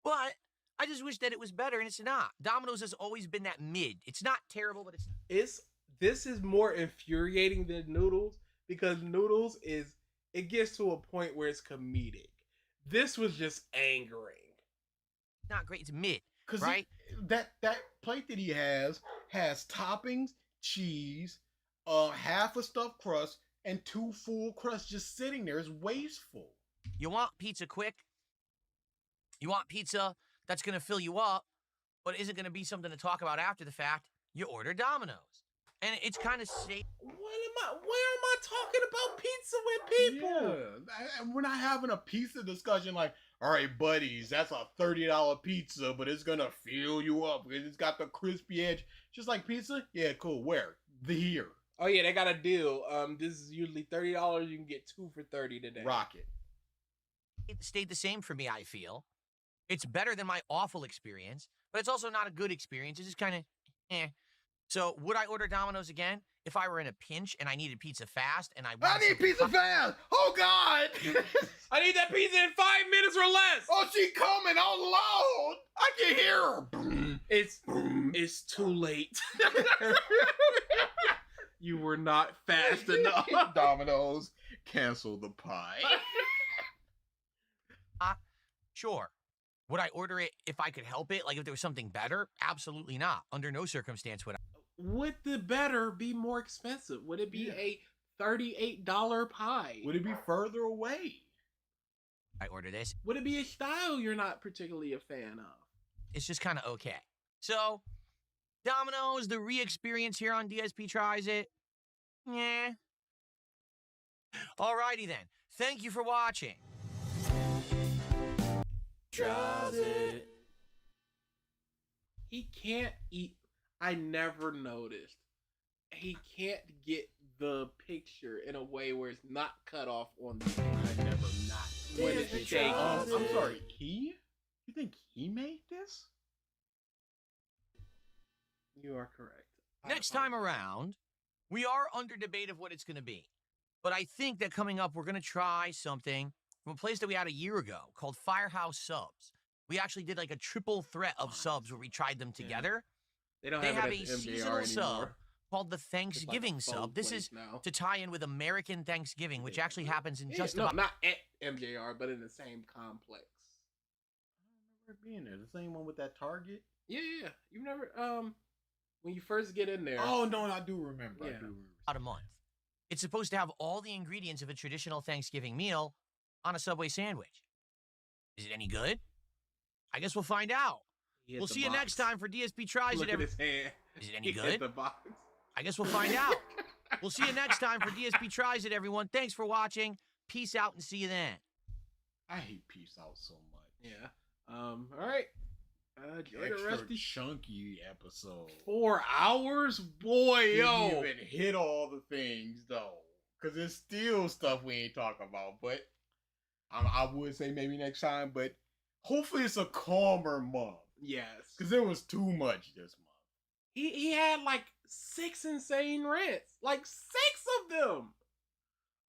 But I just wish that it was better, and it's not. Domino's has always been that mid. It's not terrible, but this is more infuriating than Noodles because Noodles it gets to a point where it's comedic. This was just angering. Not great. It's mid, right? That plate that he has toppings, cheese, half a stuffed crust, and 2 full crusts just sitting there. It's wasteful. You want pizza quick? You want pizza that's going to fill you up, but isn't going to be something to talk about after the fact? You order Domino's. And it's kind of safe. Where am I talking about pizza with people? Yeah. We're not having a pizza discussion like, all right, buddies, that's a $30 pizza, but it's going to fill you up because it's got the crispy edge. Just like pizza? Yeah, cool. Where? Here. Oh, yeah, they got a deal. This is usually $30. You can get 2 for $30 today. Rock it. It stayed the same for me, I feel. It's better than my awful experience, but it's also not a good experience. It's just kind of, eh. So, would I order Domino's again if I were in a pinch and I needed pizza fast and I need pizza fast! Oh, God! I need that pizza in 5 minutes or less! Oh, she coming out loud! I can hear her! It's too late. You were not fast enough. Domino's, cancel the pie. Sure. Would I order it if I could help it? Like if there was something better? Absolutely not. Under no circumstance would I. Would the better be more expensive? Would it be a $38 pie? Would it be further away? I order this. Would it be a style you're not particularly a fan of? It's just kind of okay. So, Domino's, the re-experience here on DSP Tries It. Yeah. Alrighty then. Thank you for watching. Tries it. He can't eat. I never noticed. He can't get the picture in a way where it's not cut off on the. I never not. When it's shaking. I'm sorry. You think he made this? You are correct. Next time around, we are under debate of what it's going to be. But I think that coming up, we're going to try something from a place that we had a year ago called Firehouse Subs. We actually did like a triple threat of subs where we tried them together. They don't have have a it at MJR seasonal sub anymore. called the Thanksgiving sub. This is to tie in with American Thanksgiving, which actually happens in just about... not at MJR, but in the same complex. I don't remember it being there. The same one with that Target? Yeah. You've never, when you first get in there. Oh, no, I do remember. Yeah. I do remember. About a month. It's supposed to have all the ingredients of a traditional Thanksgiving meal on a Subway sandwich. Is it any good? I guess we'll find out. We'll see you next time for DSP Tries It. Look at his hand. Is it any He good? hit the box. I guess we'll find out. We'll see you next time for DSP Tries It, everyone. Thanks for watching. Peace out and see you then. I hate peace out so much. Yeah. All right. Enjoy the rest of the chunky episode. 4 hours? Boy, yo. Didn't even hit all the things, though. Because there's still stuff we ain't talking about. But I would say maybe next time. But hopefully it's a calmer month. Yes. Because there was too much this month. He had like 6 insane rants. Like 6 of them.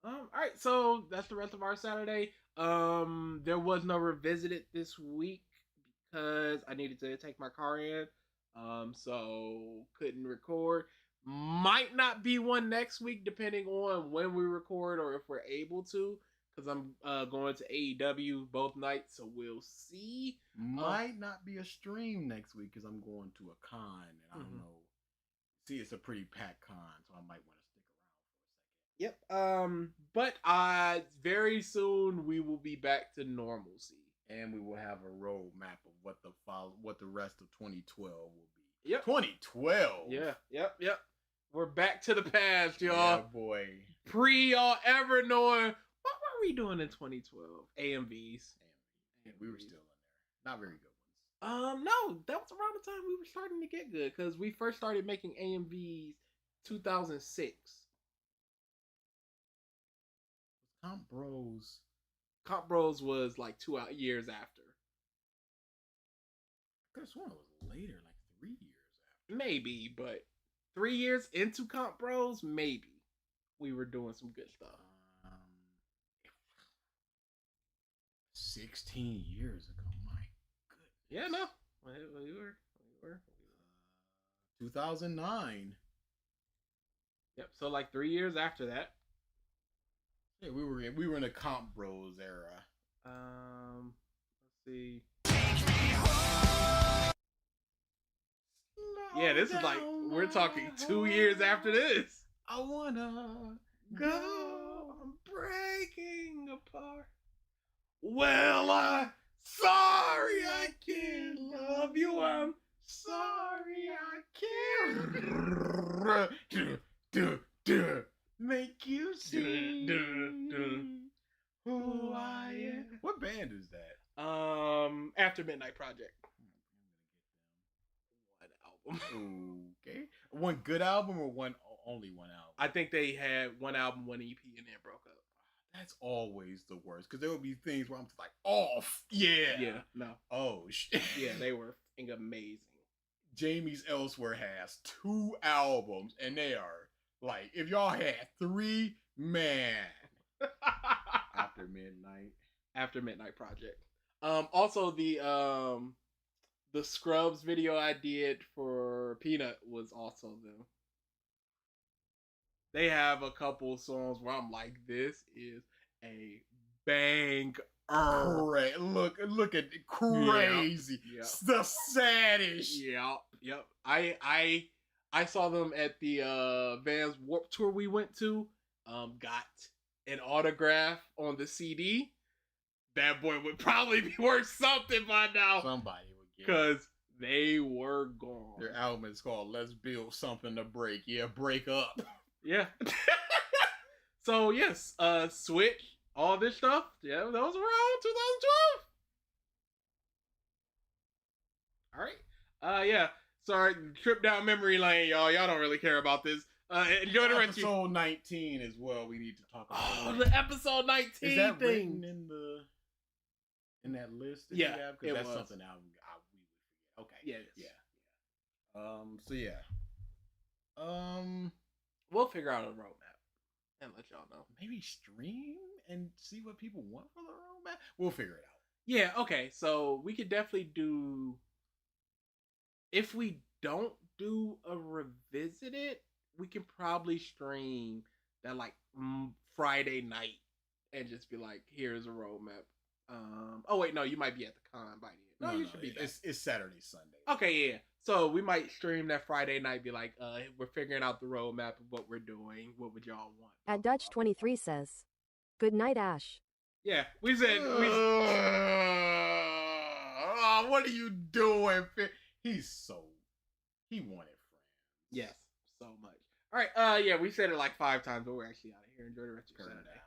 All right, so that's the rest of our Saturday. There was no Revisited this week because I needed to take my car in. So couldn't record. Might not be one next week, depending on when we record or if we're able to. Because I'm going to AEW both nights, so we'll see. Might not be a stream next week because I'm going to a con, and I don't know. See, it's a pretty packed con, so I might want to stick around for a second. Yep. But very soon we will be back to normalcy, and we will have a roadmap of what the rest of 2012 will be. Yep. 2012. Yeah. Yep. We're back to the past, y'all. Yeah, boy. Pre y'all ever knowing what were we doing in 2012? AMVs. We were still in there. Not very good ones. No, that was around the time we were starting to get good because we first started making AMVs 2006. Comp Bros was like 2 years after. I could have sworn it was later, like 3 years after. Maybe, but 3 years into Comp Bros, maybe we were doing some good stuff. 16 years ago, my goodness. Yeah, no, we were. 2009. Yep. So like 3 years after that. Yeah, we were in the Comp Bros era. Let's see. Yeah, this is like we're talking 2 years after this. I wanna go. I'm breaking apart. Well, I'm sorry I can't love you. I'm sorry I can't make you see who I am. What band is that? After Midnight Project. One album. Okay. One good album or only one album? I think they had one album, one EP, and then broke up. That's always the worst because there will be things where I'm just like, off. Yeah. No. Oh, shit. Yeah, they were amazing. Jamie's Elsewhere has 2 albums, and they are like, if y'all had 3, man. After Midnight Project. Also the Scrubs video I did for Peanut was also them. They have a couple songs where I'm like, this is a bang. Right. Look at it. Crazy. Yep. The saddest. Yep. I saw them at the Vans Warped Tour we went to. Got an autograph on the CD. That boy would probably be worth something by now. Somebody would get it. Because they were gone. Their album is called Let's Build Something to Break. Yeah, break up. Yeah. So yes, Switch, all this stuff. Yeah, that was around 2012. All right. Yeah. Sorry, trip down memory lane, y'all. Y'all don't really care about this. Enjoy the rest. Episode 19 as well. We need to talk about. Oh, the episode 19 is that thing written in that list? That yeah, you have? Because that's something we would forget. Okay. Yeah. So yeah. We'll figure out a roadmap and let y'all know. Maybe stream and see what people want for the roadmap. We'll figure it out. Yeah. Okay. So we could definitely do. If we don't do a revisited, we can probably stream that like Friday night and just be like, here's a roadmap. Oh wait, no, you might be at the con by then. No, you should be back. It's Saturday, Sunday. Okay, yeah. So we might stream that Friday night, be like, we're figuring out the roadmap of what we're doing. What would y'all want? At Dutch23 says, "Good night, Ash." Yeah, we said. What are you doing? He wanted friends. Yes, so much. All right. Yeah, we said it like 5 times, but we're actually out of here. Enjoy the rest of your Saturday.